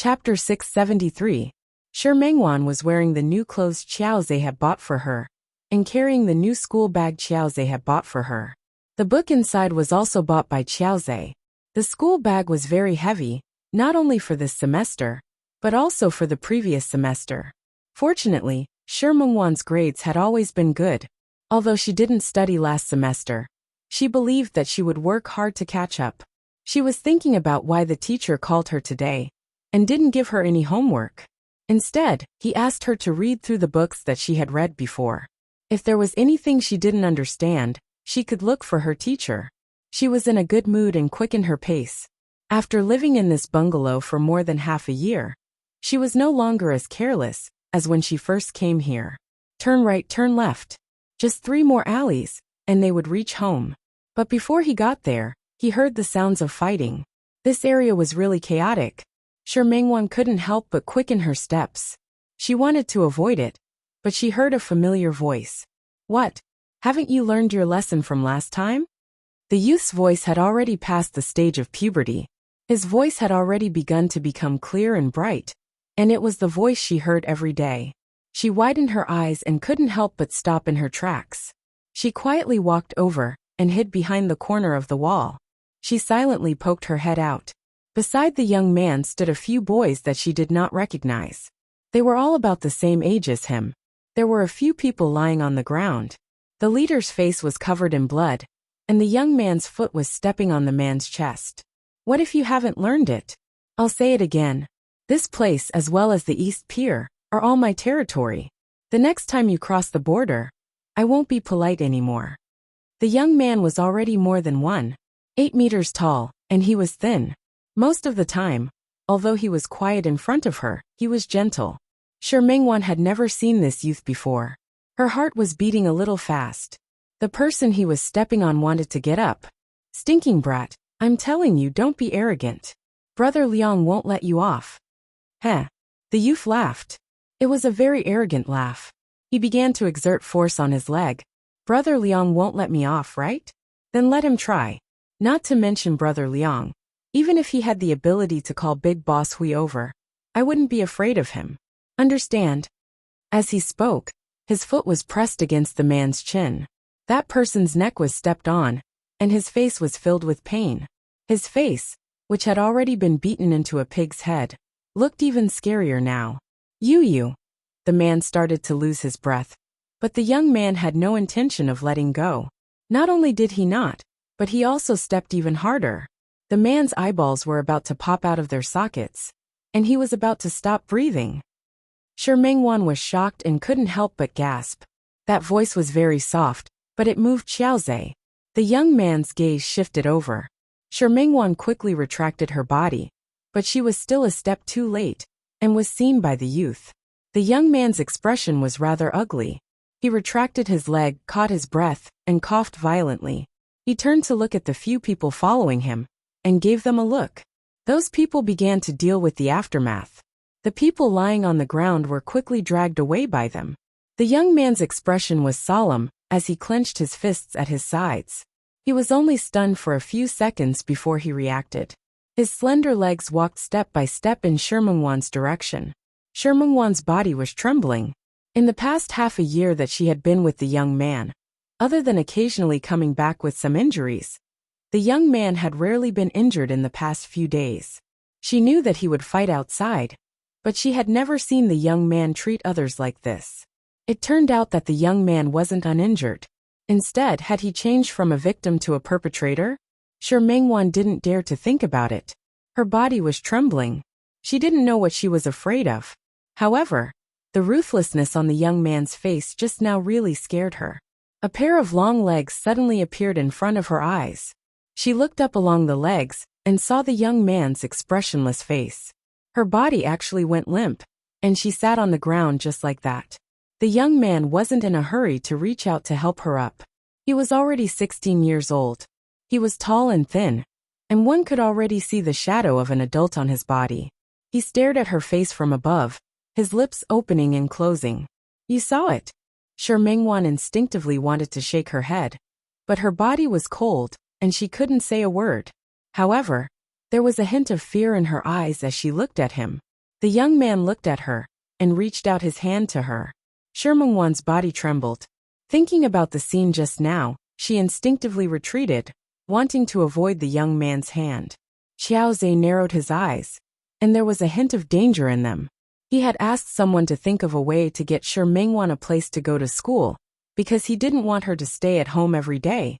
Chapter 673. Mengwan was wearing the new clothes Xiaoze had bought for her, and carrying the new school bag Xiaoze had bought for her. The book inside was also bought by Xiaoze. The school bag was very heavy, not only for this semester, but also for the previous semester. Fortunately, Mengwan's grades had always been good. Although she didn't study last semester, she believed that she would work hard to catch up. She was thinking about why the teacher called her today and didn't give her any homework. Instead, he asked her to read through the books that she had read before. If there was anything she didn't understand, she could look for her teacher. She was in a good mood and quickened her pace. After living in this bungalow for more than half a year, she was no longer as careless as when she first came here. Turn right, turn left. Just 3 more alleys, and they would reach home. But before he got there, he heard the sounds of fighting. This area was really chaotic. Mengwan couldn't help but quicken her steps. She wanted to avoid it, but she heard a familiar voice. "What? Haven't you learned your lesson from last time?" The youth's voice had already passed the stage of puberty. His voice had already begun to become clear and bright, and it was the voice she heard every day. She widened her eyes and couldn't help but stop in her tracks. She quietly walked over and hid behind the corner of the wall. She silently poked her head out. Beside the young man stood a few boys that she did not recognize. They were all about the same age as him. There were a few people lying on the ground. The leader's face was covered in blood, and the young man's foot was stepping on the man's chest. "What if you haven't learned it? I'll say it again. This place as well as the East Pier are all my territory. The next time you cross the border, I won't be polite anymore." The young man was already more than 1.8 meters tall, and he was thin. Most of the time, although he was quiet in front of her, he was gentle. Mengwan had never seen this youth before. Her heart was beating a little fast. The person he was stepping on wanted to get up. "Stinking brat, I'm telling you, don't be arrogant. Brother Liang won't let you off." "Heh." The youth laughed. It was a very arrogant laugh. He began to exert force on his leg. "Brother Liang won't let me off, right? Then let him try. Not to mention Brother Liang. Even if he had the ability to call Big Boss Hui over, I wouldn't be afraid of him. Understand?" As he spoke, his foot was pressed against the man's chin. That person's neck was stepped on, and his face was filled with pain. His face, which had already been beaten into a pig's head, looked even scarier now. You. The man started to lose his breath, but the young man had no intention of letting go. Not only did he not, but he also stepped even harder. The man's eyeballs were about to pop out of their sockets, and he was about to stop breathing. Mengwan was shocked and couldn't help but gasp. That voice was very soft, but it moved Xiaoze. The young man's gaze shifted over. Mengwan quickly retracted her body, but she was still a step too late, and was seen by the youth. The young man's expression was rather ugly. He retracted his leg, caught his breath, and coughed violently. He turned to look at the few people following him, and gave them a look. Those people began to deal with the aftermath. The people lying on the ground were quickly dragged away by them. The young man's expression was solemn as he clenched his fists at his sides. He was only stunned for a few seconds before he reacted. His slender legs walked step by step in Mengwan's direction. Mengwan's body was trembling. In the past half a year that she had been with the young man, other than occasionally coming back with some injuries, the young man had rarely been injured in the past few days. She knew that he would fight outside, but she had never seen the young man treat others like this. It turned out that the young man wasn't uninjured. Instead, had he changed from a victim to a perpetrator? Mengwan didn't dare to think about it. Her body was trembling. She didn't know what she was afraid of. However, the ruthlessness on the young man's face just now really scared her. A pair of long legs suddenly appeared in front of her eyes. She looked up along the legs and saw the young man's expressionless face. Her body actually went limp, and she sat on the ground just like that. The young man wasn't in a hurry to reach out to help her up. He was already 16 years old. He was tall and thin, and one could already see the shadow of an adult on his body. He stared at her face from above, his lips opening and closing. "You saw it." Mengwan instinctively wanted to shake her head, but her body was cold, and she couldn't say a word. However, there was a hint of fear in her eyes as she looked at him. The young man looked at her and reached out his hand to her. Shi Mengwan's body trembled. Thinking about the scene just now, she instinctively retreated, wanting to avoid the young man's hand. Xiao Zhe narrowed his eyes, and there was a hint of danger in them. He had asked someone to think of a way to get Shi Mengwan a place to go to school, because he didn't want her to stay at home every day,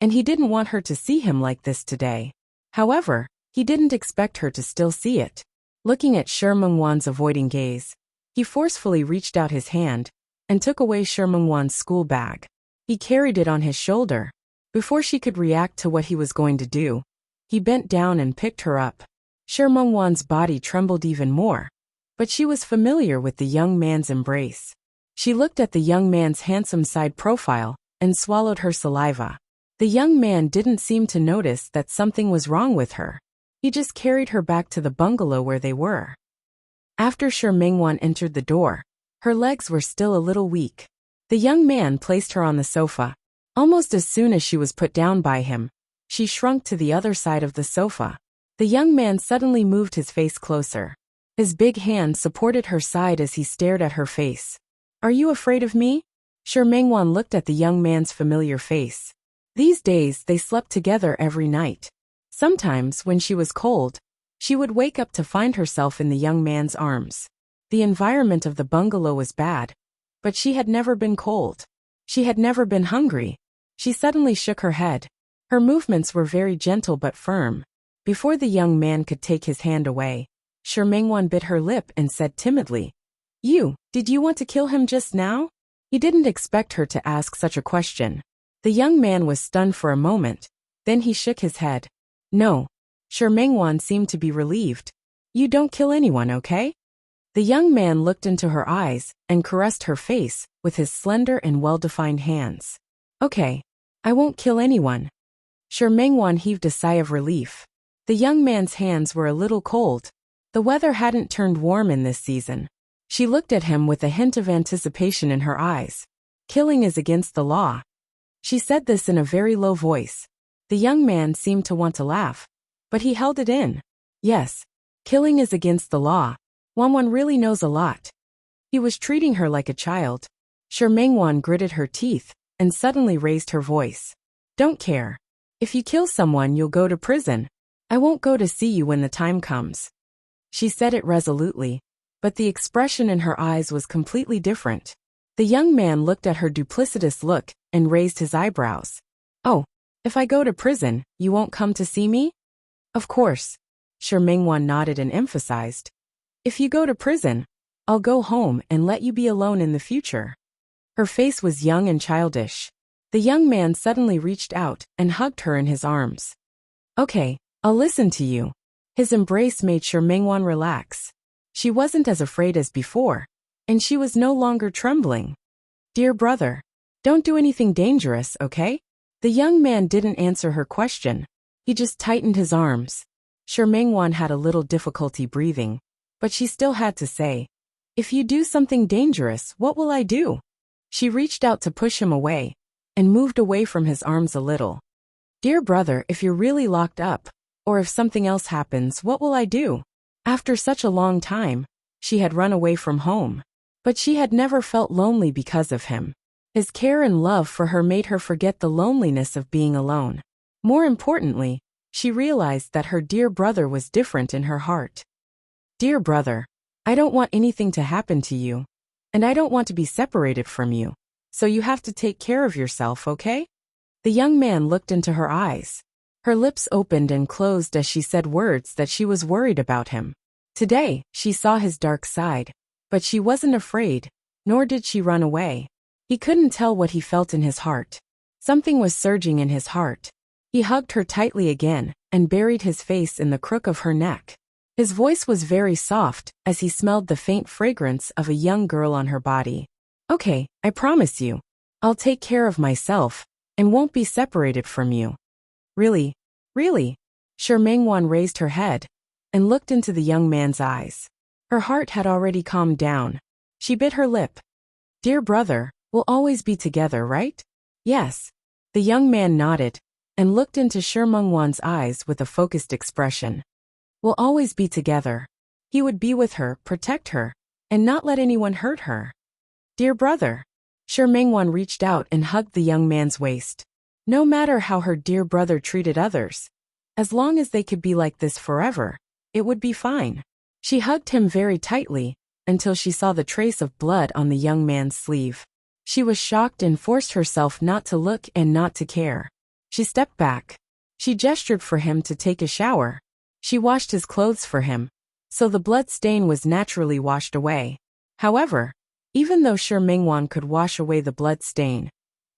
and he didn't want her to see him like this today. However, he didn't expect her to still see it. Looking at Shi Mengwan's avoiding gaze, he forcefully reached out his hand and took away Shi Mengwan's school bag. He carried it on his shoulder. Before she could react to what he was going to do, he bent down and picked her up. Shi Mengwan's body trembled even more, but she was familiar with the young man's embrace. She looked at the young man's handsome side profile and swallowed her saliva. The young man didn't seem to notice that something was wrong with her. He just carried her back to the bungalow where they were. After Shi Mengwan entered the door, her legs were still a little weak. The young man placed her on the sofa. Almost as soon as she was put down by him, she shrunk to the other side of the sofa. The young man suddenly moved his face closer. His big hand supported her side as he stared at her face. "Are you afraid of me?" Shi Mengwan looked at the young man's familiar face. These days they slept together every night. Sometimes, when she was cold, she would wake up to find herself in the young man's arms. The environment of the bungalow was bad, but she had never been cold. She had never been hungry. She suddenly shook her head. Her movements were very gentle but firm. Before the young man could take his hand away, Shi Mengwan bit her lip and said timidly, Did you want to kill him just now?" He didn't expect her to ask such a question. The young man was stunned for a moment. Then he shook his head. "No." Shi Mengwan seemed to be relieved. "You don't kill anyone, okay?" The young man looked into her eyes and caressed her face with his slender and well-defined hands. "Okay, I won't kill anyone." Shi Mengwan heaved a sigh of relief. The young man's hands were a little cold. The weather hadn't turned warm in this season. She looked at him with a hint of anticipation in her eyes. "Killing is against the law." She said this in a very low voice. The young man seemed to want to laugh, but he held it in. "Yes, killing is against the law. One really knows a lot." He was treating her like a child. Shi Mengwan gritted her teeth and suddenly raised her voice. "Don't care. If you kill someone, you'll go to prison. I won't go to see you when the time comes." She said it resolutely, but the expression in her eyes was completely different. The young man looked at her duplicitous look and raised his eyebrows. "Oh, if I go to prison, you won't come to see me?" "Of course." Shi Mengwan nodded and emphasized. "If you go to prison, I'll go home and let you be alone in the future." Her face was young and childish. The young man suddenly reached out and hugged her in his arms. "Okay, I'll listen to you." His embrace made Shi Mengwan relax. She wasn't as afraid as before, and she was no longer trembling. "Dear brother, don't do anything dangerous, okay?" The young man didn't answer her question. He just tightened his arms. Shi Mengwan had a little difficulty breathing, but she still had to say, "If you do something dangerous, what will I do?" She reached out to push him away and moved away from his arms a little. "Dear brother, if you're really locked up, or if something else happens, what will I do?" After such a long time, she had run away from home. But she had never felt lonely because of him. His care and love for her made her forget the loneliness of being alone. More importantly, she realized that her dear brother was different in her heart. "Dear brother, I don't want anything to happen to you, and I don't want to be separated from you, so you have to take care of yourself, okay?" The young man looked into her eyes. Her lips opened and closed as she said words that she was worried about him. Today, she saw his dark side, but she wasn't afraid, nor did she run away. He couldn't tell what he felt in his heart. Something was surging in his heart. He hugged her tightly again and buried his face in the crook of her neck. His voice was very soft as he smelled the faint fragrance of a young girl on her body. "Okay, I promise you. I'll take care of myself and won't be separated from you." "Really? Really?" Shi Mengwan raised her head and looked into the young man's eyes. Her heart had already calmed down. She bit her lip. "Dear brother, we'll always be together, right?" "Yes." The young man nodded and looked into Shi Mengwan's eyes with a focused expression. "We'll always be together." He would be with her, protect her, and not let anyone hurt her. Dear brother. Shi Mengwan reached out and hugged the young man's waist. No matter how her dear brother treated others, as long as they could be like this forever, it would be fine. She hugged him very tightly, until she saw the trace of blood on the young man's sleeve. She was shocked and forced herself not to look and not to care. She stepped back. She gestured for him to take a shower. She washed his clothes for him, so the blood stain was naturally washed away. However, even though Shi Mengwan could wash away the blood stain,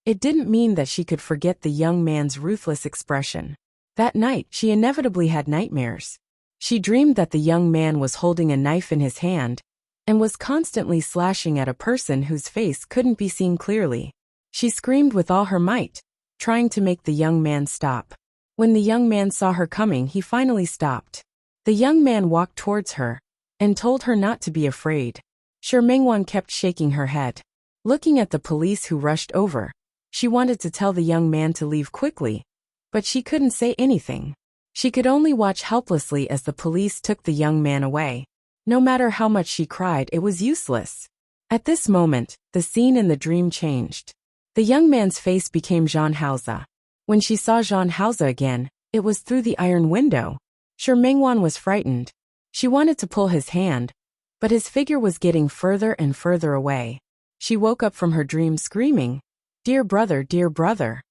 it didn't mean that she could forget the young man's ruthless expression. That night, she inevitably had nightmares. She dreamed that the young man was holding a knife in his hand and was constantly slashing at a person whose face couldn't be seen clearly. She screamed with all her might, trying to make the young man stop. When the young man saw her coming, he finally stopped. The young man walked towards her and told her not to be afraid. Shi Mengwan kept shaking her head. Looking at the police who rushed over, she wanted to tell the young man to leave quickly, but she couldn't say anything. She could only watch helplessly as the police took the young man away. No matter how much she cried, it was useless. At this moment, the scene in the dream changed. The young man's face became Zhang Haoze. When she saw Zhang Haoze again, it was through the iron window. Shi Mengwan was frightened. She wanted to pull his hand, but his figure was getting further and further away. She woke up from her dream screaming, "Dear brother, dear brother."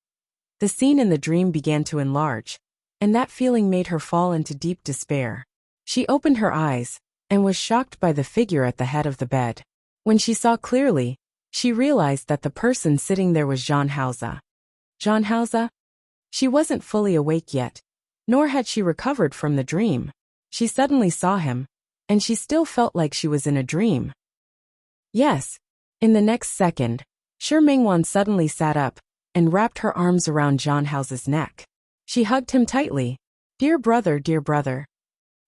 The scene in the dream began to enlarge, and that feeling made her fall into deep despair. She opened her eyes and was shocked by the figure at the head of the bed. When she saw clearly, she realized that the person sitting there was Zhang Haoze. Zhang Haoze? She wasn't fully awake yet, nor had she recovered from the dream. She suddenly saw him, and she still felt like she was in a dream. Yes. In the next second, Shi Mengwan suddenly sat up and wrapped her arms around Zhang Haoze's neck. She hugged him tightly. "Dear brother, dear brother."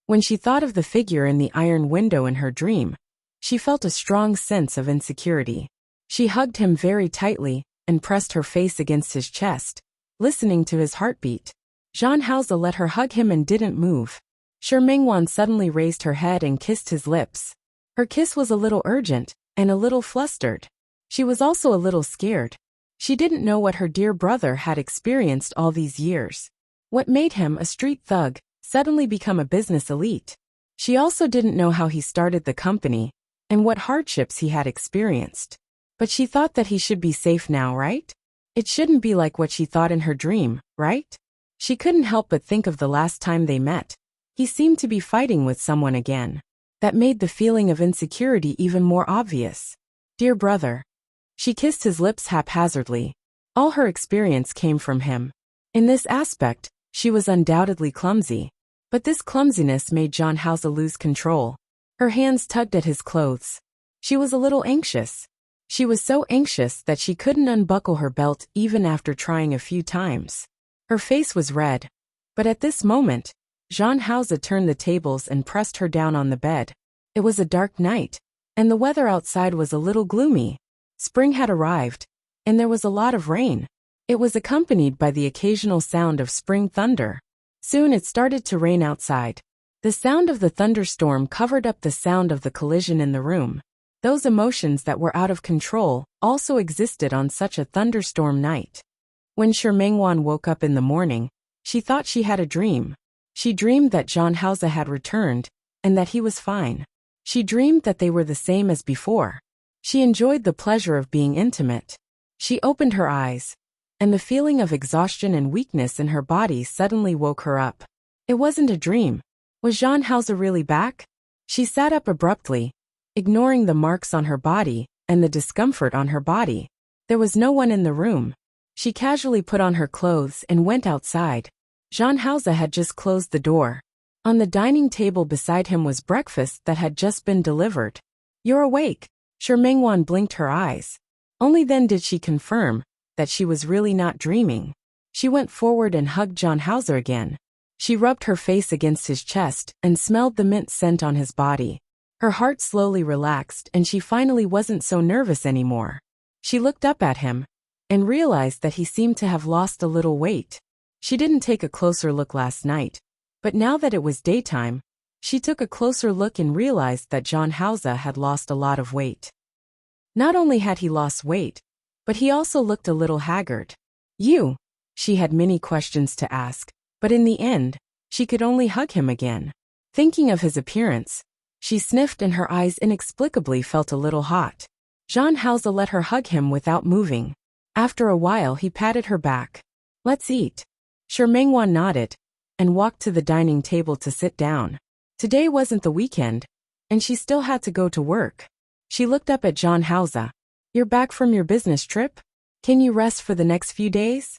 When she thought of the figure in the iron window in her dream, she felt a strong sense of insecurity. She hugged him very tightly and pressed her face against his chest, listening to his heartbeat. Zhang Haoze let her hug him and didn't move. Shi Mengwan suddenly raised her head and kissed his lips. Her kiss was a little urgent and a little flustered. She was also a little scared. She didn't know what her dear brother had experienced all these years. What made him, a street thug, suddenly become a business elite? She also didn't know how he started the company and what hardships he had experienced. But she thought that he should be safe now, right? It shouldn't be like what she thought in her dream, right? She couldn't help but think of the last time they met. He seemed to be fighting with someone again. That made the feeling of insecurity even more obvious. "Dear brother." She kissed his lips haphazardly. All her experience came from him. In this aspect, she was undoubtedly clumsy. But this clumsiness made Zhang Haoze lose control. Her hands tugged at his clothes. She was a little anxious. She was so anxious that she couldn't unbuckle her belt even after trying a few times. Her face was red. But at this moment, Zhang Haoze turned the tables and pressed her down on the bed. It was a dark night, and the weather outside was a little gloomy. Spring had arrived, and there was a lot of rain. It was accompanied by the occasional sound of spring thunder. Soon it started to rain outside. The sound of the thunderstorm covered up the sound of the collision in the room. Those emotions that were out of control also existed on such a thunderstorm night. When Shi Mengwan woke up in the morning, she thought she had a dream. She dreamed that Zhang Haoze had returned, and that he was fine. She dreamed that they were the same as before. She enjoyed the pleasure of being intimate. She opened her eyes, and the feeling of exhaustion and weakness in her body suddenly woke her up. It wasn't a dream. Was Zhang Haoze really back? She sat up abruptly, ignoring the marks on her body and the discomfort on her body. There was no one in the room. She casually put on her clothes and went outside. Zhang Haoze had just closed the door. On the dining table beside him was breakfast that had just been delivered. "You're awake." Shi Mengwan blinked her eyes. Only then did she confirm that she was really not dreaming. She went forward and hugged Zhang Haoze again. She rubbed her face against his chest and smelled the mint scent on his body. Her heart slowly relaxed and she finally wasn't so nervous anymore. She looked up at him and realized that he seemed to have lost a little weight. She didn't take a closer look last night, but now that it was daytime, She took a closer look and realized that John Hausa had lost a lot of weight. Not only had he lost weight, but he also looked a little haggard. She had many questions to ask, but in the end, she could only hug him again. Thinking of his appearance, she sniffed and her eyes inexplicably felt a little hot. John Hausa let her hug him without moving. After a while he patted her back. "Let's eat." Shi Mengwan nodded and walked to the dining table to sit down. Today wasn't the weekend, and she still had to go to work. She looked up at John Hausa. "You're back from your business trip? Can you rest for the next few days?"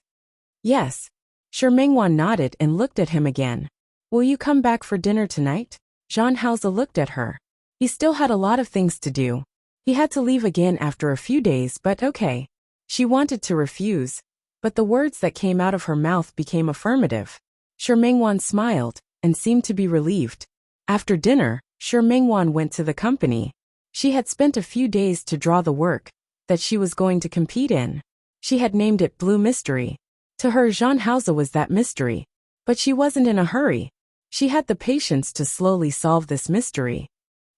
"Yes." Shi Mengwan nodded and looked at him again. "Will you come back for dinner tonight?" John Hausa looked at her. He still had a lot of things to do. He had to leave again after a few days, but okay. She wanted to refuse, but the words that came out of her mouth became affirmative. Shi Mengwan smiled and seemed to be relieved. After dinner, Shi Mengwan went to the company. She had spent a few days to draw the work that she was going to compete in. She had named it Blue Mystery. To her, John Hausa was that mystery. But she wasn't in a hurry. She had the patience to slowly solve this mystery.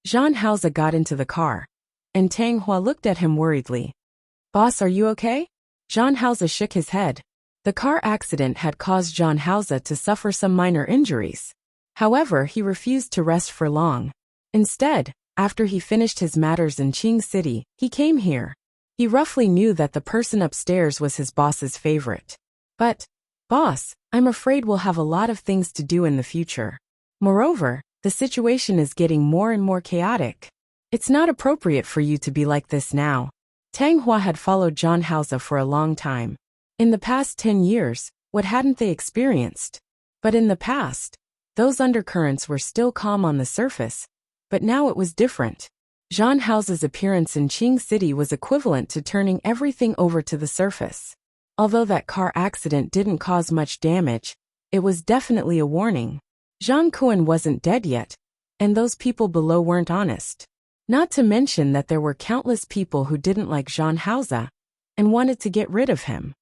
John Hausa got into the car, and Tang Hua looked at him worriedly. "Boss, are you okay?" John Hausa shook his head. The car accident had caused John Hausa to suffer some minor injuries. However, he refused to rest for long. Instead, after he finished his matters in Qing City, he came here. He roughly knew that the person upstairs was his boss's favorite. "But, boss, I'm afraid we'll have a lot of things to do in the future. Moreover, the situation is getting more and more chaotic. It's not appropriate for you to be like this now." Tang Hua had followed John Hausa for a long time. In the past 10 years, what hadn't they experienced? But in the past, those undercurrents were still calm on the surface, but now it was different. John Hausa's appearance in Qing City was equivalent to turning everything over to the surface. Although that car accident didn't cause much damage, it was definitely a warning. Zhang Kuan wasn't dead yet, and those people below weren't honest. Not to mention that there were countless people who didn't like John Hausa and wanted to get rid of him.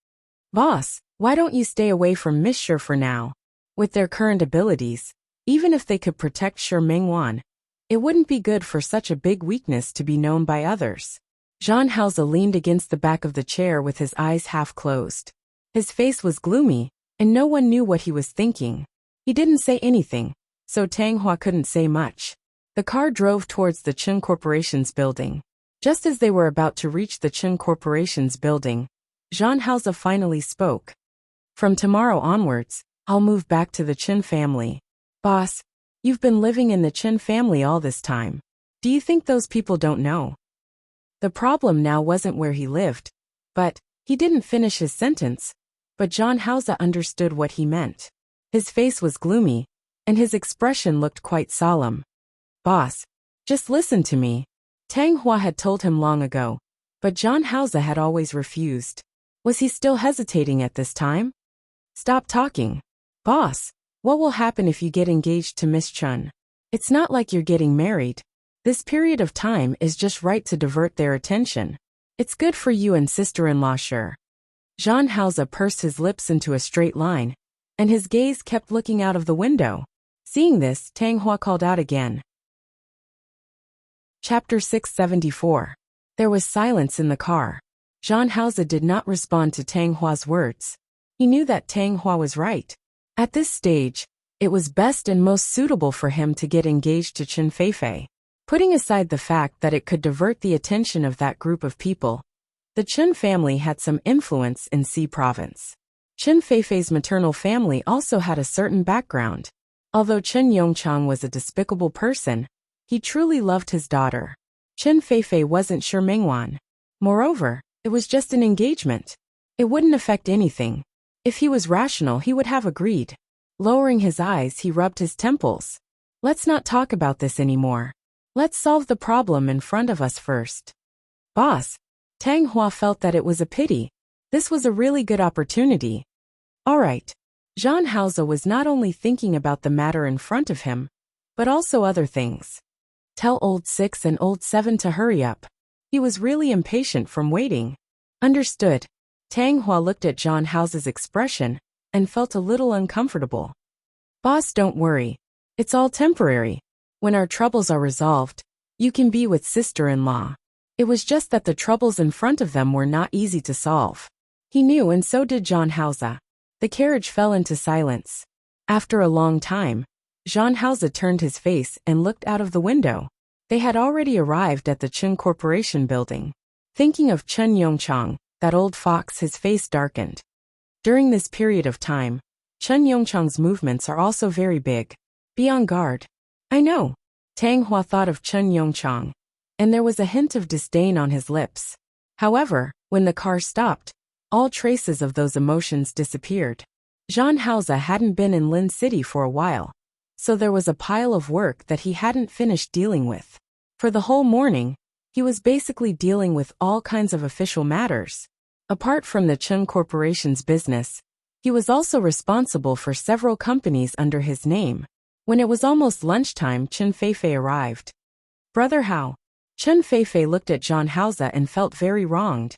"Boss, why don't you stay away from Miss Shi for now?" With their current abilities, even if they could protect Shi Mengwan, it wouldn't be good for such a big weakness to be known by others. John Hausa leaned against the back of the chair with his eyes half closed. His face was gloomy, and no one knew what he was thinking. He didn't say anything, so Tang Hua couldn't say much. The car drove towards the Chen Corporation's building. Just as they were about to reach the Chen Corporation's building, John Hausa finally spoke. "From tomorrow onwards, I'll move back to the Chen family." "Boss, you've been living in the Chen family all this time. Do you think those people don't know?" The problem now wasn't where he lived, but he didn't finish his sentence, but John Hausa understood what he meant. His face was gloomy, and his expression looked quite solemn. "Boss, just listen to me." Tang Hua had told him long ago, but John Hausa had always refused. Was he still hesitating at this time? "Stop talking." "Boss, what will happen if you get engaged to Miss Chun? It's not like you're getting married. This period of time is just right to divert their attention. It's good for you and sister-in-law Shi." John Hausa pursed his lips into a straight line, and his gaze kept looking out of the window. Seeing this, Tang Hua called out again. Chapter 674. There was silence in the car. John Hausa did not respond to Tang Hua's words. He knew that Tang Hua was right. At this stage, it was best and most suitable for him to get engaged to Chen Feifei. Putting aside the fact that it could divert the attention of that group of people, the Chen family had some influence in Xi province. Chen Feifei's maternal family also had a certain background. Although Chen Yongchang was a despicable person, he truly loved his daughter. Chen Feifei wasn't Shi Mengwan. Moreover, it was just an engagement. It wouldn't affect anything. If he was rational, he would have agreed. Lowering his eyes, he rubbed his temples. "Let's not talk about this anymore. Let's solve the problem in front of us first." "Boss." Tang Hua felt that it was a pity. This was a really good opportunity. All right. John Hausa was not only thinking about the matter in front of him, but also other things. Tell old 6 and old 7 to hurry up. He was really impatient from waiting. Understood. Tang Hua looked at John Hausa's expression and felt a little uncomfortable. "Boss, don't worry. It's all temporary. When our troubles are resolved, you can be with sister-in-law. It was just that the troubles in front of them were not easy to solve. He knew, and so did Jean Hausa. The carriage fell into silence. After a long time, Jean Hausa turned his face and looked out of the window. They had already arrived at the Chun Corporation building. Thinking of Chun Yongchang, that old fox, his face darkened. During this period of time, Chun Yongchang's movements are also very big. Be on guard. I know. Tang Hua thought of Chun Yongchang, and there was a hint of disdain on his lips. However, when the car stopped, all traces of those emotions disappeared. Jean Hausa hadn't been in Lin City for a while, so there was a pile of work that he hadn't finished dealing with. For the whole morning, he was basically dealing with all kinds of official matters. Apart from the Chun Corporation's business, he was also responsible for several companies under his name. When it was almost lunchtime, Chen Feifei arrived. Brother Hao. Chen Feifei looked at Jean Hausa and felt very wronged.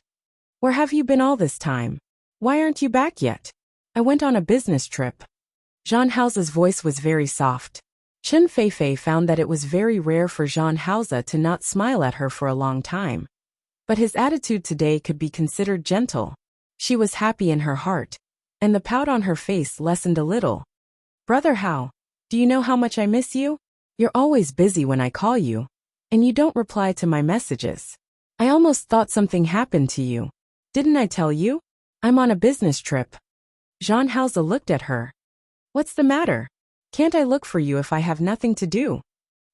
Where have you been all this time? Why aren't you back yet? I went on a business trip. Jean Hausa's voice was very soft. Chen Feifei found that it was very rare for Jean Hausa to not smile at her for a long time. But his attitude today could be considered gentle. She was happy in her heart, and the pout on her face lessened a little. Brother Hao, do you know how much I miss you? You're always busy when I call you, and you don't reply to my messages. I almost thought something happened to you. Didn't I tell you? I'm on a business trip. Jean Hausa looked at her. What's the matter? Can't I look for you if I have nothing to do?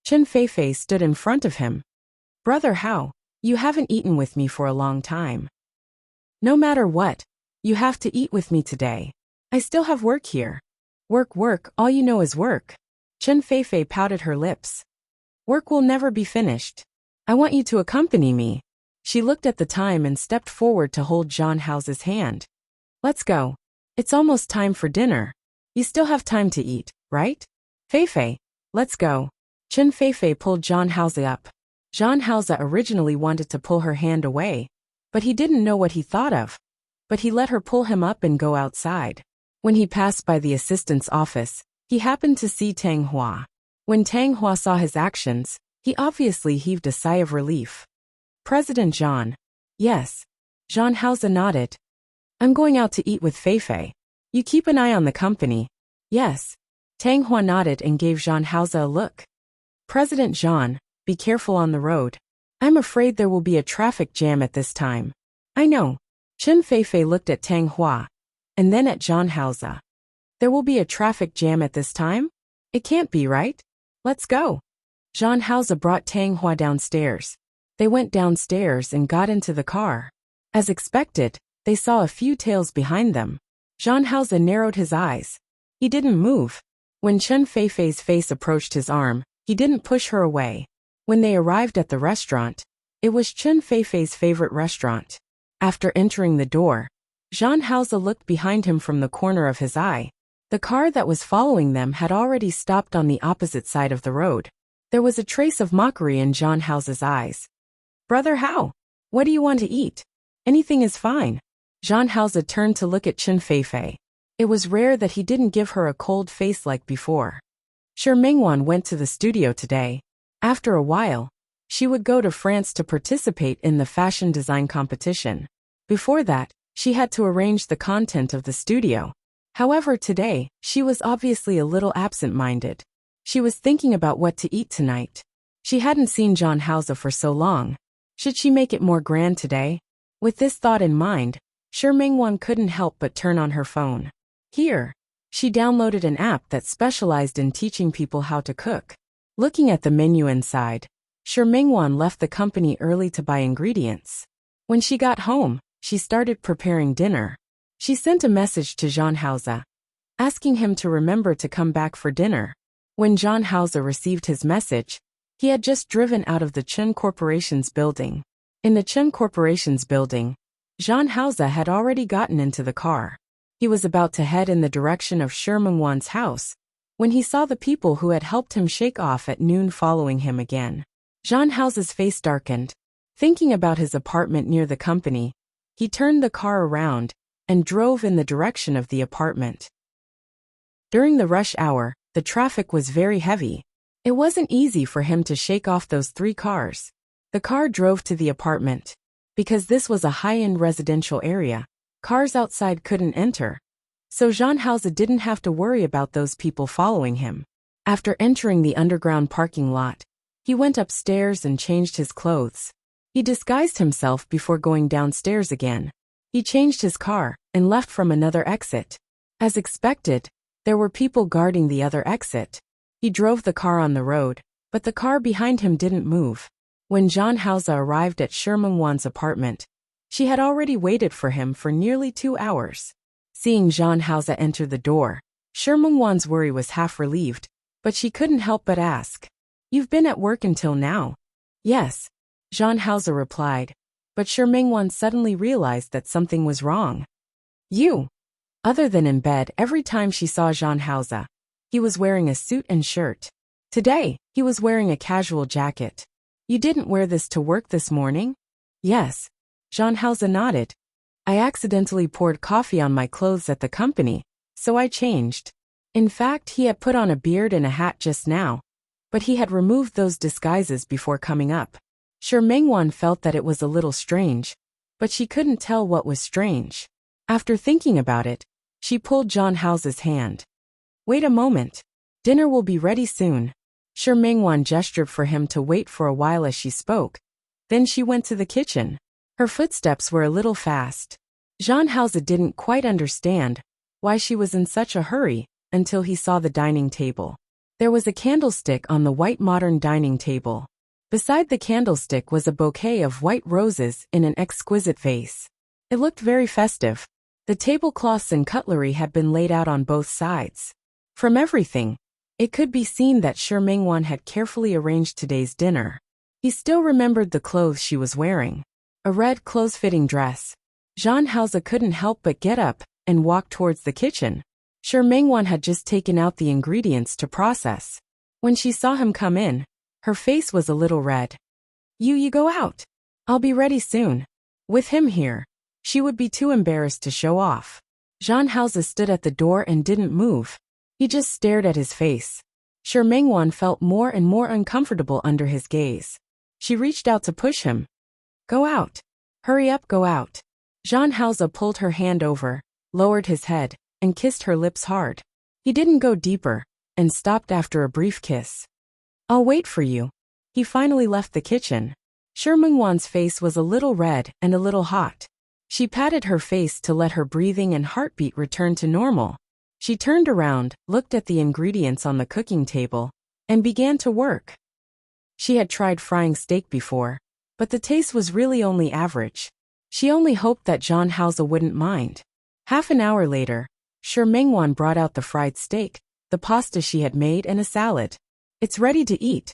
Chen Feifei stood in front of him. Brother Hao, you haven't eaten with me for a long time. No matter what, you have to eat with me today. I still have work here. Work, all you know is work. Chen Feifei pouted her lips. Work will never be finished. I want you to accompany me. She looked at the time and stepped forward to hold Jean Hausa's hand. Let's go. It's almost time for dinner. You still have time to eat, right? Feifei, let's go. Chen Feifei pulled Jean Hausa up. Jean Hausa originally wanted to pull her hand away, but he didn't know what he thought of. But he let her pull him up and go outside. When he passed by the assistant's office, he happened to see Tang Hua. When Tang Hua saw his actions, he obviously heaved a sigh of relief. President Jean. Yes. Jean Hausa nodded. I'm going out to eat with Feifei. You keep an eye on the company. Yes. Tang Hua nodded and gave Jean Hausa a look. President Jean, be careful on the road. I'm afraid there will be a traffic jam at this time. I know. Chen Feifei looked at Tang Hua, and then at Jean Hausa. There will be a traffic jam at this time? It can't be, right? Let's go. Jean Hausa brought Tang Hua downstairs. They went downstairs and got into the car. As expected, they saw a few tails behind them. Jean Hausa narrowed his eyes. He didn't move. When Chen Feifei's face approached his arm, he didn't push her away. When they arrived at the restaurant, it was Chen Feifei's favorite restaurant. After entering the door, Jean Hausa looked behind him from the corner of his eye. The car that was following them had already stopped on the opposite side of the road. There was a trace of mockery in Jean Hausa's eyes. Brother Hao, what do you want to eat? Anything is fine. Jean Hausa turned to look at Chen Feifei. It was rare that he didn't give her a cold face like before. Sure, Mingwan went to the studio today. After a while, she would go to France to participate in the fashion design competition. Before that, she had to arrange the content of the studio. However, today, she was obviously a little absent-minded. She was thinking about what to eat tonight. She hadn't seen Jean Hausa for so long. Should she make it more grand today? With this thought in mind, Sure Mingwan couldn't help but turn on her phone. Here, she downloaded an app that specialized in teaching people how to cook. Looking at the menu inside, Sure Mingwan left the company early to buy ingredients. When she got home, she started preparing dinner. She sent a message to Jean Hausa, asking him to remember to come back for dinner. When Jean Hausa received his message, he had just driven out of the Chun Corporation's building. In the Chun Corporation's building, Jean Hausa had already gotten into the car. He was about to head in the direction of Sure Mingwan's house, when he saw the people who had helped him shake off at noon following him again. Jean Hausa's face darkened. Thinking about his apartment near the company, he turned the car around and drove in the direction of the apartment. During the rush hour, the traffic was very heavy. It wasn't easy for him to shake off those 3 cars. The car drove to the apartment. Because this was a high-end residential area, cars outside couldn't enter. So Jean Hauser didn't have to worry about those people following him. After entering the underground parking lot, he went upstairs and changed his clothes. He disguised himself before going downstairs again. He changed his car and left from another exit. As expected, there were people guarding the other exit. He drove the car on the road, but the car behind him didn't move. When Jean Hauser arrived at Shi Mengwan's apartment, she had already waited for him for nearly 2 hours. Seeing Jean Hauser enter the door, Shi Mengwan's worry was half relieved, but she couldn't help but ask, "You've been at work until now?" "Yes," Jean Hauser replied, but Shi Mengwan suddenly realized that something was wrong. "You?" Other than in bed, every time she saw Jean Hauser, he was wearing a suit and shirt. Today, he was wearing a casual jacket. "You didn't wear this to work this morning?" "Yes." Jean Hauser nodded. "I accidentally poured coffee on my clothes at the company, so I changed." In fact, he had put on a beard and a hat just now, but he had removed those disguises before coming up. Shi Mengwan felt that it was a little strange, but she couldn't tell what was strange. After thinking about it, she pulled Jean Hauser's hand. "Wait a moment. Dinner will be ready soon." Shi Mengwan gestured for him to wait for a while as she spoke. Then she went to the kitchen. Her footsteps were a little fast. Jean Hauser didn't quite understand why she was in such a hurry until he saw the dining table. There was a candlestick on the white modern dining table. Beside the candlestick was a bouquet of white roses in an exquisite vase. It looked very festive. The tablecloths and cutlery had been laid out on both sides. From everything, it could be seen that Shi Mengwan had carefully arranged today's dinner. He still remembered the clothes she was wearing. A red close-fitting dress. Jean Hauser couldn't help but get up and walk towards the kitchen. Shi Mengwan had just taken out the ingredients to process. When she saw him come in, her face was a little red. You go out. I'll be ready soon." With him here, she would be too embarrassed to show off. Jean Hauser stood at the door and didn't move. He just stared at his face. Shi Mengwan felt more and more uncomfortable under his gaze. She reached out to push him. "Go out. Hurry up, go out." Jean Hauser pulled her hand over, lowered his head, and kissed her lips hard. He didn't go deeper, and stopped after a brief kiss. "I'll wait for you." He finally left the kitchen. Shi Mengwan's face was a little red and a little hot. She patted her face to let her breathing and heartbeat return to normal. She turned around, looked at the ingredients on the cooking table, and began to work. She had tried frying steak before, but the taste was really only average. She only hoped that Jean Hauser wouldn't mind. Half an hour later, Shi Mengwan brought out the fried steak, the pasta she had made, and a salad. "It's ready to eat."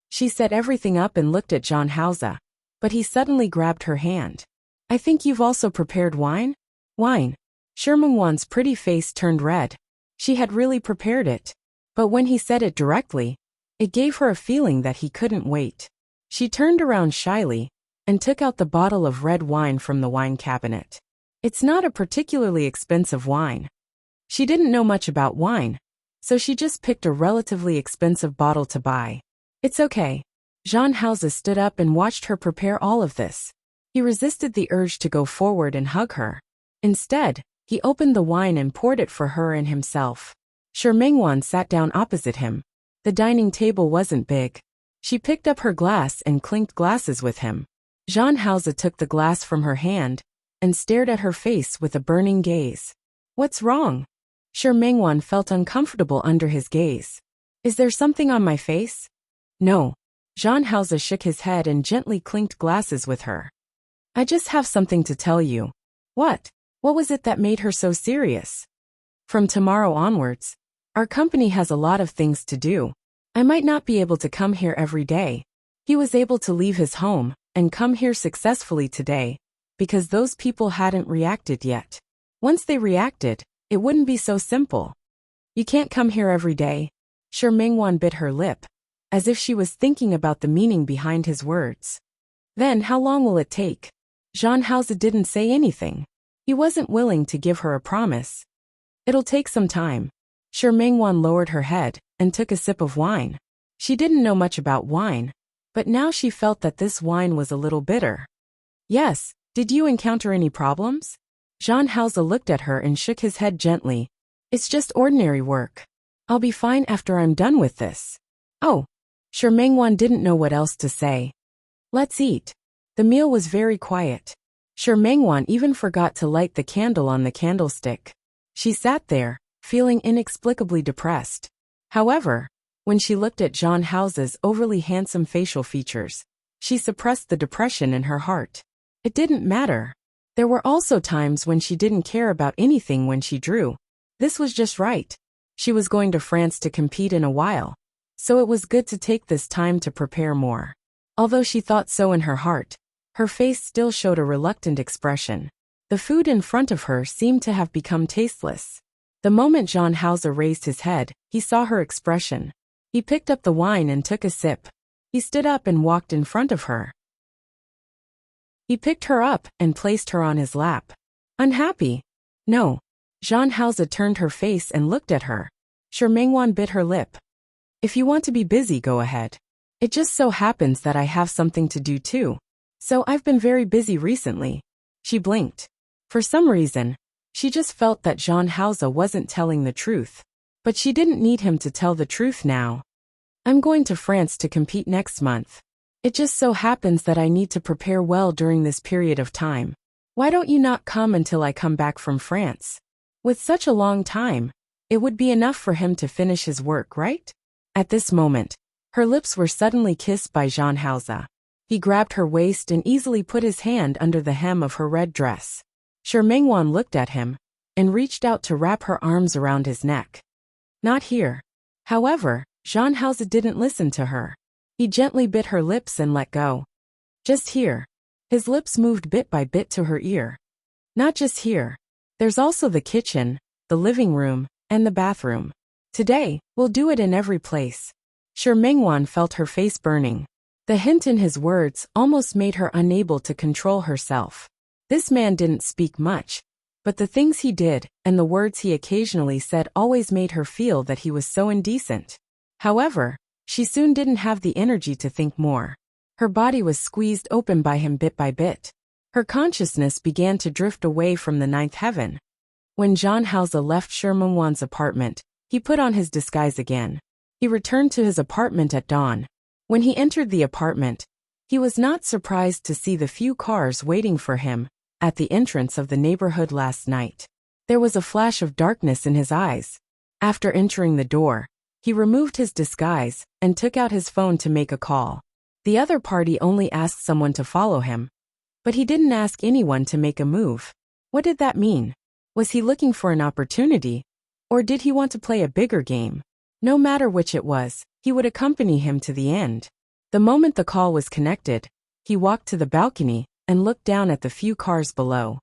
She set everything up and looked at Jean Hauser, but he suddenly grabbed her hand. "I think you've also prepared wine?" "Wine?" Shi Mengwan's pretty face turned red. She had really prepared it. But when he said it directly, it gave her a feeling that he couldn't wait. She turned around shyly and took out the bottle of red wine from the wine cabinet. It's not a particularly expensive wine. She didn't know much about wine, so she just picked a relatively expensive bottle to buy. "It's okay." Jean Hauser stood up and watched her prepare all of this. He resisted the urge to go forward and hug her. Instead, he opened the wine and poured it for her and himself. Shi Mengwan sat down opposite him. The dining table wasn't big. She picked up her glass and clinked glasses with him. Jean Hauser took the glass from her hand and stared at her face with a burning gaze. "What's wrong?" Shi Mengwan felt uncomfortable under his gaze. "Is there something on my face?" "No." Jean Hauser shook his head and gently clinked glasses with her. "I just have something to tell you." "What?" What was it that made her so serious? "From tomorrow onwards, our company has a lot of things to do. I might not be able to come here every day." He was able to leave his home and come here successfully today because those people hadn't reacted yet. Once they reacted, it wouldn't be so simple. "You can't come here every day." Shi Mengwan bit her lip, as if she was thinking about the meaning behind his words. "Then how long will it take?" Jean Hauser didn't say anything. He wasn't willing to give her a promise. "It'll take some time." Shi Mengwan lowered her head and took a sip of wine. She didn't know much about wine, but now she felt that this wine was a little bitter. Yes, did you encounter any problems? Jean Hauser looked at her and shook his head gently. It's just ordinary work. I'll be fine after I'm done with this. Oh. Shi Mengwan didn't know what else to say. Let's eat. The meal was very quiet. Shi Mengwan even forgot to light the candle on the candlestick. She sat there, feeling inexplicably depressed. However, when she looked at Jean Hauser's overly handsome facial features, she suppressed the depression in her heart. It didn't matter. There were also times when she didn't care about anything when she drew. This was just right. She was going to France to compete in a while, so it was good to take this time to prepare more. Although she thought so in her heart, her face still showed a reluctant expression. The food in front of her seemed to have become tasteless. The moment Jean Hauser raised his head, he saw her expression. He picked up the wine and took a sip. He stood up and walked in front of her. He picked her up and placed her on his lap. Unhappy? No. Jean Hauser turned her face and looked at her. Shi Mengwan bit her lip. If you want to be busy, go ahead. It just so happens that I have something to do too. So I've been very busy recently. She blinked. For some reason, she just felt that Jean Hauser wasn't telling the truth. But she didn't need him to tell the truth now. I'm going to France to compete next month. It just so happens that I need to prepare well during this period of time. Why don't you not come until I come back from France? With such a long time, it would be enough for him to finish his work, right? At this moment, her lips were suddenly kissed by Jean Hauser. He grabbed her waist and easily put his hand under the hem of her red dress. Shi Mengwan looked at him and reached out to wrap her arms around his neck. Not here. However, Jean Hauser didn't listen to her. He gently bit her lips and let go. Just here. His lips moved bit by bit to her ear. Not just here. There's also the kitchen, the living room, and the bathroom. Today, we'll do it in every place. Shi Mengwan felt her face burning. The hint in his words almost made her unable to control herself. This man didn't speak much, but the things he did and the words he occasionally said always made her feel that he was so indecent. However, she soon didn't have the energy to think more. Her body was squeezed open by him bit by bit. Her consciousness began to drift away from the ninth heaven. When Jean Hauser left Shi Mengwan's apartment, he put on his disguise again. He returned to his apartment at dawn. When he entered the apartment, he was not surprised to see the few cars waiting for him at the entrance of the neighborhood last night. There was a flash of darkness in his eyes. After entering the door, he removed his disguise and took out his phone to make a call. The other party only asked someone to follow him, but he didn't ask anyone to make a move. What did that mean? Was he looking for an opportunity, or did he want to play a bigger game? No matter which it was, he would accompany him to the end. The moment the call was connected, he walked to the balcony and looked down at the few cars below.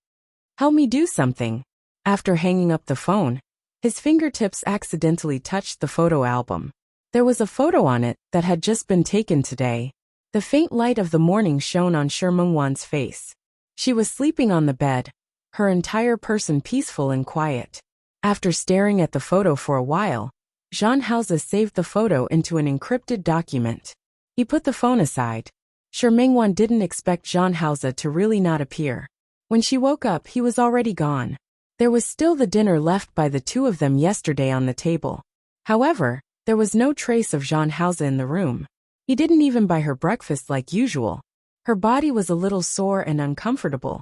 Help me do something. After hanging up the phone, his fingertips accidentally touched the photo album. There was a photo on it that had just been taken today. The faint light of the morning shone on Shi Mengwan's face. She was sleeping on the bed, her entire person peaceful and quiet. After staring at the photo for a while, Jean Hauser saved the photo into an encrypted document. He put the phone aside. Shi Mengwan didn't expect Jean Hauser to really not appear. When she woke up, he was already gone. There was still the dinner left by the two of them yesterday on the table. However, there was no trace of Jean Hauser in the room. He didn't even buy her breakfast like usual. Her body was a little sore and uncomfortable.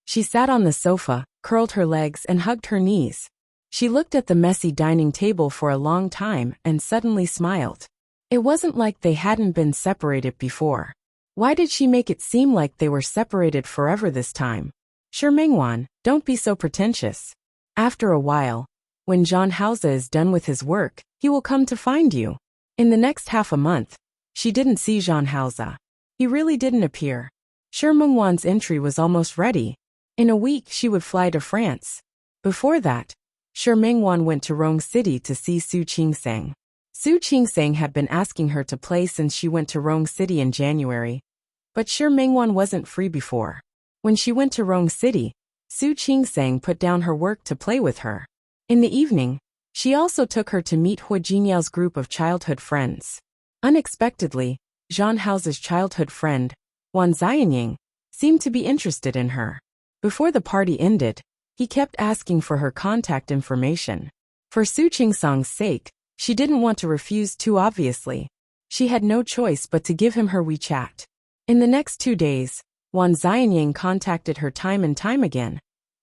She sat on the sofa, curled her legs and hugged her knees. She looked at the messy dining table for a long time and suddenly smiled. It wasn't like they hadn't been separated before. Why did she make it seem like they were separated forever this time? Shi Mengwan, don't be so pretentious. After a while, when Jean Hauser is done with his work, he will come to find you. In the next half a month, she didn't see Jean Hauser. He really didn't appear. Shi Mengwan's entry was almost ready. In a week she would fly to France. Before that, Shi Mengwan went to Rong City to see Su Qingsang. Su Qingsang had been asking her to play since she went to Rong City in January. But Shi Mengwan wasn't free before. When she went to Rong City, Su Qingsang put down her work to play with her. In the evening, She also took her to meet Hu Jinyao's group of childhood friends. Unexpectedly, Zhang Hao's childhood friend, Wan Xianying, seemed to be interested in her. Before the party ended, he kept asking for her contact information. For Su Qingsang's sake, she didn't want to refuse too obviously. She had no choice but to give him her WeChat. In the next 2 days, Wan Xianying contacted her time and time again,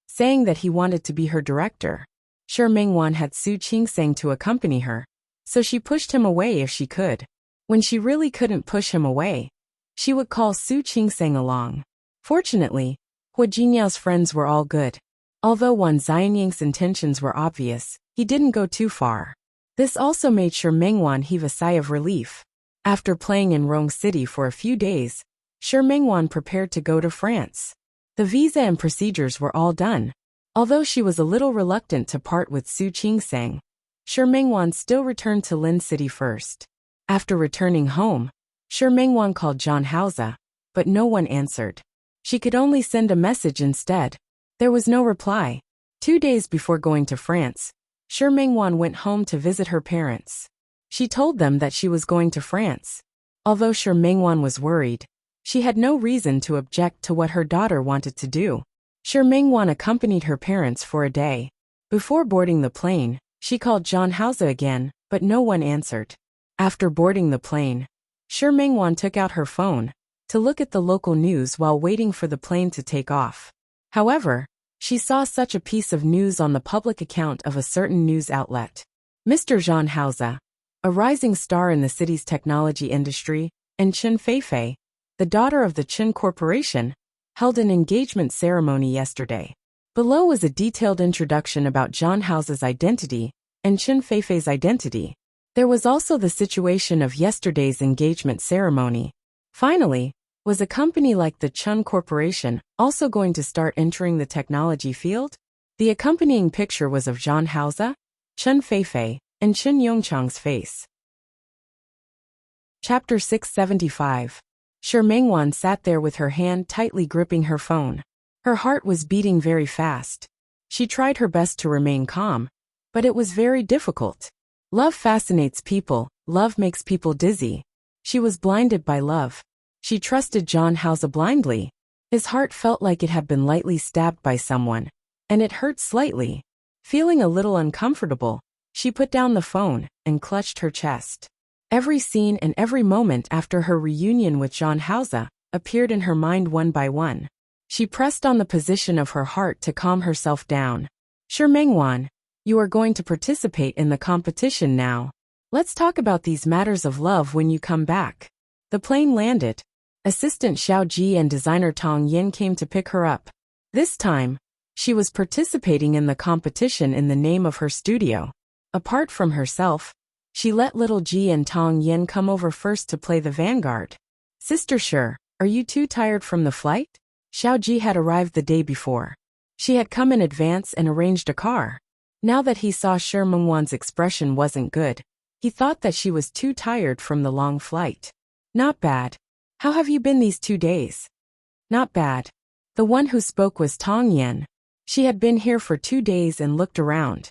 saying that he wanted to be her director. Sure Mengwan had Su Qingsang to accompany her, so she pushed him away if she could. When she really couldn't push him away, she would call Su Qingsang along. Fortunately, Hu Jinyao's friends were all good. Although Wan Xianying's intentions were obvious, he didn't go too far. This also made Sure Mengwan heave a sigh of relief. After playing in Rong City for a few days, Sure Mengwan prepared to go to France. The visa and procedures were all done. Although she was a little reluctant to part with Su Qingsang, Sure Mengwan still returned to Lin City first. After returning home, Sure Mengwan called Zhang Haoza, but no one answered. She could only send a message instead. There was no reply. 2 days before going to France, Sure Mengwan went home to visit her parents. She told them that she was going to France. Although Sure Mengwan was worried, she had no reason to object to what her daughter wanted to do. Sure Mengwan accompanied her parents for a day. Before boarding the plane, she called Zhang Haoza again, but no one answered. After boarding the plane, Sure Mengwan took out her phone to look at the local news while waiting for the plane to take off. However, she saw such a piece of news on the public account of a certain news outlet. Mr. Zhang Haoza, a rising star in the city's technology industry, and Chen Feifei, the daughter of the Chen Corporation, held an engagement ceremony yesterday. Below was a detailed introduction about Zhang Haoza's identity and Chen Feifei's identity. There was also the situation of yesterday's engagement ceremony. Finally, was a company like the Chen Corporation also going to start entering the technology field? The accompanying picture was of Zhang Haoza, Chen Feifei, and Chen Yongchang's face. Chapter 675. Sure Mengwan sat there with her hand tightly gripping her phone. Her heart was beating very fast. She tried her best to remain calm, but it was very difficult. Love fascinates people, love makes people dizzy. She was blinded by love. She trusted Zhang Haoza blindly. His heart felt like it had been lightly stabbed by someone, and it hurt slightly. Feeling a little uncomfortable, she put down the phone and clutched her chest. Every scene and every moment after her reunion with Zhang Haoza appeared in her mind one by one. She pressed on the position of her heart to calm herself down. Sure Mengwan, you are going to participate in the competition now. Let's talk about these matters of love when you come back. The plane landed. Assistant Xiao Ji and designer Tong Yin came to pick her up. This time, she was participating in the competition in the name of her studio. Apart from herself, she let little Ji and Tong Yin come over first to play the vanguard. Sister Sure, are you too tired from the flight? Xiao Ji had arrived the day before. She had come in advance and arranged a car. Now that he saw Sure Mengwan's expression wasn't good, he thought that she was too tired from the long flight. Not bad. How have you been these 2 days? Not bad. The one who spoke was Tong Yin. She had been here for 2 days and looked around.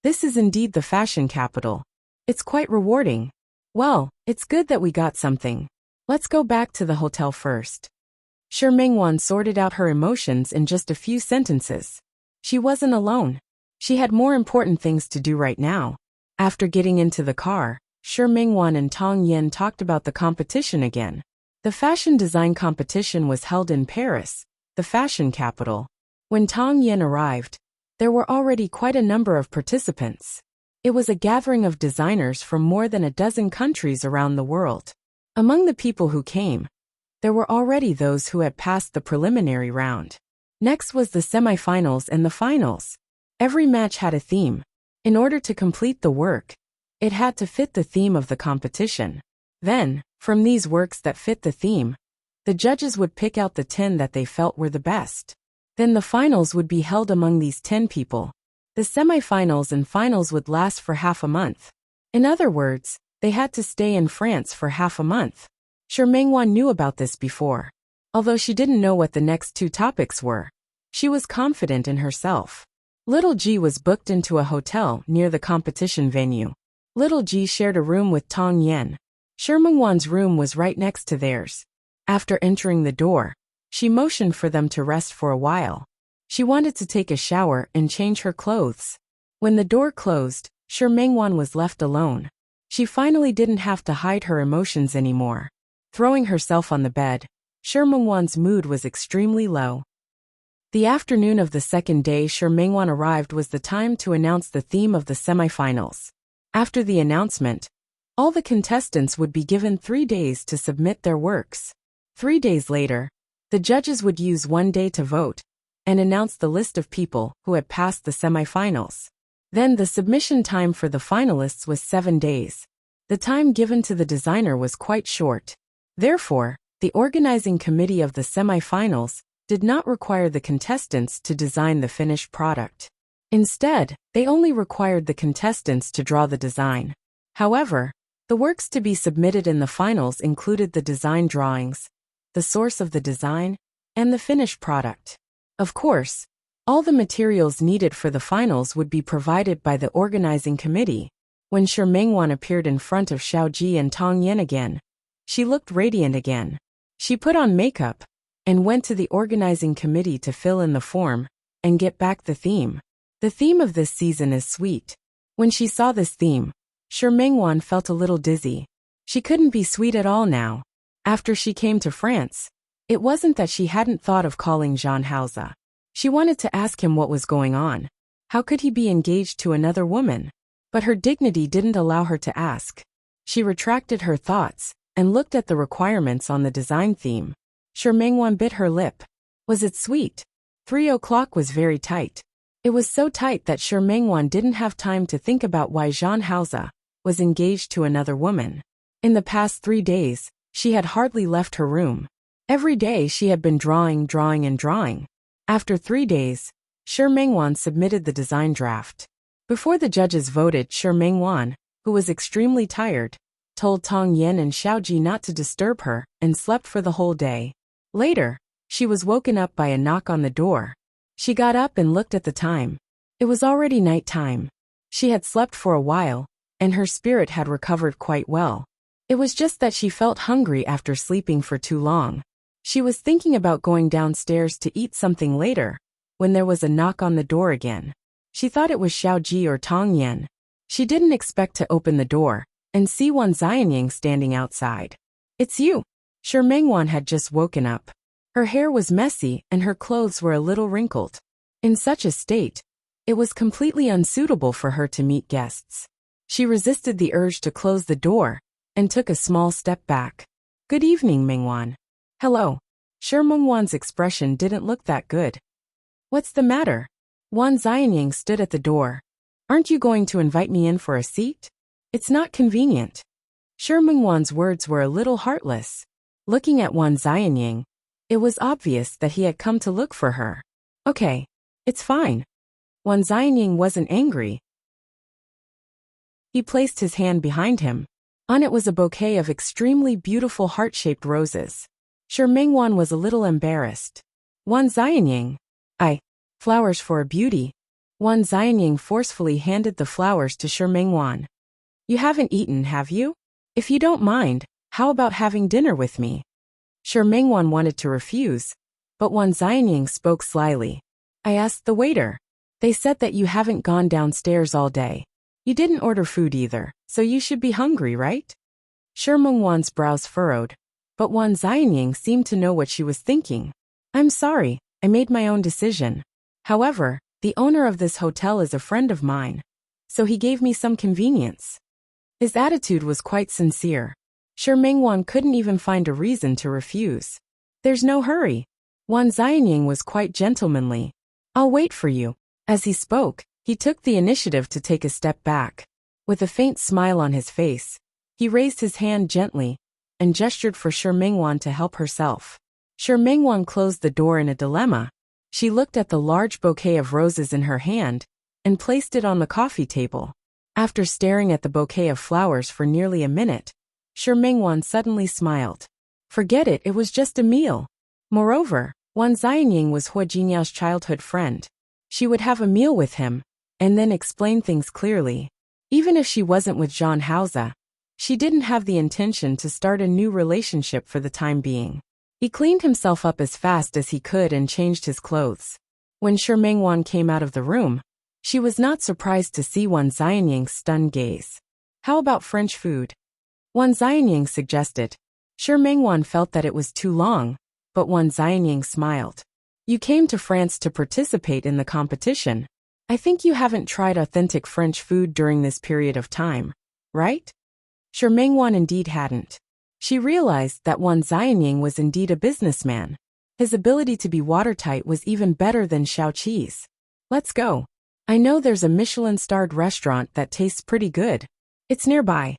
This is indeed the fashion capital. It's quite rewarding. Well, it's good that we got something. Let's go back to the hotel first. Sure Mengwan sorted out her emotions in just a few sentences. She wasn't alone. She had more important things to do right now. After getting into the car, Sure Mengwan and Tong Yin talked about the competition again. The fashion design competition was held in Paris, the fashion capital. When Tong Yin arrived, there were already quite a number of participants. It was a gathering of designers from more than a dozen countries around the world. Among the people who came, there were already those who had passed the preliminary round. Next was the semi-finals and the finals. Every match had a theme. In order to complete the work, it had to fit the theme of the competition. Then, from these works that fit the theme, the judges would pick out the 10 that they felt were the best. Then the finals would be held among these 10 people. The semi-finals and finals would last for half a month. In other words, they had to stay in France for half a month. Sure Mengwan knew about this before. Although she didn't know what the next 2 topics were, she was confident in herself. Little G was booked into a hotel near the competition venue. Little G shared a room with Tong Yen. Shi Mengwan's room was right next to theirs. After entering the door, she motioned for them to rest for a while. She wanted to take a shower and change her clothes. When the door closed, Shi Mengwan was left alone. She finally didn't have to hide her emotions anymore. Throwing herself on the bed, Shi Mengwan's mood was extremely low. The afternoon of the second day Shi Mengwan arrived was the time to announce the theme of the semifinals. After the announcement, all the contestants would be given 3 days to submit their works. 3 days later, the judges would use 1 day to vote and announce the list of people who had passed the semifinals. Then the submission time for the finalists was 7 days. The time given to the designer was quite short. Therefore, the organizing committee of the semifinals did not require the contestants to design the finished product. Instead, they only required the contestants to draw the design. However, the works to be submitted in the finals included the design drawings, the source of the design, and the finished product. Of course, all the materials needed for the finals would be provided by the organizing committee. When Shi Mengwan appeared in front of Xiaoji and Tong Yen again, she looked radiant again. She put on makeup and went to the organizing committee to fill in the form and get back the theme. The theme of this season is sweet. When she saw this theme, Shi Mengwan felt a little dizzy. She couldn't be sweet at all now. After she came to France, it wasn't that she hadn't thought of calling Jean Hausa. She wanted to ask him what was going on. How could he be engaged to another woman? But her dignity didn't allow her to ask. She retracted her thoughts and looked at the requirements on the design theme. Shi Mengwan bit her lip. Was it sweet? 3 o'clock was very tight. It was so tight that Shi Mengwan didn't have time to think about why Jean Hausa was engaged to another woman. In the past 3 days, she had hardly left her room. Every day she had been drawing and drawing. After 3 days, Shi Mengwan submitted the design draft. Before the judges voted, Shi Mengwan, who was extremely tired, told Tong Yen and Xiaoji not to disturb her and slept for the whole day. Later, she was woken up by a knock on the door. She got up and looked at the time. It was already night time. She had slept for a while, and her spirit had recovered quite well. It was just that she felt hungry after sleeping for too long. She was thinking about going downstairs to eat something later, when there was a knock on the door again. She thought it was Xiaoji or Tong Yen. She didn't expect to open the door and see Wan Xianying standing outside. "It's you." Shi Mengwan had just woken up. Her hair was messy and her clothes were a little wrinkled. In such a state, it was completely unsuitable for her to meet guests. She resisted the urge to close the door and took a small step back. "Good evening, Mengwan." "Hello." Shi Mengwan's expression didn't look that good. "What's the matter?" Wan Xianying stood at the door. "Aren't you going to invite me in for a seat? It's not convenient." Shi Mengwan's words were a little heartless. Looking at Wan Xianying, it was obvious that he had come to look for her. "Okay, it's fine." Wan Xianying wasn't angry. He placed his hand behind him. On it was a bouquet of extremely beautiful heart-shaped roses. Shi Mengwan was a little embarrassed. "Wan Xianying, flowers for a beauty." Wan Xianying forcefully handed the flowers to Shi Mengwan. "You haven't eaten, have you? If you don't mind, how about having dinner with me?" Shi Mengwan wanted to refuse, but Wan Xianying spoke slyly. "I asked the waiter. They said that you haven't gone downstairs all day. You didn't order food either, so you should be hungry, right?" Shi Mengwan's brows furrowed, but Wan Xianying seemed to know what she was thinking. "I'm sorry, I made my own decision. However, the owner of this hotel is a friend of mine, so he gave me some convenience." His attitude was quite sincere. Shi Mengwan couldn't even find a reason to refuse. "There's no hurry." Wan Xianying was quite gentlemanly. "I'll wait for you." As he spoke, he took the initiative to take a step back. With a faint smile on his face, he raised his hand gently and gestured for Shi Mengwan to help herself. Shi Mengwan closed the door in a dilemma. She looked at the large bouquet of roses in her hand and placed it on the coffee table. After staring at the bouquet of flowers for nearly a minute, Shi Mengwan suddenly smiled. Forget it, it was just a meal. Moreover, Wan Xianying was Hua Jinyao's childhood friend. She would have a meal with him, and then explain things clearly. Even if she wasn't with John Hausa, she didn't have the intention to start a new relationship for the time being. He cleaned himself up as fast as he could and changed his clothes. When Shi Mengwan came out of the room, she was not surprised to see Wan Xianying's stunned gaze. How about French food? Wan Xianying suggested. Shi Mengwan felt that it was too long, but Wan Xianying smiled. You came to France to participate in the competition. I think you haven't tried authentic French food during this period of time, right? Shi Mengwan indeed hadn't. She realized that Wan Xianying was indeed a businessman. His ability to be watertight was even better than Xiao Qi's. Let's go. I know there's a Michelin-starred restaurant that tastes pretty good. It's nearby.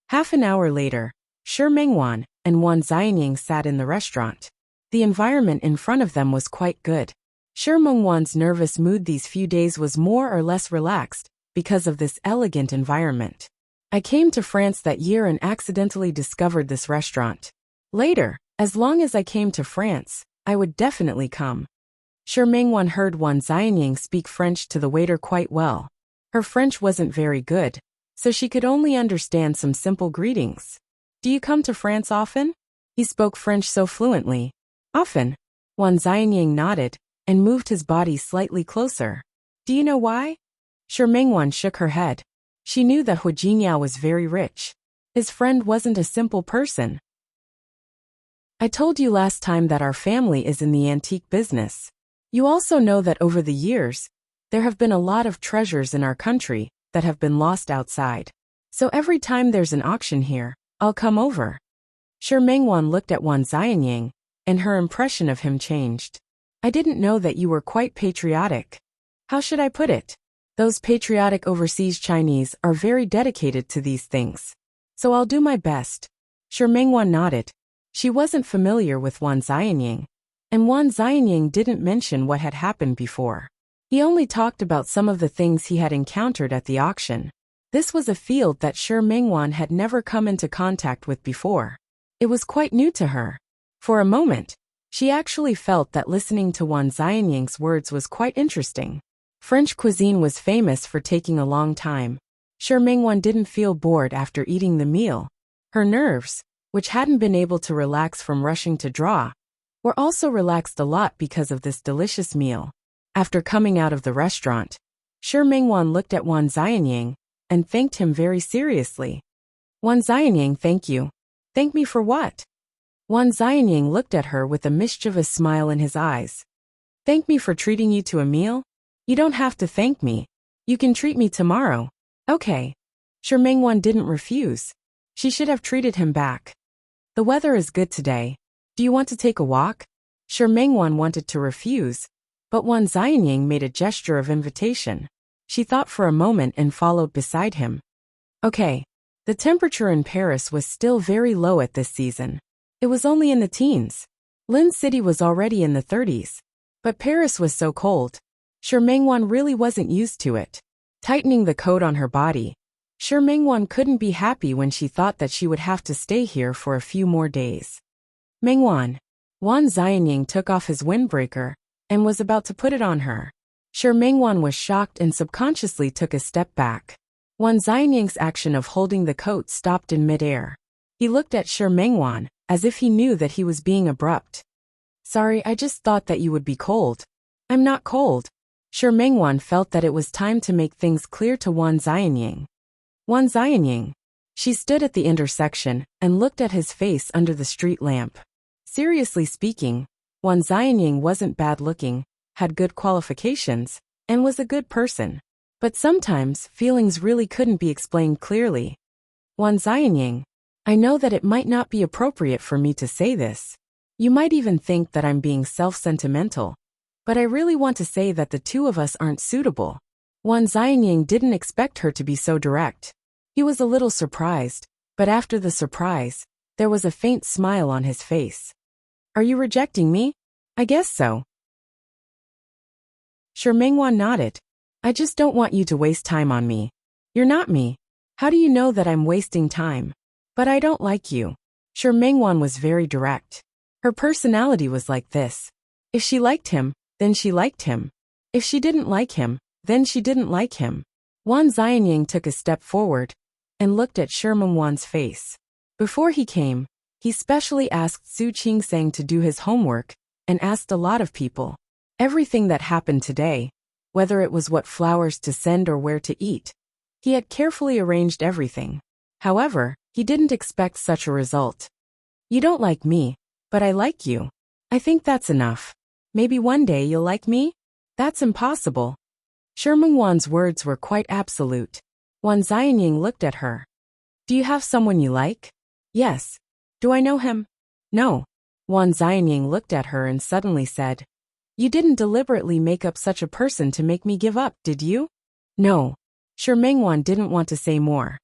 Half an hour later, Shi Mengwan and Wan Xianying sat in the restaurant. The environment in front of them was quite good. Shi Mengwan's nervous mood these few days was more or less relaxed because of this elegant environment. I came to France that year and accidentally discovered this restaurant. Later, as long as I came to France, I would definitely come. Shi Mengwan heard Wan Xianying speak French to the waiter quite well. Her French wasn't very good, so she could only understand some simple greetings. Do you come to France often? He spoke French so fluently. Often. Wan Xianying nodded and moved his body slightly closer. Do you know why? Shi Mengwan shook her head. She knew that Hu Jiniao was very rich. His friend wasn't a simple person. I told you last time that our family is in the antique business. You also know that over the years, there have been a lot of treasures in our country that have been lost outside. So every time there's an auction here, I'll come over. Shi Mengwan looked at Wan Xianying, and her impression of him changed. I didn't know that you were quite patriotic. How should I put it? Those patriotic overseas Chinese are very dedicated to these things. So I'll do my best. Shi Mengwan nodded. She wasn't familiar with Wan Xianying, and Wan Xianying didn't mention what had happened before. He only talked about some of the things he had encountered at the auction. This was a field that Shi Mengwan had never come into contact with before. It was quite new to her. For a moment, she actually felt that listening to Wan Xianying's words was quite interesting. French cuisine was famous for taking a long time. Shi Mengwan didn't feel bored after eating the meal. Her nerves, which hadn't been able to relax from rushing to draw, were also relaxed a lot because of this delicious meal. After coming out of the restaurant, Shi Mengwan looked at Wan Xianying and thanked him very seriously. Wan Xianying, thank you. Thank me for what? Wan Xianying looked at her with a mischievous smile in his eyes. Thank me for treating you to a meal? You don't have to thank me. You can treat me tomorrow. Okay. Shi Mengwan didn't refuse. She should have treated him back. The weather is good today. Do you want to take a walk? Shi Mengwan wanted to refuse, but Wan Xianying made a gesture of invitation. She thought for a moment and followed beside him. Okay. The temperature in Paris was still very low at this season. It was only in the teens. Lin City was already in the 30s. But Paris was so cold. Shi Mengwan really wasn't used to it. Tightening the coat on her body, Shi Mengwan couldn't be happy when she thought that she would have to stay here for a few more days. Mengwan. Wan Xianying took off his windbreaker and was about to put it on her. Shi Mengwan was shocked and subconsciously took a step back. Wan Xianying's action of holding the coat stopped in midair. He looked at Shi Mengwan as if he knew that he was being abrupt. Sorry, I just thought that you would be cold. I'm not cold. Shi Mengwan felt that it was time to make things clear to Wan Xianying. Wan Xianying. She stood at the intersection and looked at his face under the street lamp. Seriously speaking, Wan Xianying wasn't bad looking, had good qualifications, and was a good person. But sometimes feelings really couldn't be explained clearly. Wan Xianying. I know that it might not be appropriate for me to say this. You might even think that I'm being self-sentimental. But I really want to say that the two of us aren't suitable. Wan Xianying didn't expect her to be so direct. He was a little surprised, but after the surprise, there was a faint smile on his face. Are you rejecting me? I guess so. Shi Mengwan nodded. I just don't want you to waste time on me. You're not me. How do you know that I'm wasting time? But I don't like you. Shi Mengwan was very direct. Her personality was like this. If she liked him, then she liked him. If she didn't like him, then she didn't like him. Wan Xianying took a step forward and looked at Shi Mengwan's face. Before he came, he specially asked Su Qingsang to do his homework and asked a lot of people. Everything that happened today, whether it was what flowers to send or where to eat, he had carefully arranged everything. However, he didn't expect such a result. You don't like me, but I like you. I think that's enough. Maybe one day you'll like me? That's impossible. Shi Mengwan's words were quite absolute. Wan Xianying looked at her. Do you have someone you like? Yes. Do I know him? No. Wan Xianying looked at her and suddenly said, You didn't deliberately make up such a person to make me give up, did you? No. Shi Mengwan didn't want to say more.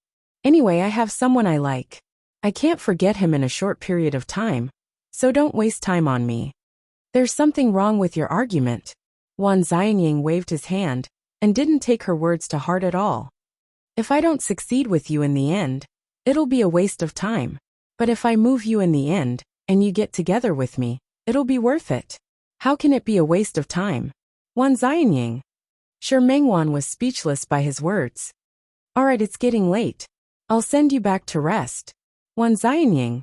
Anyway, I have someone I like. I can't forget him in a short period of time, so don't waste time on me. There's something wrong with your argument. Wan Xianying waved his hand and didn't take her words to heart at all. If I don't succeed with you in the end, it'll be a waste of time. But if I move you in the end, and you get together with me, it'll be worth it. How can it be a waste of time? Wan Xianying. Shi Mengwan was speechless by his words. Alright, it's getting late. I'll send you back to rest. Wan Xianying.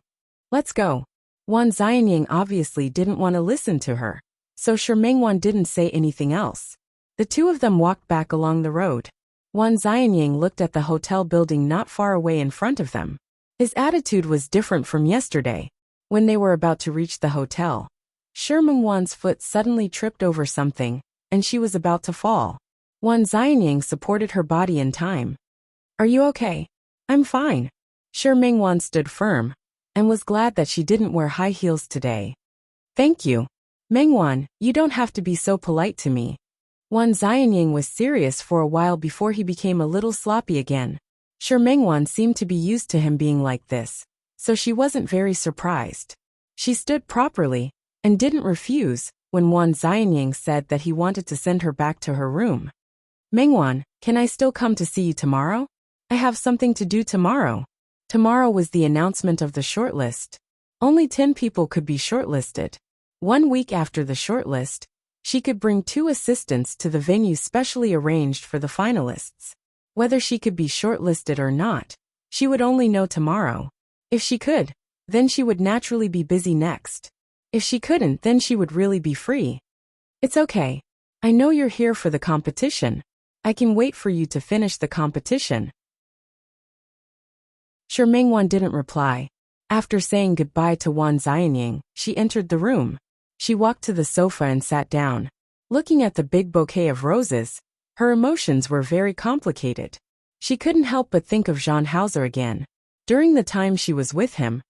Let's go. Wan Xianying obviously didn't want to listen to her, so Shi Mengwan didn't say anything else. The two of them walked back along the road. Wan Xianying looked at the hotel building not far away in front of them. His attitude was different from yesterday. When they were about to reach the hotel, Shi Mengwan's foot suddenly tripped over something, and she was about to fall. Wan Xianying supported her body in time. Are you okay? I'm fine. Shi Mengwan stood firm, and was glad that she didn't wear high heels today. Thank you. Mengwan, you don't have to be so polite to me. Wan Xianying was serious for a while before he became a little sloppy again. Shi Mengwan seemed to be used to him being like this, so she wasn't very surprised. She stood properly, and didn't refuse, when Wan Xianying said that he wanted to send her back to her room. Mengwan, can I still come to see you tomorrow? I have something to do tomorrow. Tomorrow was the announcement of the shortlist. Only 10 people could be shortlisted. 1 week after the shortlist, she could bring 2 assistants to the venue specially arranged for the finalists. Whether she could be shortlisted or not, she would only know tomorrow. If she could, then she would naturally be busy next. If she couldn't, then she would really be free. It's okay. I know you're here for the competition. I can wait for you to finish the competition. Shi Mengwan didn't reply. After saying goodbye to Wan Xianying, she entered the room. She walked to the sofa and sat down. Looking at the big bouquet of roses, her emotions were very complicated. She couldn't help but think of Jean Hauser again. During the time she was with him,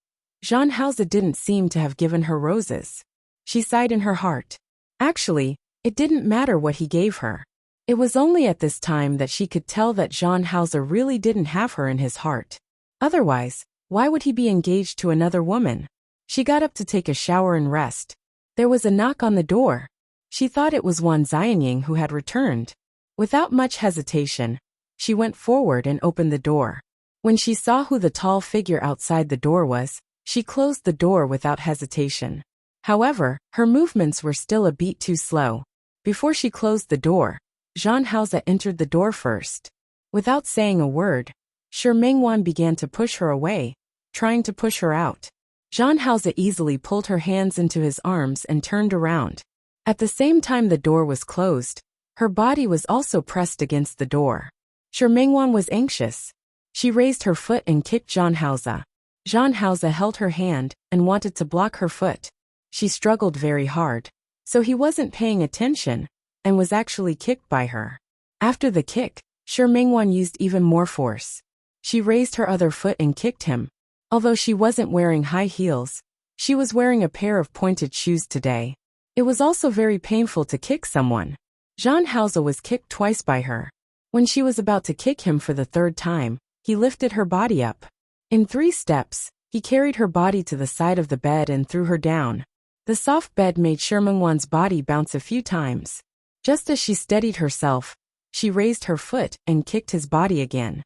Jean Hauser didn't seem to have given her roses. She sighed in her heart. Actually, it didn't matter what he gave her. It was only at this time that she could tell that Jean Hauser really didn't have her in his heart. Otherwise, why would he be engaged to another woman? She got up to take a shower and rest. There was a knock on the door. She thought it was Wan Xianying who had returned. Without much hesitation, she went forward and opened the door. When she saw who the tall figure outside the door was, she closed the door without hesitation. However, her movements were still a bit too slow. Before she closed the door, Jean Hauser entered the door first. Without saying a word, Shi Mengwan began to push her away, trying to push her out. Jean Hauser easily pulled her hands into his arms and turned around. At the same time the door was closed, her body was also pressed against the door. Shi Mengwan was anxious. She raised her foot and kicked Jean Hauser. Jean Hauser held her hand and wanted to block her foot. She struggled very hard, so he wasn't paying attention, and was actually kicked by her. After the kick, Shi Mengwan used even more force. She raised her other foot and kicked him. Although she wasn't wearing high heels, she was wearing a pair of pointed shoes today. It was also very painful to kick someone. Jean Hauser was kicked twice by her. When she was about to kick him for the 3rd time, he lifted her body up. In 3 steps, he carried her body to the side of the bed and threw her down. The soft bed made Shi Mengwan's body bounce a few times. Just as she steadied herself, she raised her foot and kicked his body again.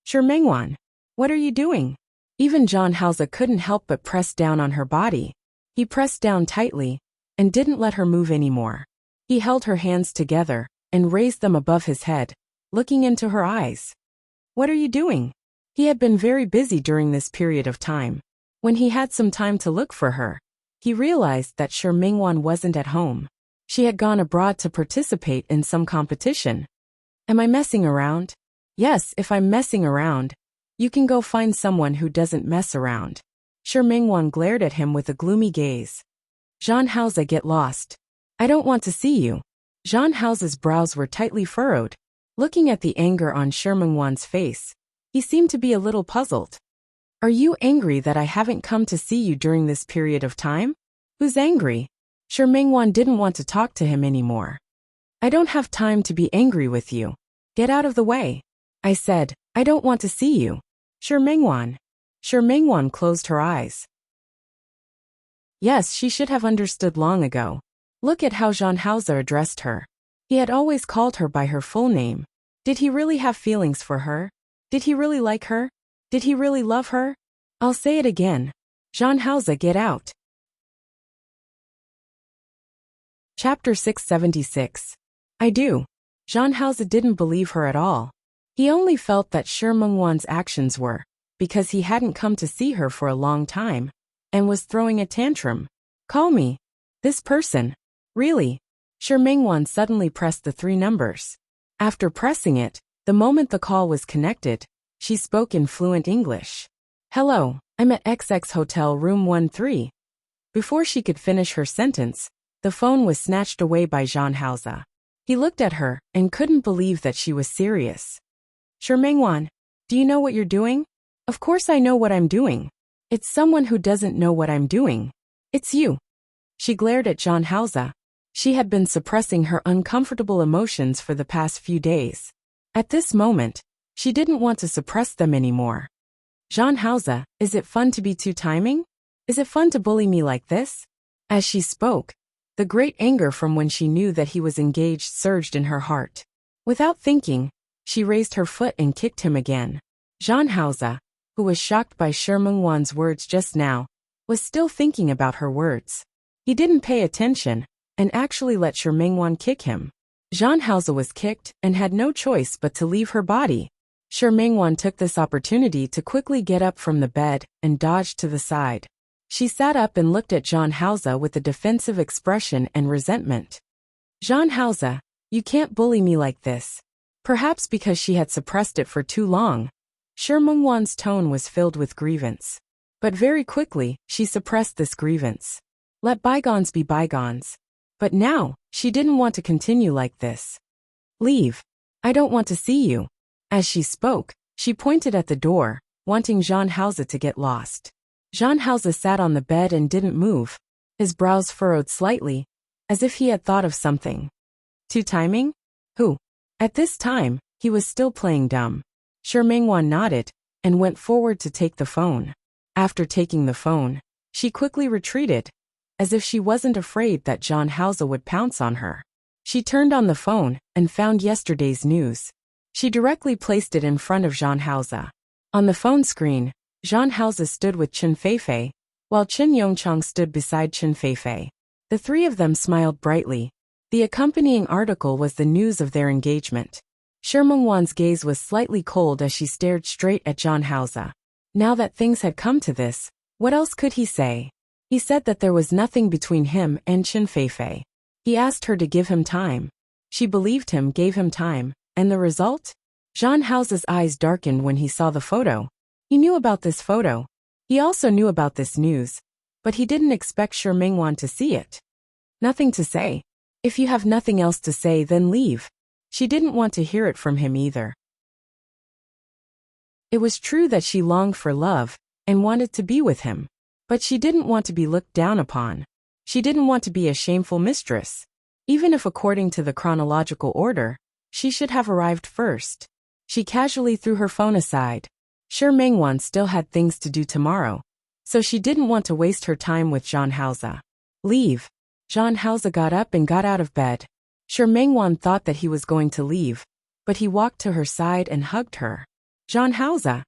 Shi Mengwan, what are you doing? Even Jean Hauser couldn't help but press down on her body. He pressed down tightly, and didn't let her move anymore. He held her hands together and raised them above his head, looking into her eyes. What are you doing? He had been very busy during this period of time. When he had some time to look for her, he realized that Shi Mingwan wasn't at home. She had gone abroad to participate in some competition. Am I messing around? Yes, if I'm messing around, you can go find someone who doesn't mess around. Shi Mingwan glared at him with a gloomy gaze. Zhang Haoze, get lost. I don't want to see you. Zhang Haoze's brows were tightly furrowed. Looking at the anger on Shi Mingwan's face, he seemed to be a little puzzled. Are you angry that I haven't come to see you during this period of time? Who's angry? Shi Mingwan didn't want to talk to him anymore. I don't have time to be angry with you. Get out of the way. I said, I don't want to see you. Shi Mingwan. Shi Mingwan closed her eyes. Yes, she should have understood long ago. Look at how Zhang Haoze addressed her. He had always called her by her full name. Did he really have feelings for her? Did he really like her? Did he really love her? I'll say it again. Zhang Haoze, get out. Chapter 676. I do. Zhang Haoze didn't believe her at all. He only felt that Shi Mingwan's actions were because he hadn't come to see her for a long time and was throwing a tantrum. Call me. This person. Really? Shi Mingwan suddenly pressed the 3 numbers. After pressing it, the moment the call was connected, she spoke in fluent English. Hello, I'm at XX Hotel Room 13. Before she could finish her sentence, the phone was snatched away by Zhang Haoze. He looked at her and couldn't believe that she was serious. Shi Mingwan, do you know what you're doing? Of course I know what I'm doing. It's someone who doesn't know what I'm doing. It's you. She glared at Zhang Haoze. She had been suppressing her uncomfortable emotions for the past few days. At this moment, she didn't want to suppress them anymore. Zhang Haoze, is it fun to be two-timing? Is it fun to bully me like this? As she spoke, the great anger from when she knew that he was engaged surged in her heart. Without thinking, she raised her foot and kicked him again. Zhang Haoze, who was shocked by Shi Mingwan's words just now, was still thinking about her words. He didn't pay attention and actually let Shi Mingwan kick him. Zhang Haoze was kicked and had no choice but to leave her body. Shi Mingwan took this opportunity to quickly get up from the bed and dodged to the side. She sat up and looked at Zhang Haoze with a defensive expression and resentment. Zhang Haoze, you can't bully me like this. Perhaps because she had suppressed it for too long, Shi Mingwan's tone was filled with grievance. But very quickly, she suppressed this grievance. Let bygones be bygones. But now, she didn't want to continue like this. Leave. I don't want to see you. As she spoke, she pointed at the door, wanting Zhang Haoze to get lost. Zhang Haoze sat on the bed and didn't move. His brows furrowed slightly, as if he had thought of something. Two-timing? Who? At this time, he was still playing dumb. Shi Mingwan nodded and went forward to take the phone. After taking the phone, she quickly retreated, as if she wasn't afraid that Zhang Haoze would pounce on her. She turned on the phone and found yesterday's news. She directly placed it in front of Zhang Haoze. On the phone screen, Zhang Haoze stood with Chen Feifei, while Chen Yongchang stood beside Chen Feifei. The 3 of them smiled brightly. The accompanying article was the news of their engagement. Shi Mingwan's gaze was slightly cold as she stared straight at Zhang Haoze. Now that things had come to this, what else could he say? He said that there was nothing between him and Chen Feifei. He asked her to give him time. She believed him, gave him time, and the result? Zhang Haoze's eyes darkened when he saw the photo. He knew about this photo. He also knew about this news, but he didn't expect Shi Mingwan to see it. Nothing to say. If you have nothing else to say, then leave. She didn't want to hear it from him either. It was true that she longed for love and wanted to be with him, but she didn't want to be looked down upon. She didn't want to be a shameful mistress. Even if according to the chronological order, she should have arrived first. She casually threw her phone aside. Shi Mingwan still had things to do tomorrow, so she didn't want to waste her time with Zhang Haoze. Leave. Zhang Haoze got up and got out of bed. Shi Mingwan thought that he was going to leave, but he walked to her side and hugged her. Zhang Haoze.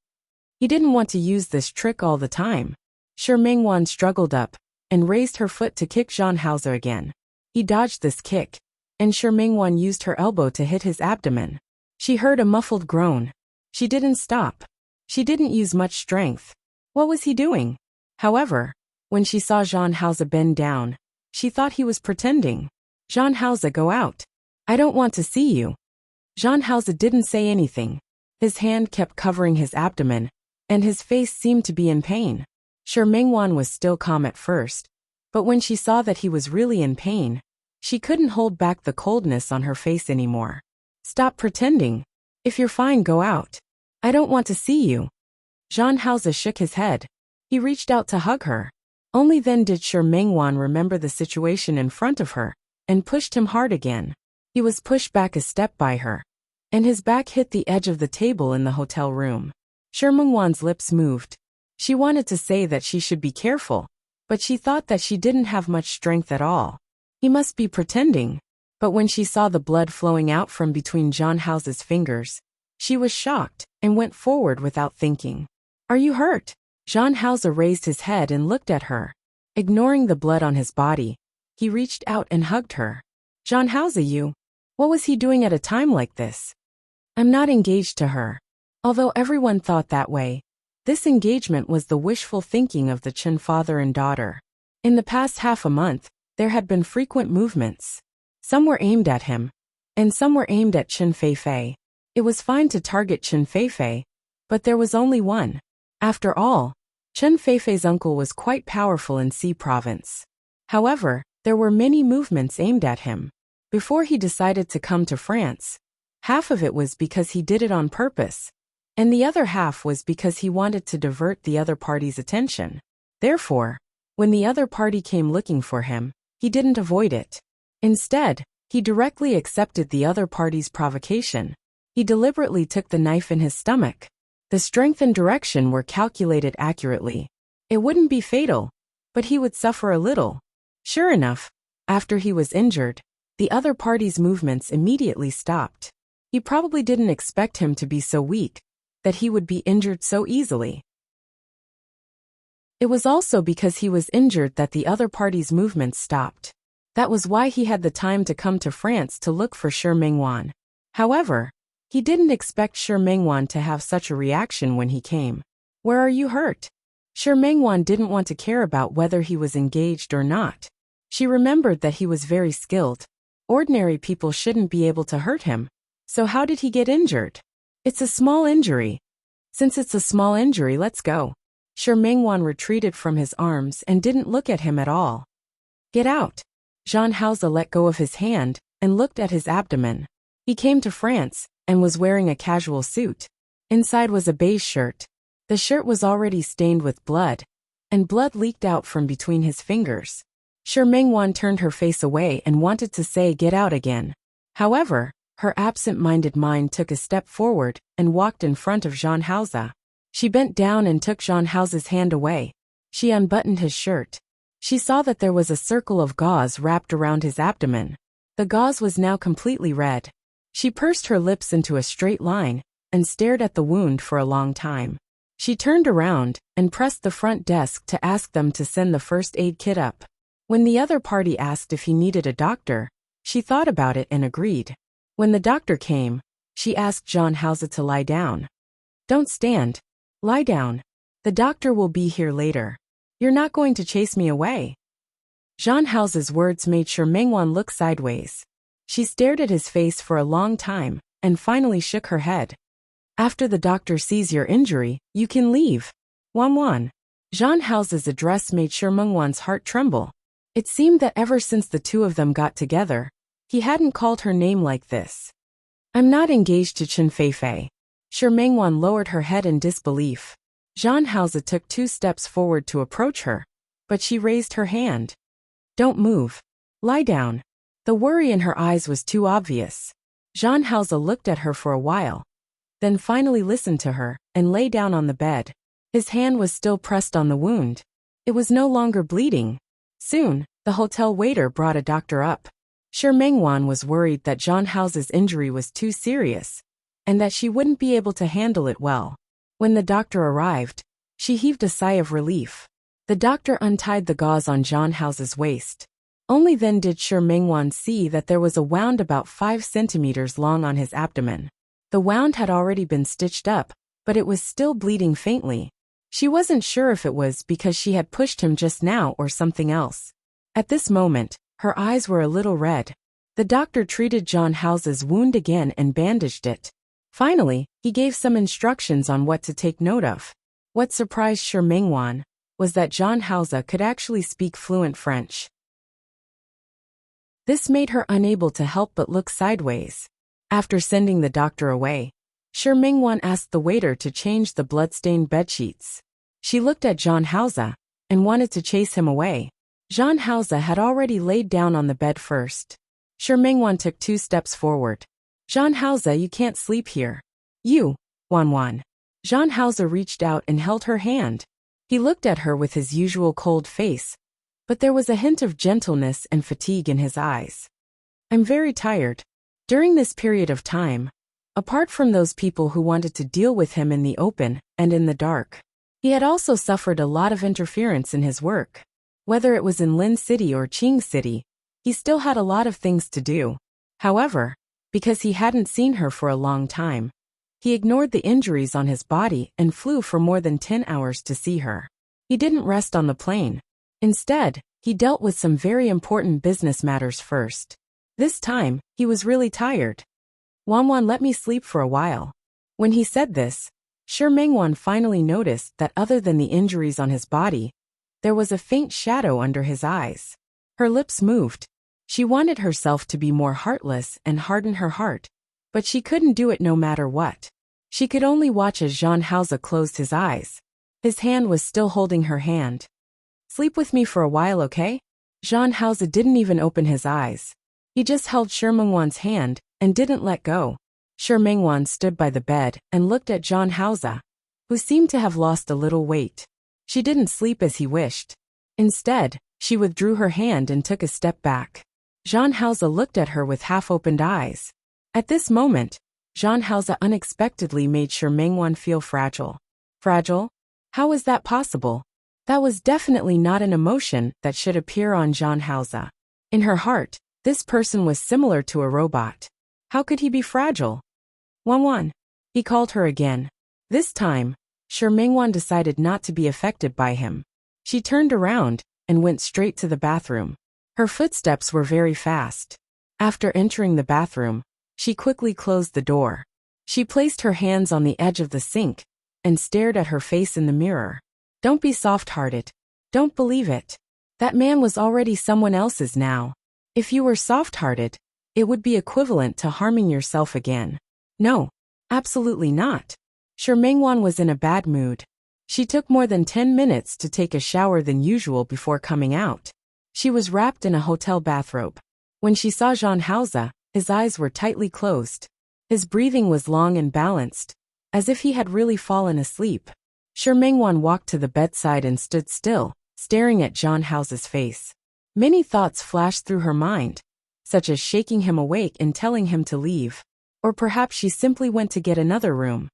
He didn't want to use this trick all the time. Shi Mingwan struggled up and raised her foot to kick Zhang Haoze again. He dodged this kick and Shi Mingwan used her elbow to hit his abdomen. She heard a muffled groan. She didn't stop. She didn't use much strength. What was he doing? However, when she saw Zhang Haoze bend down, she thought he was pretending. Zhang Haoze, go out. I don't want to see you. Zhang Haoze didn't say anything. His hand kept covering his abdomen, and his face seemed to be in pain. Shi Mingwan was still calm at first, but when she saw that he was really in pain, she couldn't hold back the coldness on her face anymore. Stop pretending. If you're fine, go out. I don't want to see you. Zhang Haoze shook his head. He reached out to hug her. Only then did Shi Mingwan remember the situation in front of her, and pushed him hard again. He was pushed back a step by her, and his back hit the edge of the table in the hotel room. Shi Mingwan's lips moved. She wanted to say that she should be careful, but she thought that she didn't have much strength at all. He must be pretending. But when she saw the blood flowing out from between Zhang Haoze's fingers, she was shocked and went forward without thinking. Are you hurt? Zhang Haoze raised his head and looked at her. Ignoring the blood on his body, he reached out and hugged her. Zhang Haoze, you? What was he doing at a time like this? I'm not engaged to her. Although everyone thought that way, this engagement was the wishful thinking of the Chen father and daughter. In the past half a month, there had been frequent movements. Some were aimed at him, and some were aimed at Chen Feifei. It was fine to target Chen Feifei, but there was only one. After all, Chen Feifei's uncle was quite powerful in Xi province. However, there were many movements aimed at him. Before he decided to come to France, half of it was because he did it on purpose, and the other half was because he wanted to divert the other party's attention. Therefore, when the other party came looking for him, he didn't avoid it. Instead, he directly accepted the other party's provocation. He deliberately took the knife in his stomach. The strength and direction were calculated accurately. It wouldn't be fatal, but he would suffer a little. Sure enough, after he was injured, the other party's movements immediately stopped. He probably didn't expect him to be so weak, that he would be injured so easily. It was also because he was injured that the other party's movements stopped. That was why he had the time to come to France to look for Shi Mingwan. However, he didn't expect Shi Mingwan to have such a reaction when he came. Where are you hurt? Shi Mingwan didn't want to care about whether he was engaged or not. She remembered that he was very skilled. Ordinary people shouldn't be able to hurt him. So how did he get injured? It's a small injury. Since it's a small injury, let's go. Shi Mingwan retreated from his arms and didn't look at him at all. Get out. Zhang Haoze let go of his hand and looked at his abdomen. He came to France and was wearing a casual suit. Inside was a beige shirt. The shirt was already stained with blood, and blood leaked out from between his fingers. Shi Mingwan turned her face away and wanted to say get out again. However, her absent-minded mind took a step forward and walked in front of Zhang Haoze. She bent down and took Zhang Haoze's hand away. She unbuttoned his shirt. She saw that there was a circle of gauze wrapped around his abdomen. The gauze was now completely red. She pursed her lips into a straight line and stared at the wound for a long time. She turned around and pressed the front desk to ask them to send the first aid kit up. When the other party asked if he needed a doctor, she thought about it and agreed. When the doctor came, she asked Zhang Haoze to lie down. Don't stand. Lie down. The doctor will be here later. You're not going to chase me away. Zhang Haoze's words made Shi Mingwan look sideways. She stared at his face for a long time, and finally shook her head. After the doctor sees your injury, you can leave. Wan. Zhang Haoze's address made Shi Mingwan's heart tremble. It seemed that ever since the two of them got together, he hadn't called her name like this. I'm not engaged to Chen Feifei. Shi Mingwan lowered her head in disbelief. Zhang Haoze took 2 steps forward to approach her, but she raised her hand. Don't move. Lie down. The worry in her eyes was too obvious. Zhang Haoze looked at her for a while, then finally listened to her and lay down on the bed. His hand was still pressed on the wound. It was no longer bleeding. Soon, the hotel waiter brought a doctor up. Shi Mingwan was worried that Zhang Haoze's injury was too serious, and that she wouldn't be able to handle it well. When the doctor arrived, she heaved a sigh of relief. The doctor untied the gauze on Zhang Haoze's waist. Only then did Shi Mingwan see that there was a wound about 5 centimeters long on his abdomen. The wound had already been stitched up, but it was still bleeding faintly. She wasn't sure if it was because she had pushed him just now or something else. At this moment, her eyes were a little red. The doctor treated John House's wound again and bandaged it. Finally, he gave some instructions on what to take note of. What surprised Shi Mingwan was that John House could actually speak fluent French. This made her unable to help but look sideways. After sending the doctor away, Shi Mingwan asked the waiter to change the blood-stained bedsheets. She looked at John House and wanted to chase him away. John House had already laid down on the bed first. Shi Mingwan took 2 steps forward. John House, you can't sleep here. You, Wan. John House reached out and held her hand. He looked at her with his usual cold face, but there was a hint of gentleness and fatigue in his eyes. I'm very tired. During this period of time, apart from those people who wanted to deal with him in the open and in the dark, he had also suffered a lot of interference in his work. Whether it was in Lin City or Qing City, he still had a lot of things to do. However, because he hadn't seen her for a long time, he ignored the injuries on his body and flew for more than 10 hours to see her. He didn't rest on the plane. Instead, he dealt with some very important business matters first. This time, he was really tired. Wan, let me sleep for a while. When he said this, Shi Mingwan finally noticed that other than the injuries on his body, there was a faint shadow under his eyes. Her lips moved. She wanted herself to be more heartless and harden her heart, but she couldn't do it no matter what. She could only watch as John House closed his eyes. His hand was still holding her hand. Sleep with me for a while, okay? John House didn't even open his eyes. He just held Shi Mingwan's hand and didn't let go. Shi Mingwan stood by the bed and looked at John House, who seemed to have lost a little weight. She didn't sleep as he wished. Instead, she withdrew her hand and took a step back. John House looked at her with half-opened eyes. At this moment, John House unexpectedly made Shi Mingwan feel fragile. Fragile? How was that possible? That was definitely not an emotion that should appear on John House. In her heart, this person was similar to a robot. How could he be fragile? Wan. He called her again. This time, Shi Mingwan decided not to be affected by him. She turned around and went straight to the bathroom. Her footsteps were very fast. After entering the bathroom, she quickly closed the door. She placed her hands on the edge of the sink and stared at her face in the mirror. Don't be soft-hearted. Don't believe it. That man was already someone else's now. If you were soft-hearted, it would be equivalent to harming yourself again. No, absolutely not. Shi Mingwan was in a bad mood. She took more than 10 minutes to take a shower than usual before coming out. She was wrapped in a hotel bathrobe. When she saw John House, his eyes were tightly closed. His breathing was long and balanced, as if he had really fallen asleep. Shi Mingwan walked to the bedside and stood still, staring at John House's face. Many thoughts flashed through her mind, such as shaking him awake and telling him to leave. Or perhaps she simply went to get another room.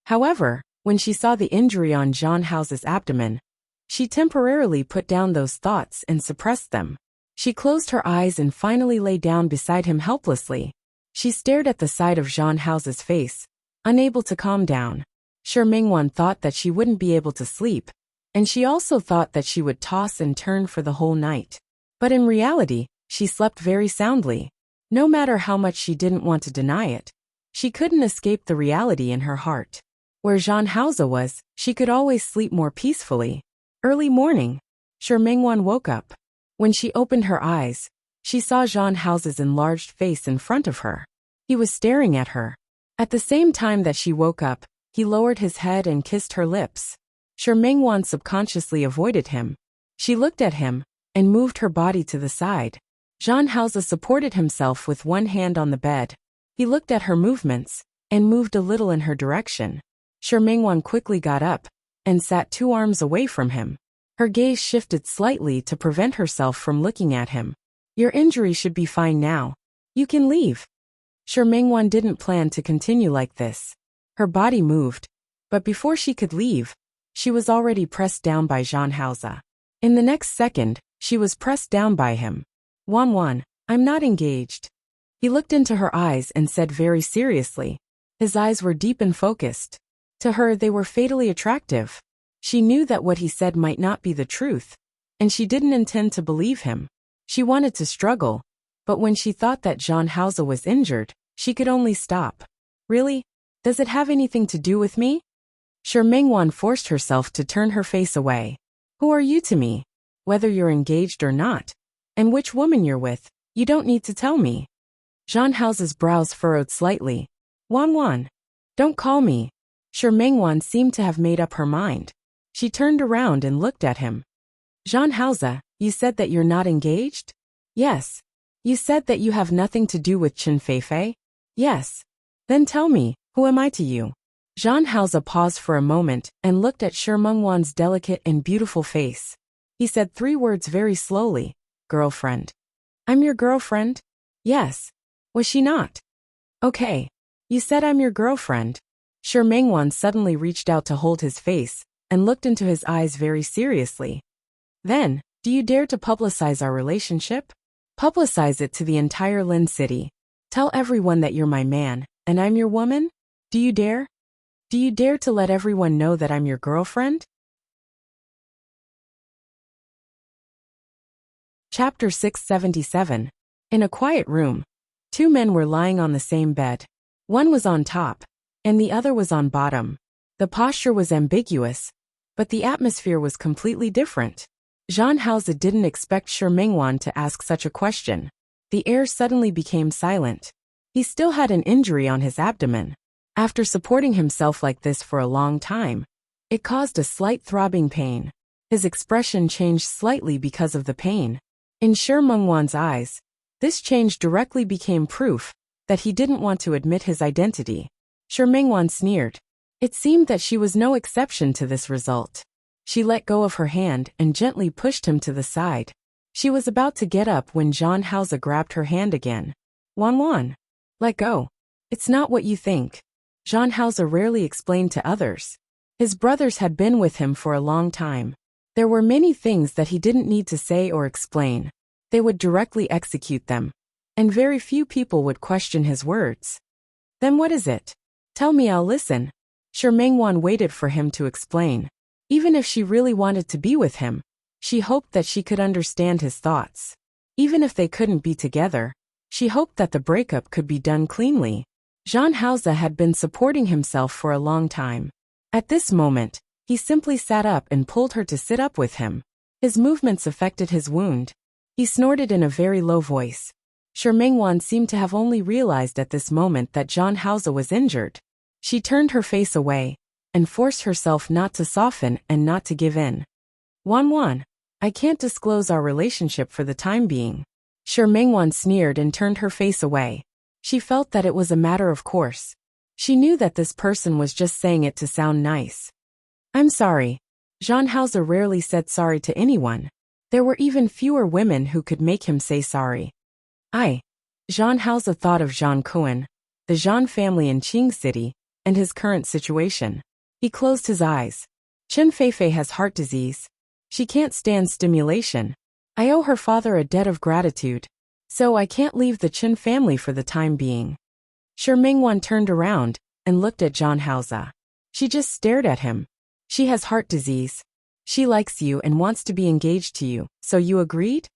However, when she saw the injury on John House's abdomen, she temporarily put down those thoughts and suppressed them. She closed her eyes and finally lay down beside him helplessly. She stared at the side of John House's face, unable to calm down. Shi Mingwan thought that she wouldn't be able to sleep, and she also thought that she would toss and turn for the whole night. But in reality, she slept very soundly. No matter how much she didn't want to deny it, she couldn't escape the reality in her heart. Where John House was, she could always sleep more peacefully. Early morning, Shi Mingwan woke up. When she opened her eyes, she saw John House's enlarged face in front of her. He was staring at her. At the same time that she woke up, he lowered his head and kissed her lips. Shi Mingwan subconsciously avoided him. She looked at him and moved her body to the side. John House supported himself with one hand on the bed. He looked at her movements and moved a little in her direction. Shi Mingwan quickly got up and sat 2 arms away from him. Her gaze shifted slightly to prevent herself from looking at him. Your injury should be fine now. You can leave. Shi Mingwan didn't plan to continue like this. Her body moved, but before she could leave, she was already pressed down by John House. In the next second, She was pressed down by him. Wan, I'm not engaged. He looked into her eyes and said very seriously. His eyes were deep and focused. To her, they were fatally attractive. She knew that what he said might not be the truth, and she didn't intend to believe him. She wanted to struggle, but when she thought that John Hauser was injured, she could only stop. Really? Does it have anything to do with me? Shi Mengwan forced herself to turn her face away. Who are you to me? Whether you're engaged or not, and which woman you're with, you don't need to tell me. Zhang Hao's brows furrowed slightly. Wan, don't call me. Shi Mengwan seemed to have made up her mind. She turned around and looked at him. Zhang Hauser, you said that you're not engaged? Yes. You said that you have nothing to do with Chen Feifei? Yes. Then tell me, who am I to you? Zhang Hauser paused for a moment and looked at Shi Mengwan's delicate and beautiful face. He said 3 words very slowly. Girlfriend. I'm your girlfriend? Yes. Was she not? Okay. You said I'm your girlfriend. Shi Mengwan suddenly reached out to hold his face and looked into his eyes very seriously. Then, do you dare to publicize our relationship? Publicize it to the entire Lin City. Tell everyone that you're my man, and I'm your woman? Do you dare? Do you dare to let everyone know that I'm your girlfriend? Chapter 677. In a quiet room, 2 men were lying on the same bed. One was on top, and the other was on bottom. The posture was ambiguous, but the atmosphere was completely different. Zhang Hauser didn't expect Shi Mengwan to ask such a question. The air suddenly became silent. He still had an injury on his abdomen. After supporting himself like this for a long time, it caused a slight throbbing pain. His expression changed slightly because of the pain. In Shi Mengwan's eyes, this change directly became proof that he didn't want to admit his identity. Shi Mengwan sneered. It seemed that she was no exception to this result. She let go of her hand and gently pushed him to the side. She was about to get up when Zhang Hauser grabbed her hand again. Wan, let go. It's not what you think. Zhang Hauser rarely explained to others. His brothers had been with him for a long time. There were many things that he didn't need to say or explain. They would directly execute them, and very few people would question his words. Then what is it? Tell me, I'll listen. Shi Mengwan waited for him to explain. Even if she really wanted to be with him, she hoped that she could understand his thoughts. Even if they couldn't be together, she hoped that the breakup could be done cleanly. Zhang Hauser had been supporting himself for a long time. At this moment, he simply sat up and pulled her to sit up with him. His movements affected his wound. He snorted in a very low voice. Shi Mengwan seemed to have only realized at this moment that Zhang Hauser was injured. She turned her face away and forced herself not to soften and not to give in. Wan, I can't disclose our relationship for the time being. Shi Mengwan sneered and turned her face away. She felt that it was a matter of course. She knew that this person was just saying it to sound nice. I'm sorry. Zhang Hauser rarely said sorry to anyone. There were even fewer women who could make him say sorry. Zhang Hauser thought of Zhang Kuan, the Zhang family in Qing City, and his current situation. He closed his eyes. Chen Feifei has heart disease. She can't stand stimulation. I owe her father a debt of gratitude, so I can't leave the Chen family for the time being. Shi Mengwan turned around and looked at Zhang Hauser. She just stared at him. She has heart disease. She likes you and wants to be engaged to you, so you agreed?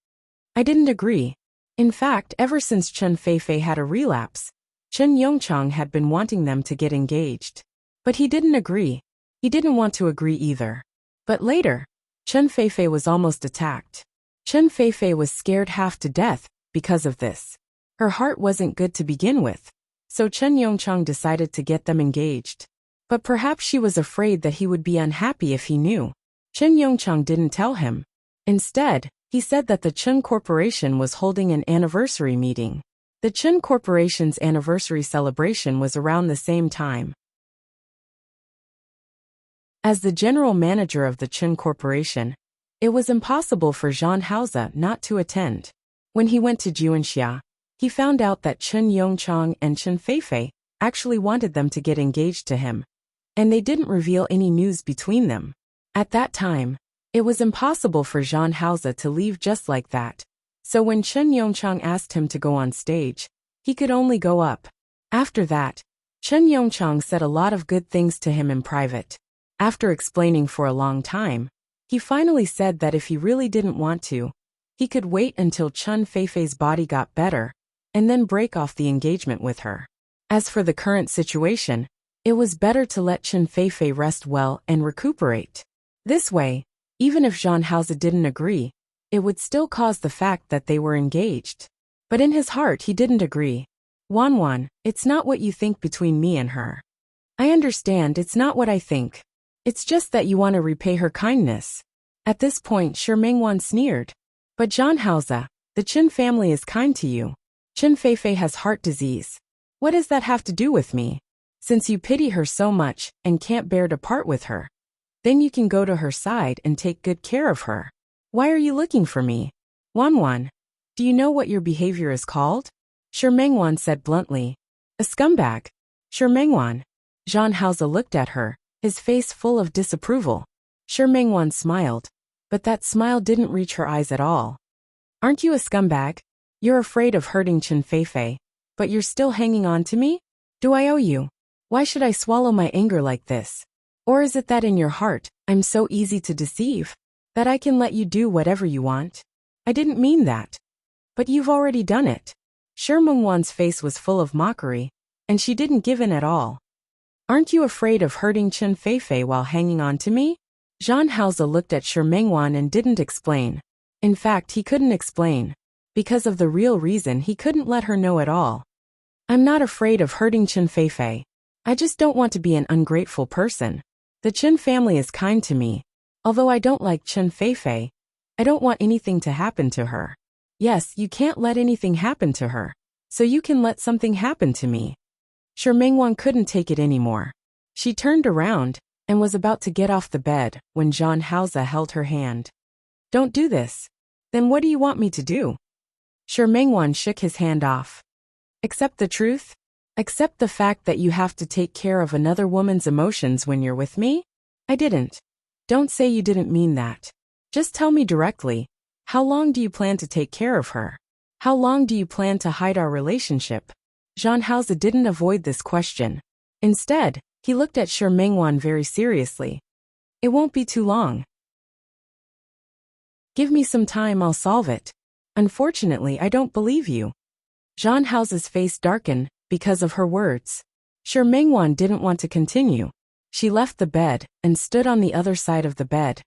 I didn't agree. In fact, ever since Chen Feifei had a relapse, Chen Yongchang had been wanting them to get engaged. But he didn't agree. He didn't want to agree either. But later, Chen Feifei was almost attacked. Chen Feifei was scared half to death because of this. Her heart wasn't good to begin with, so Chen Yongchang decided to get them engaged. But perhaps she was afraid that he would be unhappy if he knew. Chen Yongchang didn't tell him. Instead, he said that the Chen Corporation was holding an anniversary meeting. The Chen Corporation's anniversary celebration was around the same time. As the general manager of the Chen Corporation, it was impossible for Zhang Hauser not to attend. When he went to Wuxia, he found out that Chen Yongchang and Chen Feifei actually wanted them to get engaged to him, and they didn't reveal any news between them. At that time, It was impossible for Zhang Haoze to leave just like that. So when Chen Yongchang asked him to go on stage, he could only go up. After that, Chen Yongchang said a lot of good things to him in private. After explaining for a long time, he finally said that if he really didn't want to, he could wait until Chen Feifei's body got better, and then break off the engagement with her. As for the current situation, it was better to let Chen Feifei rest well and recuperate. This way, even if Zhang Haoze didn't agree, it would still cause the fact that they were engaged. But in his heart he didn't agree. Wan, it's not what you think between me and her. I understand it's not what I think. It's just that you want to repay her kindness. At this point Shi Mengwan sneered. But Zhang Haoze, the Chen family is kind to you. Chen Feifei has heart disease. What does that have to do with me? Since you pity her so much and can't bear to part with her, then you can go to her side and take good care of her. Why are you looking for me? Wan, do you know what your behavior is called? Shi Mengwan said bluntly. A scumbag. Shi Mengwan. Zhang Haoze looked at her, his face full of disapproval. Shi Mengwan smiled, but that smile didn't reach her eyes at all. Aren't you a scumbag? You're afraid of hurting Chen Feifei, but you're still hanging on to me? Do I owe you? Why should I swallow my anger like this? Or is it that in your heart, I'm so easy to deceive, that I can let you do whatever you want? I didn't mean that. But you've already done it. Shi Mengwan's face was full of mockery, and she didn't give in at all. Aren't you afraid of hurting Chen Feifei while hanging on to me? Zhang Haoze looked at Shi Mengwan and didn't explain. In fact, he couldn't explain. Because of the real reason he couldn't let her know at all. I'm not afraid of hurting Chen Feifei. I just don't want to be an ungrateful person. The Chen family is kind to me. Although I don't like Chen Feifei, I don't want anything to happen to her. Yes, you can't let anything happen to her. So you can let something happen to me. Shi Mengwan couldn't take it anymore. She turned around and was about to get off the bed when Zhang Haoze held her hand. Don't do this. Then what do you want me to do? Shi Mengwan shook his hand off. Accept the truth? Accept the fact that you have to take care of another woman's emotions when you're with me? I didn't. Don't say you didn't mean that. Just tell me directly. How long do you plan to take care of her? How long do you plan to hide our relationship? Zhang Haoze didn't avoid this question. Instead, he looked at Shi Mengwan very seriously. It won't be too long. Give me some time, I'll solve it. Unfortunately, I don't believe you. Zhang Haoze's face darkened because of her words. Shi Mengwan didn't want to continue. She left the bed and stood on the other side of the bed.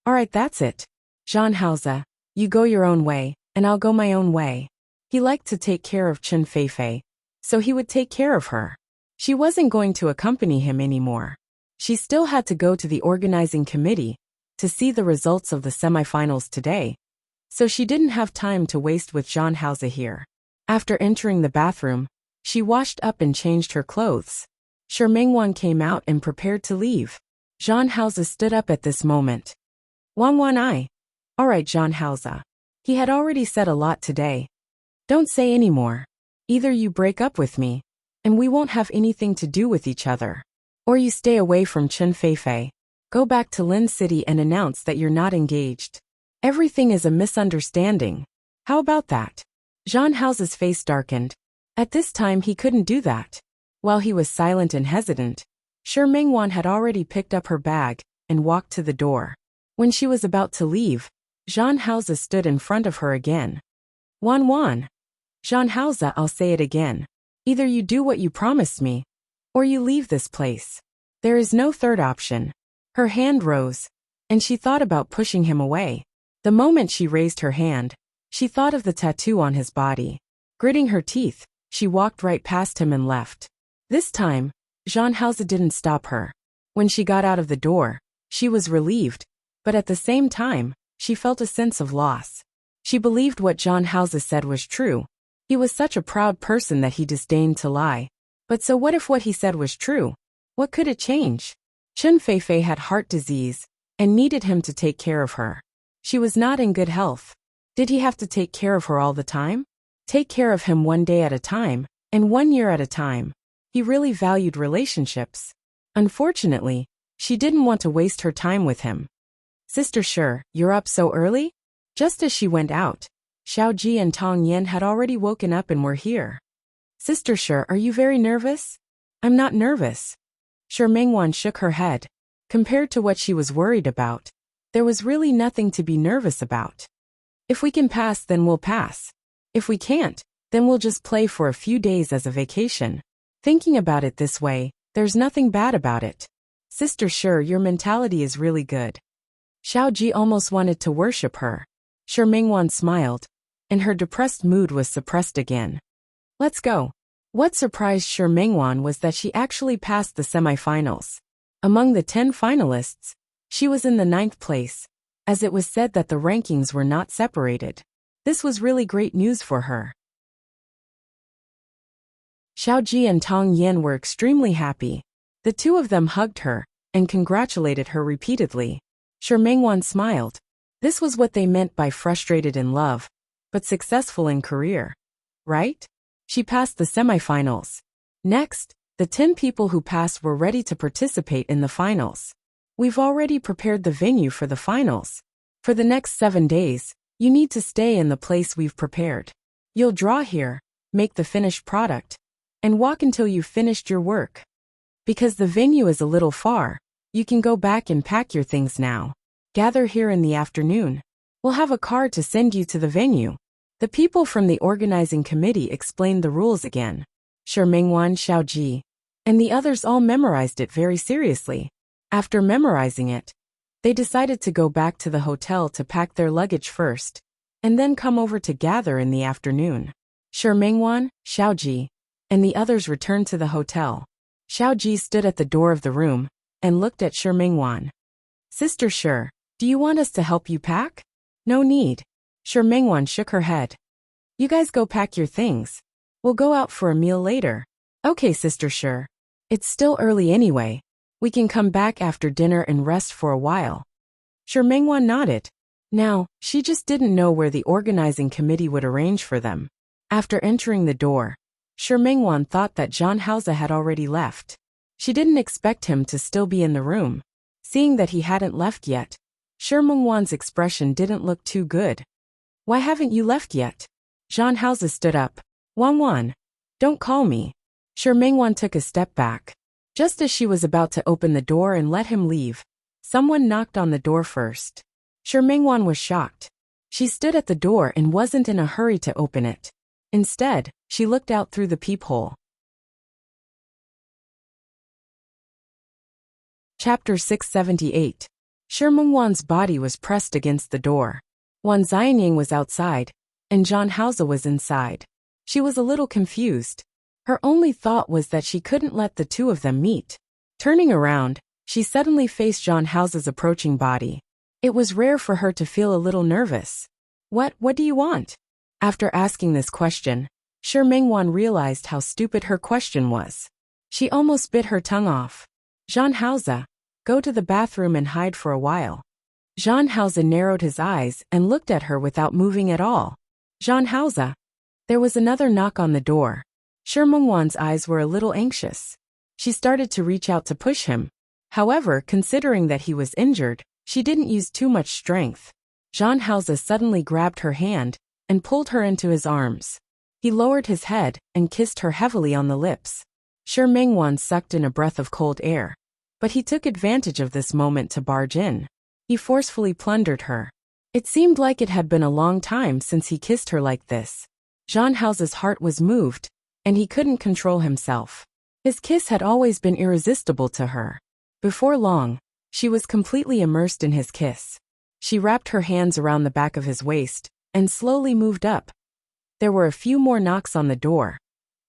All right, that's it. Zhang Haoze, you go your own way, and I'll go my own way. He liked to take care of Chen Feifei, so he would take care of her. She wasn't going to accompany him anymore. She still had to go to the organizing committee to see the results of the semifinals today, so she didn't have time to waste with Zhang Haoze here. After entering the bathroom, she washed up and changed her clothes. Shi Mengwan came out and prepared to leave. Zhang Haoze stood up at this moment. Wan, all right, Zhang Haoze. He had already said a lot today. Don't say any more. Either you break up with me, and we won't have anything to do with each other, or you stay away from Chen Feifei. Go back to Lin City and announce that you're not engaged. Everything is a misunderstanding. How about that? Zhang Haoze's face darkened. At this time he couldn't do that. While he was silent and hesitant, Shi Mengwan had already picked up her bag and walked to the door. When she was about to leave, Zhang Haoze stood in front of her again. Wan. Zhang Haoze, I'll say it again. Either you do what you promised me, or you leave this place. There is no third option. Her hand rose, and she thought about pushing him away. The moment she raised her hand, she thought of the tattoo on his body. Gritting her teeth, she walked right past him and left. This time, Zhang Haoze didn't stop her. When she got out of the door, she was relieved, but at the same time, she felt a sense of loss. She believed what Zhang Haoze said was true. He was such a proud person that he disdained to lie. But so what if what he said was true? What could it change? Chen Feifei had heart disease and needed him to take care of her. She was not in good health. Did he have to take care of her all the time? Take care of him one day at a time, and 1 year at a time. He really valued relationships. Unfortunately, she didn't want to waste her time with him. Sister Shi, you're up so early? Just as she went out, Xiaoji and Tong Yin had already woken up and were here. Sister Shi, are you very nervous? I'm not nervous. Shi Mengwan shook her head. Compared to what she was worried about, there was really nothing to be nervous about. If we can pass, then we'll pass. If we can't, then we'll just play for a few days as a vacation. Thinking about it this way, there's nothing bad about it. Sister Shi, your mentality is really good. Xiaoji almost wanted to worship her. Shi Mengwan smiled, and her depressed mood was suppressed again. Let's go. What surprised Shi Mengwan was that she actually passed the semifinals. Among the 10 finalists, she was in the 9th place, as it was said that the rankings were not separated. This was really great news for her. Xiaoji and Tong Yin were extremely happy. The two of them hugged her and congratulated her repeatedly. Shi Mengwan smiled. This was what they meant by frustrated in love, but successful in career. Right? She passed the semifinals. Next, the 10 people who passed were ready to participate in the finals. We've already prepared the venue for the finals. For the next 7 days, you need to stay in the place we've prepared. You'll draw here, make the finished product, and walk until you've finished your work. Because the venue is a little far, you can go back and pack your things now. Gather here in the afternoon. We'll have a car to send you to the venue. The people from the organizing committee explained the rules again. Shi Mengwan, Xiaoji, and the others all memorized it very seriously. After memorizing it, they decided to go back to the hotel to pack their luggage first, and then come over to gather in the afternoon. Shi Mengwan, Xiaoji, and the others returned to the hotel. Xiaoji stood at the door of the room and looked at Shi Mengwan. Sister Shi, do you want us to help you pack? No need. Shi Mengwan shook her head. You guys go pack your things. We'll go out for a meal later. Okay, Sister Shi. It's still early anyway. We can come back after dinner and rest for a while. Shi Mengwan nodded. Now, she just didn't know where the organizing committee would arrange for them. After entering the door, Shi Mengwan thought that John Hauser had already left. She didn't expect him to still be in the room. Seeing that he hadn't left yet, Shi Mengwan's expression didn't look too good. Why haven't you left yet? John Hauser stood up. Wan, don't call me. Shi Mengwan took a step back. Just as she was about to open the door and let him leave, someone knocked on the door first. Shi Mengwan was shocked. She stood at the door and wasn't in a hurry to open it. Instead, she looked out through the peephole. Chapter 678. Shi Mengwan's body was pressed against the door. Wan Xianying was outside, and John Hauser was inside. She was a little confused. Her only thought was that she couldn't let the two of them meet. Turning around, she suddenly faced John Hauser's approaching body. It was rare for her to feel a little nervous. What do you want? After asking this question, Shi Mengwan realized how stupid her question was. She almost bit her tongue off. John Hauser, go to the bathroom and hide for a while. John Hauser narrowed his eyes and looked at her without moving at all. John Hauser. There was another knock on the door. Shi Mengwan's eyes were a little anxious. She started to reach out to push him. However, considering that he was injured, she didn't use too much strength. John Hauser suddenly grabbed her hand and pulled her into his arms. He lowered his head and kissed her heavily on the lips. Shi Mengwan sucked in a breath of cold air. But he took advantage of this moment to barge in. He forcefully plundered her. It seemed like it had been a long time since he kissed her like this. John Hauser's heart was moved, and he couldn't control himself. His kiss had always been irresistible to her. Before long, she was completely immersed in his kiss. She wrapped her hands around the back of his waist and slowly moved up. There were a few more knocks on the door,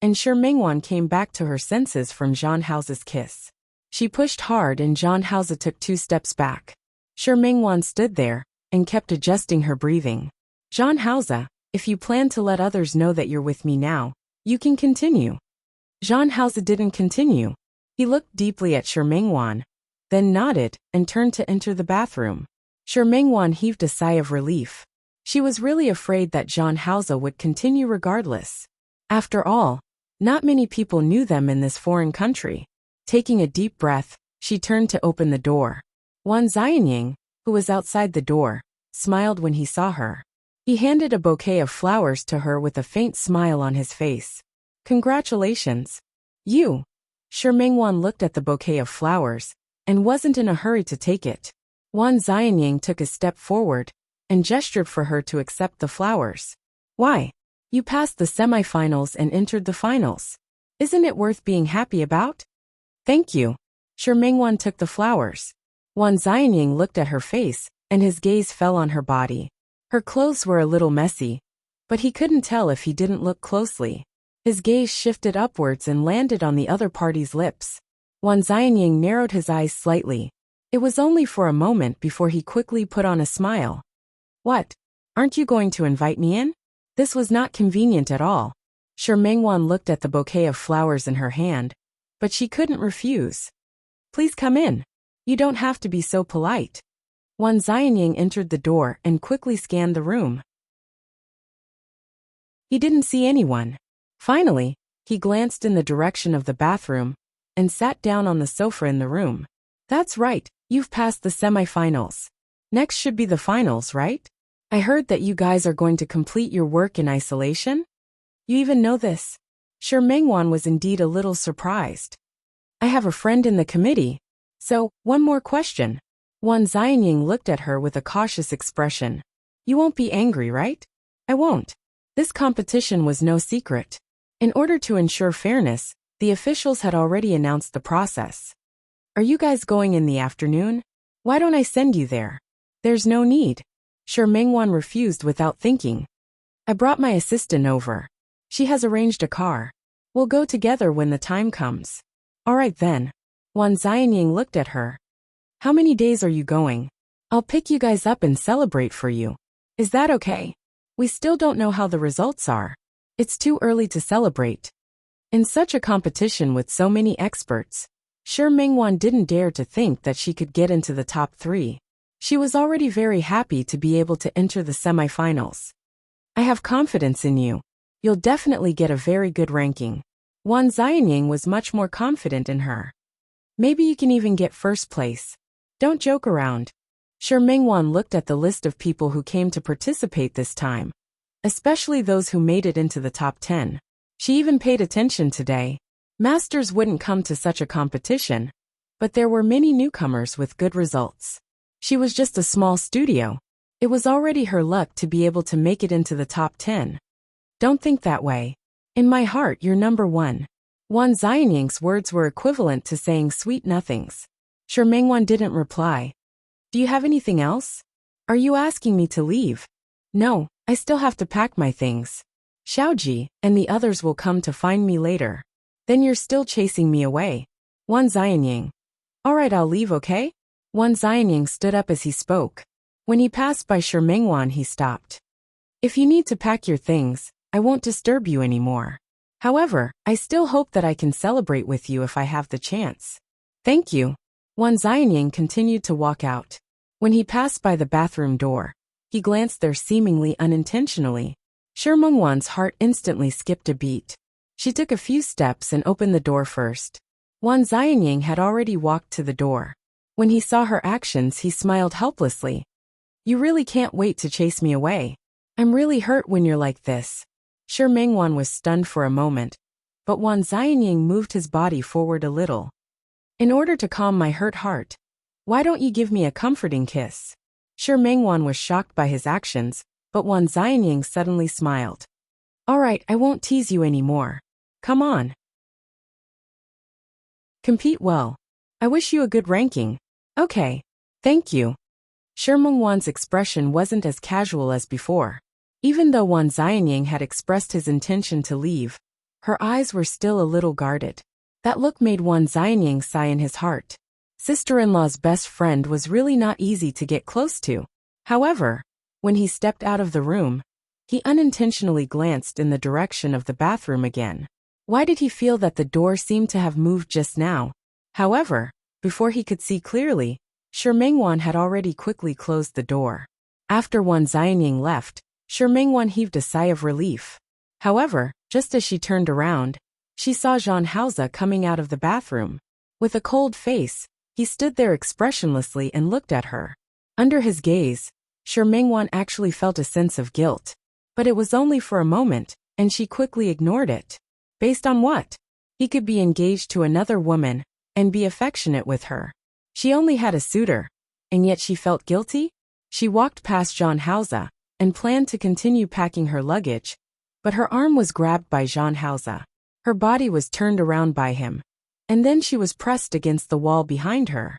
and Shi Mengwan came back to her senses from John Hauser's kiss. She pushed hard and John Hauser took 2 steps back. Shi Mengwan stood there and kept adjusting her breathing. John Hauser, if you plan to let others know that you're with me now, you can continue. John Hauser didn't continue. He looked deeply at Shi Mengwan, then nodded and turned to enter the bathroom. Shi Mengwan heaved a sigh of relief. She was really afraid that John Hauser would continue regardless. After all, not many people knew them in this foreign country. Taking a deep breath, she turned to open the door. Wan Xianying, who was outside the door, smiled when he saw her. He handed a bouquet of flowers to her with a faint smile on his face. Congratulations. You. Shi Mengwan looked at the bouquet of flowers and wasn't in a hurry to take it. Wan Xianying took a step forward and gestured for her to accept the flowers. Why? You passed the semifinals and entered the finals. Isn't it worth being happy about? Thank you. Shi Mengwan took the flowers. Wan Xianying looked at her face, and his gaze fell on her body. Her clothes were a little messy, but he couldn't tell if he didn't look closely. His gaze shifted upwards and landed on the other party's lips. Wan Xianying narrowed his eyes slightly. It was only for a moment before he quickly put on a smile. What? Aren't you going to invite me in? This was not convenient at all. Shi Mengwan looked at the bouquet of flowers in her hand, but she couldn't refuse. Please come in. You don't have to be so polite. Wan Xianying entered the door and quickly scanned the room. He didn't see anyone. Finally, he glanced in the direction of the bathroom and sat down on the sofa in the room. That's right, you've passed the semifinals. Next should be the finals, right? I heard that you guys are going to complete your work in isolation? You even know this? Shi Mengwan was indeed a little surprised. I have a friend in the committee. So, one more question. Wan Xianying looked at her with a cautious expression. You won't be angry, right? I won't. This competition was no secret. In order to ensure fairness, the officials had already announced the process. Are you guys going in the afternoon? Why don't I send you there? There's no need. Shi Mengwan refused without thinking. I brought my assistant over. She has arranged a car. We'll go together when the time comes. All right then. Wan Xianying looked at her. How many days are you going? I'll pick you guys up and celebrate for you. Is that okay? We still don't know how the results are. It's too early to celebrate. In such a competition with so many experts, Shi Mengwan didn't dare to think that she could get into the top 3. She was already very happy to be able to enter the semifinals. I have confidence in you. You'll definitely get a very good ranking. Wan Xianying was much more confident in her. Maybe you can even get first place. Don't joke around. Shi Mengwan looked at the list of people who came to participate this time, especially those who made it into the top 10. She even paid attention today. Masters wouldn't come to such a competition, but there were many newcomers with good results. She was just a small studio. It was already her luck to be able to make it into the top 10. Don't think that way. In my heart, you're number 1. Wan Xianying's words were equivalent to saying sweet nothings. Shi Mengwan didn't reply. Do you have anything else? Are you asking me to leave? No, I still have to pack my things. Xiaoji and the others will come to find me later. Then you're still chasing me away. Wan Xianying. All right, I'll leave, okay? Wan Xianying stood up as he spoke. When he passed by Shi Mengwan, he stopped. If you need to pack your things, I won't disturb you anymore. However, I still hope that I can celebrate with you if I have the chance. Thank you. Wan Xianying continued to walk out. When he passed by the bathroom door, he glanced there seemingly unintentionally. Shi Mengwan's heart instantly skipped a beat. She took a few steps and opened the door first. Wan Xianying had already walked to the door. When he saw her actions, he smiled helplessly. You really can't wait to chase me away. I'm really hurt when you're like this. Shi Mengwan was stunned for a moment, but Wan Xianying moved his body forward a little. In order to calm my hurt heart, why don't you give me a comforting kiss? Shi Mengwan was shocked by his actions, but Wan Xianying suddenly smiled. All right, I won't tease you anymore. Come on. Compete well. I wish you a good ranking. Okay. Thank you. Shi Mengwan's expression wasn't as casual as before. Even though Wan Xianying had expressed his intention to leave, her eyes were still a little guarded. That look made Wan Xianying sigh in his heart. Sister-in-law's best friend was really not easy to get close to. However, when he stepped out of the room, he unintentionally glanced in the direction of the bathroom again. Why did he feel that the door seemed to have moved just now? However, before he could see clearly, Shi Mengwan had already quickly closed the door. After Wan Xianying left, Shi Mengwan heaved a sigh of relief. However, just as she turned around, she saw Zhang Haoze coming out of the bathroom. With a cold face, he stood there expressionlessly and looked at her. Under his gaze, Shi Mingwan actually felt a sense of guilt. But it was only for a moment, and she quickly ignored it. Based on what? He could be engaged to another woman, and be affectionate with her. She only had a suitor, and yet she felt guilty? She walked past Zhang Haoze, and planned to continue packing her luggage, but her arm was grabbed by Zhang Haoze. Her body was turned around by him, and then she was pressed against the wall behind her.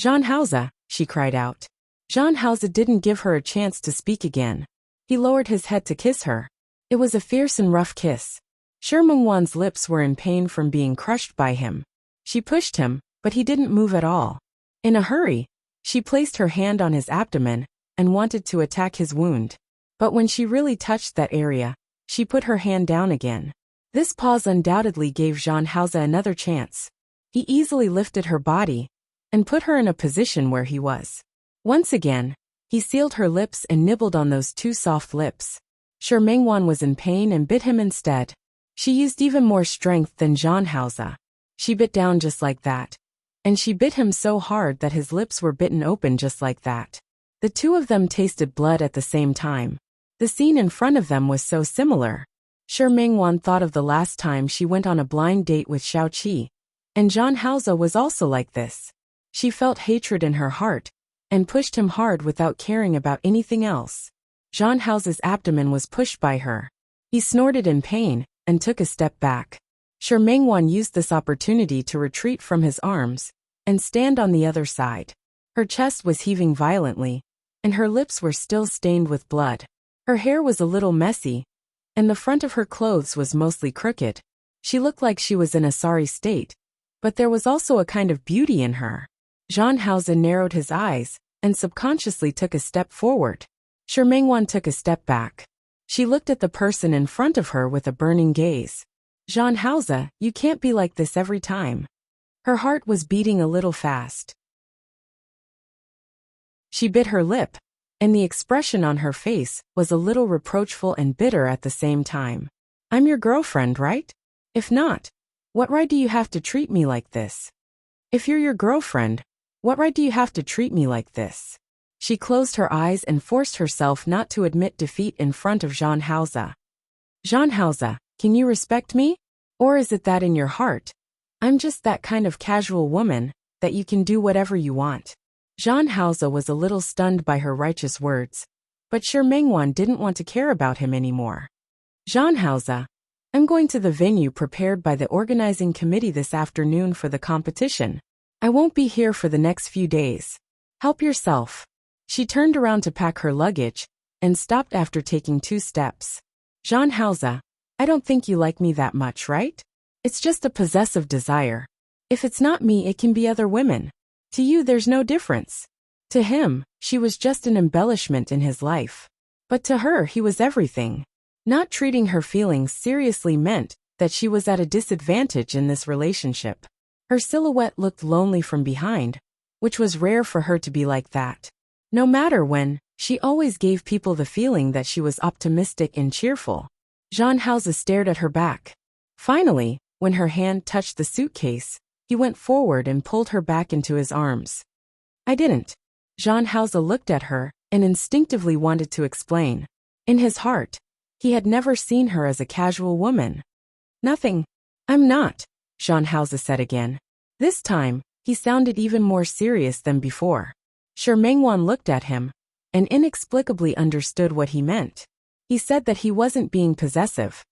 Zhang Haoze, she cried out. Zhang Haoze didn't give her a chance to speak again. He lowered his head to kiss her. It was a fierce and rough kiss. Shi Mingwan's lips were in pain from being crushed by him. She pushed him, but he didn't move at all. In a hurry, she placed her hand on his abdomen and wanted to attack his wound. But when she really touched that area, she put her hand down again. This pause undoubtedly gave Zhang Haoze another chance. He easily lifted her body and put her in a position where he was. Once again, he sealed her lips and nibbled on those two soft lips. Shi Mingwan was in pain and bit him instead. She used even more strength than Zhang Haoze. She bit down just like that. And she bit him so hard that his lips were bitten open just like that. The two of them tasted blood at the same time. The scene in front of them was so similar. Shi Mingwan thought of the last time she went on a blind date with Xiao Qi. And Zhang Haoze was also like this. She felt hatred in her heart, and pushed him hard without caring about anything else. Zhang Haoze's abdomen was pushed by her. He snorted in pain, and took a step back. Shi Mingwan used this opportunity to retreat from his arms, and stand on the other side. Her chest was heaving violently, and her lips were still stained with blood. Her hair was a little messy, and the front of her clothes was mostly crooked. She looked like she was in a sorry state, but there was also a kind of beauty in her. Zhang Haoze narrowed his eyes, and subconsciously took a step forward. Shi Mingwan took a step back. She looked at the person in front of her with a burning gaze. Zhang Haoze, you can't be like this every time. Her heart was beating a little fast. She bit her lip, and the expression on her face was a little reproachful and bitter at the same time. I'm your girlfriend, right? If not, what right do you have to treat me like this? If you're your girlfriend, what right do you have to treat me like this? She closed her eyes and forced herself not to admit defeat in front of Zhang Haoze. Zhang Haoze, can you respect me? Or is it that in your heart, I'm just that kind of casual woman, that you can do whatever you want? Zhang Haoze was a little stunned by her righteous words, but Shi Mingwan didn't want to care about him anymore. Zhang Haoze, I'm going to the venue prepared by the organizing committee this afternoon for the competition. I won't be here for the next few days. Help yourself. She turned around to pack her luggage, and stopped after taking 2 steps. Zhang Haoze, I don't think you like me that much, right? It's just a possessive desire. If it's not me, it can be other women. To you, there's no difference. To him, she was just an embellishment in his life. But to her, he was everything. Not treating her feelings seriously meant that she was at a disadvantage in this relationship. Her silhouette looked lonely from behind, which was rare for her to be like that. No matter when, she always gave people the feeling that she was optimistic and cheerful. Zhang Haoze stared at her back. Finally, when her hand touched the suitcase, he went forward and pulled her back into his arms. I didn't. Zhang Haoze looked at her and instinctively wanted to explain. In his heart, he had never seen her as a casual woman. Nothing. I'm not, Zhang Haoze said again. This time, he sounded even more serious than before. Shi Mingwan looked at him, and inexplicably understood what he meant. He said that he wasn't being possessive.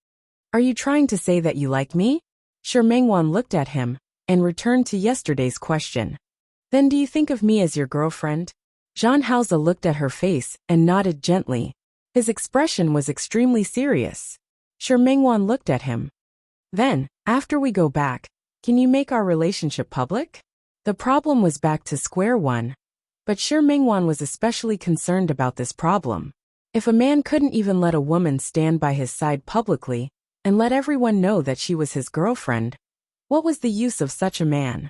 Are you trying to say that you like me? Shi Mingwan looked at him, and returned to yesterday's question. Then do you think of me as your girlfriend? Zhang Haoze looked at her face and nodded gently. His expression was extremely serious. Shi Mingwan looked at him. Then, after we go back, can you make our relationship public? The problem was back to square one. But Shi Mingwan was especially concerned about this problem. If a man couldn't even let a woman stand by his side publicly, and let everyone know that she was his girlfriend, what was the use of such a man?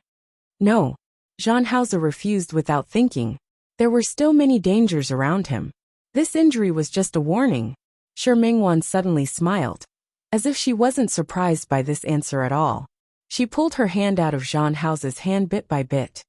No. Zhang Haoze refused without thinking. There were still many dangers around him. This injury was just a warning. Shi Mingwan suddenly smiled, as if she wasn't surprised by this answer at all. She pulled her hand out of Zhang Haoze's hand bit by bit.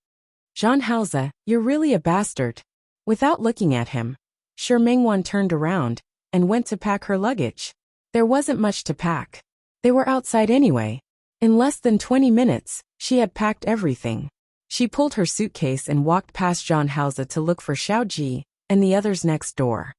Zhang Haoze, you're really a bastard. Without looking at him, Shi Mingwan turned around and went to pack her luggage. There wasn't much to pack. They were outside anyway. In less than 20 minutes, she had packed everything. She pulled her suitcase and walked past Zhang Haozi to look for Xiao Ji and the others next door.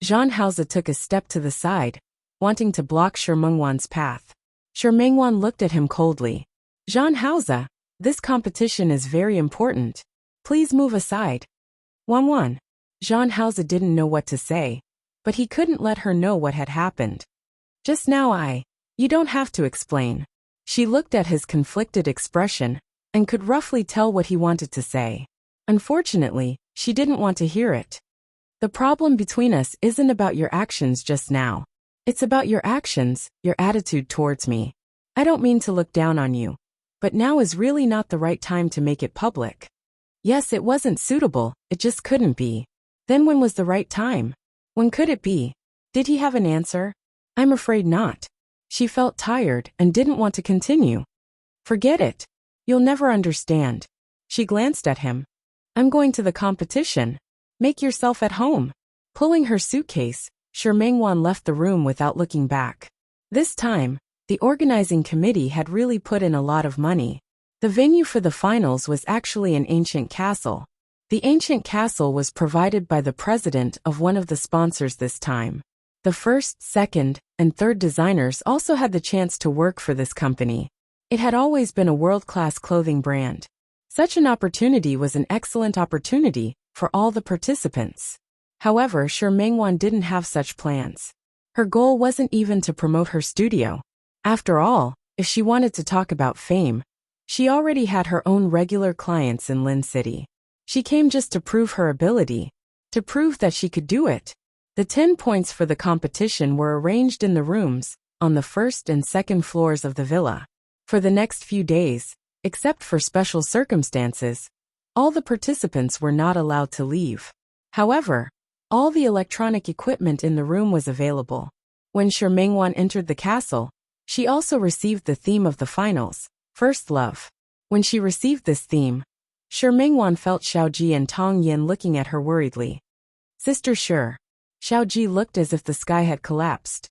Zhang Haozi took a step to the side, wanting to block Shi Mingwan's path. Shi Mingwan looked at him coldly. Zhang Haozi, this competition is very important. Please move aside. Wan. Zhang Haozi didn't know what to say, but he couldn't let her know what had happened. Just now you don't have to explain. She looked at his conflicted expression and could roughly tell what he wanted to say. Unfortunately, she didn't want to hear it. The problem between us isn't about your actions just now. It's about your actions, your attitude towards me. I don't mean to look down on you, but now is really not the right time to make it public. Yes, it wasn't suitable, it just couldn't be. Then when was the right time? When could it be? Did he have an answer? I'm afraid not. She felt tired and didn't want to continue. Forget it. You'll never understand. She glanced at him. I'm going to the competition. Make yourself at home. Pulling her suitcase, Shi Mingwan left the room without looking back. This time, the organizing committee had really put in a lot of money. The venue for the finals was actually an ancient castle. The ancient castle was provided by the president of one of the sponsors this time. The first, second, and third designers also had the chance to work for this company. It had always been a world-class clothing brand. Such an opportunity was an excellent opportunity for all the participants. However, Shi Mingwan didn't have such plans. Her goal wasn't even to promote her studio. After all, if she wanted to talk about fame, she already had her own regular clients in Lin City. She came just to prove her ability, to prove that she could do it. The 10 points for the competition were arranged in the rooms on the first and second floors of the villa. For the next few days, except for special circumstances, all the participants were not allowed to leave. However, all the electronic equipment in the room was available. When Shi Mingwan entered the castle, she also received the theme of the finals, First Love. When she received this theme, Shi Mingwan felt Xiao Ji and Tong Yin looking at her worriedly. Sister Shi. Xiao Ji looked as if the sky had collapsed.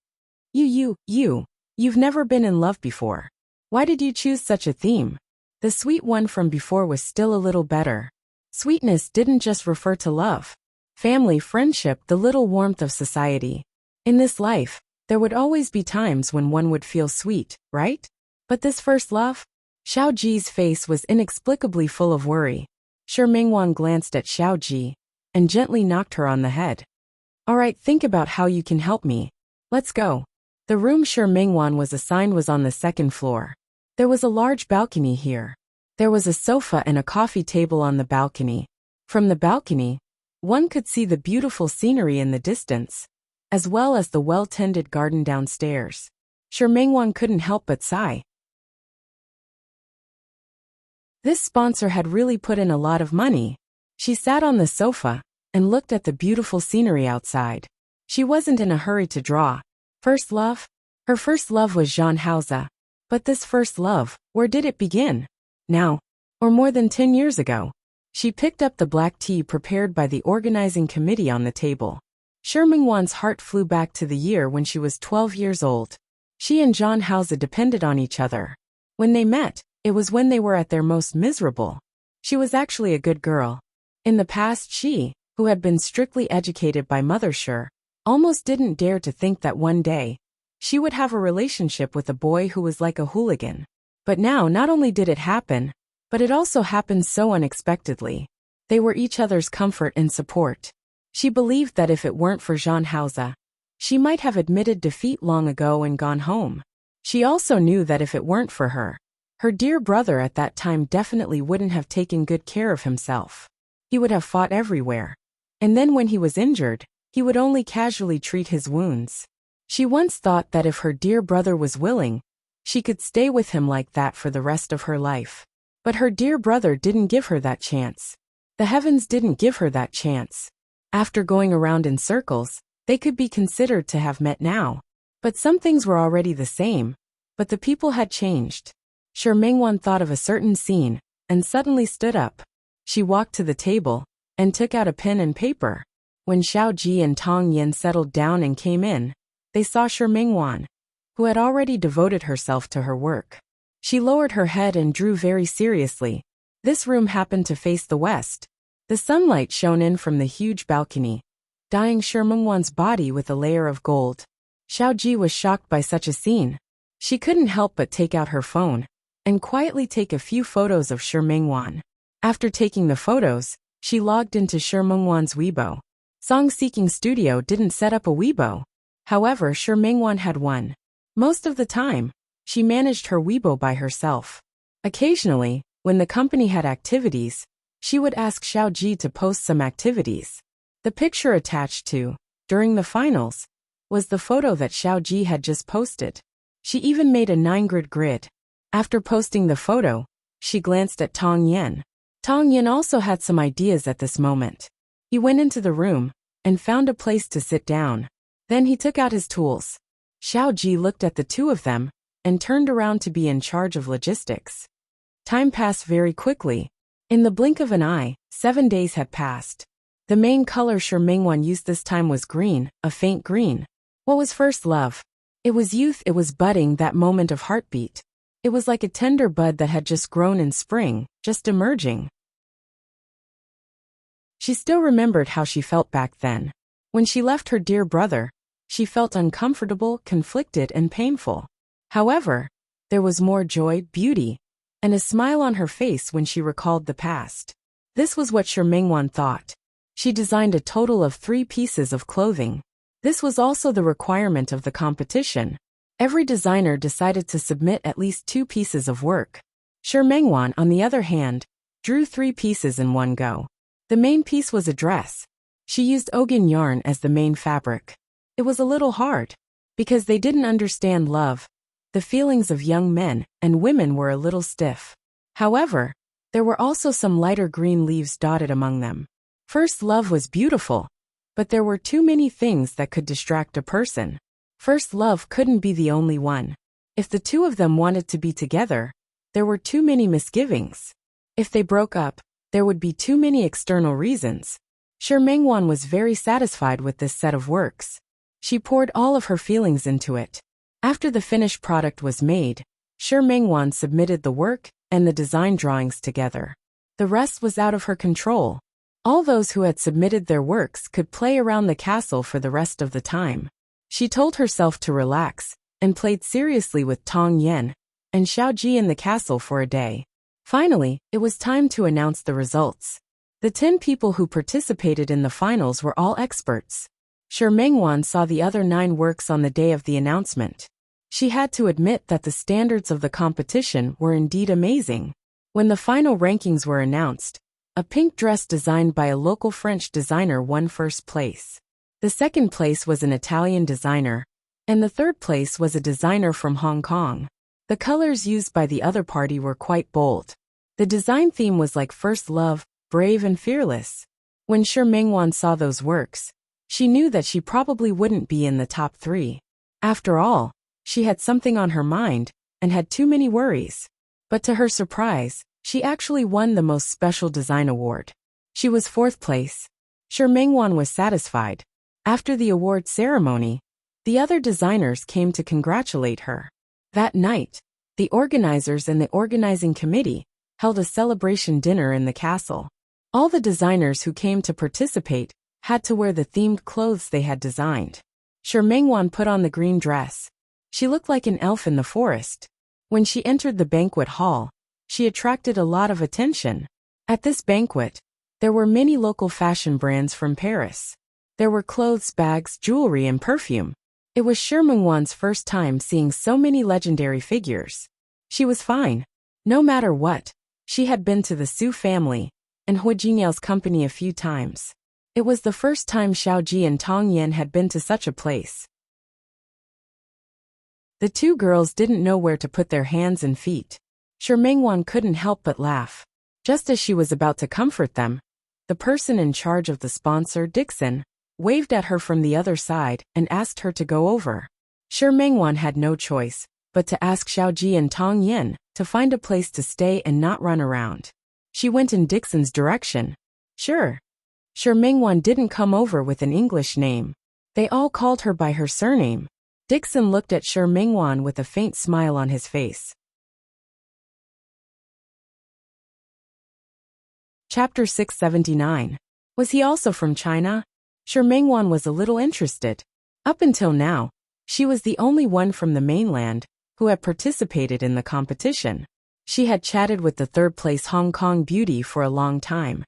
You've never been in love before. Why did you choose such a theme? The sweet one from before was still a little better. Sweetness didn't just refer to love. Family, friendship, the little warmth of society. In this life, there would always be times when one would feel sweet, right? But this first love? Xiao Ji's face was inexplicably full of worry. Shi Mingwan glanced at Xiao Ji and gently knocked her on the head. All right, think about how you can help me. Let's go. The room Shi Mingwan was assigned was on the second floor. There was a large balcony here. There was a sofa and a coffee table on the balcony. From the balcony, one could see the beautiful scenery in the distance, as well as the well-tended garden downstairs. Shi Mingwan couldn't help but sigh. This sponsor had really put in a lot of money. She sat on the sofa and looked at the beautiful scenery outside. She wasn't in a hurry to draw. First love? Her first love was Zhang Haozi. But this first love, where did it begin? Now, or more than 10 years ago? She picked up the black tea prepared by the organizing committee on the table. Shi Mingwan's heart flew back to the year when she was 12 years old. She and Zhang Haozi depended on each other. When they met, it was when they were at their most miserable. She was actually a good girl. In the past, she, who had been strictly educated by Mother Shi, almost didn't dare to think that one day, she would have a relationship with a boy who was like a hooligan. But now not only did it happen, but it also happened so unexpectedly. They were each other's comfort and support. She believed that if it weren't for Zhang Haozi, she might have admitted defeat long ago and gone home. She also knew that if it weren't for her, her dear brother at that time definitely wouldn't have taken good care of himself. He would have fought everywhere. And then when he was injured, he would only casually treat his wounds. She once thought that if her dear brother was willing, she could stay with him like that for the rest of her life. But her dear brother didn't give her that chance. The heavens didn't give her that chance. After going around in circles, they could be considered to have met now. But some things were already the same, but the people had changed. Shi Mingwan thought of a certain scene, and suddenly stood up. She walked to the table and took out a pen and paper. When Xiao Ji and Tong Yin settled down and came in, they saw Shi Mingwan, who had already devoted herself to her work. She lowered her head and drew very seriously. This room happened to face the west. The sunlight shone in from the huge balcony, dyeing Shi Mingwan's body with a layer of gold. Xiao Ji was shocked by such a scene. She couldn't help but take out her phone and quietly take a few photos of Shi Mingwan. After taking the photos, she logged into Shi Mingwan's Weibo. Song-seeking studio didn't set up a Weibo. However, Shi Mingwan had one. Most of the time, she managed her Weibo by herself. Occasionally, when the company had activities, she would ask Xiao Ji to post some activities. The picture attached to, during the finals, was the photo that Xiao Ji had just posted. She even made a 9-grid grid. After posting the photo, she glanced at Tong Yin. Tong Yin also had some ideas at this moment. He went into the room and found a place to sit down. Then he took out his tools. Xiao Ji looked at the two of them and turned around to be in charge of logistics. Time passed very quickly. In the blink of an eye, 7 days had passed. The main color Shi Mingwan used this time was green, a faint green. What was first love? It was youth, it was budding, that moment of heartbeat. It was like a tender bud that had just grown in spring, just emerging. She still remembered how she felt back then. When she left her dear brother, she felt uncomfortable, conflicted, and painful. However, there was more joy, beauty, and a smile on her face when she recalled the past. This was what Shi Mingwan thought. She designed a total of 3 pieces of clothing. This was also the requirement of the competition. Every designer decided to submit at least 2 pieces of work. Shi Mingwan, on the other hand, drew 3 pieces in one go. The main piece was a dress. She used ogan yarn as the main fabric. It was a little hard, because they didn't understand love. The feelings of young men and women were a little stiff. However, there were also some lighter green leaves dotted among them. First love was beautiful, but there were too many things that could distract a person. First love couldn't be the only one. If the two of them wanted to be together, there were too many misgivings. If they broke up, there would be too many external reasons. Shi Mingwan was very satisfied with this set of works. She poured all of her feelings into it. After the finished product was made, Shi Mingwan submitted the work and the design drawings together. The rest was out of her control. All those who had submitted their works could play around the castle for the rest of the time. She told herself to relax and played seriously with Tong Yin and Xiao Ji in the castle for a day. Finally, it was time to announce the results. The 10 people who participated in the finals were all experts. Shi Mingwan saw the other 9 works on the day of the announcement. She had to admit that the standards of the competition were indeed amazing. When the final rankings were announced, a pink dress designed by a local French designer won first place. The second place was an Italian designer, and the third place was a designer from Hong Kong. The colors used by the other party were quite bold. The design theme was like first love, brave and fearless. When Shi Mingwan saw those works, she knew that she probably wouldn't be in the top 3. After all, she had something on her mind and had too many worries. But to her surprise, she actually won the most special design award. She was 4th place. Shi Mingwan was satisfied. After the award ceremony, the other designers came to congratulate her. That night, the organizers and the organizing committee held a celebration dinner in the castle. All the designers who came to participate had to wear the themed clothes they had designed. Shi Mingwan put on the green dress. She looked like an elf in the forest. When she entered the banquet hall, she attracted a lot of attention. At this banquet, there were many local fashion brands from Paris. There were clothes, bags, jewelry, and perfume. It was Shi Mingwan's first time seeing so many legendary figures. She was fine. No matter what, she had been to the Su family and Hui Jinyao's company a few times. It was the first time Xiao Ji and Tong Yin had been to such a place. The 2 girls didn't know where to put their hands and feet. Shi Mingwan couldn't help but laugh. Just as she was about to comfort them, the person in charge of the sponsor, Dixon, waved at her from the other side and asked her to go over. Shi Mingwan had no choice but to ask Xiao Ji and Tong Yin to find a place to stay and not run around. She went in Dixon's direction. Sure. Sure, Mingwan didn't come over with an English name. They all called her by her surname. Dixon looked at Sure Mingwan with a faint smile on his face. Chapter 679. Was he also from China? Sure Mingwan was a little interested. Up until now, she was the only one from the mainland who had participated in the competition. She had chatted with the third-place Hong Kong beauty for a long time,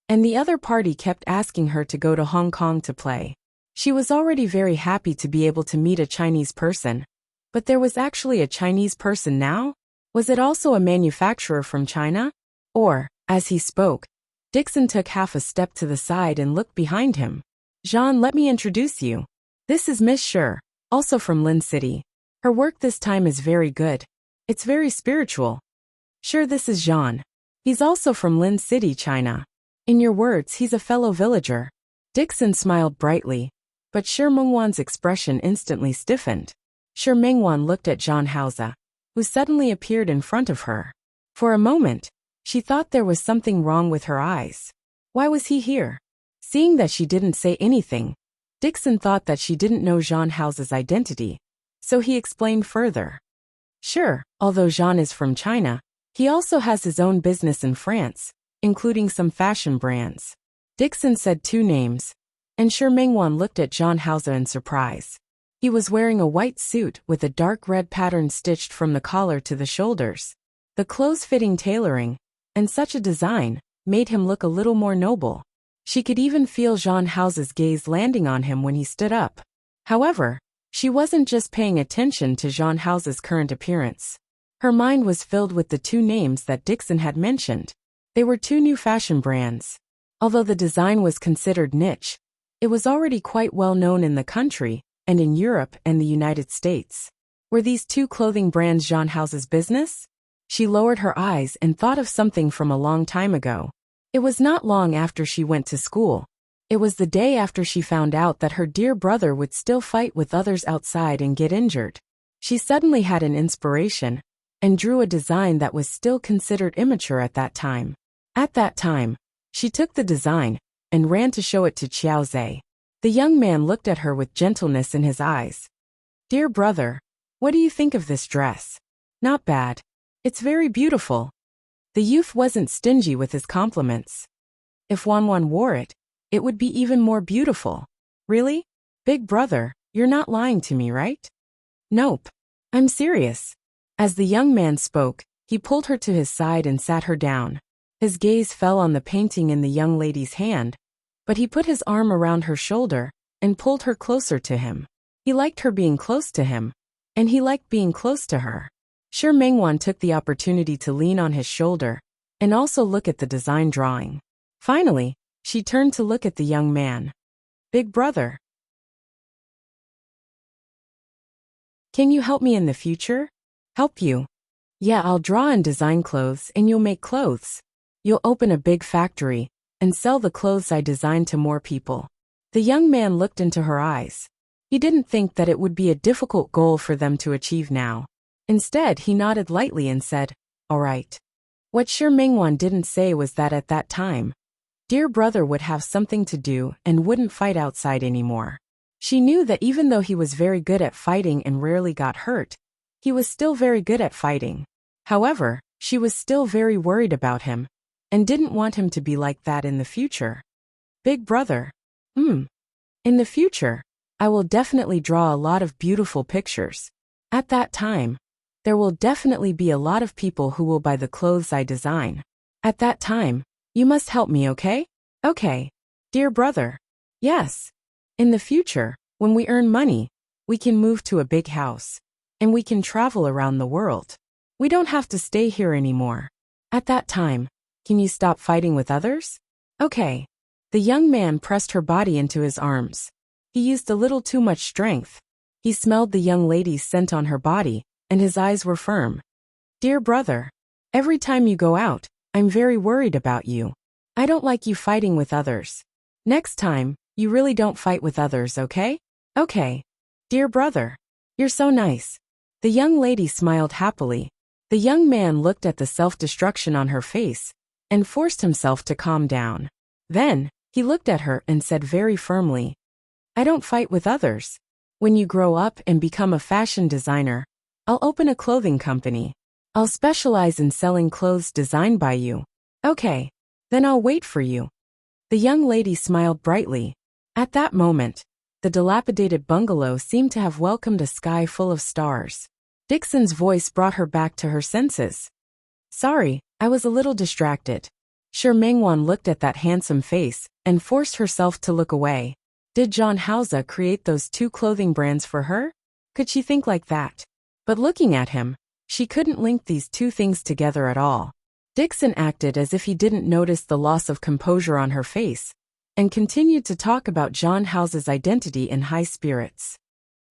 and the other party kept asking her to go to Hong Kong to play. She was already very happy to be able to meet a Chinese person, but there was actually a Chinese person now? Was it also a manufacturer from China? Or, as he spoke, Dixon took half a step to the side and looked behind him. Jean, let me introduce you. This is Miss Sure, also from Lin City. Her work this time is very good. It's very spiritual. Sure, this is Jean. He's also from Lin City, China. In your words, he's a fellow villager. Dixon smiled brightly, but Sure Mingwan's expression instantly stiffened. Sure Mingwan looked at Jean Hausa, who suddenly appeared in front of her. For a moment, she thought there was something wrong with her eyes. Why was he here? Seeing that she didn't say anything, Dixon thought that she didn't know Jean Hausa's identity, so he explained further. Sure, although Jean is from China, he also has his own business in France, including some fashion brands. Dixon said 2 names, and Sure Mingwan looked at Jean Hausa in surprise. He was wearing a white suit with a dark red pattern stitched from the collar to the shoulders. The close-fitting tailoring, and such a design, made him look a little more noble. She could even feel Jean Hausa's gaze landing on him when he stood up. However, she wasn't just paying attention to Jean Hausa's current appearance. Her mind was filled with the 2 names that Dixon had mentioned. They were 2 new fashion brands. Although the design was considered niche, it was already quite well known in the country, and in Europe and the United States. Were these 2 clothing brands Jean Hausa's business? She lowered her eyes and thought of something from a long time ago. It was not long after she went to school. It was the day after she found out that her dear brother would still fight with others outside and get injured. She suddenly had an inspiration, and drew a design that was still considered immature at that time. At that time, she took the design, and ran to show it to Qiao Zhe. The young man looked at her with gentleness in his eyes. Dear brother, what do you think of this dress? Not bad. It's very beautiful. The youth wasn't stingy with his compliments. If Wanwan wore it, it would be even more beautiful. Really? Big brother, you're not lying to me, right? Nope. I'm serious. As the young man spoke, he pulled her to his side and sat her down. His gaze fell on the painting in the young lady's hand, but he put his arm around her shoulder and pulled her closer to him. He liked her being close to him, and he liked being close to her. Sure Mingwan took the opportunity to lean on his shoulder and also look at the design drawing. Finally, she turned to look at the young man. Big brother, can you help me in the future? Help you? Yeah, I'll draw and design clothes and you'll make clothes. You'll open a big factory and sell the clothes I designed to more people. The young man looked into her eyes. He didn't think that it would be a difficult goal for them to achieve now. Instead, he nodded lightly and said, all right. What Sure Mingwan didn't say was that at that time, dear brother would have something to do and wouldn't fight outside anymore. She knew that even though he was very good at fighting and rarely got hurt, he was still very good at fighting. However, she was still very worried about him, and didn't want him to be like that in the future. Big brother. In the future, I will definitely draw a lot of beautiful pictures. At that time, there will definitely be a lot of people who will buy the clothes I design. At that time, you must help me, okay? Okay. Dear brother. Yes. In the future, when we earn money, we can move to a big house, and we can travel around the world. We don't have to stay here anymore. At that time, can you stop fighting with others? Okay. The young man pressed her body into his arms. He used a little too much strength. He smelled the young lady's scent on her body, and his eyes were firm. Dear brother, every time you go out, I'm very worried about you. I don't like you fighting with others. Next time, you really don't fight with others, okay? Okay. Dear brother, you're so nice. The young lady smiled happily. The young man looked at the self-destruction on her face, and forced himself to calm down. Then, he looked at her and said very firmly, "I don't fight with others. When you grow up and become a fashion designer, I'll open a clothing company. I'll specialize in selling clothes designed by you. Okay, then I'll wait for you." The young lady smiled brightly. At that moment, the dilapidated bungalow seemed to have welcomed a sky full of stars. Dixon's voice brought her back to her senses. "Sorry, I was a little distracted." Shi Mengwan looked at that handsome face and forced herself to look away. Did John Hauser create those two clothing brands for her? Could she think like that? But looking at him, she couldn't link these two things together at all. Dixon acted as if he didn't notice the loss of composure on her face, and continued to talk about John Hauser's identity in high spirits.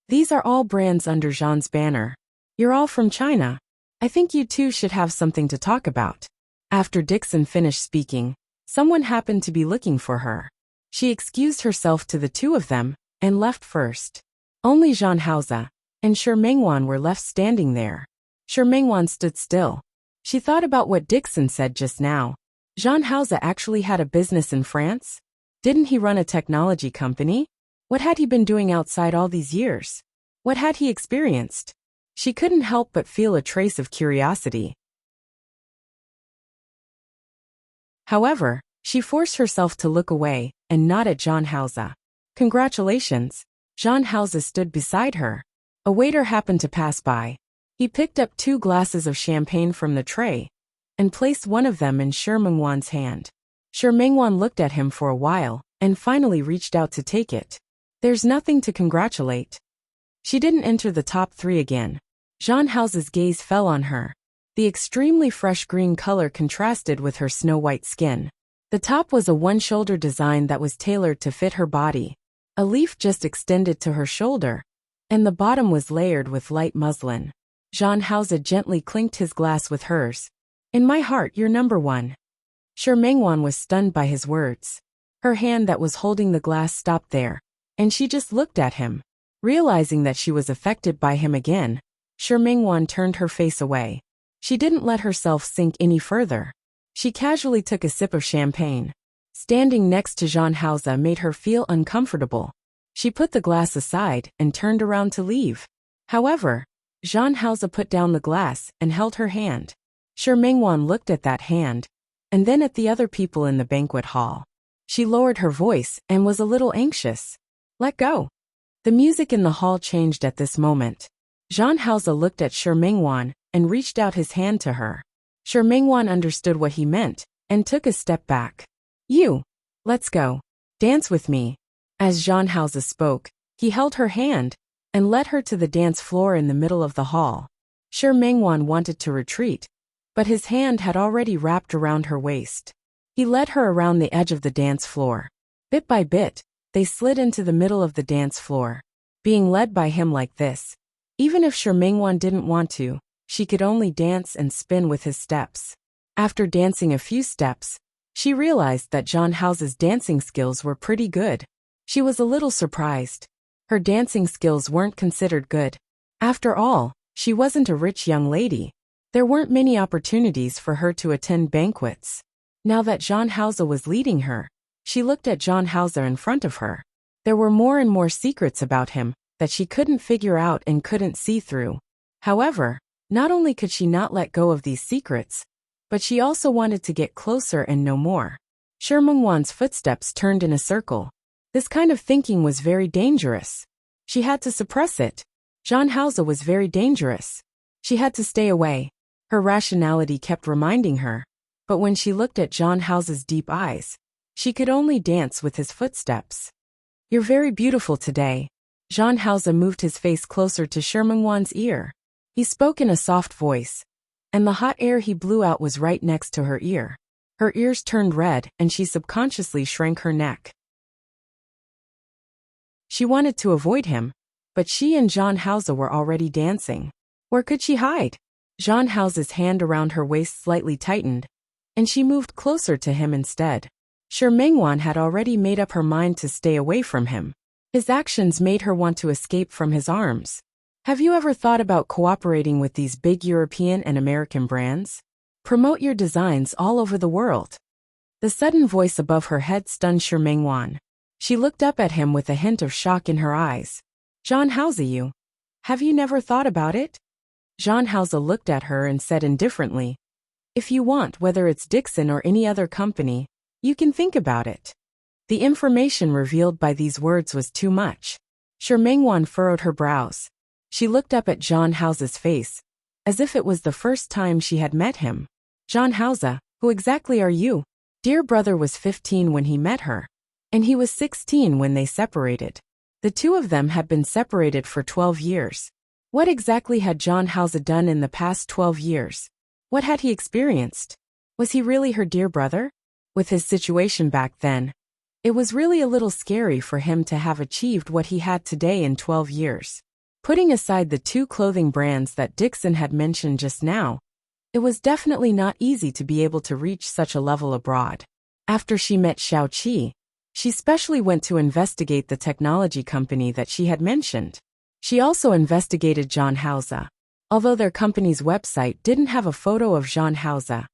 "These are all brands under Jean's banner. You're all from China. I think you two should have something to talk about." After Dixon finished speaking, someone happened to be looking for her. She excused herself to the two of them and left first. Only Jean Hauser and Shi Mengwan were left standing there. Shi Mengwan stood still. She thought about what Dixon said just now. Jean Hauser actually had a business in France? Didn't he run a technology company? What had he been doing outside all these years? What had he experienced? She couldn't help but feel a trace of curiosity. However, she forced herself to look away and nod at John Hauser. "Congratulations." John Hauser stood beside her. A waiter happened to pass by. He picked up 2 glasses of champagne from the tray and placed one of them in Shi Mengwan's hand. Shi Mengwan looked at him for a while and finally reached out to take it. "There's nothing to congratulate." She didn't enter the top 3 again. Jean Hauser's gaze fell on her. The extremely fresh green color contrasted with her snow-white skin. The top was a one-shoulder design that was tailored to fit her body. A leaf just extended to her shoulder, and the bottom was layered with light muslin. Jean Hauser gently clinked his glass with hers. "In my heart, you're number 1. Shi Mengwan was stunned by his words. Her hand that was holding the glass stopped there, and she just looked at him. Realizing that she was affected by him again, Shi Mengwan turned her face away. She didn't let herself sink any further. She casually took a sip of champagne. Standing next to Jean Hauser made her feel uncomfortable. She put the glass aside and turned around to leave. However, Jean Hauser put down the glass and held her hand. Shi Mengwan looked at that hand, and then at the other people in the banquet hall. She lowered her voice and was a little anxious. "Let go." The music in the hall changed at this moment. Jean Hauser looked at Shi Mengwan and reached out his hand to her. Shi Mengwan understood what he meant and took a step back. "You. Let's go. Dance with me." As Jean Hauser spoke, he held her hand and led her to the dance floor in the middle of the hall. Shi Mengwan wanted to retreat, but his hand had already wrapped around her waist. He led her around the edge of the dance floor. Bit by bit, they slid into the middle of the dance floor. Being led by him like this, even if Shi Mengwan didn't want to, she could only dance and spin with his steps. After dancing a few steps, she realized that Jean Hauser's dancing skills were pretty good. She was a little surprised. Her dancing skills weren't considered good. After all, she wasn't a rich young lady. There weren't many opportunities for her to attend banquets. Now that Jean Hauser was leading her, she looked at Jean Hauser in front of her. There were more and more secrets about him that she couldn't figure out and couldn't see through. However, not only could she not let go of these secrets, but she also wanted to get closer and know more. Shi Mengwan's footsteps turned in a circle. This kind of thinking was very dangerous. She had to suppress it. Jean Hauser was very dangerous. She had to stay away. Her rationality kept reminding her, but when she looked at Jean Hauser's deep eyes, she could only dance with his footsteps. "You're very beautiful today." Jean Hauser moved his face closer to Shi Mengwan's ear. He spoke in a soft voice, and the hot air he blew out was right next to her ear. Her ears turned red and she subconsciously shrank her neck. She wanted to avoid him, but she and Jean Hauser were already dancing. Where could she hide? Jean Hauser's hand around her waist slightly tightened, and she moved closer to him instead. Shi Mengwan had already made up her mind to stay away from him. His actions made her want to escape from his arms. Have you ever thought about cooperating with these big European and American brands? Promote your designs all over the world. The sudden voice above her head stunned Shi Mengwan. She looked up at him with a hint of shock in her eyes. Zhang Haozi, you? Have you never thought about it? Zhang Haozi looked at her and said indifferently, if you want, whether it's Dixon or any other company, you can think about it. The information revealed by these words was too much. Shi Mengwan furrowed her brows. She looked up at Zhang Haozi's face, as if it was the first time she had met him. Zhang Haozi, who exactly are you? Dear brother was 15 when he met her, and he was 16 when they separated. The two of them had been separated for 12 years. What exactly had Zhang Haozi done in the past 12 years? What had he experienced? Was he really her dear brother? With his situation back then, it was really a little scary for him to have achieved what he had today in 12 years. Putting aside the two clothing brands that Dixon had mentioned just now, it was definitely not easy to be able to reach such a level abroad. After she met Xiao Qi, she specially went to investigate the technology company that she had mentioned. She also investigated Zhang Haozi. Although their company's website didn't have a photo of Zhang Haozi,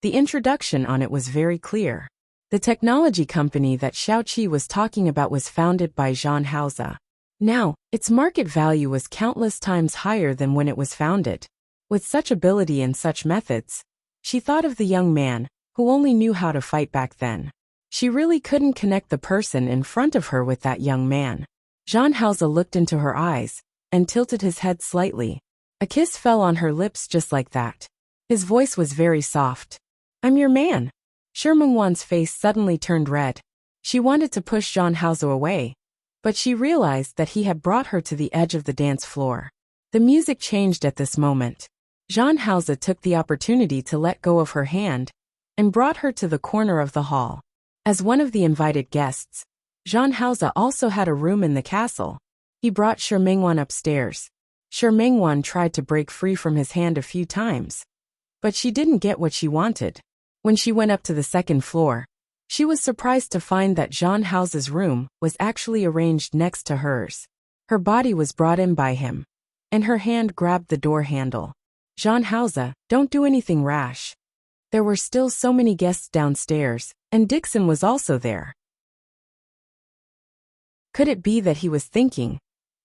the introduction on it was very clear. The technology company that Xiao Qi was talking about was founded by Zhang Haozi. Now, its market value was countless times higher than when it was founded. With such ability and such methods, she thought of the young man, who only knew how to fight back then. She really couldn't connect the person in front of her with that young man. Zhang Haozi looked into her eyes, and tilted his head slightly. A kiss fell on her lips just like that. His voice was very soft. I'm your man. Shi Mengwan's face suddenly turned red. She wanted to push Zhang Haozi away, but she realized that he had brought her to the edge of the dance floor. The music changed at this moment. Zhang Haozi took the opportunity to let go of her hand and brought her to the corner of the hall. As one of the invited guests, Zhang Haozi also had a room in the castle. He brought Shi Mengwan upstairs. Shi Mengwan tried to break free from his hand a few times, but she didn't get what she wanted. When she went up to the second floor, she was surprised to find that Zhang Haozi's room was actually arranged next to hers. Her body was brought in by him, and her hand grabbed the door handle. Zhang Haozi, don't do anything rash. There were still so many guests downstairs, and Dixon was also there. Could it be that he was thinking?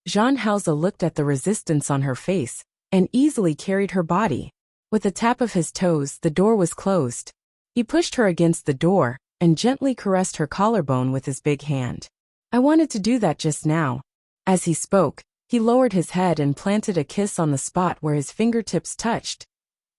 Zhang Haozi looked at the resistance on her face, and easily carried her body. With a tap of his toes, the door was closed. He pushed her against the door, and gently caressed her collarbone with his big hand. I wanted to do that just now. As he spoke, he lowered his head and planted a kiss on the spot where his fingertips touched.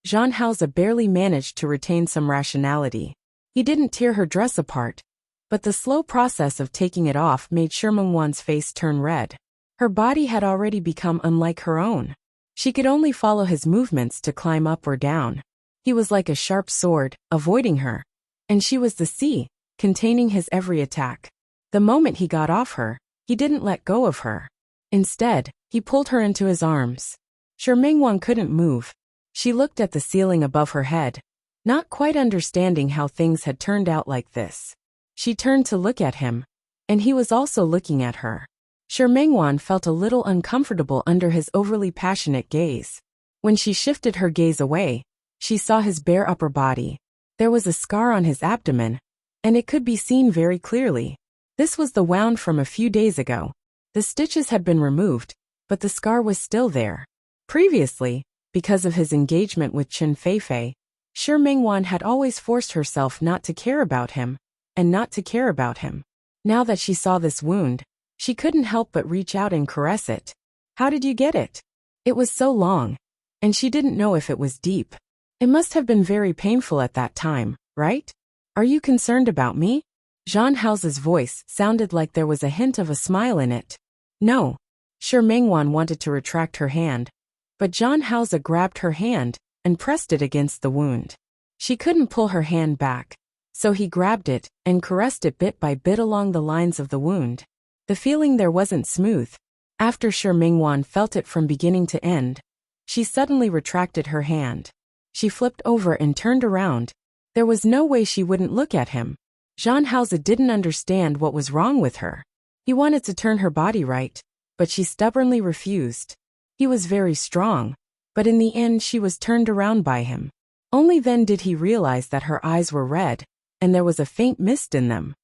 Zhang Haozi barely managed to retain some rationality. He didn't tear her dress apart, but the slow process of taking it off made Shi Mengwan's face turn red. Her body had already become unlike her own. She could only follow his movements to climb up or down. He was like a sharp sword, avoiding her, and she was the sea, containing his every attack. The moment he got off her, he didn't let go of her. Instead, he pulled her into his arms. Shi Mengwan couldn't move. She looked at the ceiling above her head, not quite understanding how things had turned out like this. She turned to look at him, and he was also looking at her. Shi Mengwan felt a little uncomfortable under his overly passionate gaze. When she shifted her gaze away, she saw his bare upper body. There was a scar on his abdomen, and it could be seen very clearly. This was the wound from a few days ago. The stitches had been removed, but the scar was still there. Previously, because of his engagement with Chen Feifei, Shi Mengwan had always forced herself not to care about him, and not to care about him. Now that she saw this wound, she couldn't help but reach out and caress it. How did you get it? It was so long, and she didn't know if it was deep. It must have been very painful at that time, right? Are you concerned about me? Zhang Haozi's voice sounded like there was a hint of a smile in it. No. Shi Mengwan wanted to retract her hand, but Zhang Haozi grabbed her hand and pressed it against the wound. She couldn't pull her hand back, so he grabbed it and caressed it bit by bit along the lines of the wound. The feeling there wasn't smooth. After Shi Mengwan felt it from beginning to end, she suddenly retracted her hand. She flipped over and turned around. There was no way she wouldn't look at him. Zhang Haozi didn't understand what was wrong with her. He wanted to turn her body right, but she stubbornly refused. He was very strong, but in the end she was turned around by him. Only then did he realize that her eyes were red, and there was a faint mist in them.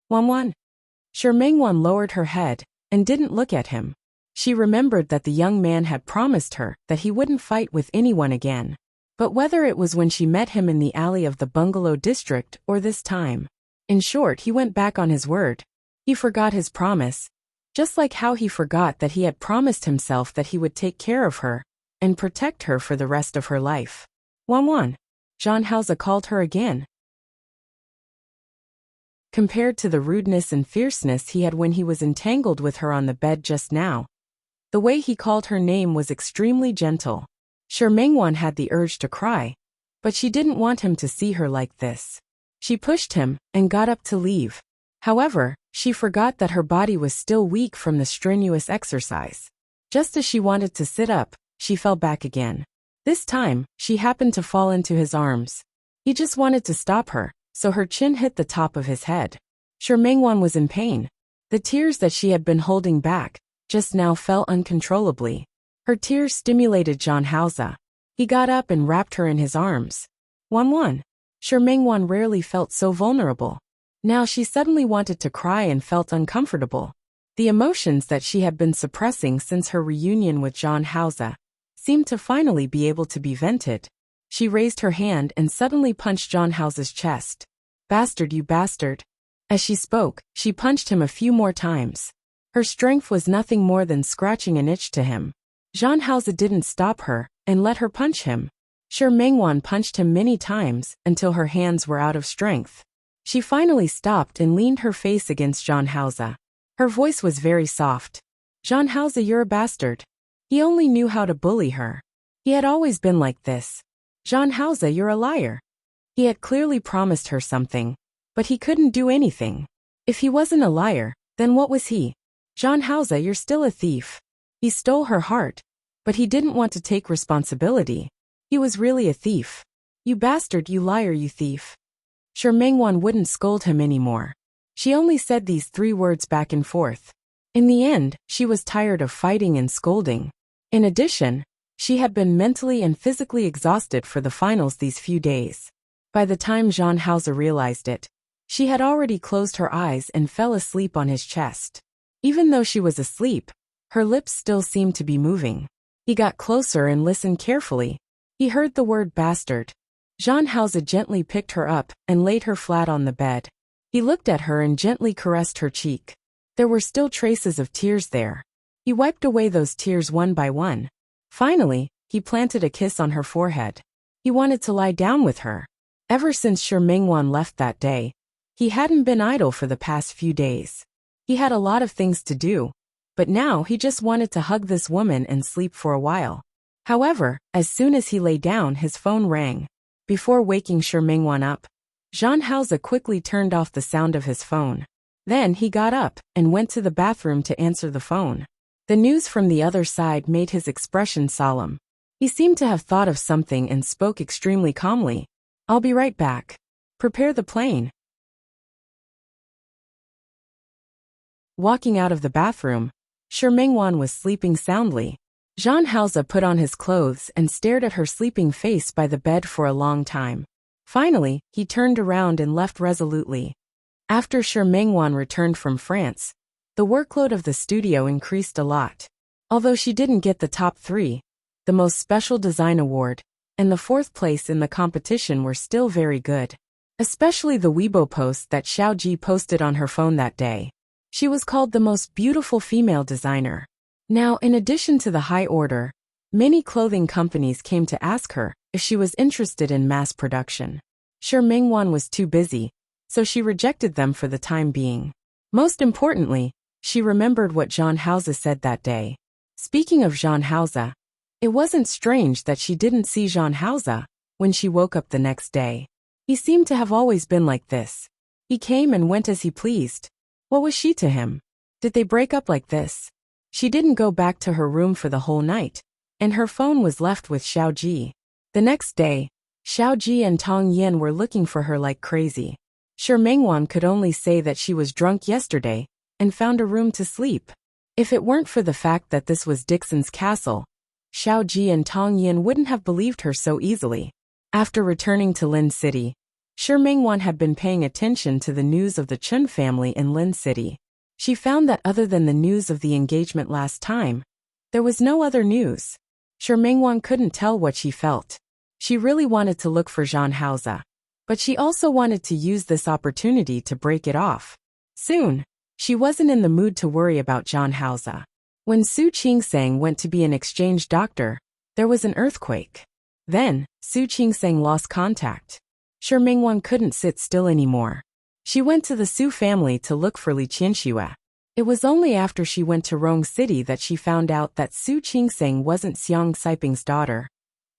Wan. Shi Mengwan lowered her head, and didn't look at him. She remembered that the young man had promised her that he wouldn't fight with anyone again. But whether it was when she met him in the alley of the bungalow district or this time. In short, he went back on his word. He forgot his promise, just like how he forgot that he had promised himself that he would take care of her and protect her for the rest of her life. Wan. Zhang Haozi called her again. Compared to the rudeness and fierceness he had when he was entangled with her on the bed just now, the way he called her name was extremely gentle. Shi Mengwan had the urge to cry, but she didn't want him to see her like this. She pushed him and got up to leave. However, she forgot that her body was still weak from the strenuous exercise. Just as she wanted to sit up, she fell back again. This time, she happened to fall into his arms. He just wanted to stop her, so her chin hit the top of his head. Shi Mengwan was in pain. The tears that she had been holding back just now fell uncontrollably. Her tears stimulated Zhang Haozi. He got up and wrapped her in his arms. Wan. Shi Mengwan rarely felt so vulnerable. Now she suddenly wanted to cry and felt uncomfortable. The emotions that she had been suppressing since her reunion with Zhang Haozi seemed to finally be able to be vented. She raised her hand and suddenly punched Zhang Haozi's chest. Bastard, you bastard. As she spoke, she punched him a few more times. Her strength was nothing more than scratching an itch to him. Zhang Haozi didn't stop her and let her punch him. Shi Mengwan punched him many times until her hands were out of strength. She finally stopped and leaned her face against Zhang Haozi. Her voice was very soft. Zhang Haozi, you're a bastard. He only knew how to bully her. He had always been like this. Zhang Haozi, you're a liar. He had clearly promised her something, but he couldn't do anything. If he wasn't a liar, then what was he? Zhang Haozi, you're still a thief. He stole her heart, but he didn't want to take responsibility. He was really a thief. You bastard, you liar, you thief. Shi Mengwan wouldn't scold him anymore. She only said these 3 words back and forth. In the end, she was tired of fighting and scolding. In addition, she had been mentally and physically exhausted for the finals these few days. By the time Zhang Haozi realized it, she had already closed her eyes and fell asleep on his chest. Even though she was asleep, her lips still seemed to be moving. He got closer and listened carefully. He heard the word bastard. Zhang Haozi gently picked her up and laid her flat on the bed. He looked at her and gently caressed her cheek. There were still traces of tears there. He wiped away those tears one by one. Finally, he planted a kiss on her forehead. He wanted to lie down with her. Ever since Shi Mengwan left that day, he hadn't been idle for the past few days. He had a lot of things to do, but now he just wanted to hug this woman and sleep for a while. However, as soon as he lay down, his phone rang. Before waking Shi Mengwan up, Zhang Haozi quickly turned off the sound of his phone. Then he got up and went to the bathroom to answer the phone. The news from the other side made his expression solemn. He seemed to have thought of something and spoke extremely calmly. I'll be right back. Prepare the plane. Walking out of the bathroom, Shi Mengwan was sleeping soundly. Zhang Haozi put on his clothes and stared at her sleeping face by the bed for a long time. Finally, he turned around and left resolutely. After Shi Mengwan returned from France, the workload of the studio increased a lot. Although she didn't get the top 3, the most special design award, and the 4th place in the competition were still very good. Especially the Weibo post that Xiao Ji posted on her phone that day. She was called the most beautiful female designer. Now, in addition to the high order, many clothing companies came to ask her if she was interested in mass production. Shi Mengwan was too busy, so she rejected them for the time being. Most importantly, she remembered what Zhang Haozi said that day. Speaking of Zhang Haozi, it wasn't strange that she didn't see Zhang Haozi when she woke up the next day. He seemed to have always been like this. He came and went as he pleased. What was she to him? Did they break up like this? She didn't go back to her room for the whole night, and her phone was left with Xiao Ji. The next day, Xiao Ji and Tong Yin were looking for her like crazy. Shi Mengwan could only say that she was drunk yesterday and found a room to sleep. If it weren't for the fact that this was Dixon's castle, Xiao Ji and Tong Yin wouldn't have believed her so easily. After returning to Lin City, Shi Mingwan had been paying attention to the news of the Chun family in Lin City. She found that other than the news of the engagement last time, there was no other news. Shi Mingwan couldn't tell what she felt. She really wanted to look for Zhang Haoze, but she also wanted to use this opportunity to break it off. Soon, she wasn't in the mood to worry about Zhang Haoze. When Su Qingsang went to be an exchange doctor, there was an earthquake. Then, Su Qingsang lost contact. Shi Mingwan couldn't sit still anymore. She went to the Su family to look for Li Qianxue. It was only after she went to Rong City that she found out that Su Qingsang wasn't Xiang Siping's daughter,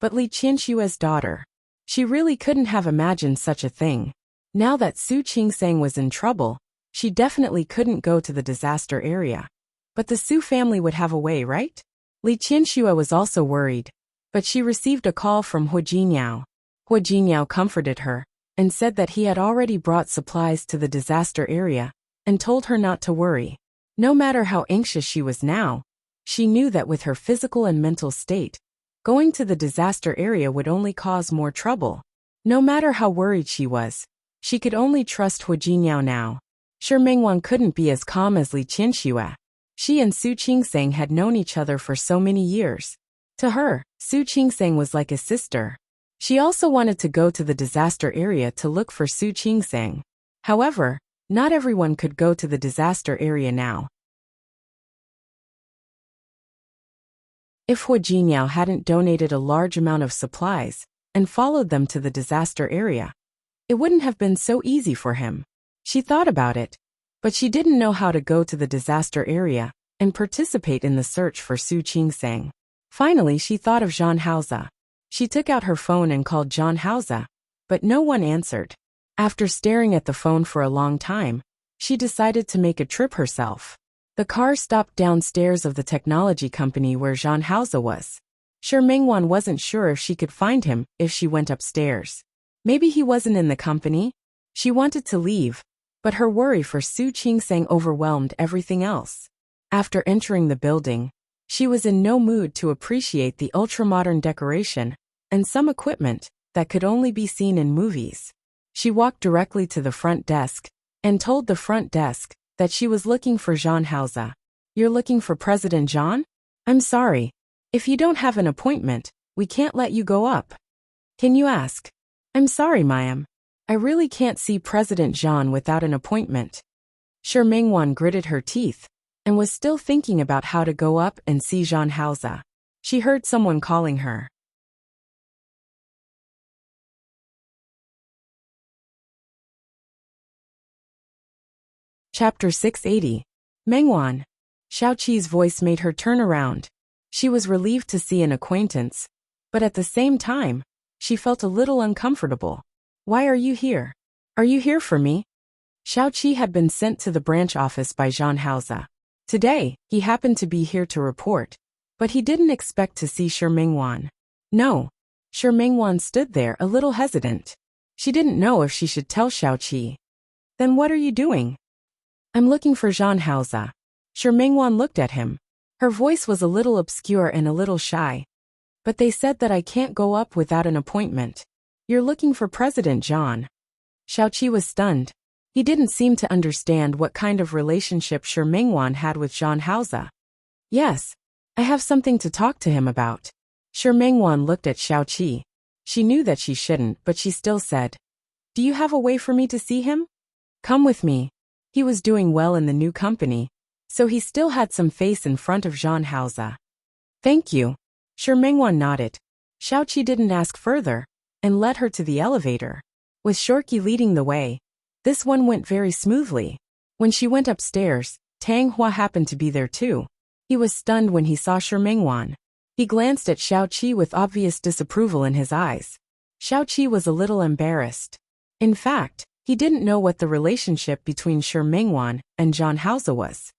but Li Qianxue's daughter. She really couldn't have imagined such a thing. Now that Su Qingsang was in trouble, she definitely couldn't go to the disaster area. But the Su family would have a way, right? Li Qianxue was also worried, but she received a call from Hu Jinyao. Hu Jinyao comforted her and said that he had already brought supplies to the disaster area and told her not to worry. No matter how anxious she was now, she knew that with her physical and mental state, going to the disaster area would only cause more trouble. No matter how worried she was, she could only trust Hu Jinyao now. Shi Mingwan couldn't be as calm as Li Qianxue. She and Su Qingsang had known each other for so many years. To her, Su Qingsang was like a sister. She also wanted to go to the disaster area to look for Su Qingsang. However, not everyone could go to the disaster area now. If Hu Jinyao hadn't donated a large amount of supplies and followed them to the disaster area, it wouldn't have been so easy for him. She thought about it, but she didn't know how to go to the disaster area and participate in the search for Su Qingsang. Finally, she thought of Zhang Haoze. She took out her phone and called Zhang Haoze, but no one answered. After staring at the phone for a long time, she decided to make a trip herself. The car stopped downstairs of the technology company where Zhang Haoze was. Shi Mingwan wasn't sure if she could find him if she went upstairs. Maybe he wasn't in the company. She wanted to leave, but her worry for Su Qingsang overwhelmed everything else. After entering the building, she was in no mood to appreciate the ultramodern decoration and some equipment that could only be seen in movies. She walked directly to the front desk and told the front desk that she was looking for Zhang Haoze. "You're looking for President Zhang? I'm sorry. If you don't have an appointment, we can't let you go up. Can you ask?" "I'm sorry, ma'am. I really can't see President Zhang without an appointment." Shi Mingwan gritted her teeth and was still thinking about how to go up and see Zhang Haoze. She heard someone calling her. Chapter 680. Mengwan. Xiaoqi's voice made her turn around. She was relieved to see an acquaintance, but at the same time, she felt a little uncomfortable. "Why are you here? Are you here for me?" Xiaoqi had been sent to the branch office by Zhang Haoze. Today, he happened to be here to report, but he didn't expect to see Shi Mingwan. "No." Shi Mingwan stood there a little hesitant. She didn't know if she should tell Xiaoqi. "Then what are you doing?" "I'm looking for Zhang Haoze." Shi Mingwan looked at him. Her voice was a little obscure and a little shy. "But they said that I can't go up without an appointment. You're looking for President Zhang." Xiaoqi was stunned. He didn't seem to understand what kind of relationship Shi Mingwan had with Zhang Haoze. "Yes, I have something to talk to him about." Shi Mingwan looked at Xiaoqi. She knew that she shouldn't, but she still said, "Do you have a way for me to see him?" "Come with me." He was doing well in the new company, so he still had some face in front of Zhang Haoze. "Thank you." Shi Mingwan nodded. Xiaoqi didn't ask further and led her to the elevator. With Shorky leading the way, this one went very smoothly. When she went upstairs, Tang Hua happened to be there too. He was stunned when he saw Shi Mingwan. He glanced at Xiaoqi with obvious disapproval in his eyes. Xiaoqi was a little embarrassed. In fact, he didn't know what the relationship between Shi Mingwan and Zhang Haoze was.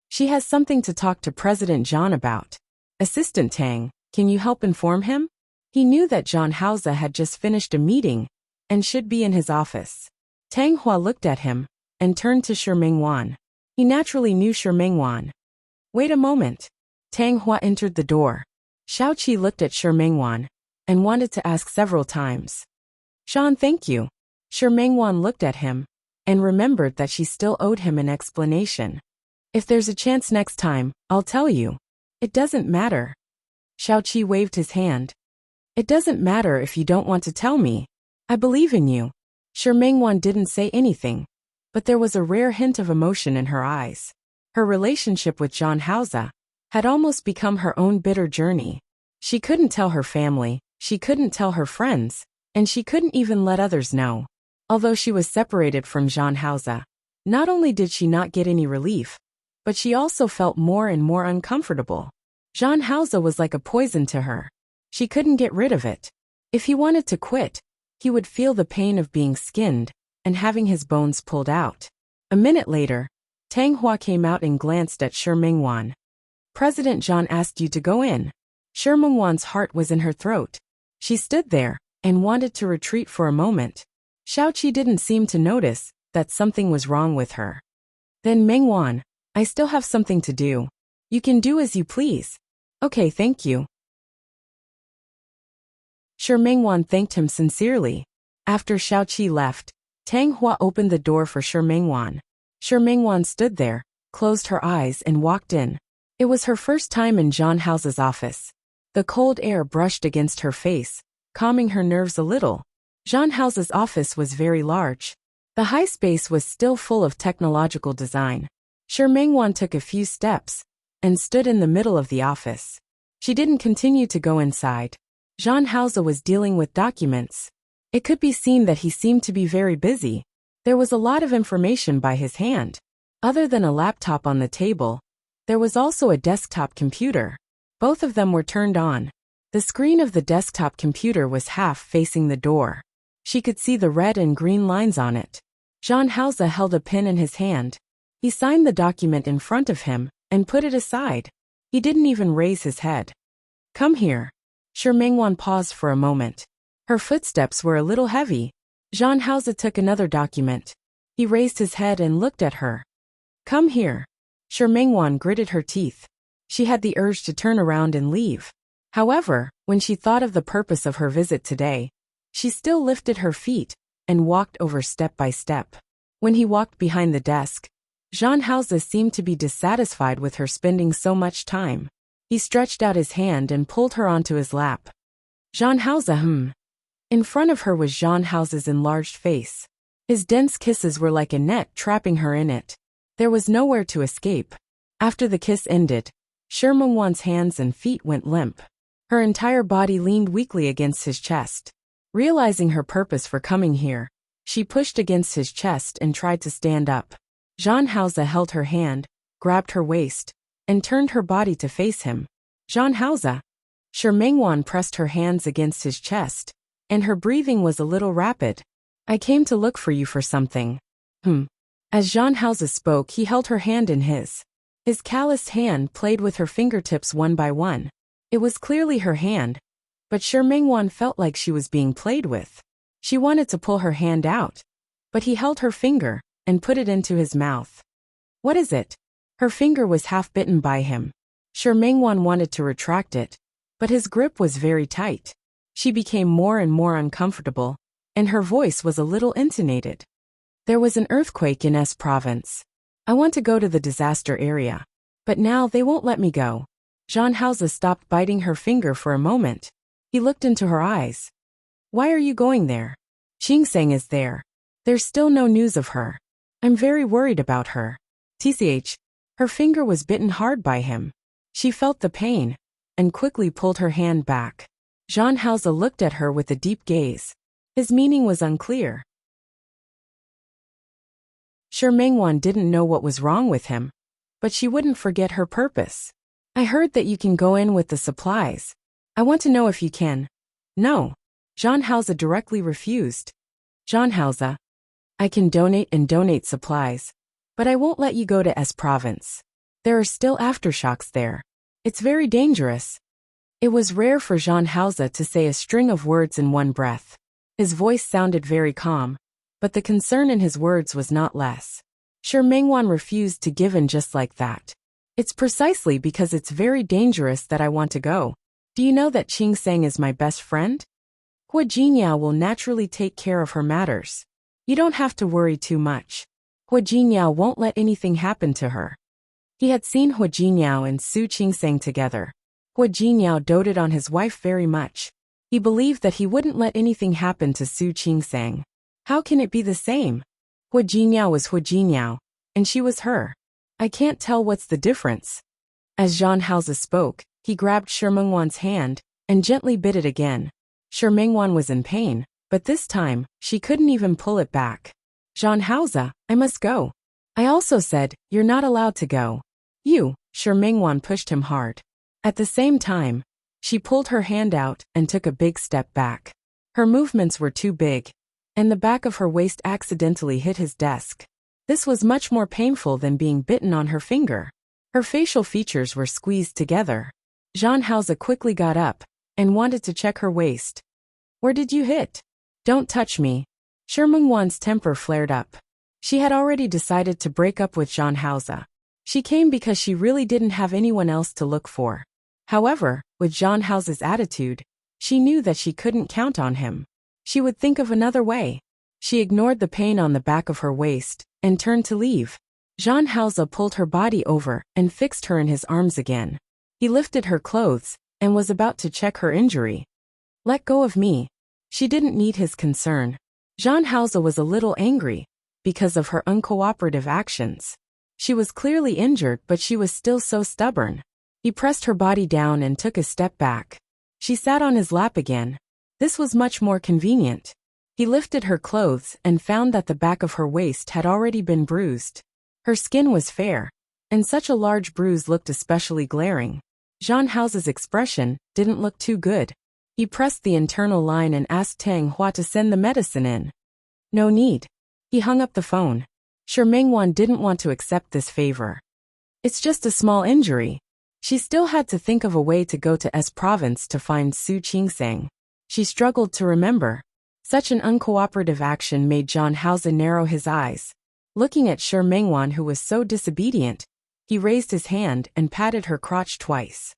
"She has something to talk to President Zhang about. Assistant Tang, can you help inform him?" He knew that Zhang Haoze had just finished a meeting and should be in his office. Tang Hua looked at him and turned to Shi Mingwan. He naturally knew Shi Mingwan. "Wait a moment." Tang Hua entered the door. Xiaoqi looked at Shi Mingwan. and wanted to ask several times. Jean, thank you. Shi Mengwan looked at him and remembered that she still owed him an explanation. If there's a chance next time, I'll tell you. It doesn't matter. Xiao Qi waved his hand. It doesn't matter if you don't want to tell me. I believe in you. Shi Mengwan didn't say anything, but there was a rare hint of emotion in her eyes. Her relationship with John Hauser had almost become her own bitter journey. She couldn't tell her family, she couldn't tell her friends, and she couldn't even let others know. Although she was separated from John Hauser, not only did she not get any relief, but she also felt more and more uncomfortable. John Hauser was like a poison to her. She couldn't get rid of it. If he wanted to quit, he would feel the pain of being skinned and having his bones pulled out. A minute later, Tang Hua came out and glanced at Shi Mengwan. President John asked you to go in. Shi Mengwan's heart was in her throat. She stood there and wanted to retreat for a moment. Xiao Qi didn't seem to notice that something was wrong with her. Then Mengwan, I still have something to do. You can do as you please. Okay, thank you. Shi Mengwan thanked him sincerely. After Xiao Qi left, Tang Hua opened the door for Shi Mengwan. Shi Mengwan stood there, closed her eyes and walked in. It was her first time in John Hauser's office. The cold air brushed against her face, calming her nerves a little. John Hauser's office was very large. The high space was still full of technological design. Shi Mengwan took a few steps and stood in the middle of the office. She didn't continue to go inside. John Hauser was dealing with documents. It could be seen that he seemed to be very busy. There was a lot of information by his hand. Other than a laptop on the table, there was also a desktop computer. Both of them were turned on. The screen of the desktop computer was half facing the door. She could see the red and green lines on it. John Hauser held a pen in his hand. He signed the document in front of him and put it aside. He didn't even raise his head. Come here. Shi Mengwan paused for a moment. Her footsteps were a little heavy. John Hauser took another document. He raised his head and looked at her. Come here. Shi Mengwan gritted her teeth. She had the urge to turn around and leave. However, when she thought of the purpose of her visit today, she still lifted her feet and walked over step by step. When he walked behind the desk, John Hauser seemed to be dissatisfied with her spending so much time. He stretched out his hand and pulled her onto his lap. John Hauser, In front of her was John Hauser's enlarged face. His dense kisses were like a net trapping her in it. There was nowhere to escape. After the kiss ended, Shi Mengwan's hands and feet went limp. Her entire body leaned weakly against his chest. Realizing her purpose for coming here, she pushed against his chest and tried to stand up. John Hauser held her hand, grabbed her waist, and turned her body to face him. John Hauser. Shi Mengwan pressed her hands against his chest, and her breathing was a little rapid. I came to look for you for something. As John Hauser spoke, he held her hand in his. His calloused hand played with her fingertips one by one. It was clearly her hand, but Shi Mengwan felt like she was being played with. She wanted to pull her hand out, but he held her finger and put it into his mouth. What is it? Her finger was half bitten by him. Shi Mengwan wanted to retract it, but his grip was very tight. She became more and more uncomfortable, and her voice was a little intonated. There was an earthquake in S province. I want to go to the disaster area, but now they won't let me go. John Hauser stopped biting her finger for a moment. He looked into her eyes. Why are you going there? Qingsang is there. There's still no news of her. I'm very worried about her. TCH. Her finger was bitten hard by him. She felt the pain and quickly pulled her hand back. John Hauser looked at her with a deep gaze. His meaning was unclear. Shi Mengwan didn't know what was wrong with him, but she wouldn't forget her purpose. I heard that you can go in with the supplies. I want to know if you can. No. John Hauser directly refused. John Hauser. I can donate supplies, but I won't let you go to S province. There are still aftershocks there. It's very dangerous. It was rare for John Hauser to say a string of words in one breath. His voice sounded very calm, but the concern in his words was not less. Shi Mengwan refused to give in just like that. It's precisely because it's very dangerous that I want to go. Do you know that Qing Sang is my best friend? Hua Jinyao will naturally take care of her matters. You don't have to worry too much. Hua Jinyao won't let anything happen to her. He had seen Hua Jinyao and Su Qingsang together. Hua Jinyao doted on his wife very much. He believed that he wouldn't let anything happen to Su Qingsang. How can it be the same? Hua Jinyao was Hua Jinyao, and she was her. I can't tell what's the difference. As Zhang Haozi spoke, he grabbed Shi Mengwan's hand and gently bit it again. Shi Mengwan was in pain, but this time, she couldn't even pull it back. Zhang Haozi, I must go. I also said, you're not allowed to go. You, Shi Mengwan pushed him hard. At the same time, she pulled her hand out and took a big step back. Her movements were too big, and the back of her waist accidentally hit his desk. This was much more painful than being bitten on her finger. Her facial features were squeezed together. Zhang Haozi quickly got up and wanted to check her waist. Where did you hit? Don't touch me. Shi Mengwan's temper flared up. She had already decided to break up with Zhang Haozi. She came because she really didn't have anyone else to look for. However, with Zhang Haozi's attitude, she knew that she couldn't count on him. She would think of another way. She ignored the pain on the back of her waist and turned to leave. Zhang Haozi pulled her body over and fixed her in his arms again. He lifted her clothes and was about to check her injury. Let go of me. She didn't need his concern. Zhang Haozi was a little angry because of her uncooperative actions. She was clearly injured, but she was still so stubborn. He pressed her body down and took a step back. She sat on his lap again. This was much more convenient. He lifted her clothes and found that the back of her waist had already been bruised. Her skin was fair, and such a large bruise looked especially glaring. Zhang Haozi's expression didn't look too good. He pressed the internal line and asked Tang Hua to send the medicine in. No need. He hung up the phone. Shi Mengwan didn't want to accept this favor. It's just a small injury. She still had to think of a way to go to S province to find Su Qingsang. She struggled to remember. Such an uncooperative action made Zhang Haozi narrow his eyes. Looking at Shi Mengwan, who was so disobedient, he raised his hand and patted her crotch twice.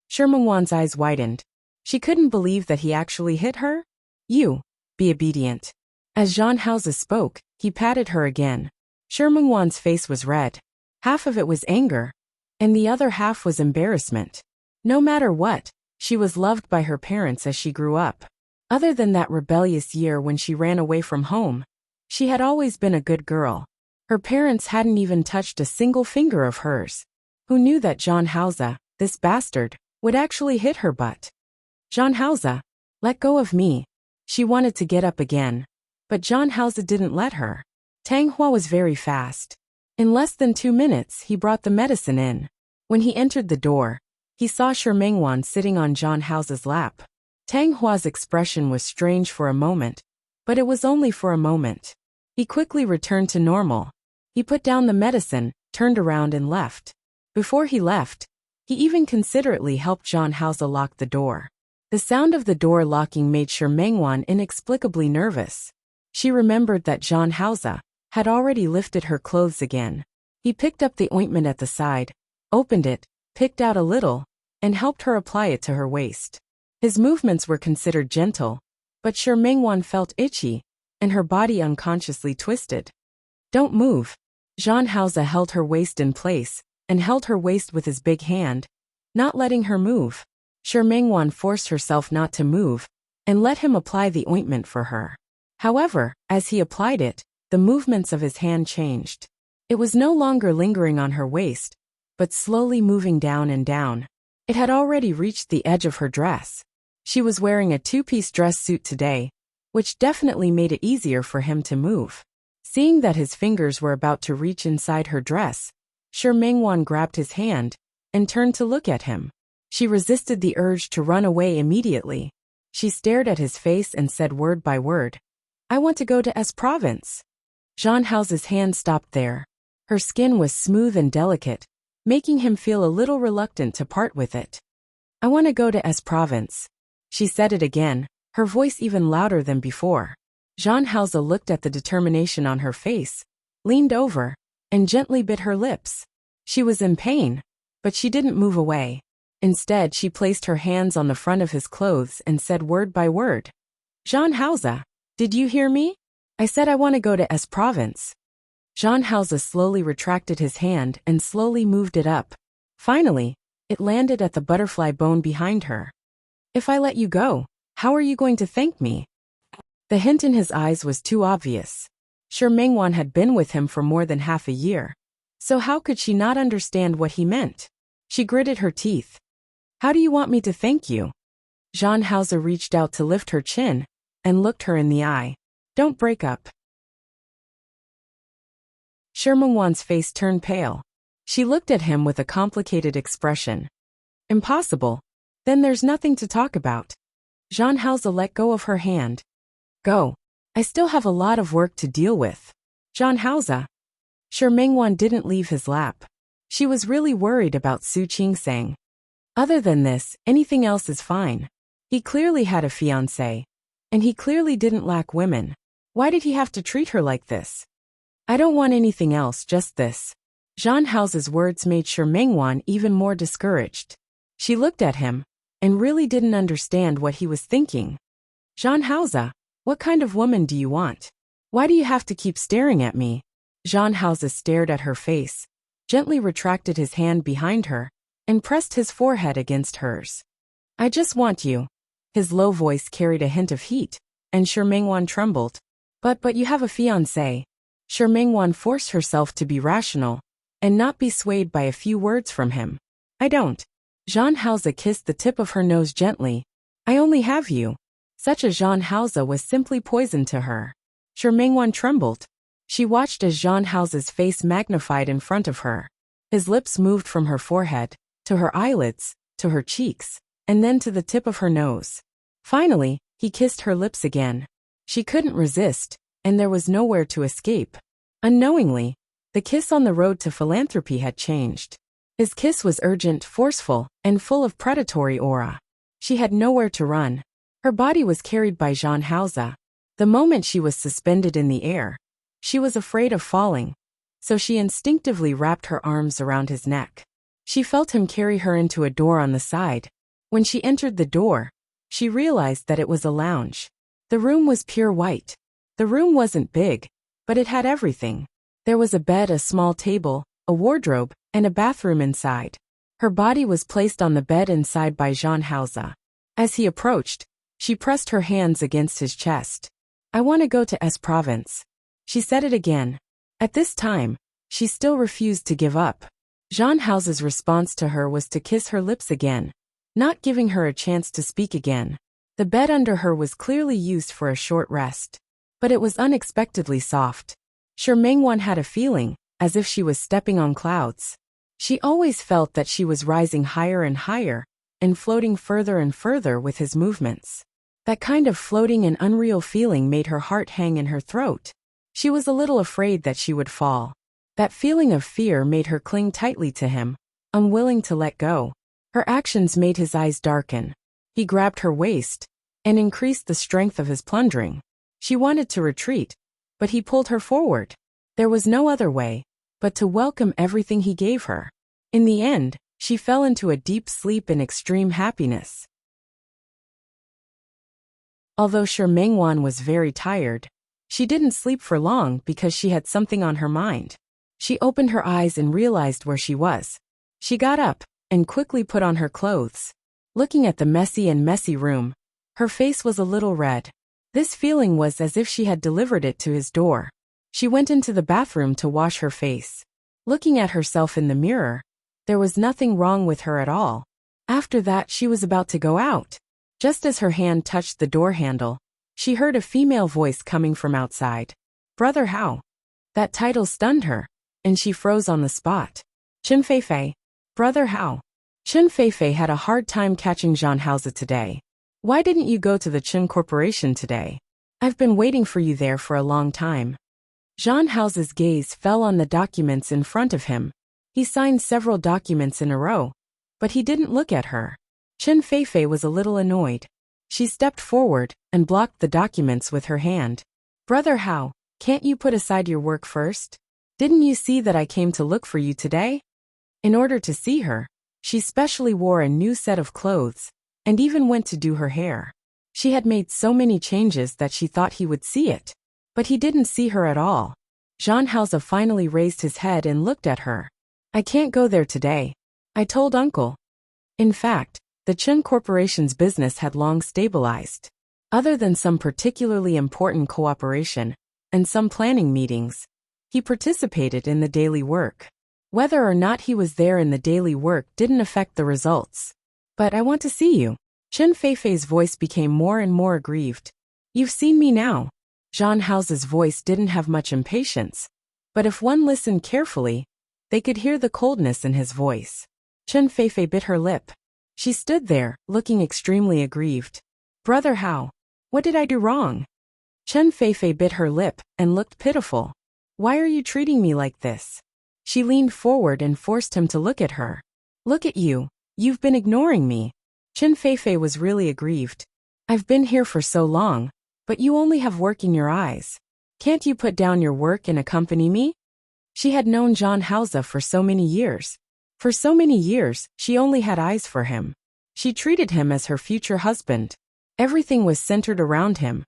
Shi Mengwan's eyes widened. She couldn't believe that he actually hit her. You, be obedient. As Zhang Haozi spoke, he patted her again. Shi Mengwan's face was red. Half of it was anger, and the other half was embarrassment. No matter what, she was loved by her parents as she grew up. Other than that rebellious year when she ran away from home, she had always been a good girl. Her parents hadn't even touched a single finger of hers. Who knew that Zhang Haozi, this bastard, would actually hit her butt? Zhang Haozi, let go of me. She wanted to get up again, but Zhang Haozi didn't let her. Tang Hua was very fast. In less than 2 minutes, he brought the medicine in. When he entered the door, he saw Shi Mengwan sitting on Zhang Haozi's lap. Tang Hua's expression was strange for a moment, but it was only for a moment. He quickly returned to normal. He put down the medicine, turned around and left. Before he left, he even considerately helped Zhang Haozi lock the door. The sound of the door locking made Shi Mengwan inexplicably nervous. She remembered that Zhang Haozi had already lifted her clothes again. He picked up the ointment at the side, opened it, picked out a little, and helped her apply it to her waist. His movements were considered gentle, but Shi Mengwan felt itchy, and her body unconsciously twisted. Don't move. Zhang Haozi held her waist in place, and held her waist with his big hand, not letting her move. Shi Mengwan forced herself not to move, and let him apply the ointment for her. However, as he applied it, the movements of his hand changed. It was no longer lingering on her waist, but slowly moving down and down. It had already reached the edge of her dress. She was wearing a 2-piece dress suit today, which definitely made it easier for him to move. Seeing that his fingers were about to reach inside her dress, Shi Mengwan grabbed his hand and turned to look at him. She resisted the urge to run away immediately. She stared at his face and said word by word, I want to go to S province. Zhang Haozi's hand stopped there. Her skin was smooth and delicate, making him feel a little reluctant to part with it. I want to go to S province. She said it again, her voice even louder than before. Zhang Haozi looked at the determination on her face, leaned over, and gently bit her lips. She was in pain, But she didn't move away. Instead, she placed her hands on the front of his clothes and said word by word. Jean Hausa, did you hear me? I said I want to go to S province. Jean Hausa slowly retracted his hand and slowly moved it up. Finally, it landed at the butterfly bone behind her. If I let you go, how are you going to thank me? The hint in his eyes was too obvious. Sure, Mengwan had been with him for more than half a year. So how could she not understand what he meant? She gritted her teeth. How do you want me to thank you? Jean Hausa reached out to lift her chin and looked her in the eye. Don't break up. Sure Mengwan's face turned pale. She looked at him with a complicated expression. Impossible. Then there's nothing to talk about. Jean Hausa let go of her hand. Go. I still have a lot of work to deal with. Jean Hausa. Sure Mengwan didn't leave his lap. She was really worried about Su Qingsang. Other than this, anything else is fine. He clearly had a fiancée. And he clearly didn't lack women. Why did he have to treat her like this? I don't want anything else, just this. Jean Hausa's words made Sure Mengwan even more discouraged. She looked at him and really didn't understand what he was thinking. Jean Hausa, what kind of woman do you want? Why do you have to keep staring at me? Jean Hausa stared at her face, gently retracted his hand behind her, and pressed his forehead against hers. I just want you. His low voice carried a hint of heat, and Sure Mengwan trembled. But you have a fiancé. Sure Mengwan forced herself to be rational, and not be swayed by a few words from him. I don't. Jean Hausa kissed the tip of her nose gently. I only have you. Such a Jean Hausa was simply poison to her. Sure Mengwan trembled. She watched as Jean Hausa's face magnified in front of her. His lips moved from her forehead, to her eyelids, to her cheeks, and then to the tip of her nose. Finally, he kissed her lips again. She couldn't resist, and there was nowhere to escape. Unknowingly, the kiss on the road to philanthropy had changed. His kiss was urgent, forceful, and full of predatory aura. She had nowhere to run. Her body was carried by Jean Hausa. The moment she was suspended in the air, she was afraid of falling, so she instinctively wrapped her arms around his neck. She felt him carry her into a door on the side. When she entered the door, she realized that it was a lounge. The room was pure white. The room wasn't big, but it had everything. There was a bed, a small table, a wardrobe, and a bathroom inside. Her body was placed on the bed inside by Jean Hausa. As he approached, she pressed her hands against his chest. I want to go to S province. She said it again. At this time, she still refused to give up. Jean Hausa's response to her was to kiss her lips again, not giving her a chance to speak again. The bed under her was clearly used for a short rest. But it was unexpectedly soft. Sure Mengwan had a feeling, as if she was stepping on clouds. She always felt that she was rising higher and higher, and floating further and further with his movements. That kind of floating and unreal feeling made her heart hang in her throat. She was a little afraid that she would fall. That feeling of fear made her cling tightly to him, unwilling to let go. Her actions made his eyes darken. He grabbed her waist and increased the strength of his plunging. She wanted to retreat, but he pulled her forward. There was no other way but to welcome everything he gave her. In the end, she fell into a deep sleep in extreme happiness. Although Sure Mengwan was very tired, she didn't sleep for long because she had something on her mind. She opened her eyes and realized where she was. She got up and quickly put on her clothes. Looking at the messy room, her face was a little red. This feeling was as if she had delivered it to his door. She went into the bathroom to wash her face. Looking at herself in the mirror, there was nothing wrong with her at all. After that, she was about to go out. Just as her hand touched the door handle, she heard a female voice coming from outside. Brother Hao. That title stunned her, and she froze on the spot. Chen Feifei. Brother Hao. Chen Feifei had a hard time catching Jean Hausa today. Why didn't you go to the Chen Corporation today? I've been waiting for you there for a long time. Jean Hausa's gaze fell on the documents in front of him. He signed several documents in a row, but he didn't look at her. Chen Feifei was a little annoyed. She stepped forward and blocked the documents with her hand. Brother Hao, can't you put aside your work first? Didn't you see that I came to look for you today? In order to see her, She specially wore a new set of clothes, and even went to do her hair. She had made so many changes that she thought he would see it. But he didn't see her at all. Jean Hauser finally raised his head and looked at her. I can't go there today. I told Uncle. In fact, the Chen Corporation's business had long stabilized. Other than some particularly important cooperation, and some planning meetings, he participated in the daily work. Whether or not he was there in the daily work didn't affect the results. But I want to see you. Chen Feifei's voice became more and more aggrieved. You've seen me now. Jean Hauser's voice didn't have much impatience, but if one listened carefully, they could hear the coldness in his voice. Chen Feifei bit her lip. She stood there, looking extremely aggrieved. Brother Hao, what did I do wrong? Chen Feifei bit her lip and looked pitiful. Why are you treating me like this? She leaned forward and forced him to look at her. Look at you. You've been ignoring me. Chen Feifei was really aggrieved. I've been here for so long, but you only have work in your eyes. Can't you put down your work and accompany me? She had known Jean Hauser for so many years. For so many years, she only had eyes for him. She treated him as her future husband. Everything was centered around him,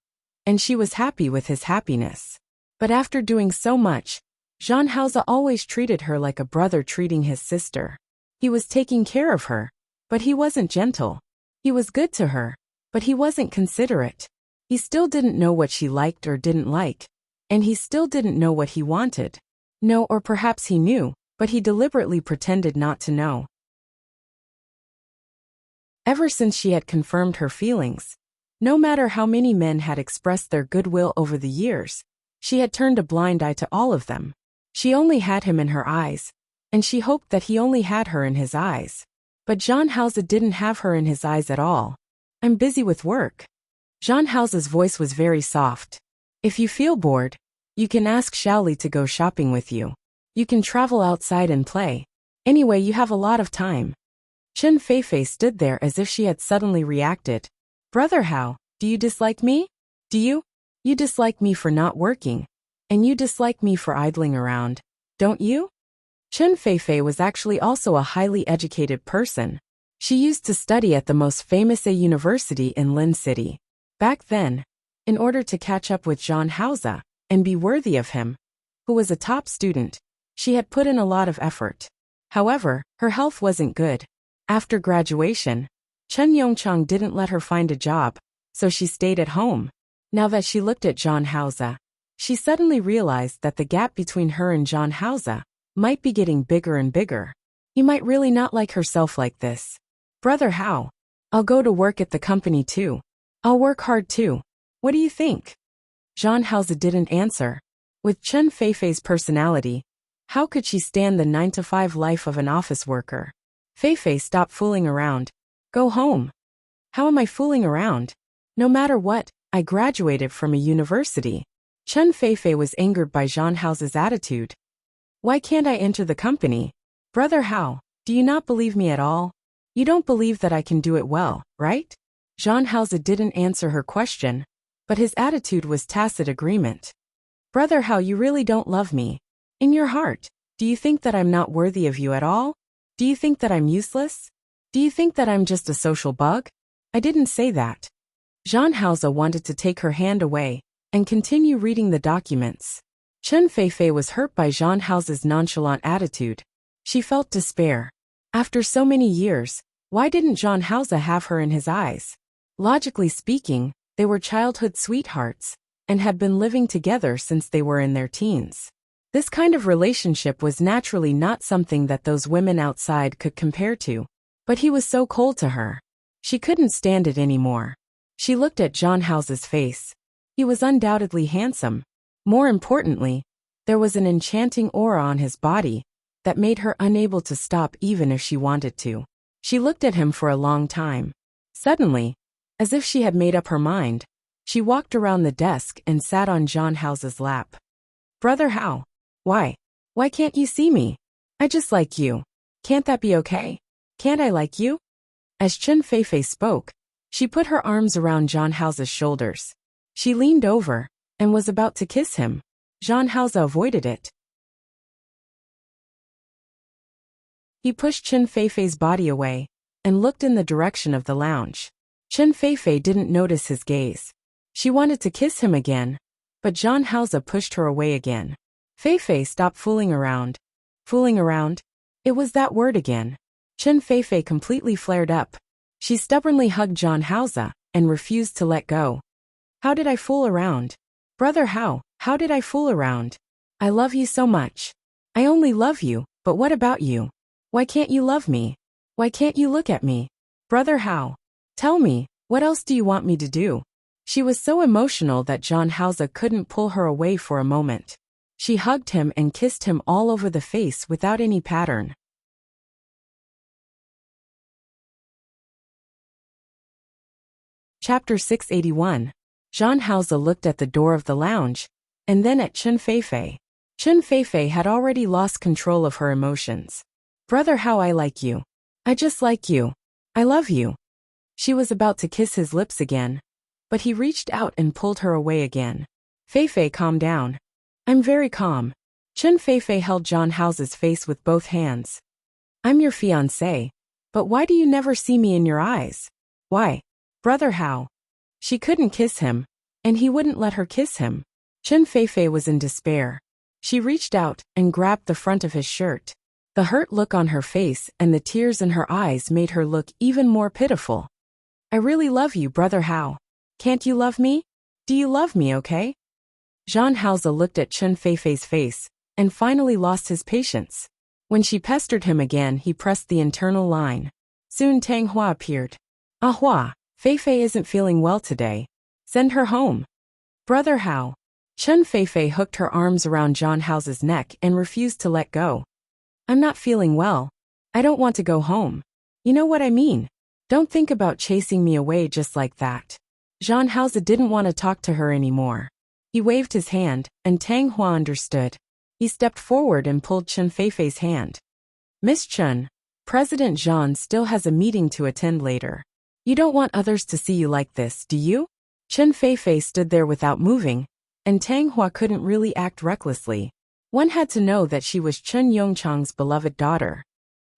and she was happy with his happiness. But after doing so much, Jean Hauser always treated her like a brother treating his sister. He was taking care of her, but he wasn't gentle. He was good to her, but he wasn't considerate. He still didn't know what she liked or didn't like, and he still didn't know what he wanted. No, or perhaps he knew, but he deliberately pretended not to know. Ever since she had confirmed her feelings, no matter how many men had expressed their goodwill over the years, she had turned a blind eye to all of them. She only had him in her eyes, and she hoped that he only had her in his eyes. But Jean Hauser didn't have her in his eyes at all. I'm busy with work. Jean Hauser's voice was very soft. If you feel bored, you can ask Xiaoli to go shopping with you. You can travel outside and play. Anyway, you have a lot of time. Chen Feifei stood there as if she had suddenly reacted. Brother Hao, do you dislike me? Do you? You dislike me for not working. And you dislike me for idling around, don't you? Chen Feifei was actually also a highly educated person. She used to study at the most famous university in Lin City. Back then, in order to catch up with Jean Hauser and be worthy of him, who was a top student, she had put in a lot of effort. However, her health wasn't good. After graduation, Chen Yongchang didn't let her find a job, so she stayed at home. Now that she looked at Jean Hauser, she suddenly realized that the gap between her and Jean Hauser might be getting bigger and bigger. He might really not like herself like this. Brother Hao, I'll go to work at the company too. I'll work hard too. What do you think? Jean Hauser didn't answer. With Chen Feifei's personality, how could she stand the 9-to-5 life of an office worker? Feifei, stop fooling around. Go home. How am I fooling around? No matter what, I graduated from a university. Chen Feifei was angered by Jean Hauser's attitude. Why can't I enter the company? Brother Hao, do you not believe me at all? You don't believe that I can do it well, right? Jean Hauser didn't answer her question, but his attitude was tacit agreement. Brother Hao, you really don't love me. In your heart, do you think that I'm not worthy of you at all? Do you think that I'm useless? Do you think that I'm just a social bug? I didn't say that. Jean Hauser wanted to take her hand away and continue reading the documents. Chen Feifei was hurt by Jean Hauser's nonchalant attitude. She felt despair. After so many years, why didn't Jean Hauser have her in his eyes? Logically speaking, they were childhood sweethearts and had been living together since they were in their teens. This kind of relationship was naturally not something that those women outside could compare to. But he was so cold to her. She couldn't stand it anymore. She looked at Jean Hauser's face. He was undoubtedly handsome. More importantly, there was an enchanting aura on his body that made her unable to stop even if she wanted to. She looked at him for a long time. Suddenly, as if she had made up her mind, she walked around the desk and sat on Jean Hauser's lap. Brother Hao, why? Why can't you see me? I just like you. Can't that be okay? Can't I like you? As Chen Feifei spoke, she put her arms around Jean Hauser's shoulders. She leaned over and was about to kiss him. Jean Hauser avoided it. He pushed Chen Feifei's body away and looked in the direction of the lounge. Chen Feifei didn't notice his gaze. She wanted to kiss him again, but Zhang Haoze pushed her away again. Feifei, stop fooling around. Fooling around? It was that word again. Chen Feifei completely flared up. She stubbornly hugged Zhang Haoze and refused to let go. How did I fool around? Brother Hao, how did I fool around? I love you so much. I only love you, but what about you? Why can't you love me? Why can't you look at me? Brother Hao, tell me, what else do you want me to do? She was so emotional that Zhang Haoze couldn't pull her away for a moment. She hugged him and kissed him all over the face without any pattern. Chapter 681. Zhang Haoze looked at the door of the lounge, and then at Chen Feifei. Chen Feifei had already lost control of her emotions. Brother Hao, I like you. I just like you. I love you. She was about to kiss his lips again, but he reached out and pulled her away again. Feifei, calm down. I'm very calm. Chen Feifei held Zhang Haoze's face with both hands. I'm your fiancé, but why do you never see me in your eyes? Why? Brother Hao. She couldn't kiss him, and he wouldn't let her kiss him. Chen Feifei was in despair. She reached out and grabbed the front of his shirt. The hurt look on her face and the tears in her eyes made her look even more pitiful. I really love you, Brother Hao. Can't you love me? Do you love me, okay? Zhang Haoze looked at Chen Feifei's face and finally lost his patience. When she pestered him again, he pressed the internal line. Soon Tang Hua appeared. Ah Hua, Feifei isn't feeling well today. Send her home. Brother Hao. Chen Feifei hooked her arms around Zhang Haoze's neck and refused to let go. I'm not feeling well. I don't want to go home. You know what I mean? Don't think about chasing me away just like that. Zhang Haoze didn't want to talk to her anymore. He waved his hand, and Tang Hua understood. He stepped forward and pulled Chen Feifei's hand. Miss Chen, President Zhang still has a meeting to attend later. You don't want others to see you like this, do you? Chen Feifei stood there without moving, and Tang Hua couldn't really act recklessly. One had to know that she was Chen Yongchang's beloved daughter.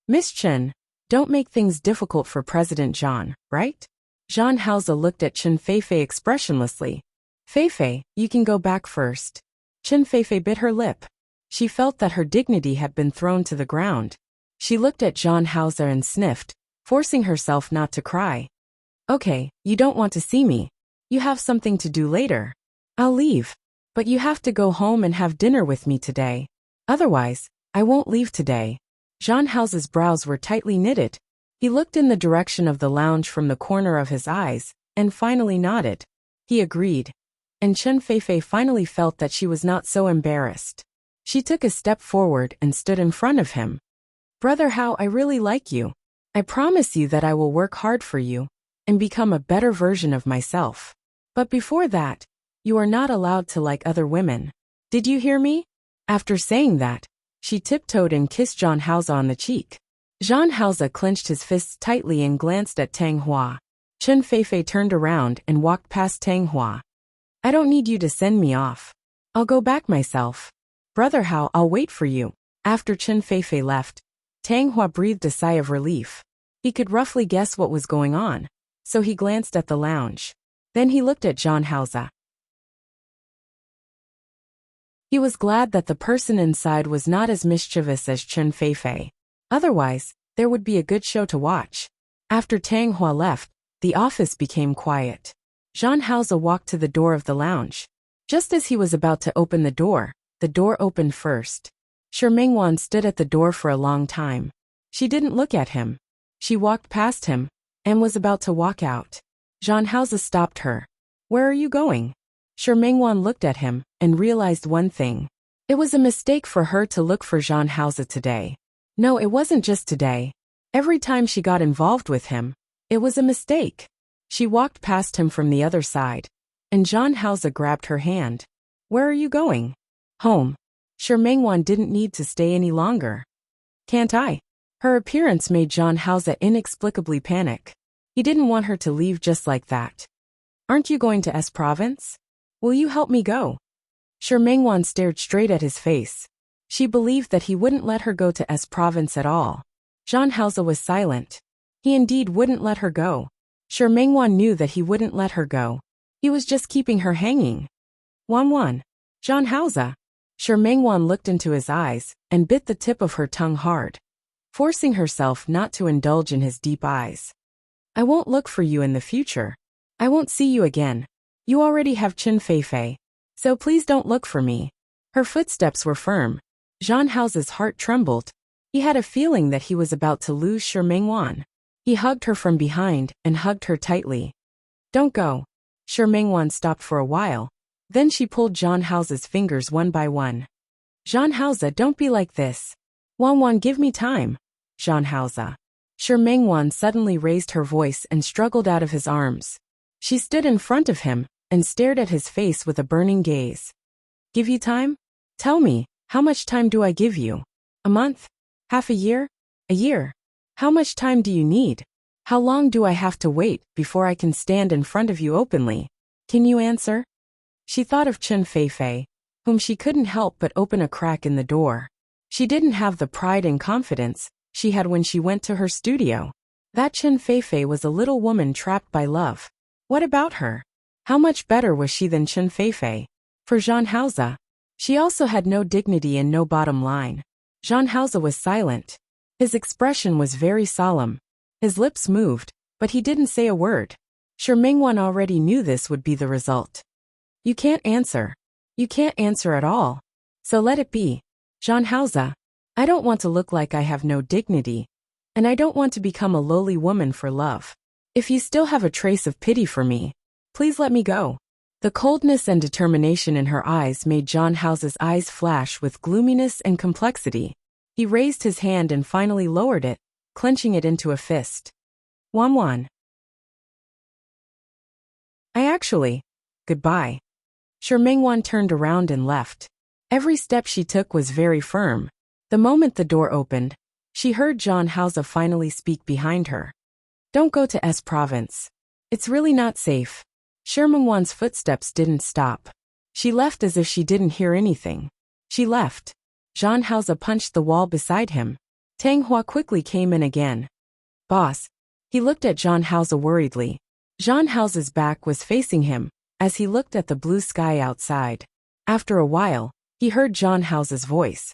Miss Chen, don't make things difficult for President Zhang, right? Zhang Haoze looked at Chen Feifei expressionlessly. Feifei, you can go back first. Chen Feifei bit her lip. She felt that her dignity had been thrown to the ground. She looked at Zhang Haoze and sniffed, forcing herself not to cry. Okay, you don't want to see me. You have something to do later. I'll leave. But you have to go home and have dinner with me today. Otherwise, I won't leave today. Zhang Haoze's brows were tightly knitted. He looked in the direction of the lounge from the corner of his eyes, and finally nodded. He agreed. And Chen Feifei finally felt that she was not so embarrassed. She took a step forward and stood in front of him. Brother Hao, I really like you. I promise you that I will work hard for you and become a better version of myself. But before that, you are not allowed to like other women. Did you hear me? After saying that, she tiptoed and kissed Zhang Haoze on the cheek. Zhang Haoze clenched his fists tightly and glanced at Tang Hua. Chen Feifei turned around and walked past Tang Hua. I don't need you to send me off. I'll go back myself. Brother Hao, I'll wait for you. After Chen Feifei left, Tang Hua breathed a sigh of relief. He could roughly guess what was going on, so he glanced at the lounge. Then he looked at Zhang Haoze. He was glad that the person inside was not as mischievous as Chen Feifei. Otherwise, there would be a good show to watch. After Tang Hua left, the office became quiet. Zhang Haoze walked to the door of the lounge. Just as he was about to open the door opened first. Shi Mingwan stood at the door for a long time. She didn't look at him. She walked past him and was about to walk out. Zhang Haoze stopped her. Where are you going? Shi Mingwan looked at him and realized one thing. It was a mistake for her to look for Zhang Haoze today. No, it wasn't just today. Every time she got involved with him, it was a mistake. She walked past him from the other side, and Zhang Haoze grabbed her hand. Where are you going? Home. Shi Mingwan didn't need to stay any longer. Can't I? Her appearance made Zhang Haoze inexplicably panic. He didn't want her to leave just like that. Aren't you going to S province? Will you help me go? Shi Mingwan stared straight at his face. She believed that he wouldn't let her go to S province at all. Zhang Haoze was silent. He indeed wouldn't let her go. Sure Mengwan knew that he wouldn't let her go. He was just keeping her hanging. Wan. Zhang Haoze. Sure Mengwan looked into his eyes and bit the tip of her tongue hard, forcing herself not to indulge in his deep eyes. I won't look for you in the future. I won't see you again. You already have Chen Feifei. So please don't look for me. Her footsteps were firm. Zhang Haoze's heart trembled. He had a feeling that he was about to lose Sure Mengwan. He hugged her from behind and hugged her tightly. Don't go. Sure Mengwan stopped for a while. Then she pulled Zhang Haoze's fingers one by one. Zhang Haoze, don't be like this. Wan, give me time. Zhang Haoze. Sure Mengwan suddenly raised her voice and struggled out of his arms. She stood in front of him and stared at his face with a burning gaze. Give you time? Tell me, how much time do I give you? A month? Half a year? A year? How much time do you need? How long do I have to wait before I can stand in front of you openly? Can you answer? She thought of Chen Feifei, whom she couldn't help but open a crack in the door. She didn't have the pride and confidence she had when she went to her studio. That Chen Feifei was a little woman trapped by love. What about her? How much better was she than Chen Feifei? For Zhang Haoze, she also had no dignity and no bottom line. Zhang Haoze was silent. His expression was very solemn. His lips moved, but he didn't say a word. Sure Mengwan already knew this would be the result. You can't answer. You can't answer at all. So let it be. Zhang Haoze, I don't want to look like I have no dignity, and I don't want to become a lowly woman for love. If you still have a trace of pity for me, please let me go. The coldness and determination in her eyes made Zhang Haoze's eyes flash with gloominess and complexity. He raised his hand and finally lowered it, clenching it into a fist. Wan. Goodbye. Sure Mengwan turned around and left. Every step she took was very firm. The moment the door opened, she heard Zhang Haoze finally speak behind her. Don't go to S province. It's really not safe. Sure Mengwan's footsteps didn't stop. She left as if she didn't hear anything. She left. Zhang Haoze punched the wall beside him. Tang Hua quickly came in again. Boss. He looked at Zhang Haoze worriedly. Zhang Haoze's back was facing him as he looked at the blue sky outside. After a while, he heard Zhang Haoze's voice.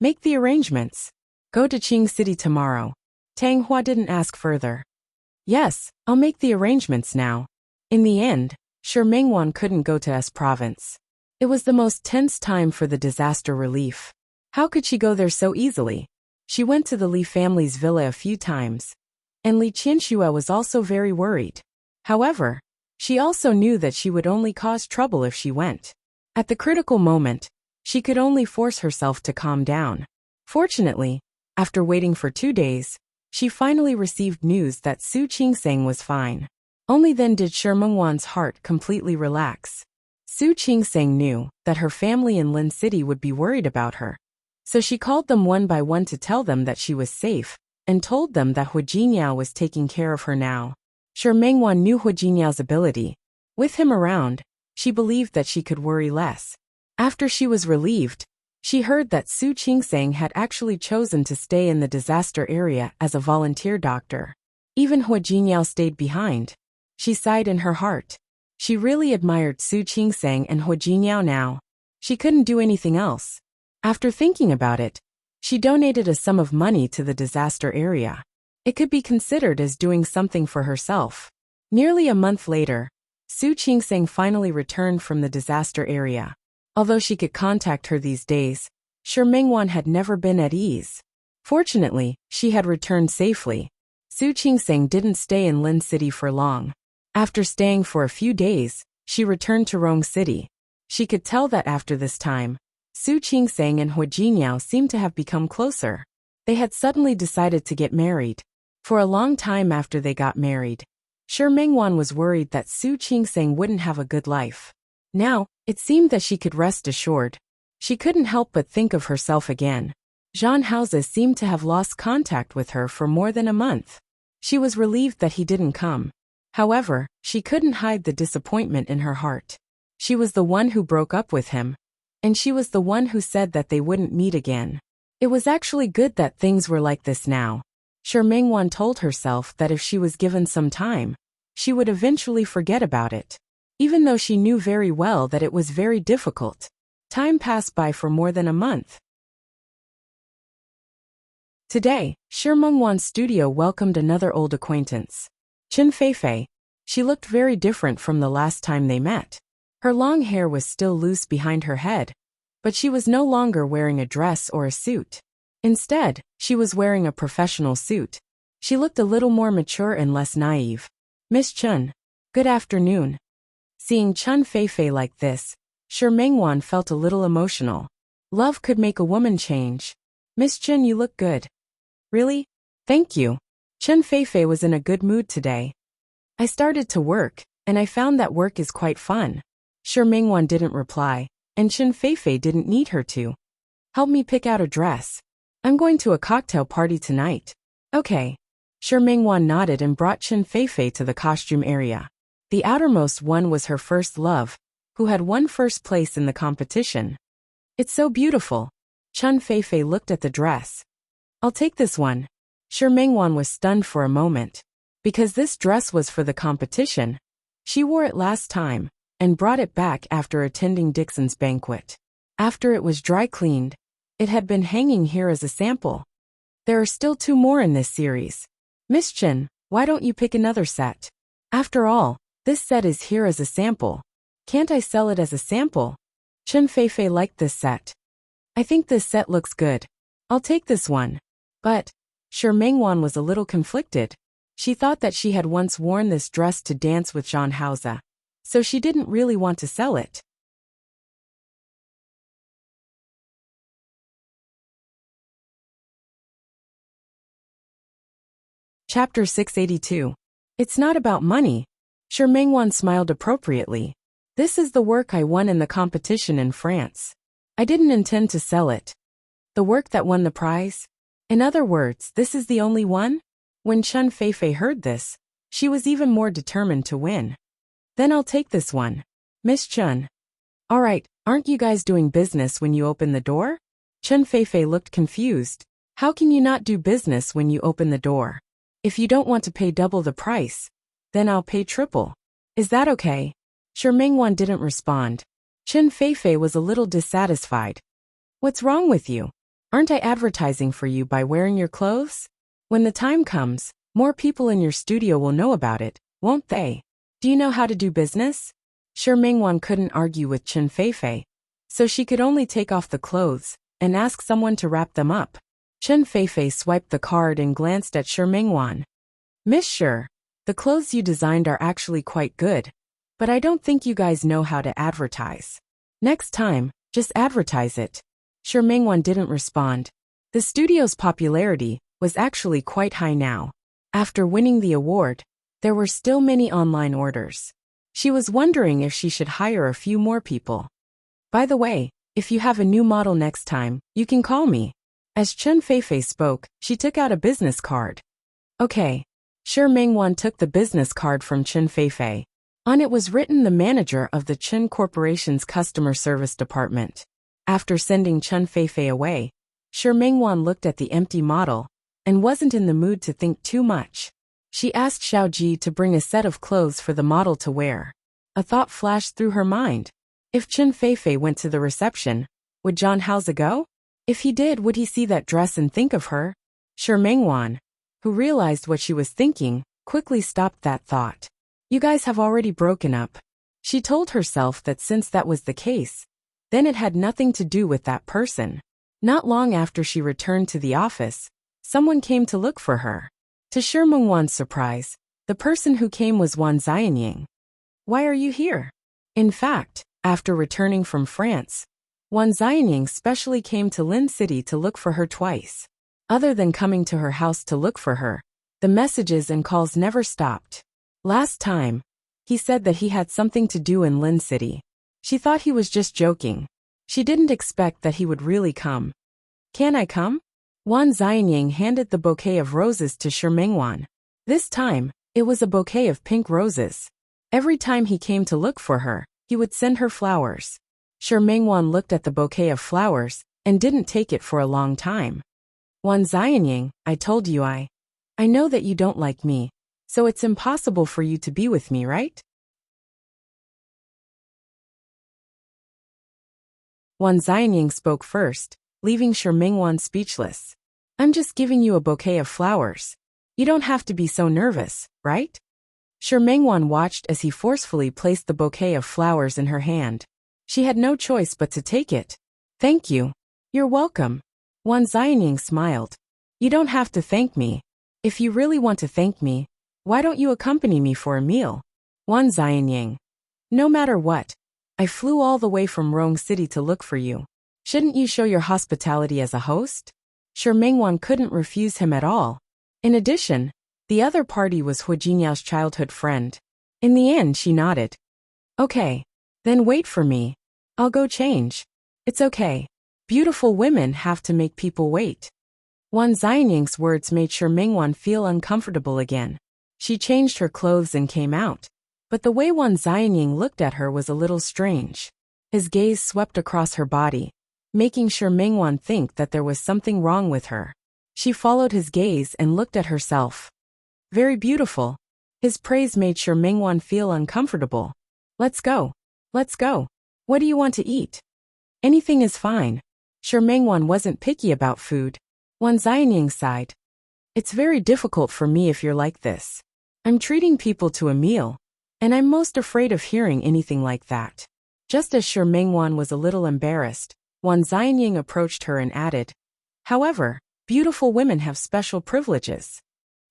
Make the arrangements. Go to Qing City tomorrow. Tang Hua didn't ask further. Yes, I'll make the arrangements now. In the end, Sure Mengwan couldn't go to S province. It was the most tense time for the disaster relief. How could she go there so easily? She went to the Li family's villa a few times, and Li Qianxue was also very worried. However, she also knew that she would only cause trouble if she went. At the critical moment, she could only force herself to calm down. Fortunately, after waiting for 2 days, she finally received news that Su Qingsang was fine. Only then did Sure Mengwan's heart completely relax. Su Qingsang knew that her family in Lin City would be worried about her. So she called them one by one to tell them that she was safe, and told them that Hu Jiniao was taking care of her now. Sure Mengwan knew Hu Jiniao's ability. With him around, she believed that she could worry less. After she was relieved, she heard that Su Qingsang had actually chosen to stay in the disaster area as a volunteer doctor. Even Hu Jiniao stayed behind. She sighed in her heart. She really admired Su Qingsang and Hu Jiniao now. She couldn't do anything else. After thinking about it, she donated a sum of money to the disaster area. It could be considered as doing something for herself. Nearly a month later, Su Qingsang finally returned from the disaster area. Although she could contact her these days, Sure Mengwan had never been at ease. Fortunately, she had returned safely. Su Qingsang didn't stay in Lin City for long. After staying for a few days, she returned to Rong City. She could tell that after this time, Su Qingsang and Hu Jiniao seemed to have become closer. They had suddenly decided to get married. For a long time after they got married, Sure Mengwan was worried that Su Qingsang wouldn't have a good life. Now, it seemed that she could rest assured. She couldn't help but think of herself again. Zhang Haoze seemed to have lost contact with her for more than a month. She was relieved that he didn't come. However, she couldn't hide the disappointment in her heart. She was the one who broke up with him, and she was the one who said that they wouldn't meet again. It was actually good that things were like this now. Shi Mengwan told herself that if she was given some time, she would eventually forget about it. Even though she knew very well that it was very difficult. Time passed by for more than a month. Today, Shi Mengwan's studio welcomed another old acquaintance. Chen Feifei. She looked very different from the last time they met. Her long hair was still loose behind her head, but she was no longer wearing a dress or a suit. Instead, she was wearing a professional suit. She looked a little more mature and less naive. Miss Chen. Good afternoon. Seeing Chen Feifei like this, Shi Mengwan felt a little emotional. Love could make a woman change. Miss Chen, you look good. Really? Thank you. Chen Feifei was in a good mood today. I started to work, and I found that work is quite fun. Shi Mengwan didn't reply, and Chen Feifei didn't need her to. Help me pick out a dress. I'm going to a cocktail party tonight. Okay. Shi Mengwan nodded and brought Chen Feifei to the costume area. The outermost one was her first love, who had won first place in the competition. It's so beautiful. Chen Feifei looked at the dress. I'll take this one. Shi Mengwan was stunned for a moment. Because this dress was for the competition. She wore it last time, and brought it back after attending Dixon's banquet. After it was dry cleaned, it had been hanging here as a sample. There are still 2 more in this series. Miss Chen, why don't you pick another set? After all, this set is here as a sample. Can't I sell it as a sample? Chen Feifei liked this set. I think this set looks good. I'll take this one. But, Shi Mengwan was a little conflicted. She thought that she had once worn this dress to dance with Zhang Haoze, so she didn't really want to sell it. Chapter 682. It's not about money. Shi Mengwan smiled appropriately. This is the work I won in the competition in France. I didn't intend to sell it. The work that won the prize? In other words, this is the only one? When Chen Feifei heard this, she was even more determined to win. Then I'll take this one. Miss Chen. Alright, aren't you guys doing business when you open the door? Chen Feifei looked confused. How can you not do business when you open the door? If you don't want to pay double the price, then I'll pay triple. Is that okay? Shi Mengwan didn't respond. Chen Feifei was a little dissatisfied. What's wrong with you? Aren't I advertising for you by wearing your clothes? When the time comes, more people in your studio will know about it, won't they? Do you know how to do business? Shi Mengwan couldn't argue with Chen Feifei, so she could only take off the clothes and ask someone to wrap them up. Chen Feifei swiped the card and glanced at Shi Mengwan. Miss Shi, the clothes you designed are actually quite good, but I don't think you guys know how to advertise. Next time, just advertise it. Shi Mengwan didn't respond. The studio's popularity was actually quite high now. After winning the award, there were still many online orders. She was wondering if she should hire a few more people. By the way, if you have a new model next time, you can call me. As Chen Feifei spoke, she took out a business card. Okay. Shi Mengwan took the business card from Chen Feifei. On it was written the manager of the Chen Corporation's customer service department. After sending Chen Feifei away, Shi Mengwan looked at the empty model and wasn't in the mood to think too much. She asked Xiao Ji to bring a set of clothes for the model to wear. A thought flashed through her mind. If Chen Feifei went to the reception, would Zhang Haoze go? If he did, would he see that dress and think of her? Shi Mengwan, who realized what she was thinking, quickly stopped that thought. You guys have already broken up. She told herself that since that was the case, then it had nothing to do with that person. Not long after she returned to the office, someone came to look for her. To Shi Mengwan's surprise, the person who came was Wan Xianying. Why are you here? In fact, after returning from France, Wan Xianying specially came to Lin City to look for her twice. Other than coming to her house to look for her, the messages and calls never stopped. Last time, he said that he had something to do in Lin City. She thought he was just joking. She didn't expect that he would really come. Can I come? Wan Xianying handed the bouquet of roses to Shi Mengwan. This time, it was a bouquet of pink roses. Every time he came to look for her, he would send her flowers. Shi Mengwan looked at the bouquet of flowers and didn't take it for a long time. Wan Xianying, I told you I know that you don't like me, so it's impossible for you to be with me, right? Wan Zinying spoke first, leaving Shi Mingwan speechless. I'm just giving you a bouquet of flowers. You don't have to be so nervous, right? Shi Mingwan watched as he forcefully placed the bouquet of flowers in her hand. She had no choice but to take it. Thank you. You're welcome. Wan Zinying smiled. You don't have to thank me. If you really want to thank me, why don't you accompany me for a meal? Wan Zinying. No matter what, I flew all the way from Rong City to look for you. Shouldn't you show your hospitality as a host? Shi Mingwan couldn't refuse him at all. In addition, the other party was Hu Jinyao's childhood friend. In the end, she nodded. Okay. Then wait for me. I'll go change. It's okay. Beautiful women have to make people wait. Wan Zinying's words made Shi Mingwan feel uncomfortable again. She changed her clothes and came out. But the way Wan Zinying looked at her was a little strange. His gaze swept across her body, making Shi Mingwan think that there was something wrong with her. She followed his gaze and looked at herself. Very beautiful. His praise made Shi Mingwan feel uncomfortable. Let's go. Let's go. What do you want to eat? Anything is fine. Shi Mingwan wasn't picky about food. Wan Zinying sighed. It's very difficult for me if you're like this. I'm treating people to a meal, and I'm most afraid of hearing anything like that. Just as Shi Mingwan was a little embarrassed, Wan Zinying approached her and added, however, beautiful women have special privileges.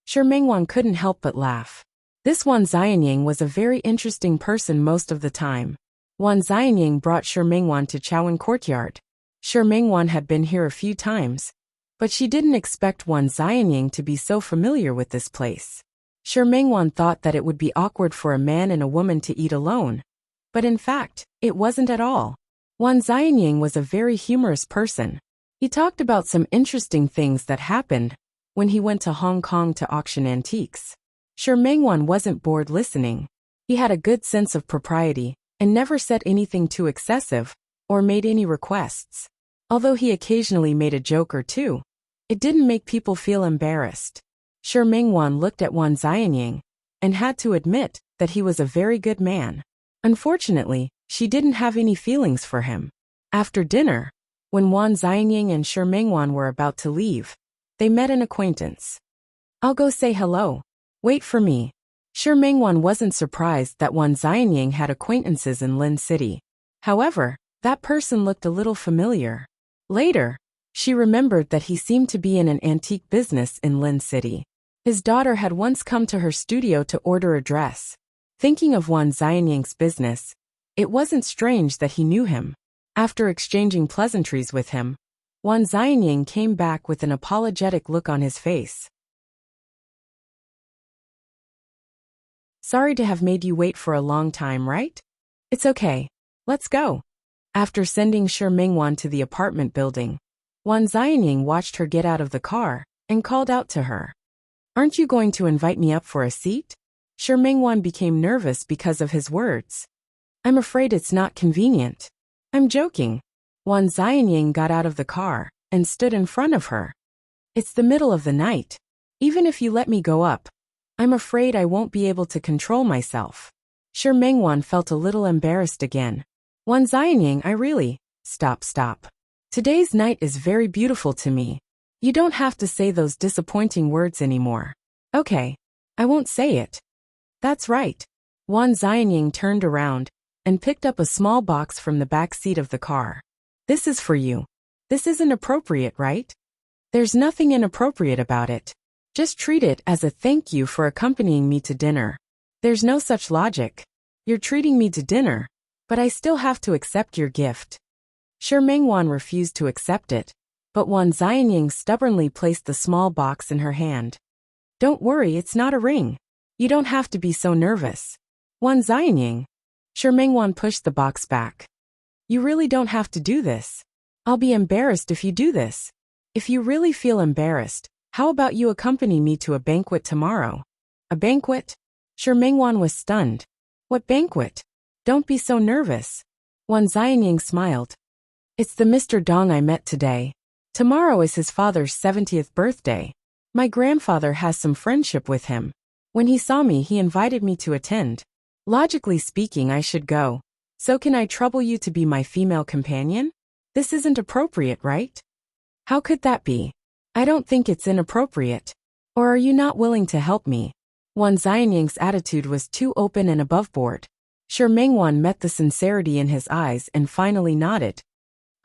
Shi Mingwan couldn't help but laugh. This Wan Zinying was a very interesting person most of the time. Wan Zinying brought Shi Mingwan to Chaoan Courtyard. Shi Mingwan had been here a few times, but she didn't expect Wan Zinying to be so familiar with this place. Shi Mingwan thought that it would be awkward for a man and a woman to eat alone, but in fact, it wasn't at all. Wan Zinying was a very humorous person. He talked about some interesting things that happened when he went to Hong Kong to auction antiques. Shi Mingwan wasn't bored listening. He had a good sense of propriety and never said anything too excessive or made any requests. Although he occasionally made a joke or two, it didn't make people feel embarrassed. Shi Mingwan looked at Wan Zinying and had to admit that he was a very good man. Unfortunately, she didn't have any feelings for him. After dinner, when Wan Zinying and Shi Mingwan were about to leave, they met an acquaintance. I'll go say hello. Wait for me. Shi Mingwan wasn't surprised that Wan Zinying had acquaintances in Lin City. However, that person looked a little familiar. Later, she remembered that he seemed to be in an antique business in Lin City. His daughter had once come to her studio to order a dress. Thinking of Wan Zinying's business, it wasn't strange that he knew him. After exchanging pleasantries with him, Wan Zinying came back with an apologetic look on his face. Sorry to have made you wait for a long time, right? It's okay. Let's go. After sending Shi Mingwan to the apartment building, Wan Zinying watched her get out of the car and called out to her. Aren't you going to invite me up for a seat? Shi Mingwan became nervous because of his words. I'm afraid it's not convenient. I'm joking. Wan Zinying got out of the car and stood in front of her. It's the middle of the night. Even if you let me go up, I'm afraid I won't be able to control myself. Shi Mingwan felt a little embarrassed again. Wan Zinying, I really... Stop. Today's night is very beautiful to me. You don't have to say those disappointing words anymore. Okay. I won't say it. That's right. Wan Zinying turned around and picked up a small box from the back seat of the car. This is for you. This isn't appropriate, right? There's nothing inappropriate about it. Just treat it as a thank you for accompanying me to dinner. There's no such logic. You're treating me to dinner, but I still have to accept your gift. Shi Mingwan refused to accept it, but Wan Zinying stubbornly placed the small box in her hand. Don't worry, it's not a ring. You don't have to be so nervous. Wan Zinying. Shi Mingwan pushed the box back. You really don't have to do this. I'll be embarrassed if you do this. If you really feel embarrassed, how about you accompany me to a banquet tomorrow? A banquet? Shi Mingwan was stunned. What banquet? Don't be so nervous. Wan Zinying smiled. It's the Mr. Dong I met today. Tomorrow is his father's 70th birthday. My grandfather has some friendship with him. When he saw me, he invited me to attend. Logically speaking, I should go. So can I trouble you to be my female companion? This isn't appropriate, right? How could that be? I don't think it's inappropriate. Or are you not willing to help me? Wan Xianying's attitude was too open and aboveboard. Shi Mengwan met the sincerity in his eyes and finally nodded.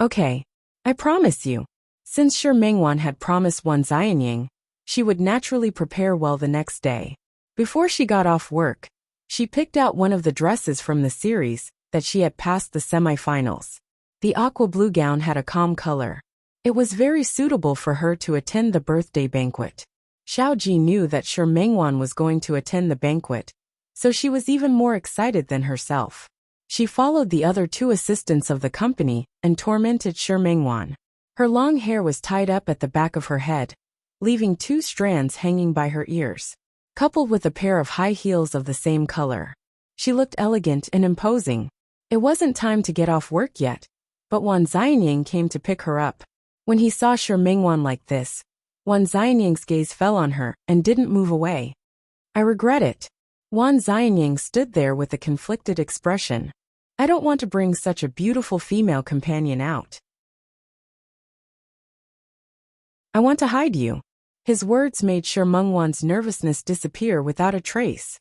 Okay. I promise you. Since Shi Mengwan had promised Wan Xianying, she would naturally prepare well the next day. Before she got off work, she picked out one of the dresses from the series that she had passed the semi-finals. The aqua blue gown had a calm color. It was very suitable for her to attend the birthday banquet. Xiaoji knew that Shi Mengwan was going to attend the banquet, so she was even more excited than herself. She followed the other two assistants of the company and tormented Shi Mengwan. Her long hair was tied up at the back of her head, leaving two strands hanging by her ears, coupled with a pair of high heels of the same color. She looked elegant and imposing. It wasn't time to get off work yet, but Wan Xianying came to pick her up. When he saw Shi Mengwan like this, Wan Xianying's gaze fell on her and didn't move away. I regret it. Wan Xianying stood there with a conflicted expression. I don't want to bring such a beautiful female companion out. I want to hide you. His words made Shi Mengwan's nervousness disappear without a trace.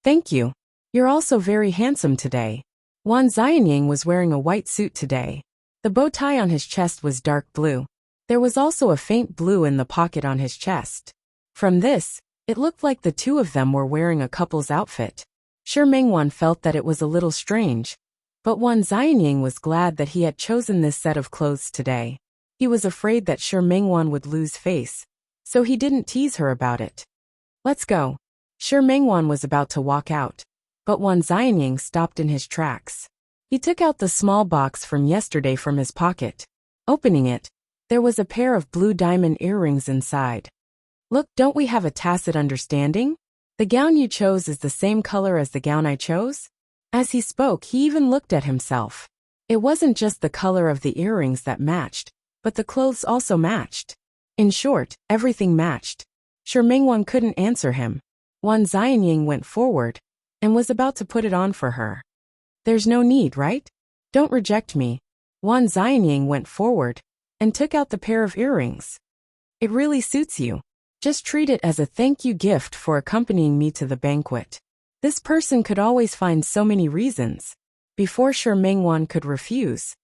Thank you. You're also very handsome today. Wan Xianying was wearing a white suit today. The bow tie on his chest was dark blue. There was also a faint blue in the pocket on his chest. From this, it looked like the two of them were wearing a couple's outfit. Shi Mengwan felt that it was a little strange, but Wan Xianying was glad that he had chosen this set of clothes today. He was afraid that Shi Mengwan would lose face, so he didn't tease her about it. Let's go. Shi Mengwan was about to walk out, but Wan Xianying stopped in his tracks. He took out the small box from yesterday from his pocket. Opening it, there was a pair of blue diamond earrings inside. Look, don't we have a tacit understanding? The gown you chose is the same color as the gown I chose? As he spoke, he even looked at himself. It wasn't just the color of the earrings that matched, but the clothes also matched. In short, everything matched. Shi Mengwan couldn't answer him. Wan Xianying went forward and was about to put it on for her. There's no need, right? Don't reject me. Wan Xianying went forward and took out the pair of earrings. It really suits you. Just treat it as a thank you gift for accompanying me to the banquet. This person could always find so many reasons. Before Shi Mengwan could refuse,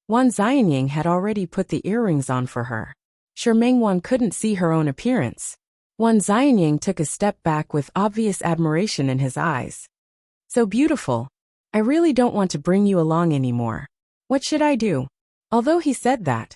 Wan Xianying had already put the earrings on for her. Shi Mengwan couldn't see her own appearance. Wan Xianying took a step back with obvious admiration in his eyes. So beautiful. I really don't want to bring you along anymore. What should I do? Although he said that,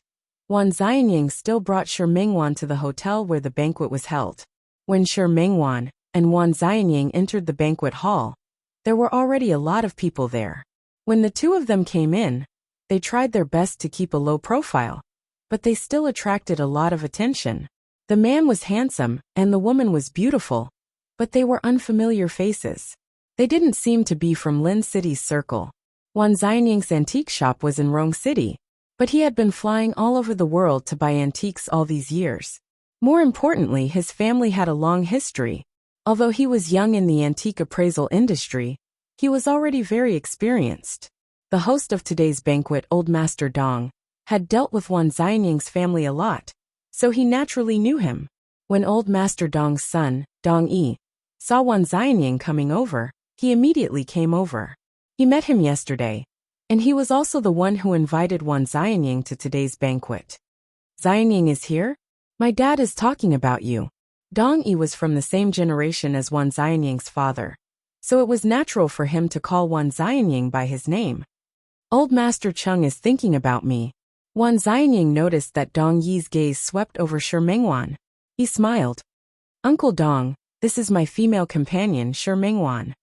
Wan Xianying still brought Shi Mengwan to the hotel where the banquet was held. When Shi Mengwan and Wan Xianying entered the banquet hall, there were already a lot of people there. When the two of them came in, they tried their best to keep a low profile, but they still attracted a lot of attention. The man was handsome and the woman was beautiful, but they were unfamiliar faces. They didn't seem to be from Lin City's circle. Wan Xianying's antique shop was in Rong City, but he had been flying all over the world to buy antiques all these years. More importantly, his family had a long history. Although he was young in the antique appraisal industry, he was already very experienced. The host of today's banquet, Old Master Dong, had dealt with Wan Xianying's family a lot, so he naturally knew him. When Old Master Dong's son, Dong Yi, saw Wan Xianying coming over, he immediately came over. He met him yesterday, and he was also the one who invited Wan Xianying to today's banquet. Xianying is here? My dad is talking about you. Dong Yi was from the same generation as Wan Xianying's father, so it was natural for him to call Wan Xianying by his name. Old Master Chung is thinking about me. Wan Xianying noticed that Dong Yi's gaze swept over Shi Mengwan. He smiled. Uncle Dong, this is my female companion, Shi Mengwan.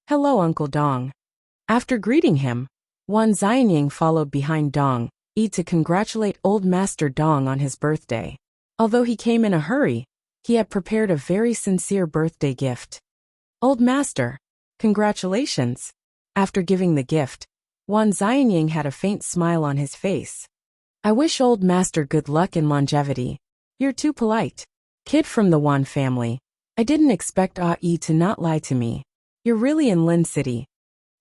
Hello, Uncle Dong. After greeting him, Wan Xianying followed behind Dong Yi to congratulate Old Master Dong on his birthday. Although he came in a hurry, he had prepared a very sincere birthday gift. Old Master, congratulations. After giving the gift, Wan Xianying had a faint smile on his face. I wish old master good luck and longevity. You're too polite. Kid from the Wan family. I didn't expect Ai to not lie to me. You're really in Lin City.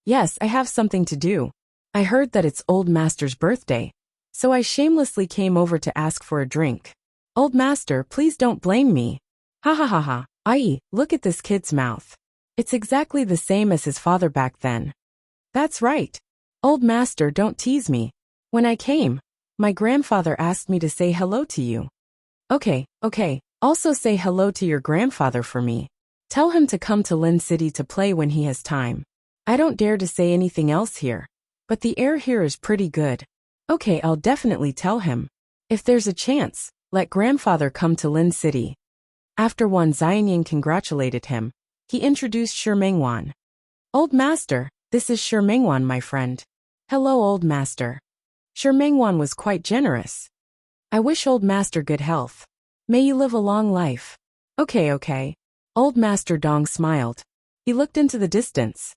Yes, I have something to do. I heard that it's old master's birthday, so I shamelessly came over to ask for a drink. Old master, please don't blame me. Ha ha ha ha. Ai, look at this kid's mouth. It's exactly the same as his father back then. That's right. Old master, don't tease me. When I came, my grandfather asked me to say hello to you. Okay. Also say hello to your grandfather for me. Tell him to come to Lin City to play when he has time. I don't dare to say anything else here, but the air here is pretty good. Okay, I'll definitely tell him. If there's a chance, let grandfather come to Lin City. After Wan Xianying congratulated him, he introduced Shi Mengwan. Old master, this is Shi Mengwan, my friend. Hello, old master. Shi Mengwan was quite generous. I wish old master good health. May you live a long life. Okay. Old master Dong smiled. He looked into the distance.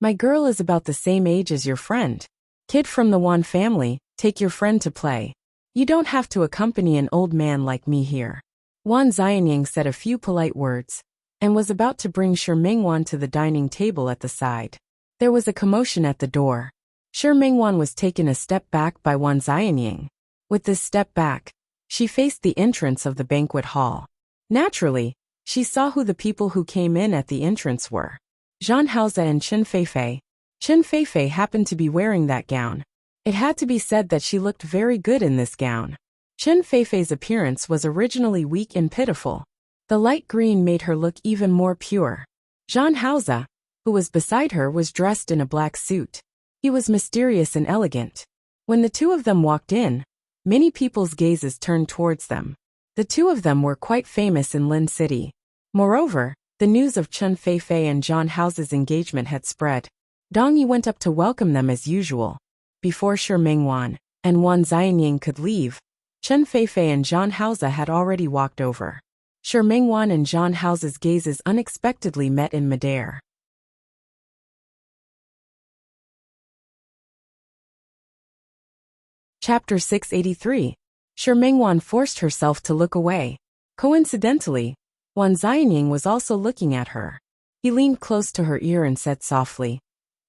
My girl is about the same age as your friend. Kid from the Wan family, take your friend to play. You don't have to accompany an old man like me here. Wan Xianying said a few polite words, and was about to bring Shi Mengwan to the dining table at the side. There was a commotion at the door. Shi Mengwan was taken a step back by Wan Xianying. With this step back, she faced the entrance of the banquet hall. Naturally, she saw who the people who came in at the entrance were. Zhang Haoze and Chen Feifei. Chen Feifei happened to be wearing that gown. It had to be said that she looked very good in this gown. Chen Feifei's appearance was originally weak and pitiful. The light green made her look even more pure. Zhang Haoze, who was beside her, was dressed in a black suit. He was mysterious and elegant. When the two of them walked in, many people's gazes turned towards them. The two of them were quite famous in Lin City. Moreover, the news of Chen Feifei and Zhang Haoze's engagement had spread. Dong Yi went up to welcome them as usual. Before Shi Mengwan and Wan Xianying could leave, Chen Feifei and Zhang Haoze had already walked over. Shi Mengwan and Zhang Haoze's gazes unexpectedly met in midair. Chapter 683. Shi Mengwan forced herself to look away. Coincidentally, Wan Xianying was also looking at her. He leaned close to her ear and said softly,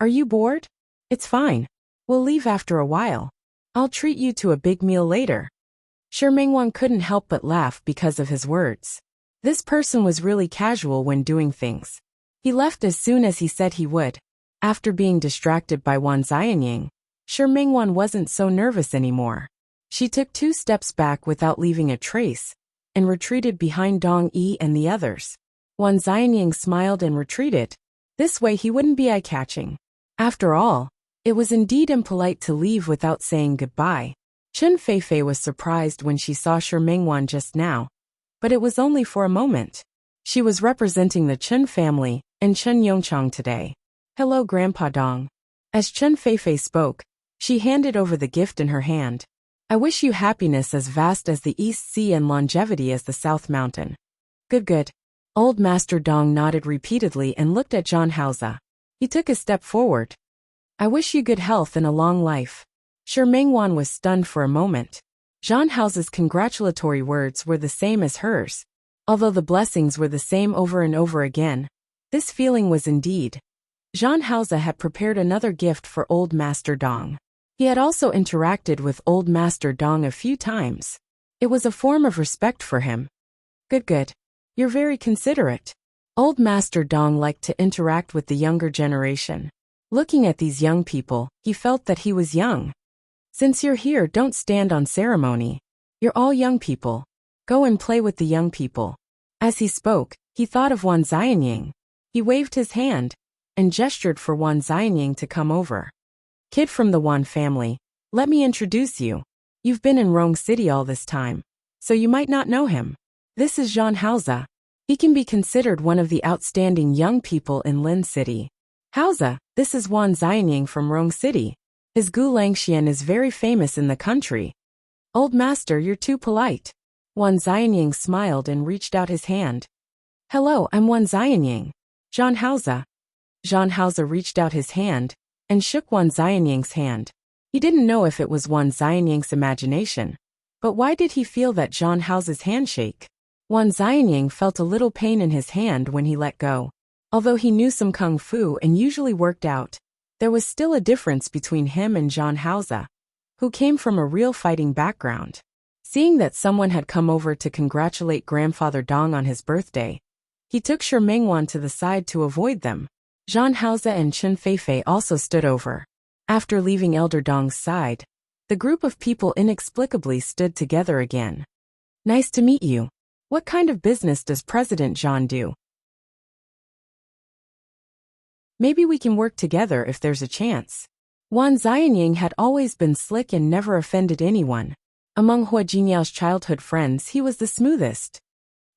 "Are you bored? It's fine. We'll leave after a while. I'll treat you to a big meal later." Shi Mengwan couldn't help but laugh because of his words. This person was really casual when doing things. He left as soon as he said he would. After being distracted by Wan Xianying, Shi Mengwan wasn't so nervous anymore. She took 2 steps back without leaving a trace, and retreated behind Dong Yi and the others. Wan Xianying smiled and retreated. This way he wouldn't be eye-catching. After all, it was indeed impolite to leave without saying goodbye. Chen Feifei was surprised when she saw Shi Mengwan just now, but it was only for a moment. She was representing the Chen family and Chen Yongchang today. "Hello, Grandpa Dong." As Chen Feifei spoke, she handed over the gift in her hand. "I wish you happiness as vast as the East Sea and longevity as the South Mountain." Good. Old Master Dong nodded repeatedly and looked at Zhang Haoze. He took a step forward. "I wish you good health and a long life." Shi Mengwan was stunned for a moment. Zhang Haoze's congratulatory words were the same as hers. Although the blessings were the same over and over again, this feeling was indeed. Zhang Haoze had prepared another gift for Old Master Dong. He had also interacted with Old Master Dong a few times. It was a form of respect for him. Good. You're very considerate. Old Master Dong liked to interact with the younger generation. Looking at these young people, he felt that he was young. "Since you're here, don't stand on ceremony. You're all young people. Go and play with the young people." As he spoke, he thought of Wan Xianying. He waved his hand and gestured for Wan Xianying to come over. "Kid from the Wan family, let me introduce you. You've been in Rong City all this time, so you might not know him. This is Zhang Haoze. He can be considered one of the outstanding young people in Lin City. Haoze, this is Wan Xianying from Rong City. His Gu Langxian is very famous in the country." "Old master, you're too polite." Wan Xianying smiled and reached out his hand. "Hello, I'm Wan Xianying. Zhang Haoze." Zhang Haoze reached out his hand and shook Wan Xianying's hand. He didn't know if it was Wan Xianying's imagination, but why did he feel that Zhang Hao's hand shake? Wan Xianying felt a little pain in his hand when he let go. Although he knew some kung fu and usually worked out, there was still a difference between him and Zhang Hao, who came from a real fighting background. Seeing that someone had come over to congratulate Grandfather Dong on his birthday, he took Shi Mengwan to the side to avoid them. Zhang Hao and Chen Feifei also stood over. After leaving Elder Dong's side, the group of people inexplicably stood together again. Nice to meet you. What kind of business does President Zhang do? Maybe we can work together if there's a chance. Wan Xianying had always been slick and never offended anyone. Among Hua Jinyao's childhood friends, he was the smoothest.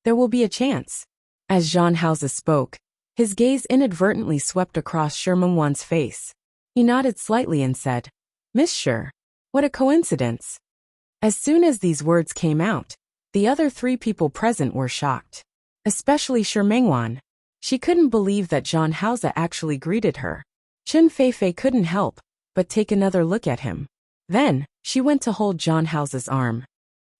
There will be a chance. As Zhang Hao spoke, his gaze inadvertently swept across Shi Mengwan's face. He nodded slightly and said, "Miss Shi, what a coincidence." As soon as these words came out, the other three people present were shocked. Especially Shi Mengwan. She couldn't believe that Zhang Hao actually greeted her. Chen Feifei couldn't help but take another look at him. Then, she went to hold Zhang Hao's arm.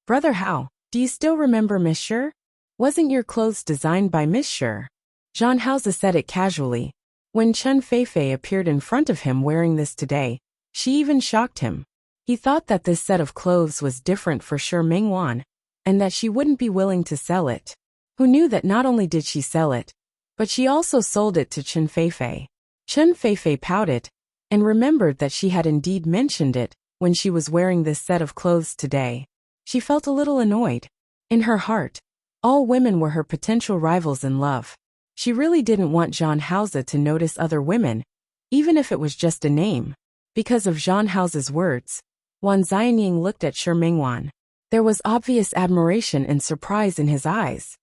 "Brother Hao, do you still remember Miss Shi? Wasn't your clothes designed by Miss Shi?" Zhang Hao said it casually. When Chen Feifei appeared in front of him wearing this today, she even shocked him. He thought that this set of clothes was different for Shi Mengwan, and that she wouldn't be willing to sell it. Who knew that not only did she sell it, but she also sold it to Chen Feifei. Chen Feifei pouted, and remembered that she had indeed mentioned it when she was wearing this set of clothes today. She felt a little annoyed. In her heart, all women were her potential rivals in love. She really didn't want Zhang Hao to notice other women, even if it was just a name. Because of Zhang Hao's words, Wan Xianying looked at Shi Mengwan. There was obvious admiration and surprise in his eyes.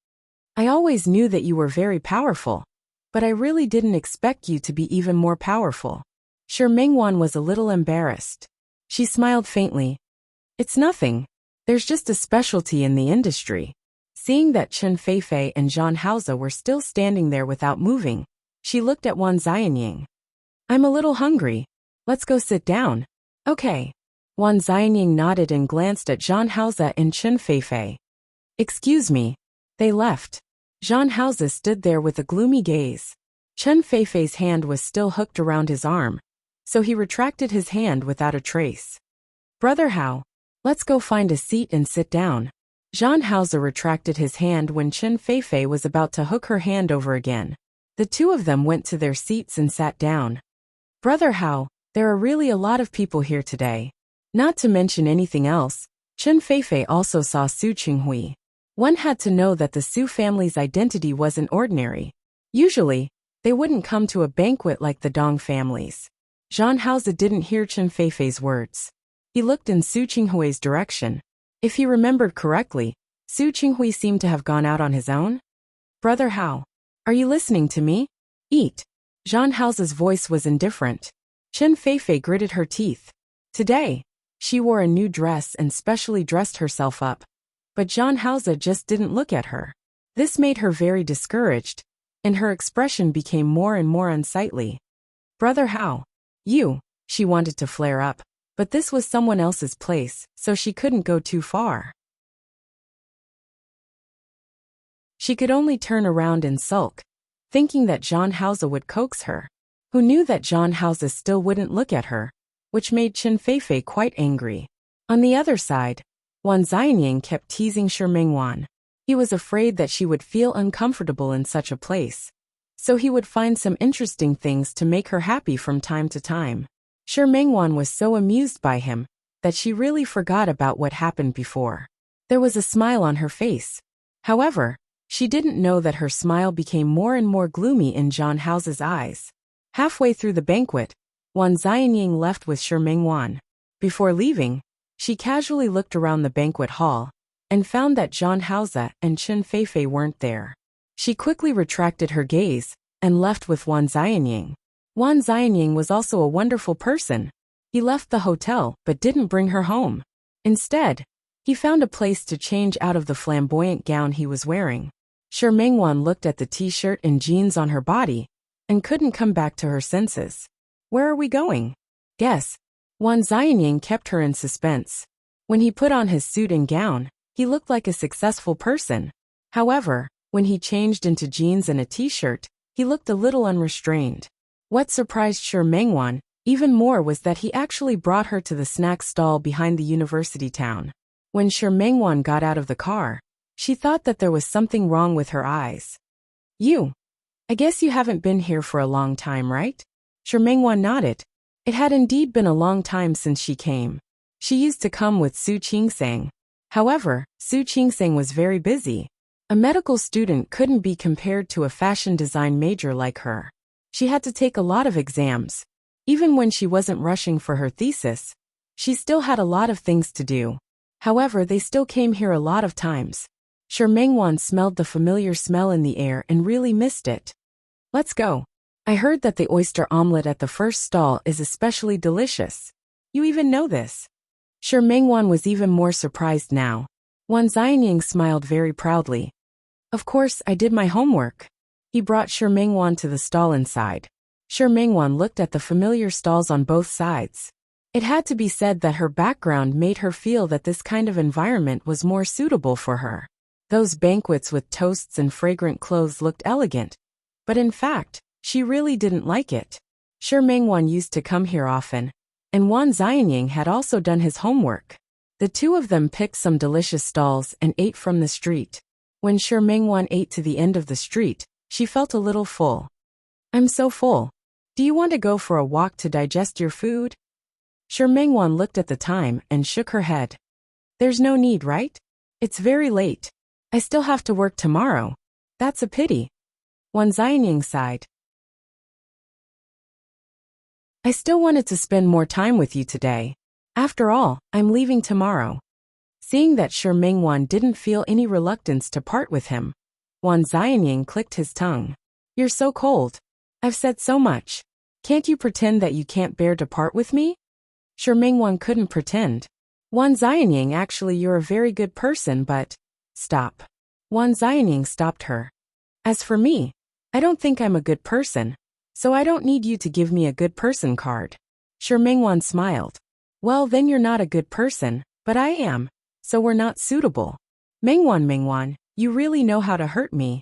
"I always knew that you were very powerful, but I really didn't expect you to be even more powerful." Shi Mengwan was a little embarrassed. She smiled faintly. "It's nothing. There's just a specialty in the industry." Seeing that Chen Feifei and Zhang Hao were still standing there without moving, she looked at Wan Xianying. "I'm a little hungry. Let's go sit down." "Okay." Wan Xianying nodded and glanced at Zhang Hao and Chen Feifei. "Excuse me." They left. Zhang Hao stood there with a gloomy gaze. Chen Feifei's hand was still hooked around his arm, so he retracted his hand without a trace. "Brother Hao, let's go find a seat and sit down." Zhang Hao retracted his hand when Chen Feifei was about to hook her hand over again. The two of them went to their seats and sat down. "Brother Hao, there are really a lot of people here today. Not to mention anything else, Chen Feifei also saw Su Qinghui. One had to know that the Su family's identity wasn't ordinary. Usually, they wouldn't come to a banquet like the Dong families." Zhang Hao didn't hear Chen Feifei's words. He looked in Su Qinghui's direction. If he remembered correctly, Su Qinghui seemed to have gone out on his own. "Brother Hao, are you listening to me? Eat." Zhang Hao's voice was indifferent. Chen Feifei gritted her teeth. Today, she wore a new dress and specially dressed herself up. But Zhang Hao just didn't look at her. This made her very discouraged, and her expression became more and more unsightly. "Brother Hao, she wanted to flare up. But this was someone else's place, so she couldn't go too far. She could only turn around and sulk, thinking that Zhang Hao would coax her. Who knew that Zhang Hao still wouldn't look at her, which made Chen Feifei quite angry. On the other side, Wan Xianying kept teasing Shi Mengwan. He was afraid that she would feel uncomfortable in such a place, so he would find some interesting things to make her happy from time to time. Shi Mengwan was so amused by him that she really forgot about what happened before. There was a smile on her face. However, she didn't know that her smile became more and more gloomy in Zhang Hao's eyes. Halfway through the banquet, Wan Xianying left with Shi Mengwan. Before leaving, she casually looked around the banquet hall and found that Zhang Hao and Chen Feifei weren't there. She quickly retracted her gaze and left with Wan Xianying. Wan Xianying was also a wonderful person. He left the hotel but didn't bring her home. Instead, he found a place to change out of the flamboyant gown he was wearing. Shi Mengwan looked at the t-shirt and jeans on her body and couldn't come back to her senses. "Where are we going?" "Guess." Wan Xianying kept her in suspense. When he put on his suit and gown, he looked like a successful person. However, when he changed into jeans and a t-shirt, he looked a little unrestrained. What surprised Shi Mengwan even more was that he actually brought her to the snack stall behind the university town. When Shi Mengwan got out of the car, she thought that there was something wrong with her eyes. I guess you haven't been here for a long time, right? Shi Mengwan nodded. It had indeed been a long time since she came. She used to come with Su Qingsang. However, Su Qingsang was very busy. A medical student couldn't be compared to a fashion design major like her. She had to take a lot of exams. Even when she wasn't rushing for her thesis, she still had a lot of things to do. However, they still came here a lot of times. Shi Mengwan smelled the familiar smell in the air and really missed it. Let's go. I heard that the oyster omelette at the first stall is especially delicious. You even know this. Shi Mengwan was even more surprised now. Wan Xianying smiled very proudly. Of course, I did my homework. He brought Shi Mengwan to the stall inside. Shi Mengwan looked at the familiar stalls on both sides. It had to be said that her background made her feel that this kind of environment was more suitable for her. Those banquets with toasts and fragrant clothes looked elegant. But in fact, she really didn't like it. Shi Mengwan used to come here often, and Wan Xianying had also done his homework. The two of them picked some delicious stalls and ate from the street. When Shi Mengwan ate to the end of the street, she felt a little full. I'm so full. Do you want to go for a walk to digest your food? Shi Mengwan looked at the time and shook her head. There's no need, right? It's very late. I still have to work tomorrow. That's a pity. Wan Xianying sighed. I still wanted to spend more time with you today. After all, I'm leaving tomorrow. Seeing that Shi Mengwan didn't feel any reluctance to part with him, Wan Xianying clicked his tongue. You're so cold. I've said so much. Can't you pretend that you can't bear to part with me? Shi Mengwan couldn't pretend. Wan Xianying, actually you're a very good person, but... Stop. Wan Xianying stopped her. As for me, I don't think I'm a good person, so I don't need you to give me a good person card. Shi Mengwan smiled. Well, then you're not a good person, but I am, so we're not suitable. Mengwan, you really know how to hurt me.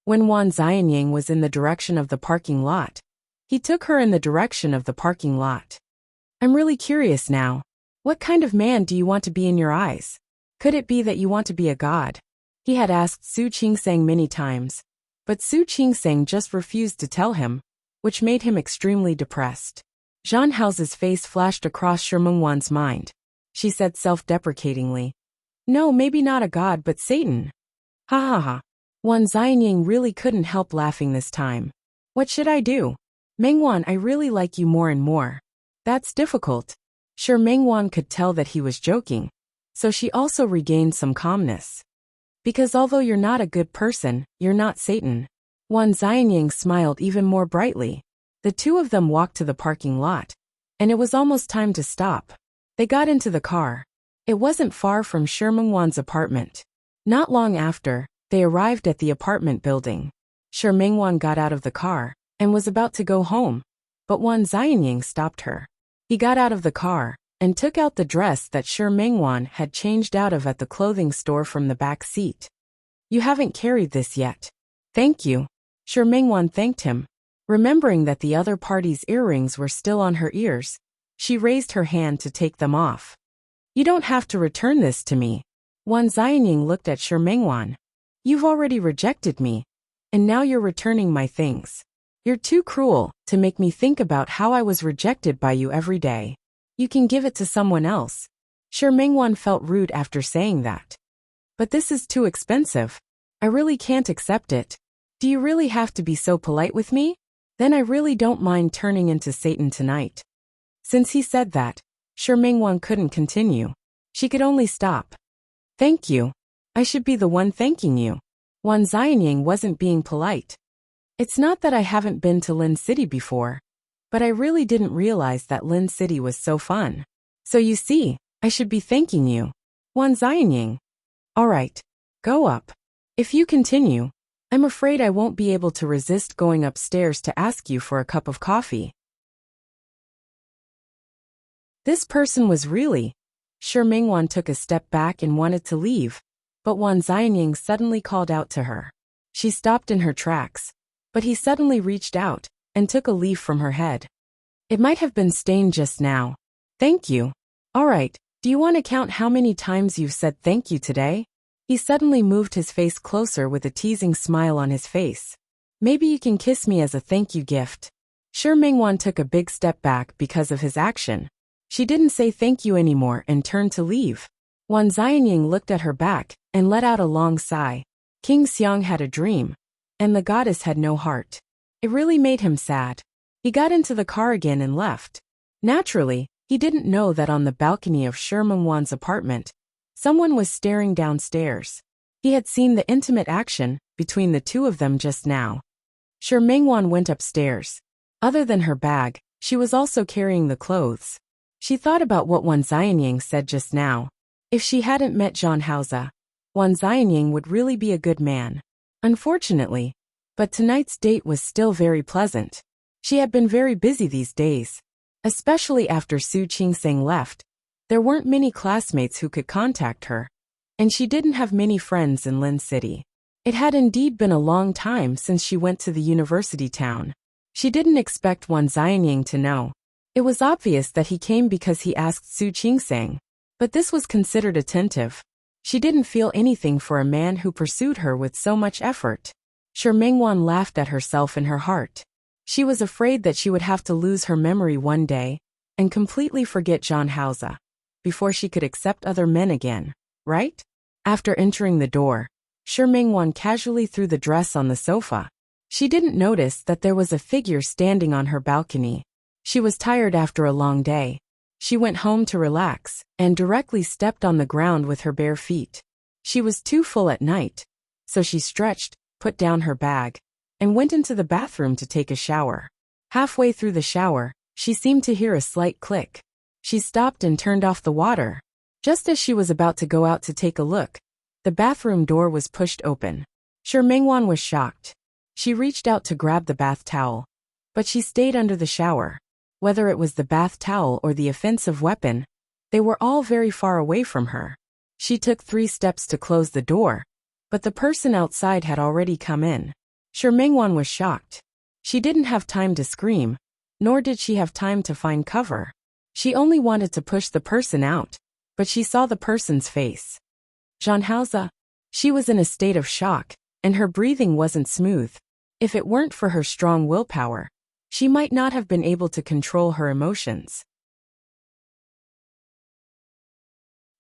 When Wan Xianying was in the direction of the parking lot, he took her in the direction of the parking lot. I'm really curious now. What kind of man do you want to be in your eyes? Could it be that you want to be a god? He had asked Su Qingsang many times, but Su Qingsang just refused to tell him, which made him extremely depressed. Zhan Hao's face flashed across Shi Mengwan's mind. She said self-deprecatingly, no, maybe not a god but Satan. Ha ha ha. Wan Xianying really couldn't help laughing this time. What should I do? Mengwan, I really like you more and more. That's difficult. Shi Mengwan could tell that he was joking, so she also regained some calmness. Because although you're not a good person, you're not Satan. Wan Xianying smiled even more brightly. The two of them walked to the parking lot, and it was almost time to stop. They got into the car. It wasn't far from Shi Mengwan's apartment. Not long after, they arrived at the apartment building. Shi Mengwan got out of the car and was about to go home, but Wan Xianying stopped her. He got out of the car and took out the dress that Shi Mengwan had changed out of at the clothing store from the back seat. You haven't carried this yet. Thank you. Shi Mengwan thanked him. Remembering that the other party's earrings were still on her ears, she raised her hand to take them off. You don't have to return this to me. Wan Xianying looked at Shi Mengwan. You've already rejected me, and now you're returning my things. You're too cruel to make me think about how I was rejected by you every day. You can give it to someone else. Shi Mengwan felt rude after saying that. But this is too expensive. I really can't accept it. Do you really have to be so polite with me? Then I really don't mind turning into Satan tonight. Since he said that, Shi Mengwan couldn't continue. She could only stop. Thank you. I should be the one thanking you. Wan Xianying wasn't being polite. It's not that I haven't been to Lin City before, but I really didn't realize that Lin City was so fun. So you see, I should be thanking you. Wan Xianying. All right, go up. If you continue, I'm afraid I won't be able to resist going upstairs to ask you for a cup of coffee. This person was really. Shi Mingwan took a step back and wanted to leave, but Wan Xianying suddenly called out to her. She stopped in her tracks, but he suddenly reached out and took a leaf from her head. It might have been stained just now. Thank you. All right, do you want to count how many times you've said thank you today? He suddenly moved his face closer with a teasing smile on his face. Maybe you can kiss me as a thank you gift. Shi Mingwan took a big step back because of his action. She didn't say thank you anymore and turned to leave. Wan Xianying looked at her back and let out a long sigh. King Xiang had a dream, and the goddess had no heart. It really made him sad. He got into the car again and left. Naturally, he didn't know that on the balcony of Shi Mingwan's apartment, someone was staring downstairs. He had seen the intimate action between the two of them just now. Shi Mingwan went upstairs. Other than her bag, she was also carrying the clothes. She thought about what Wan Xianying said just now. If she hadn't met Zhang Haoze, Wan Xianying would really be a good man. Unfortunately, but tonight's date was still very pleasant. She had been very busy these days. Especially after Su Qingsang left, there weren't many classmates who could contact her, and she didn't have many friends in Lin City. It had indeed been a long time since she went to the university town. She didn't expect Wan Xianying to know. It was obvious that he came because he asked Su Qingsang, but this was considered attentive. She didn't feel anything for a man who pursued her with so much effort. Shi Mingwan laughed at herself in her heart. She was afraid that she would have to lose her memory one day and completely forget Zhang Haoze before she could accept other men again, right? After entering the door, Shi Mingwan casually threw the dress on the sofa. She didn't notice that there was a figure standing on her balcony. She was tired after a long day. She went home to relax and directly stepped on the ground with her bare feet. She was too full at night, so she stretched, put down her bag, and went into the bathroom to take a shower. Halfway through the shower, she seemed to hear a slight click. She stopped and turned off the water. Just as she was about to go out to take a look, the bathroom door was pushed open. Shi Mingwan was shocked. She reached out to grab the bath towel, but she stayed under the shower. Whether it was the bath towel or the offensive weapon, they were all very far away from her. She took 3 steps to close the door, but the person outside had already come in. Shi Mingwan was shocked. She didn't have time to scream, nor did she have time to find cover. She only wanted to push the person out, but she saw the person's face. Zhang Haoze. She was in a state of shock, and her breathing wasn't smooth. If it weren't for her strong willpower, she might not have been able to control her emotions.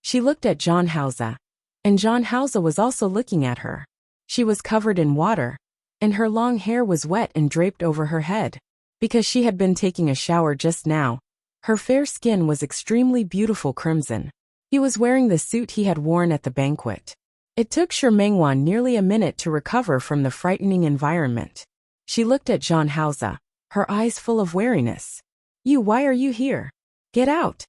She looked at Zhang Haoze, and Zhang Haoze was also looking at her. She was covered in water, and her long hair was wet and draped over her head. Because she had been taking a shower just now, her fair skin was extremely beautiful crimson. He was wearing the suit he had worn at the banquet. It took Shi Mingwan nearly a minute to recover from the frightening environment. She looked at Zhang Haoze, her eyes full of wariness. Why are you here? Get out.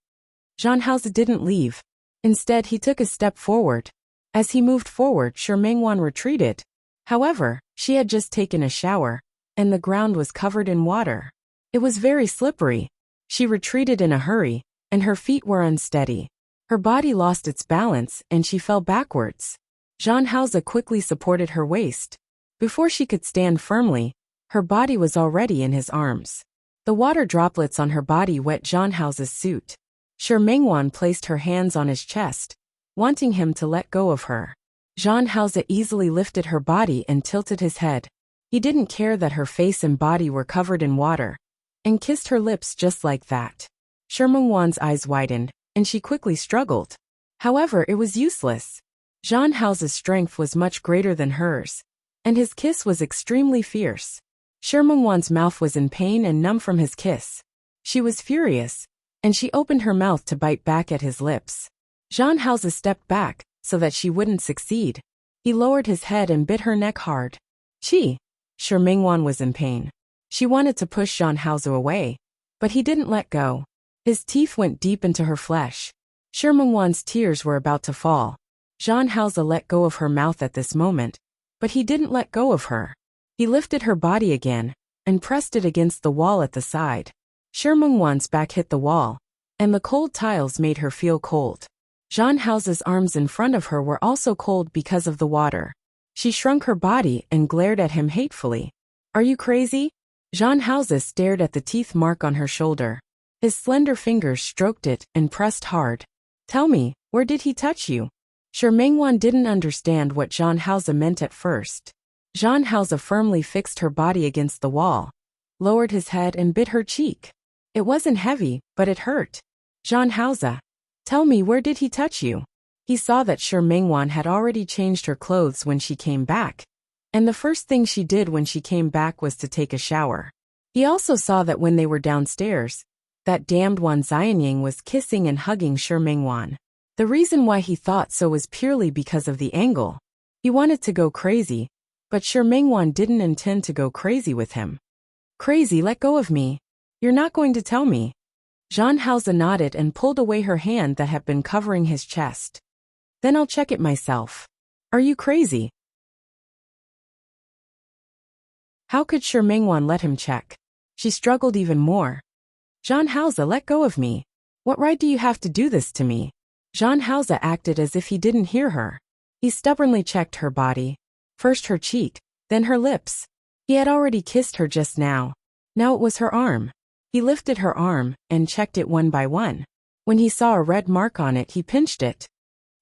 Zhang Haoze didn't leave. Instead, he took a step forward. As he moved forward, Shi Mingwan retreated. However, she had just taken a shower, and the ground was covered in water. It was very slippery. She retreated in a hurry, and her feet were unsteady. Her body lost its balance, and she fell backwards. Zhang Haoze quickly supported her waist. Before she could stand firmly, her body was already in his arms. The water droplets on her body wet Zhang Haoze's suit. Shi Mingwan placed her hands on his chest, wanting him to let go of her. Zhang Haoze easily lifted her body and tilted his head. He didn't care that her face and body were covered in water, and kissed her lips just like that. Shi Mingwan's eyes widened, and she quickly struggled. However, it was useless. Zhang Haoze's strength was much greater than hers, and his kiss was extremely fierce. Shi Mingwan's mouth was in pain and numb from his kiss. She was furious, and she opened her mouth to bite back at his lips. Zhang Haoze stepped back, so that she wouldn't succeed. He lowered his head and bit her neck hard. Shi Mingwan was in pain. She wanted to push Zhang Haoze away, but he didn't let go. His teeth went deep into her flesh. Shi Mingwan's tears were about to fall. Zhang Haoze let go of her mouth at this moment, but he didn't let go of her. He lifted her body again, and pressed it against the wall at the side. Shi Mingwan's back hit the wall, and the cold tiles made her feel cold. Jean House's arms in front of her were also cold because of the water. She shrunk her body and glared at him hatefully. Are you crazy? Jean House stared at the teeth mark on her shoulder. His slender fingers stroked it and pressed hard. Tell me, where did he touch you? Sure Mengwan didn't understand what Jean House meant at first. Jean House firmly fixed her body against the wall, lowered his head and bit her cheek. It wasn't heavy, but it hurt. Jean House, tell me, where did he touch you? He saw that Sure Mengwan had already changed her clothes when she came back, and the first thing she did when she came back was to take a shower. He also saw that when they were downstairs, that damned Wan Xianying was kissing and hugging Sure Mengwan. The reason why he thought so was purely because of the angle. He wanted to go crazy, but Sure Mengwan didn't intend to go crazy with him. Crazy, let go of me. You're not going to tell me. Jean House nodded and pulled away her hand that had been covering his chest. Then I'll check it myself. Are you crazy? How could Sure Mengwan let him check? She struggled even more. Jean House, let go of me. What right do you have to do this to me? Jean House acted as if he didn't hear her. He stubbornly checked her body. First her cheek, then her lips. He had already kissed her just now. Now it was her arm. He lifted her arm and checked it one by one. When he saw a red mark on it, he pinched it.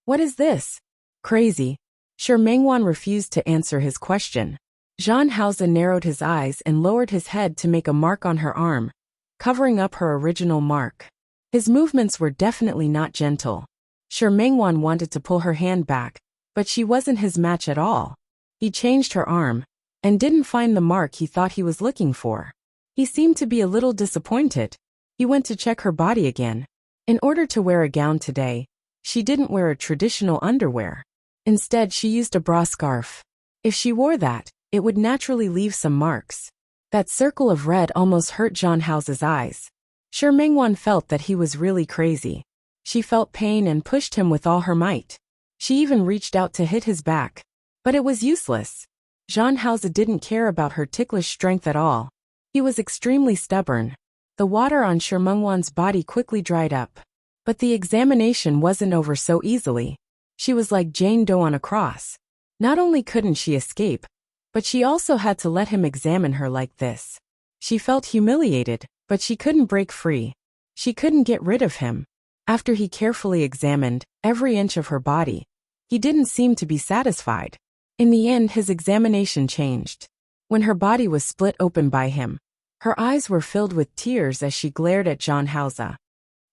What is this? Crazy. Sure Mengwan refused to answer his question. Jean House narrowed his eyes and lowered his head to make a mark on her arm, covering up her original mark. His movements were definitely not gentle. Sure Mengwan wanted to pull her hand back, but she wasn't his match at all. He changed her arm, and didn't find the mark he thought he was looking for. He seemed to be a little disappointed. He went to check her body again. In order to wear a gown today, she didn't wear a traditional underwear. Instead, she used a bra scarf. If she wore that, it would naturally leave some marks. That circle of red almost hurt Jean House's eyes. Sure Mengwan felt that he was really crazy. She felt pain and pushed him with all her might. She even reached out to hit his back. But it was useless. Jean House didn't care about her ticklish strength at all. He was extremely stubborn. The water on Sure Mengwan's body quickly dried up. But the examination wasn't over so easily. She was like Jane Doe on a cross. Not only couldn't she escape, but she also had to let him examine her like this. She felt humiliated, but she couldn't break free. She couldn't get rid of him. After he carefully examined every inch of her body, he didn't seem to be satisfied. In the end, his examination changed. When her body was split open by him, her eyes were filled with tears as she glared at Jean House.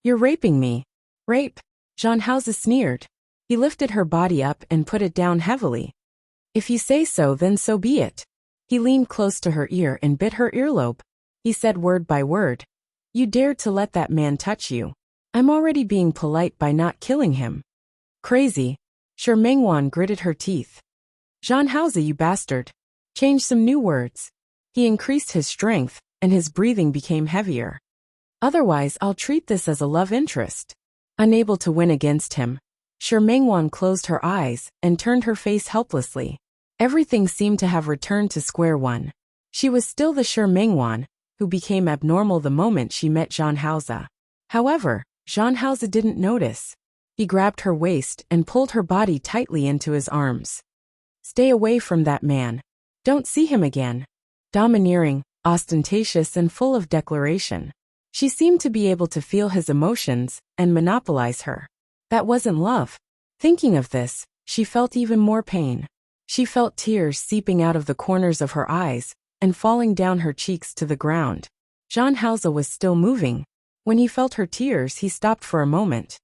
You're raping me. Rape? Jean House sneered. He lifted her body up and put it down heavily. If you say so, then so be it. He leaned close to her ear and bit her earlobe. He said word by word. You dared to let that man touch you. I'm already being polite by not killing him. Crazy. Sure Mengwan gritted her teeth. Jean House, you bastard. Change some new words. He increased his strength, and his breathing became heavier. Otherwise, I'll treat this as a love interest. Unable to win against him, Sure Mengwan closed her eyes and turned her face helplessly. Everything seemed to have returned to square one. She was still the Sure Mengwan, who became abnormal the moment she met Jean House. However, Jean House didn't notice. He grabbed her waist and pulled her body tightly into his arms. Stay away from that man. Don't see him again. Domineering, ostentatious and full of declaration. She seemed to be able to feel his emotions and monopolize her. That wasn't love. Thinking of this, she felt even more pain. She felt tears seeping out of the corners of her eyes and falling down her cheeks to the ground. Jean House was still moving. When he felt her tears, he stopped for a moment.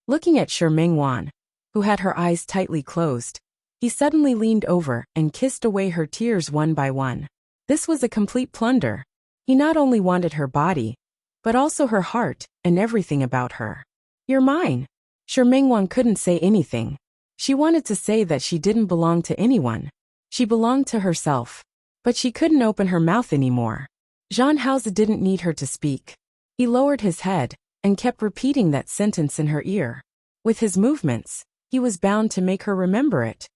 Looking at Sure Mengwan, who had her eyes tightly closed, he suddenly leaned over and kissed away her tears one by one. This was a complete plunder. He not only wanted her body, but also her heart and everything about her. You're mine. Sure Mengwan couldn't say anything. She wanted to say that she didn't belong to anyone. She belonged to herself. But she couldn't open her mouth anymore. Jean House didn't need her to speak. He lowered his head and kept repeating that sentence in her ear. With his movements, he was bound to make her remember it.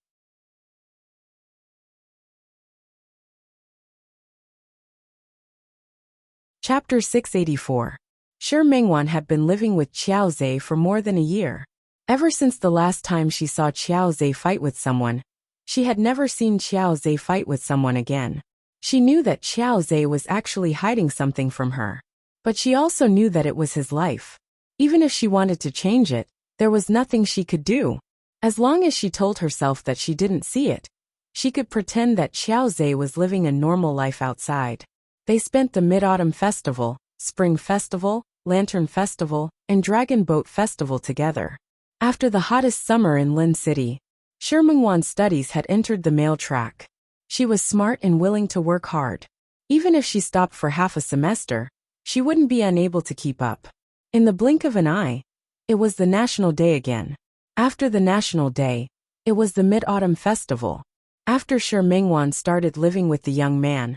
Chapter 684. Shi Mengwan had been living with Qiao Zhe for more than a year. Ever since the last time she saw Qiao Zhe fight with someone, she had never seen Qiao Zhe fight with someone again. She knew that Qiao Zhe was actually hiding something from her. But she also knew that it was his life. Even if she wanted to change it, there was nothing she could do. As long as she told herself that she didn't see it, she could pretend that Qiao Zhe was living a normal life outside. They spent the Mid-Autumn Festival, Spring Festival, Lantern Festival, and Dragon Boat Festival together. After the hottest summer in Lin City, Shi Mengwan's studies had entered the male track. She was smart and willing to work hard. Even if she stopped for half a semester, she wouldn't be unable to keep up. In the blink of an eye, it was the National Day again. After the National Day, it was the Mid-Autumn Festival. After Shi Mengwan started living with the young man,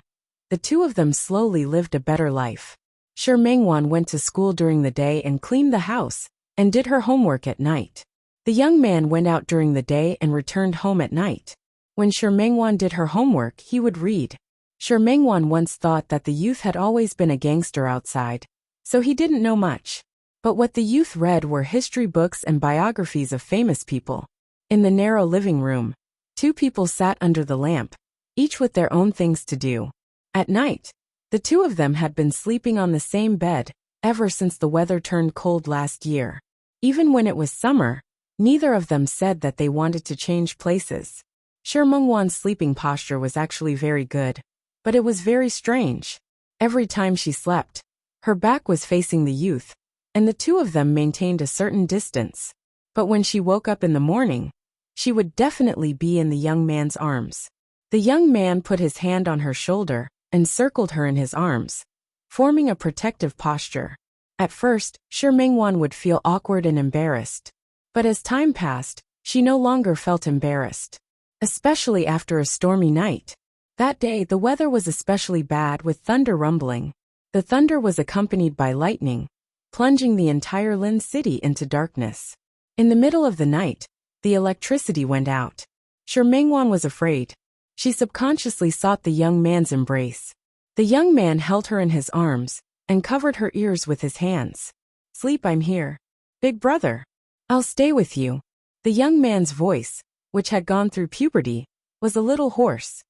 the two of them slowly lived a better life. Shi Mengwan went to school during the day and cleaned the house, and did her homework at night. The young man went out during the day and returned home at night. When Shi Mengwan did her homework, he would read. Shi Mengwan once thought that the youth had always been a gangster outside, so he didn't know much. But what the youth read were history books and biographies of famous people. In the narrow living room, two people sat under the lamp, each with their own things to do. At night, the two of them had been sleeping on the same bed ever since the weather turned cold last year. Even when it was summer, neither of them said that they wanted to change places. Shi Mengwan's sleeping posture was actually very good, but it was very strange. Every time she slept, her back was facing the youth, and the two of them maintained a certain distance. But when she woke up in the morning, she would definitely be in the young man's arms. The young man put his hand on her shoulder and circled her in his arms, forming a protective posture. At first, Shi Mengwan would feel awkward and embarrassed. But as time passed, she no longer felt embarrassed. Especially after a stormy night. That day the weather was especially bad with thunder rumbling. The thunder was accompanied by lightning, plunging the entire Lin City into darkness. In the middle of the night, the electricity went out. Shi Mengwan was afraid. She subconsciously sought the young man's embrace. The young man held her in his arms and covered her ears with his hands. "Sleep, I'm here. Big brother. I'll stay with you." The young man's voice, which had gone through puberty, was a little hoarse.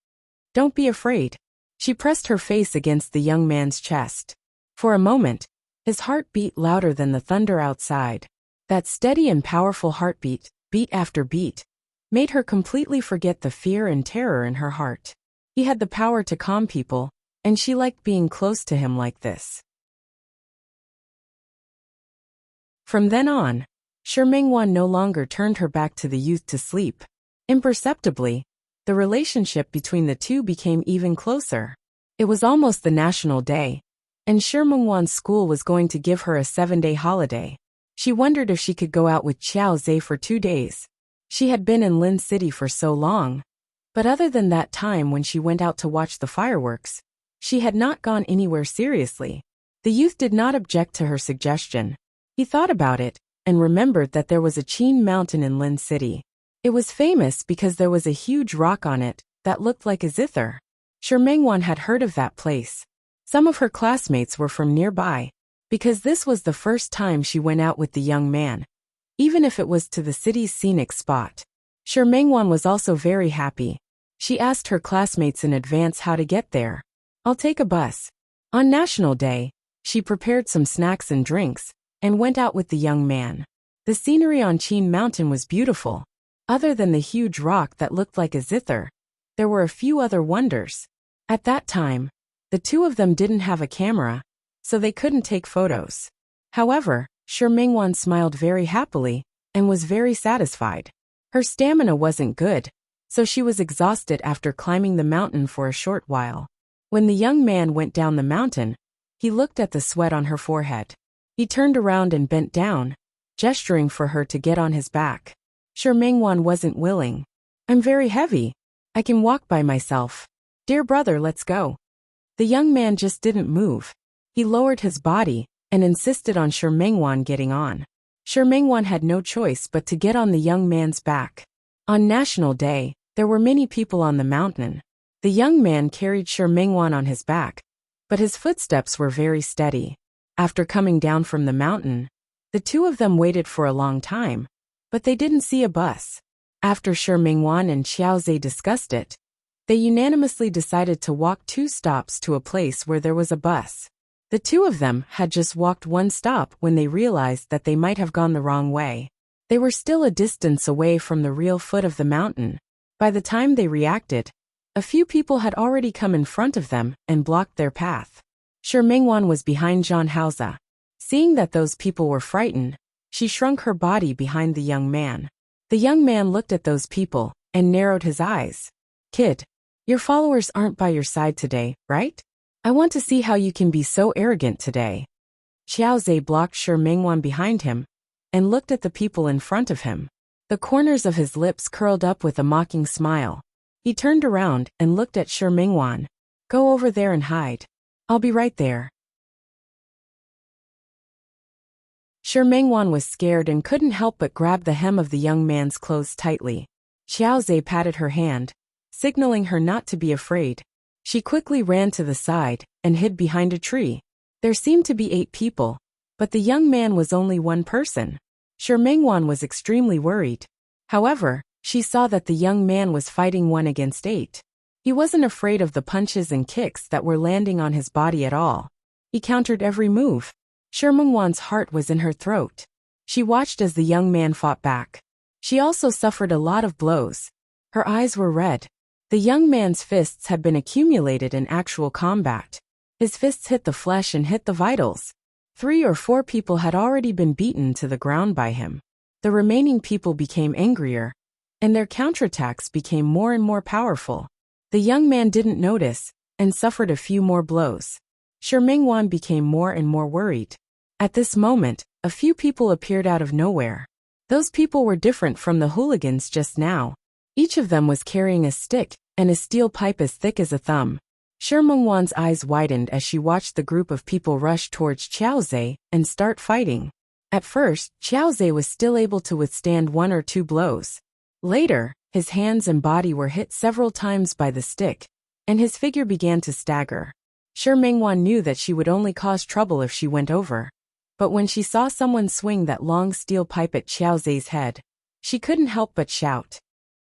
"Don't be afraid." She pressed her face against the young man's chest. For a moment, his heart beat louder than the thunder outside. That steady and powerful heartbeat, beat after beat, made her completely forget the fear and terror in her heart. He had the power to calm people, and she liked being close to him like this. From then on, Shi Mengwan no longer turned her back to the youth to sleep. Imperceptibly, the relationship between the two became even closer. It was almost the National Day, and Shi Mengwan's school was going to give her a 7-day holiday. She wondered if she could go out with Qiao Zhe for 2 days. She had been in Lin City for so long, but other than that time when she went out to watch the fireworks, she had not gone anywhere seriously. The youth did not object to her suggestion. He thought about it, and remembered that there was a Qin mountain in Lin City. It was famous because there was a huge rock on it that looked like a zither. Shi Mengwan had heard of that place. Some of her classmates were from nearby, because this was the first time she went out with the young man, even if it was to the city's scenic spot. Shi Mengwan was also very happy. She asked her classmates in advance how to get there. "I'll take a bus." On National Day, she prepared some snacks and drinks, and went out with the young man. The scenery on Qin Mountain was beautiful. Other than the huge rock that looked like a zither, there were a few other wonders. At that time, the two of them didn't have a camera, so they couldn't take photos. However, Shi Mengwan smiled very happily, and was very satisfied. Her stamina wasn't good, so she was exhausted after climbing the mountain for a short while. When the young man went down the mountain, he looked at the sweat on her forehead. He turned around and bent down, gesturing for her to get on his back. Shi Mengwan wasn't willing. "I'm very heavy. I can walk by myself. Dear brother, let's go." The young man just didn't move. He lowered his body, and insisted on Shi Mengwan getting on. Shi Mengwan had no choice but to get on the young man's back. On National Day, there were many people on the mountain. The young man carried Shi Mengwan on his back, but his footsteps were very steady. After coming down from the mountain, the two of them waited for a long time, but they didn't see a bus. After Shi Mingwan and Qiao Zhe discussed it, they unanimously decided to walk 2 stops to a place where there was a bus. The two of them had just walked 1 stop when they realized that they might have gone the wrong way. They were still a distance away from the real foot of the mountain. By the time they reacted, a few people had already come in front of them and blocked their path. Shi Mingwan was behind Zhang Haozi. Seeing that those people were frightened, she shrunk her body behind the young man. The young man looked at those people and narrowed his eyes. "Kid, your followers aren't by your side today, right? I want to see how you can be so arrogant today." Qiao Zhe blocked Shi Mingwan behind him and looked at the people in front of him. The corners of his lips curled up with a mocking smile. He turned around and looked at Shi Mingwan. "Go over there and hide. I'll be right there." Shi Mingwan was scared and couldn't help but grab the hem of the young man's clothes tightly. Qiao Zhe patted her hand, signaling her not to be afraid. She quickly ran to the side and hid behind a tree. There seemed to be 8 people, but the young man was only 1 person. Shi Mingwan was extremely worried. However, she saw that the young man was fighting 1 against 8. He wasn't afraid of the punches and kicks that were landing on his body at all. He countered every move. Shi Mingwan's heart was in her throat. She watched as the young man fought back. She also suffered a lot of blows. Her eyes were red. The young man's fists had been accumulated in actual combat. His fists hit the flesh and hit the vitals. 3 or 4 people had already been beaten to the ground by him. The remaining people became angrier, and their counterattacks became more and more powerful. The young man didn't notice and suffered a few more blows. Shi Mingwan became more and more worried. At this moment, a few people appeared out of nowhere. Those people were different from the hooligans just now. Each of them was carrying a stick and a steel pipe as thick as a thumb. Shi Mingwan's eyes widened as she watched the group of people rush towards Qiao Zhe and start fighting. At first, Qiao Zhe was still able to withstand 1 or 2 blows. Later, his hands and body were hit several times by the stick, and his figure began to stagger. Shi Mingwan knew that she would only cause trouble if she went over. But when she saw someone swing that long steel pipe at Qiao Zhe's head, she couldn't help but shout,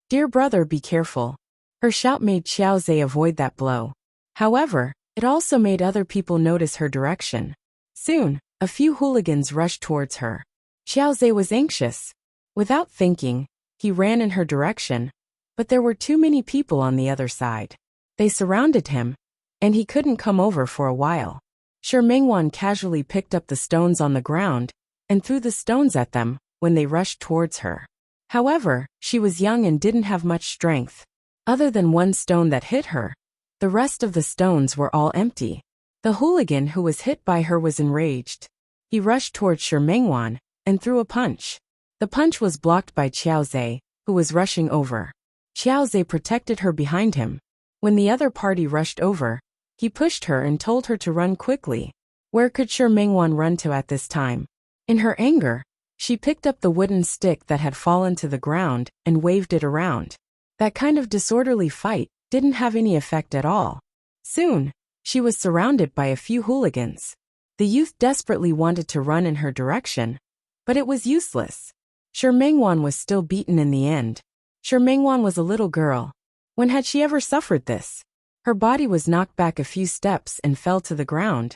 "Dear brother, be careful." Her shout made Qiao Zhe avoid that blow. However, it also made other people notice her direction. Soon, a few hooligans rushed towards her. Qiao Zhe was anxious. Without thinking, he ran in her direction, but there were too many people on the other side. They surrounded him, and he couldn't come over for a while. Shi Mingwan casually picked up the stones on the ground and threw the stones at them when they rushed towards her. However, she was young and didn't have much strength. Other than 1 stone that hit her, the rest of the stones were all empty. The hooligan who was hit by her was enraged. He rushed towards Shi Mingwan and threw a punch. The punch was blocked by Qiao Zhe, who was rushing over. Qiao Zhe protected her behind him. When the other party rushed over, he pushed her and told her to run quickly. Where could Shi Mingwan run to at this time? In her anger, she picked up the wooden stick that had fallen to the ground and waved it around. That kind of disorderly fight didn't have any effect at all. Soon, she was surrounded by a few hooligans. The youth desperately wanted to run in her direction, but it was useless. Shi Mingwan was still beaten in the end. Shi Mingwan was a little girl. When had she ever suffered this? Her body was knocked back a few steps and fell to the ground.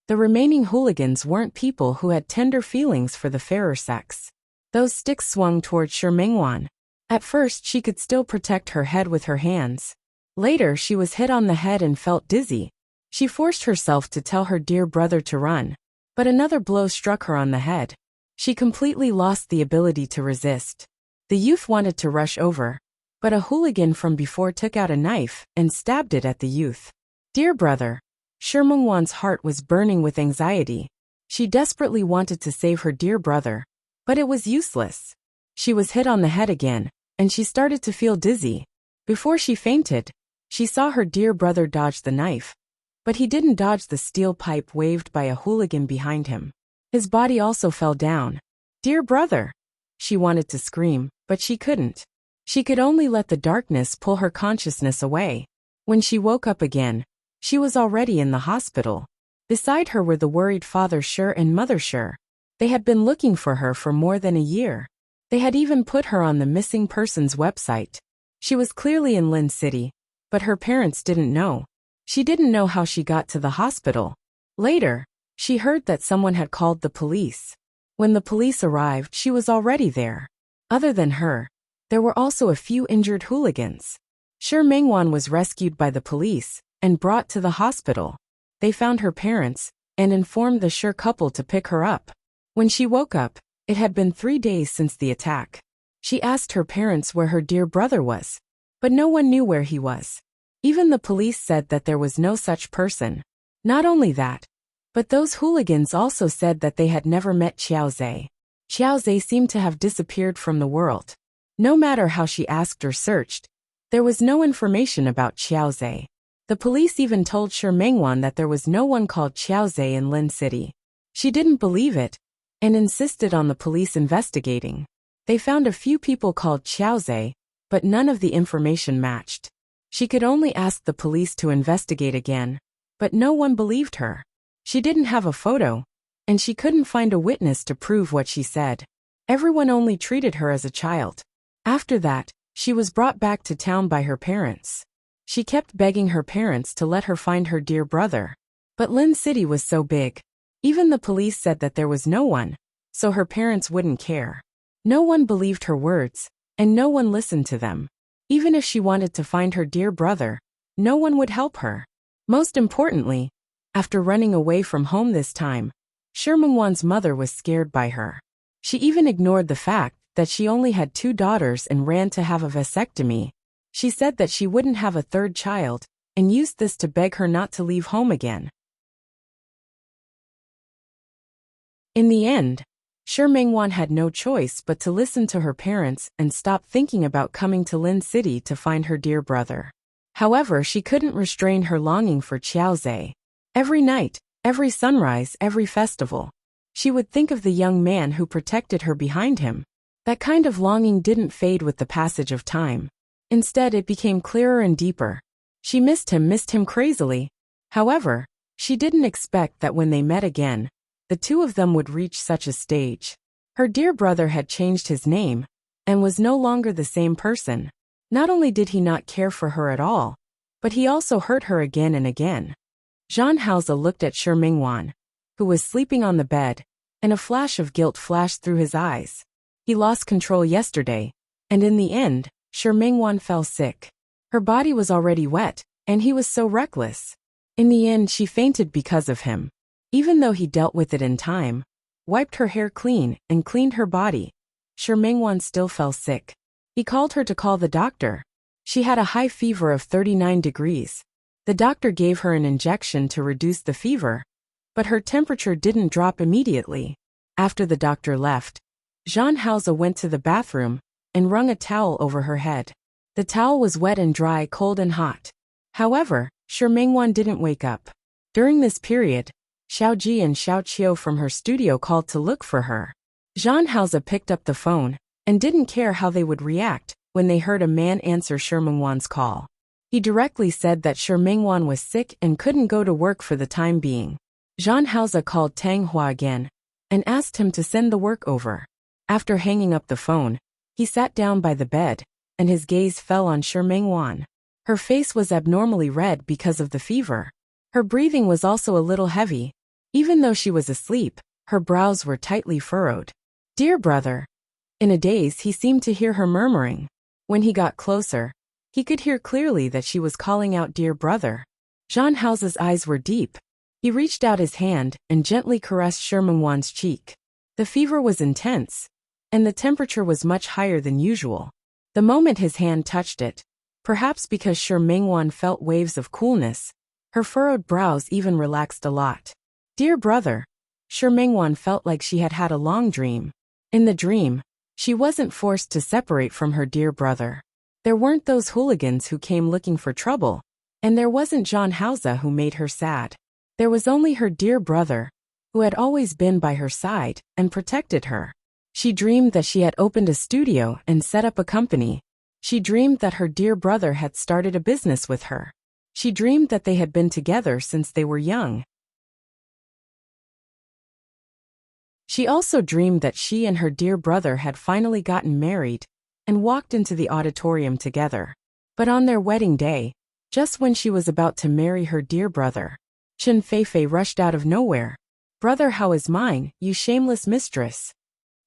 The remaining hooligans weren't people who had tender feelings for the fairer sex. Those sticks swung towards Shi Mingwan. At first, she could still protect her head with her hands. Later, she was hit on the head and felt dizzy. She forced herself to tell her dear brother to run, but another blow struck her on the head. She completely lost the ability to resist. The youth wanted to rush over, but a hooligan from before took out a knife and stabbed it at the youth. Dear brother, Shi Mingwan's heart was burning with anxiety. She desperately wanted to save her dear brother, but it was useless. She was hit on the head again, and she started to feel dizzy. Before she fainted, she saw her dear brother dodge the knife, but he didn't dodge the steel pipe waved by a hooligan behind him. His body also fell down. Dear brother! She wanted to scream, but she couldn't. She could only let the darkness pull her consciousness away. When she woke up again, she was already in the hospital. Beside her were the worried father Sher and mother Sher. They had been looking for her for more than a year. They had even put her on the missing persons website. She was clearly in Lin City, but her parents didn't know. She didn't know how she got to the hospital. Later, she heard that someone had called the police. When the police arrived, she was already there. Other than her, there were also a few injured hooligans. Sher Mengwan was rescued by the police and brought to the hospital. They found her parents and informed the Sher couple to pick her up. When she woke up, it had been 3 days since the attack. She asked her parents where her dear brother was, but no one knew where he was. Even the police said that there was no such person. Not only that, but those hooligans also said that they had never met Xiao Zhe. Xiao Zhe seemed to have disappeared from the world. No matter how she asked or searched, there was no information about Xiao Zhe. The police even told Sher Mengwan that there was no one called Xiao Zhe in Lin City. She didn't believe it and insisted on the police investigating. They found a few people called Xiao Zhe, but none of the information matched. She could only ask the police to investigate again, but no one believed her. She didn't have a photo, and she couldn't find a witness to prove what she said. Everyone only treated her as a child. After that, she was brought back to town by her parents. She kept begging her parents to let her find her dear brother. But Lin City was so big. Even the police said that there was no one, so her parents wouldn't care. No one believed her words, and no one listened to them. Even if she wanted to find her dear brother, no one would help her. Most importantly, after running away from home this time, Sher Mengwan's mother was scared by her. She even ignored the fact that she only had 2 daughters and ran to have a vasectomy. She said that she wouldn't have a 3rd child, and used this to beg her not to leave home again. In the end, Sher Mengwan had no choice but to listen to her parents and stop thinking about coming to Lin City to find her dear brother. However, she couldn't restrain her longing for Xiao Zhe. Every night, every sunrise, every festival, she would think of the young man who protected her behind him. That kind of longing didn't fade with the passage of time. Instead, it became clearer and deeper. She missed him crazily. However, she didn't expect that when they met again, the two of them would reach such a stage. Her dear brother had changed his name, and was no longer the same person. Not only did he not care for her at all, but he also hurt her again and again. Zhang Haoze looked at Sher Mengwan, who was sleeping on the bed, and a flash of guilt flashed through his eyes. He lost control yesterday, and in the end, Sher Mengwan fell sick. Her body was already wet, and he was so reckless. In the end, she fainted because of him. Even though he dealt with it in time, wiped her hair clean, and cleaned her body, Sher Mengwan still fell sick. He called her to call the doctor. She had a high fever of 39 degrees. The doctor gave her an injection to reduce the fever, but her temperature didn't drop immediately. After the doctor left, Zhang Haoze went to the bathroom and wrung a towel over her head. The towel was wet and dry, cold and hot. However, Sher Mengwan didn't wake up. During this period, Xiao Ji and Xiao Qiu from her studio called to look for her. Zhang Haoze picked up the phone and didn't care how they would react when they heard a man answer Sher Mengwan's call. He directly said that Sher Mengwan was sick and couldn't go to work for the time being. Zhang Haoze called Tang Hua again and asked him to send the work over. After hanging up the phone, he sat down by the bed, and his gaze fell on Sher Mengwan. Her face was abnormally red because of the fever. Her breathing was also a little heavy. Even though she was asleep, her brows were tightly furrowed. "Dear brother." In a daze, he seemed to hear her murmuring. When he got closer, he could hear clearly that she was calling out "dear brother." Zhang Haoze's eyes were deep. He reached out his hand and gently caressed Sher Mengwan's cheek. The fever was intense, and the temperature was much higher than usual. The moment his hand touched it, perhaps because Sher Mengwan felt waves of coolness, her furrowed brows even relaxed a lot. "Dear brother." Sher Mengwan felt like she had had a long dream. In the dream, she wasn't forced to separate from her dear brother. There weren't those hooligans who came looking for trouble, and there wasn't Zhang Haoze who made her sad. There was only her dear brother, who had always been by her side and protected her. She dreamed that she had opened a studio and set up a company. She dreamed that her dear brother had started a business with her. She dreamed that they had been together since they were young. She also dreamed that she and her dear brother had finally gotten married and walked into the auditorium together. But on their wedding day, just when she was about to marry her dear brother, Chen Feifei rushed out of nowhere. "Brother, how is mine, you shameless mistress?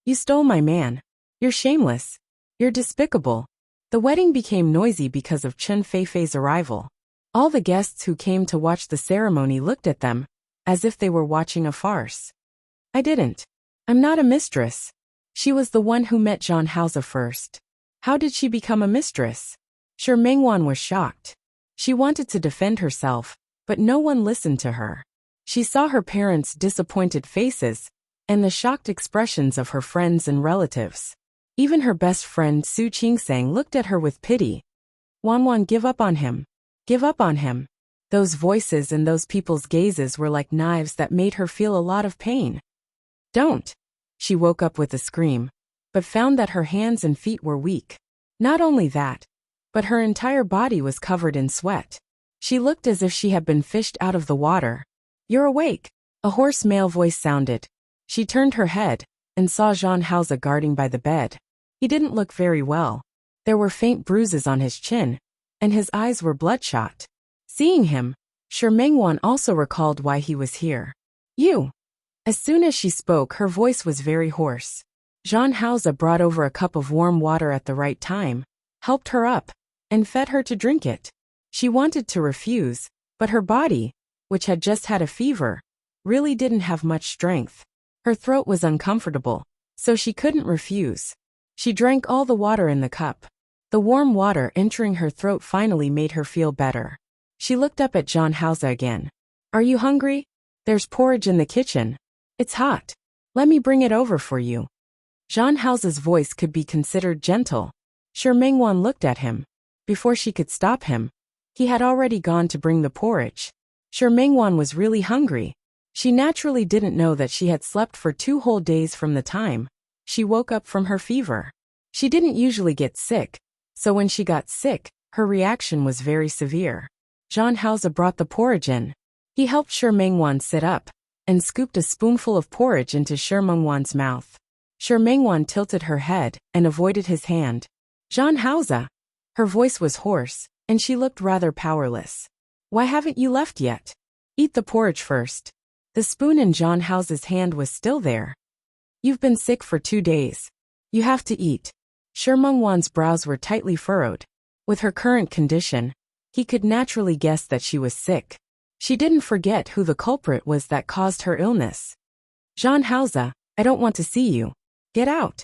You stole my man. You're shameless. You're despicable." The wedding became noisy because of Chen Feifei's arrival. All the guests who came to watch the ceremony looked at them, as if they were watching a farce. I'm not a mistress. She was the one who met Zhang Haoze first. How did she become a mistress? Shi Mengwan was shocked. She wanted to defend herself, but no one listened to her. She saw her parents' disappointed faces and the shocked expressions of her friends and relatives. Even her best friend Su Qingsang looked at her with pity. "Wanwan, give up on him. Give up on him." Those voices and those people's gazes were like knives that made her feel a lot of pain. "Don't." She woke up with a scream, but found that her hands and feet were weak. Not only that, but her entire body was covered in sweat. She looked as if she had been fished out of the water. "You're awake." A hoarse male voice sounded. She turned her head and saw Zhang Haoze guarding by the bed. He didn't look very well. There were faint bruises on his chin, and his eyes were bloodshot. Seeing him, Shi Mengwan also recalled why he was here. "You." As soon as she spoke, her voice was very hoarse. Zhang Haoze brought over a cup of warm water at the right time, helped her up, and fed her to drink it. She wanted to refuse, but her body, which had just had a fever, really didn't have much strength. Her throat was uncomfortable, so she couldn't refuse. She drank all the water in the cup. The warm water entering her throat finally made her feel better. She looked up at Zhang Haoze again. "Are you hungry? There's porridge in the kitchen. It's hot. Let me bring it over for you." Zhang Haoze's voice could be considered gentle. Shi Mengwan looked at him. Before she could stop him, he had already gone to bring the porridge. Shi Mengwan was really hungry. She naturally didn't know that she had slept for 2 whole days from the time she woke up from her fever. She didn't usually get sick, so when she got sick, her reaction was very severe. Zhang Haoze brought the porridge in. He helped Shi Mengwan sit up and scooped a spoonful of porridge into Shi Mengwan's mouth. Shi Mengwan tilted her head and avoided his hand. "Zhang Haoze." Her voice was hoarse, and she looked rather powerless. "Why haven't you left yet? Eat the porridge first." The spoon in Zhang Haoze's hand was still there. "You've been sick for 2 days. You have to eat." Shi Mengwan's brows were tightly furrowed. With her current condition, he could naturally guess that she was sick. She didn't forget who the culprit was that caused her illness. "Zhang Haoze, I don't want to see you. Get out."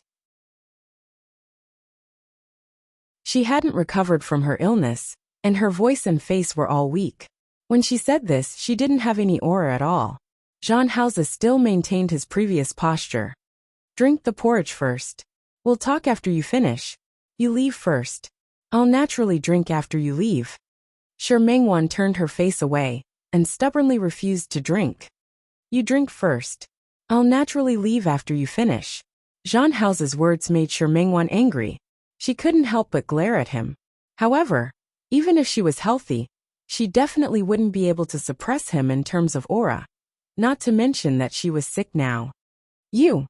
She hadn't recovered from her illness, and her voice and face were all weak. When she said this, she didn't have any aura at all. Zhang Haoze still maintained his previous posture. "Drink the porridge first. We'll talk after you finish. You leave first. I'll naturally drink after you leave." Shi Mengwan turned her face away and stubbornly refused to drink. "You drink first. I'll naturally leave after you finish." Zhang Haoze's words made Shi Mengwan angry. She couldn't help but glare at him. However, even if she was healthy, she definitely wouldn't be able to suppress him in terms of aura. Not to mention that she was sick now. "You."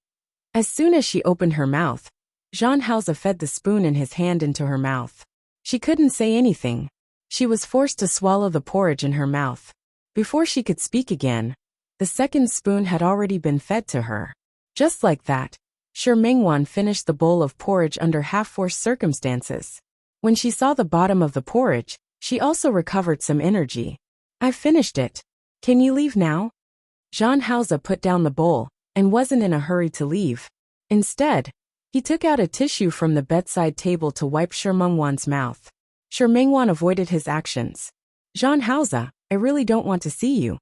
As soon as she opened her mouth, Zhang Haoze fed the spoon in his hand into her mouth. She couldn't say anything. She was forced to swallow the porridge in her mouth. Before she could speak again, the second spoon had already been fed to her. Just like that, Shi Mengwan finished the bowl of porridge under half-forced circumstances. When she saw the bottom of the porridge, she also recovered some energy. "I've finished it. Can you leave now?" Zhang Haoze put down the bowl and wasn't in a hurry to leave. Instead, he took out a tissue from the bedside table to wipe Shi Mengwan's mouth. Shi Mengwan avoided his actions. "Zhang Haoze, I really don't want to see you."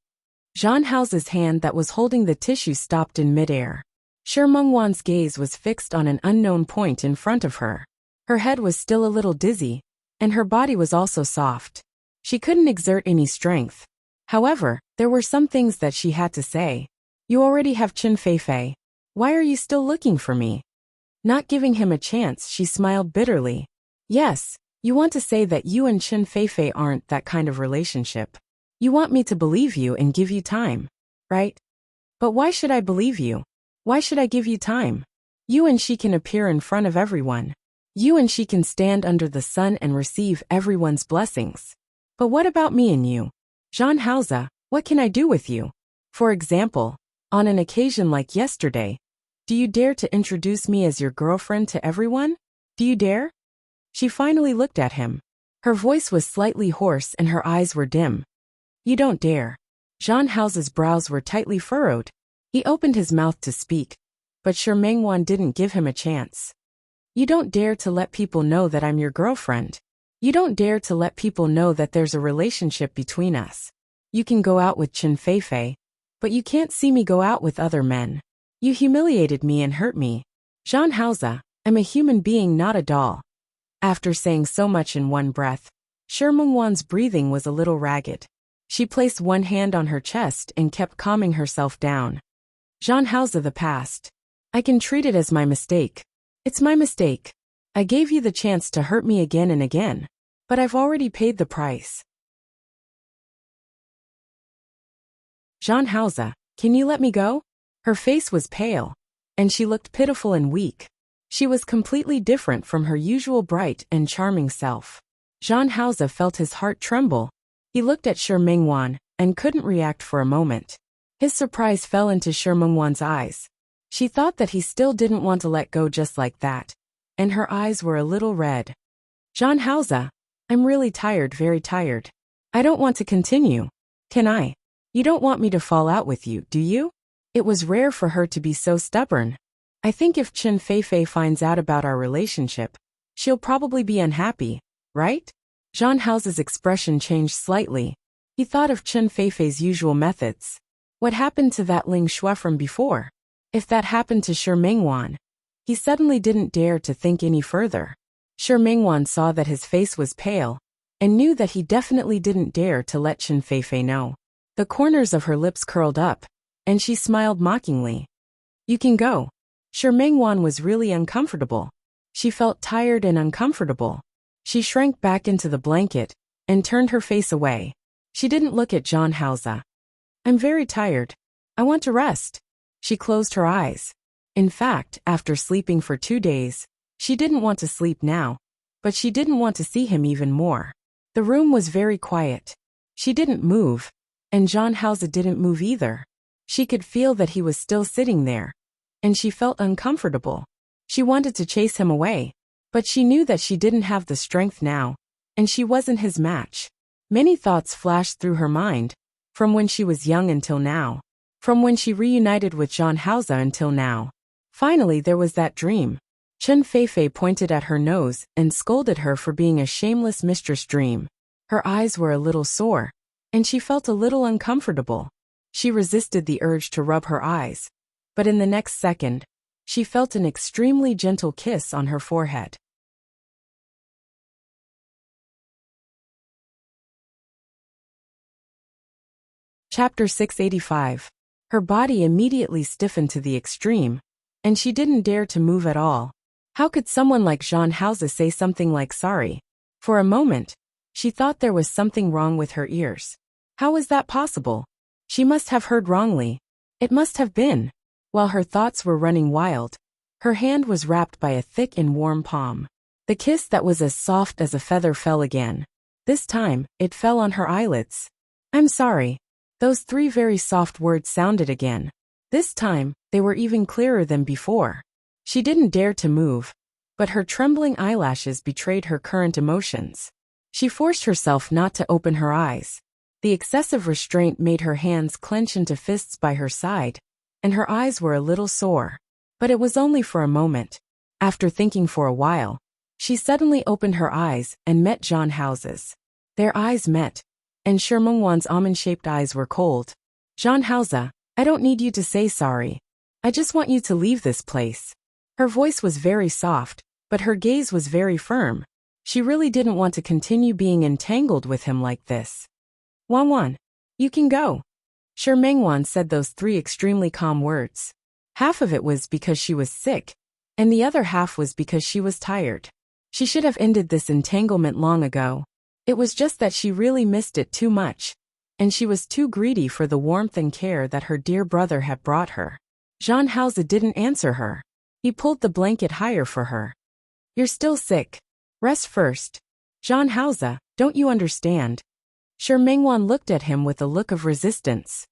Zhang Haoze's hand that was holding the tissue stopped in midair. Shi Mengwan's gaze was fixed on an unknown point in front of her. Her head was still a little dizzy, and her body was also soft. She couldn't exert any strength. However, there were some things that she had to say. "You already have Chen Feifei. Why are you still looking for me?" Not giving him a chance, she smiled bitterly. "Yes, You want to say that you and Chen Feifei aren't that kind of relationship. You want me to believe you and give you time, right? But why should I believe you? Why should I give you time? You and she can appear in front of everyone. You and she can stand under the sun and receive everyone's blessings. But what about me and you? Jean Hausa, what can I do with you? For example, on an occasion like yesterday, do you dare to introduce me as your girlfriend to everyone? Do you dare? She finally looked at him. Her voice was slightly hoarse and her eyes were dim. You don't dare. Jean Hausa's brows were tightly furrowed. He opened his mouth to speak, but Shi Mengwan didn't give him a chance. You don't dare to let people know that I'm your girlfriend. You don't dare to let people know that there's a relationship between us. You can go out with Chen Feifei, but you can't see me go out with other men. You humiliated me and hurt me. Jean Hausa, I'm a human being, not a doll. After saying so much in one breath, Shi Mengwan's breathing was a little ragged. She placed one hand on her chest and kept calming herself down. Jean Hausa, the past. I can treat it as my mistake. It's my mistake. I gave you the chance to hurt me again and again, but I've already paid the price. Jean Hausa, can you let me go? Her face was pale, and she looked pitiful and weak. She was completely different from her usual bright and charming self. Jean Hausa felt his heart tremble. He looked at Shi Mengwan and couldn't react for a moment. His surprise fell into Shi Mengwan's eyes. She thought that he still didn't want to let go just like that, and her eyes were a little red. Jean Hausa, I'm really tired, very tired. I don't want to continue. Can I? You don't want me to fall out with you, do you? It was rare for her to be so stubborn. I think if Chen Feifei finds out about our relationship, she'll probably be unhappy, right? Jean Hausa's expression changed slightly. He thought of Chen Feifei's usual methods. What happened to that Ling Shui from before? If that happened to Shi Mengwan, he suddenly didn't dare to think any further. Shi Mengwan saw that his face was pale, and knew that he definitely didn't dare to let Chen Feifei know. The corners of her lips curled up, and she smiled mockingly. You can go. Shi Mengwan was really uncomfortable. She felt tired and uncomfortable. She shrank back into the blanket, and turned her face away. She didn't look at Jean Hausa. I'm very tired. I want to rest. She closed her eyes. In fact, after sleeping for 2 days, she didn't want to sleep now, but she didn't want to see him even more. The room was very quiet. She didn't move, and Jean Hausa didn't move either. She could feel that he was still sitting there, and she felt uncomfortable. She wanted to chase him away, but she knew that she didn't have the strength now, and she wasn't his match. Many thoughts flashed through her mind, from when she was young until now. From when she reunited with Jean Hausa until now. Finally there was that dream. Chen Feifei pointed at her nose and scolded her for being a shameless mistress dream. Her eyes were a little sore, and she felt a little uncomfortable. She resisted the urge to rub her eyes, but in the next second, she felt an extremely gentle kiss on her forehead. Chapter 685. Her body immediately stiffened to the extreme, and she didn't dare to move at all. How could someone like Jean Hausa say something like sorry? For a moment, she thought there was something wrong with her ears. How was that possible? She must have heard wrongly. It must have been. While her thoughts were running wild, her hand was wrapped by a thick and warm palm. The kiss that was as soft as a feather fell again. This time, it fell on her eyelids. I'm sorry. Those 3 very soft words sounded again. This time, they were even clearer than before. She didn't dare to move, but her trembling eyelashes betrayed her current emotions. She forced herself not to open her eyes. The excessive restraint made her hands clench into fists by her side, and her eyes were a little sore. But it was only for a moment. After thinking for a while, she suddenly opened her eyes and met Jean Hausa's. Their eyes met, and Shi Mengwan's almond-shaped eyes were cold. Jean Hausa, I don't need you to say sorry. I just want you to leave this place. Her voice was very soft, but her gaze was very firm. She really didn't want to continue being entangled with him like this. Wan, you can go. Shi Mengwan said those 3 extremely calm words. Half of it was because she was sick, and the other half was because she was tired. She should have ended this entanglement long ago. It was just that she really missed it too much, and she was too greedy for the warmth and care that her dear brother had brought her. Jean Hauser didn't answer her. He pulled the blanket higher for her. You're still sick. Rest first. Jean Hauser, don't you understand? Shi Mengwan looked at him with a look of resistance.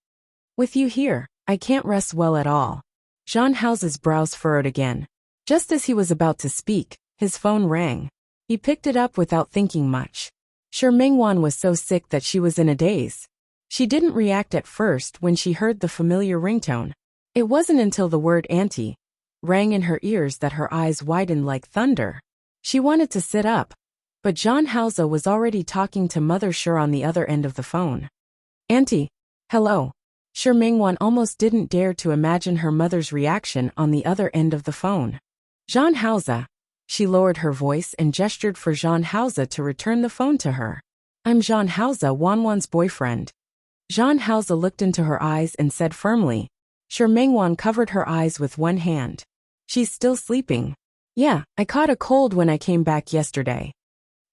With you here, I can't rest well at all. Jean Hauser's brows furrowed again. Just as he was about to speak, his phone rang. He picked it up without thinking much. Shi Mengwan was so sick that she was in a daze. She didn't react at first when she heard the familiar ringtone. It wasn't until the word auntie rang in her ears that her eyes widened like thunder. She wanted to sit up, but Jean Hauser was already talking to Mother Shi on the other end of the phone. Auntie, hello. Shi Mengwan almost didn't dare to imagine her mother's reaction on the other end of the phone. Jean Hauser. She lowered her voice and gestured for Jean Hauser to return the phone to her. I'm Jean Hauser, Wanwan's boyfriend. Jean Hauser looked into her eyes and said firmly. Shi Mengwan covered her eyes with one hand. She's still sleeping. Yeah, I caught a cold when I came back yesterday.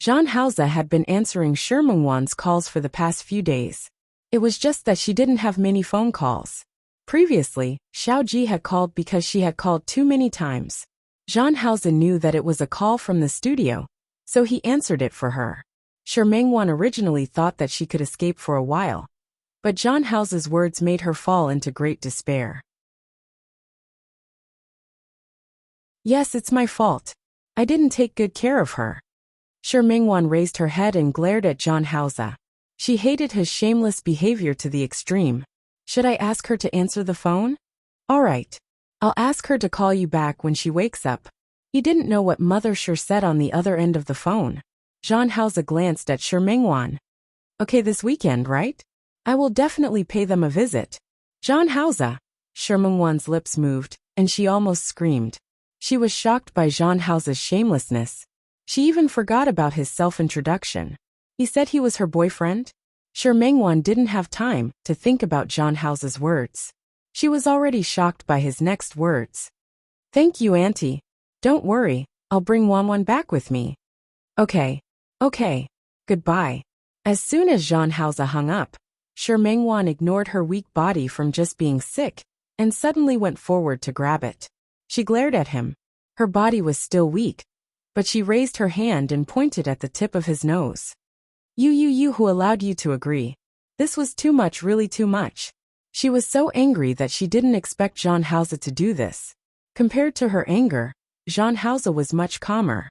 Jean Hauser had been answering Shi Mengwan's calls for the past few days. It was just that she didn't have many phone calls. Previously, Xiao Ji had called because she had called too many times. Jean Hauser knew that it was a call from the studio, so he answered it for her. Shi Mengwan originally thought that she could escape for a while, but Jean Hauser's words made her fall into great despair. Yes, it's my fault. I didn't take good care of her. Shi Mengwan raised her head and glared at Jean Hauser. She hated his shameless behavior to the extreme. Should I ask her to answer the phone? All right. I'll ask her to call you back when she wakes up. He didn't know what Mother Shi said on the other end of the phone. Jean Hauser glanced at Shi Mengwan. Okay, this weekend, right? I will definitely pay them a visit. Jean Hauser. Shi Mengwan's lips moved, and she almost screamed. She was shocked by Jean Hauser's shamelessness. She even forgot about his self-introduction. He said he was her boyfriend? Shi Mengwan didn't have time to think about Jean Hauser's words. She was already shocked by his next words. Thank you, Auntie. Don't worry, I'll bring Wanwan back with me. Okay. Goodbye. As soon as Jean Hauser hung up, Shi Mengwan ignored her weak body from just being sick and suddenly went forward to grab it. She glared at him. Her body was still weak, but she raised her hand and pointed at the tip of his nose. You who allowed you to agree. This was too much, really too much. She was so angry that she didn't expect Jean Hauser to do this. Compared to her anger, Jean Hauser was much calmer.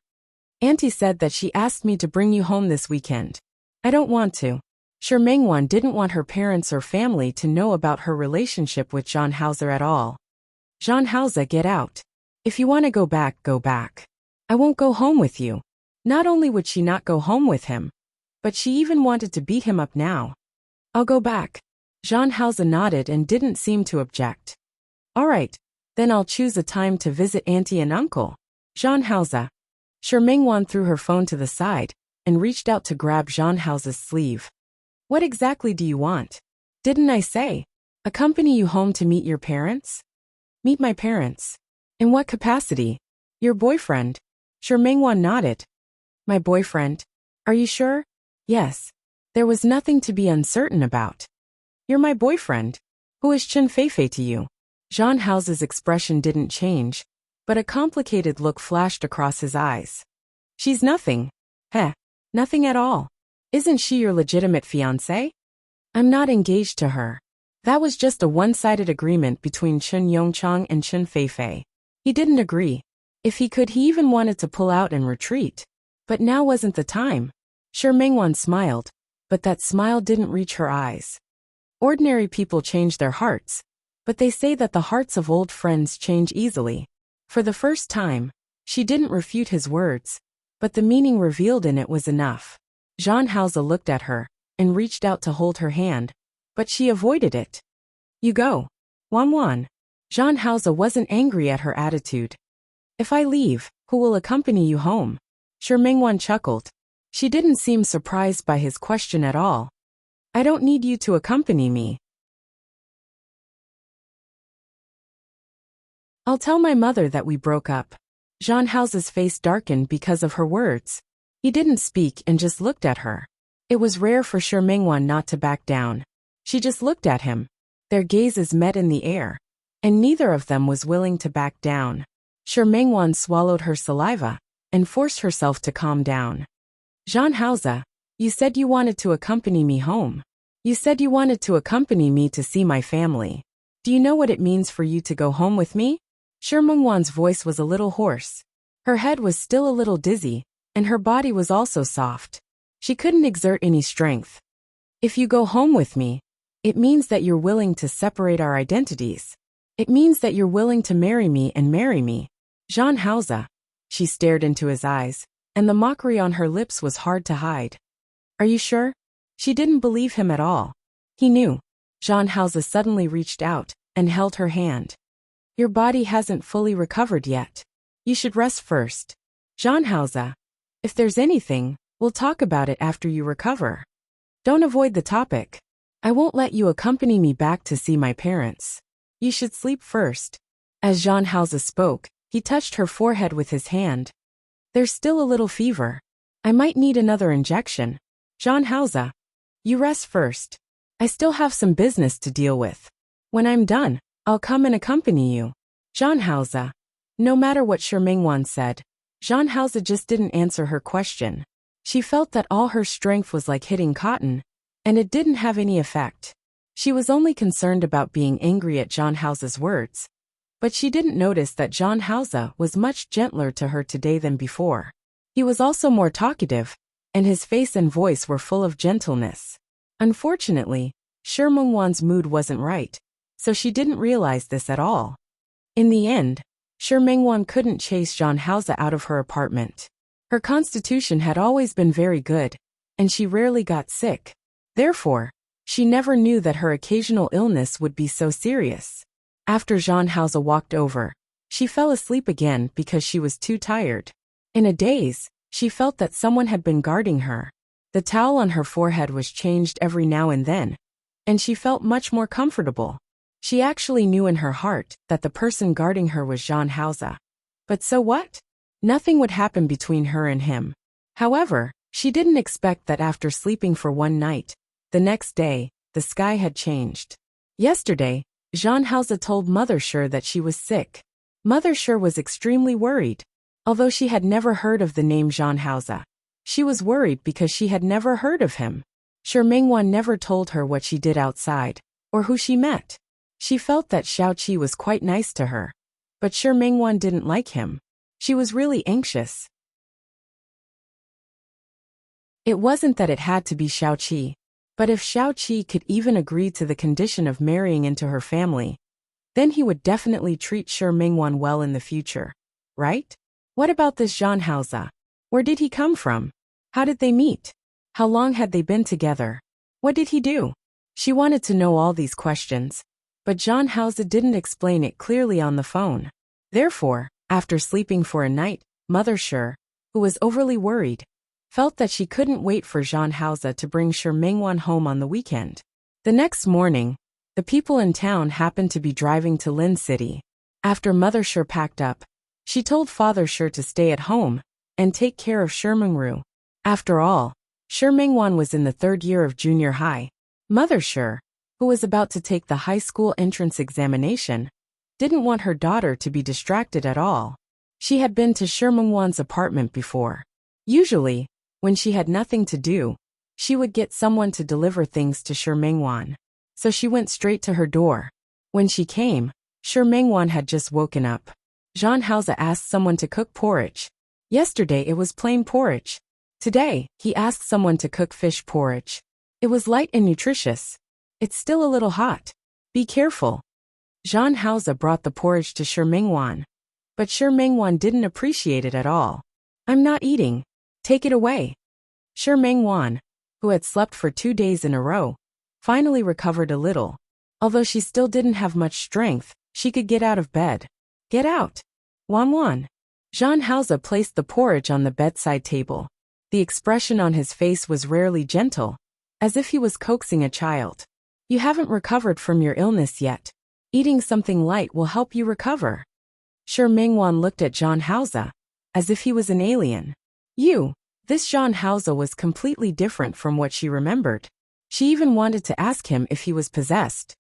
Auntie said that she asked me to bring you home this weekend. I don't want to. Shi Mengwan didn't want her parents or family to know about her relationship with Jean Hauser at all. Jean Hauser, get out. If you want to go back, go back. I won't go home with you. Not only would she not go home with him, but she even wanted to beat him up now. I'll go back. Jean Hauser nodded and didn't seem to object. All right, then I'll choose a time to visit Auntie and Uncle. Jean Hauser. Shi Mengwan threw her phone to the side and reached out to grab Jean Hauser's sleeve. What exactly do you want? Didn't I say? Accompany you home to meet your parents? Meet my parents. In what capacity? Your boyfriend. Shi Mengwan nodded. My boyfriend? Are you sure? Yes. There was nothing to be uncertain about. You're my boyfriend. Who is Chen Feifei to you? Jean Hauser's expression didn't change, but a complicated look flashed across his eyes. She's nothing. Heh, nothing at all. Isn't she your legitimate fiancé? I'm not engaged to her. That was just a one-sided agreement between Chen Yongchang and Chen Feifei. He didn't agree. If he could, he even wanted to pull out and retreat. But now wasn't the time. Shi Mengwan smiled, but that smile didn't reach her eyes. Ordinary people change their hearts, but they say that the hearts of old friends change easily. For the first time, she didn't refute his words, but the meaning revealed in it was enough. Jean Hauser looked at her and reached out to hold her hand, but she avoided it. You go. Wanwan. Jean Hauser wasn't angry at her attitude. If I leave, who will accompany you home? Shi Mengwan chuckled. She didn't seem surprised by his question at all. I don't need you to accompany me. I'll tell my mother that we broke up. Jean Hao's face darkened because of her words. He didn't speak and just looked at her. It was rare for Shi Mingwan not to back down. She just looked at him. Their gazes met in the air, and neither of them was willing to back down. Shi Mingwan swallowed her saliva and forced herself to calm down. Jean Hao, you said you wanted to accompany me home. You said you wanted to accompany me to see my family. Do you know what it means for you to go home with me? Shi Mingwan's voice was a little hoarse. Her head was still a little dizzy, and her body was also soft. She couldn't exert any strength. If you go home with me, it means that you're willing to separate our identities. It means that you're willing to marry me and marry me. Jean Hao. She stared into his eyes, and the mockery on her lips was hard to hide. Are you sure? She didn't believe him at all. He knew. Jean Hao suddenly reached out and held her hand. Your body hasn't fully recovered yet. You should rest first. Jean Hao. If there's anything, we'll talk about it after you recover. Don't avoid the topic. I won't let you accompany me back to see my parents. You should sleep first. As Jean Hao spoke, he touched her forehead with his hand. There's still a little fever. I might need another injection. Jean Hao. You rest first. I still have some business to deal with. When I'm done, I'll come and accompany you. Jean Hao. No matter what Shi Mingwan said, Jean Hao just didn't answer her question. She felt that all her strength was like hitting cotton, and it didn't have any effect. She was only concerned about being angry at Jean Hao's words. But she didn't notice that Jean Hao was much gentler to her today than before. He was also more talkative, and his face and voice were full of gentleness. Unfortunately, Shi Mingwan's mood wasn't right, so she didn't realize this at all. In the end, Shi Mingwan couldn't chase Jean Hao out of her apartment. Her constitution had always been very good, and she rarely got sick. Therefore, she never knew that her occasional illness would be so serious. After Jean Hao walked over, she fell asleep again because she was too tired. In a daze, she felt that someone had been guarding her. The towel on her forehead was changed every now and then, and she felt much more comfortable. She actually knew in her heart that the person guarding her was Jean Hao. But so what? Nothing would happen between her and him. However, she didn't expect that after sleeping for one night, the next day, the sky had changed. Yesterday, Jean Hao told Mother Shi that she was sick. Mother Shi was extremely worried. Although she had never heard of the name Jean Hao, she was worried because she had never heard of him. Shi Mingwan never told her what she did outside, or who she met. She felt that Xiao Qi was quite nice to her. But Shi Mingwan didn't like him. She was really anxious. It wasn't that it had to be Xiao Qi. But if Xiao Qi could even agree to the condition of marrying into her family, then he would definitely treat Shi Mingwan well in the future. Right? What about this Jean Hao? Where did he come from? How did they meet? How long had they been together? What did he do? She wanted to know all these questions, but Jean Hao didn't explain it clearly on the phone. Therefore, after sleeping for a night, Mother Shi, who was overly worried, felt that she couldn't wait for Jean Hao to bring Shi Mingwan home on the weekend. The next morning, the people in town happened to be driving to Lin City. After Mother Shi packed up, she told Father Shi to stay at home and take care of Shi Mingru. After all, Shi Mingwan was in the 3rd year of junior high. Mother Shi, who was about to take the high school entrance examination, didn't want her daughter to be distracted at all. She had been to Shi Mingwan's apartment before. Usually, when she had nothing to do, she would get someone to deliver things to Shi Mingwan. So she went straight to her door. When she came, Shi Mingwan had just woken up. Jean Hao asked someone to cook porridge. Yesterday it was plain porridge. Today, he asked someone to cook fish porridge. It was light and nutritious. It's still a little hot. Be careful. Jean Hao brought the porridge to Shi Mingwan. But Shi Mingwan didn't appreciate it at all. I'm not eating. Take it away. Shi Mingwan, who had slept for 2 days in a row, finally recovered a little. Although she still didn't have much strength, she could get out of bed. Get out. Wan Wan. Jean Hao placed the porridge on the bedside table. The expression on his face was rarely gentle, as if he was coaxing a child. You haven't recovered from your illness yet. Eating something light will help you recover. Sure Mingwan looked at Zhang Haoze, as if he was an alien. This Zhang Haoze was completely different from what she remembered. She even wanted to ask him if he was possessed.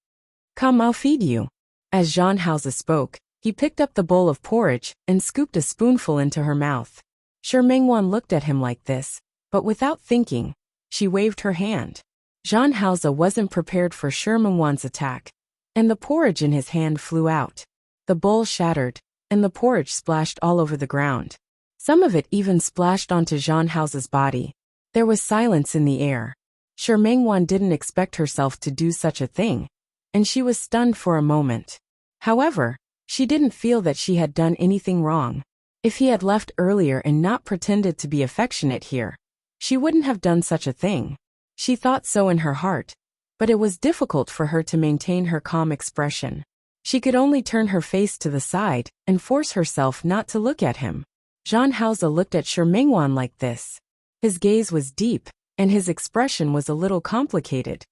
Come, I'll feed you. As Zhang Haoze spoke, he picked up the bowl of porridge and scooped a spoonful into her mouth. Sure Mingwan looked at him like this, but without thinking, she waved her hand. Zhang Haoze wasn't prepared for Sure Mingwan's attack, and the porridge in his hand flew out. The bowl shattered, and the porridge splashed all over the ground. Some of it even splashed onto Zhang Haoze's body. There was silence in the air. Sure Mingwan didn't expect herself to do such a thing, and she was stunned for a moment. However, she didn't feel that she had done anything wrong. If he had left earlier and not pretended to be affectionate here, she wouldn't have done such a thing. She thought so in her heart, but it was difficult for her to maintain her calm expression. She could only turn her face to the side and force herself not to look at him. Zhang Haoze looked at Sure Mingwan like this. His gaze was deep, and his expression was a little complicated.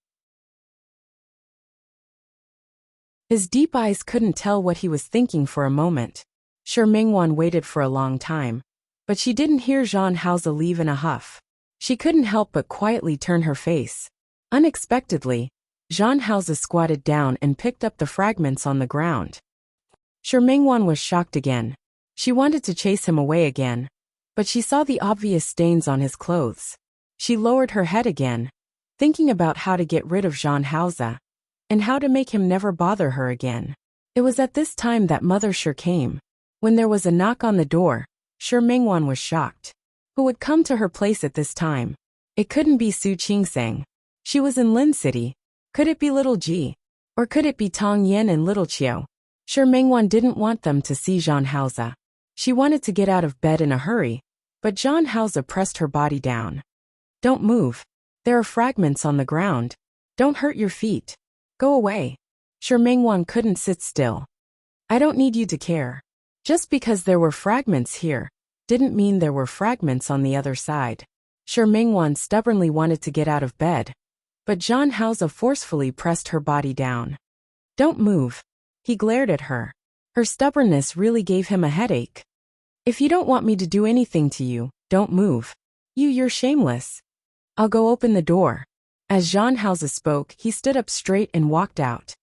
His deep eyes couldn't tell what he was thinking for a moment. Sure Mingwan waited for a long time, but she didn't hear Zhang Haoze leave in a huff. She couldn't help but quietly turn her face. Unexpectedly, Zhang Haoze squatted down and picked up the fragments on the ground. Sure Mingwan was shocked again. She wanted to chase him away again, but she saw the obvious stains on his clothes. She lowered her head again, thinking about how to get rid of Zhang Haoze, and how to make him never bother her again. It was at this time that Mother Sure came. When there was a knock on the door, Sure Mingwan was shocked. Who would come to her place at this time? It couldn't be Su Qingsang. She was in Lin City. Could it be Little Ji? Or could it be Tong Yin and Little Qiu? Sure Mingwan didn't want them to see Zhang Haoze. She wanted to get out of bed in a hurry, but Zhang Haoze pressed her body down. Don't move. There are fragments on the ground. Don't hurt your feet. Go away. Sure Mingwan couldn't sit still. I don't need you to care. Just because there were fragments here, didn't mean there were fragments on the other side. Sure Mingwan stubbornly wanted to get out of bed, but Zhang Haoze forcefully pressed her body down. Don't move. He glared at her. Her stubbornness really gave him a headache. If you don't want me to do anything to you, don't move. You're shameless. I'll go open the door. As Zhang Haoze spoke, he stood up straight and walked out.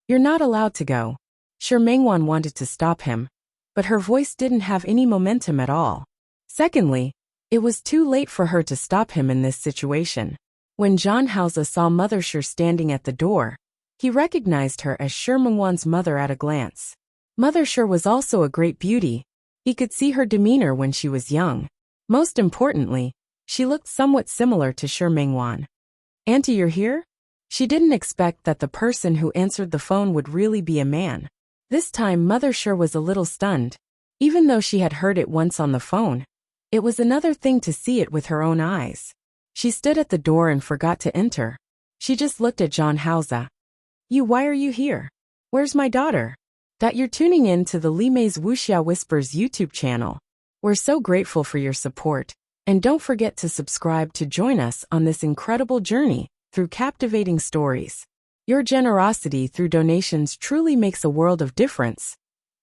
You're not allowed to go. Sure Mingwan wanted to stop him, but her voice didn't have any momentum at all. Secondly, it was too late for her to stop him in this situation. When Zhang Haoze saw Mother Sure standing at the door, he recognized her as Sure Mingwan's mother at a glance. Mother Sure was also a great beauty. He could see her demeanor when she was young. Most importantly, she looked somewhat similar to Sure Mingwan. Auntie, you're here? She didn't expect that the person who answered the phone would really be a man. This time Mother Sure was a little stunned. Even though she had heard it once on the phone, it was another thing to see it with her own eyes. She stood at the door and forgot to enter. She just looked at Zhang Haoze. Why are you here? Where's my daughter? You're tuning in to the Li Mei's Wuxia Whispers YouTube channel. We're so grateful for your support, and don't forget to subscribe to join us on this incredible journey through captivating stories. Your generosity through donations truly makes a world of difference,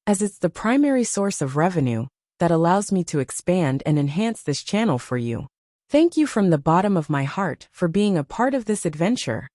as it's the primary source of revenue that allows me to expand and enhance this channel for you. Thank you from the bottom of my heart for being a part of this adventure.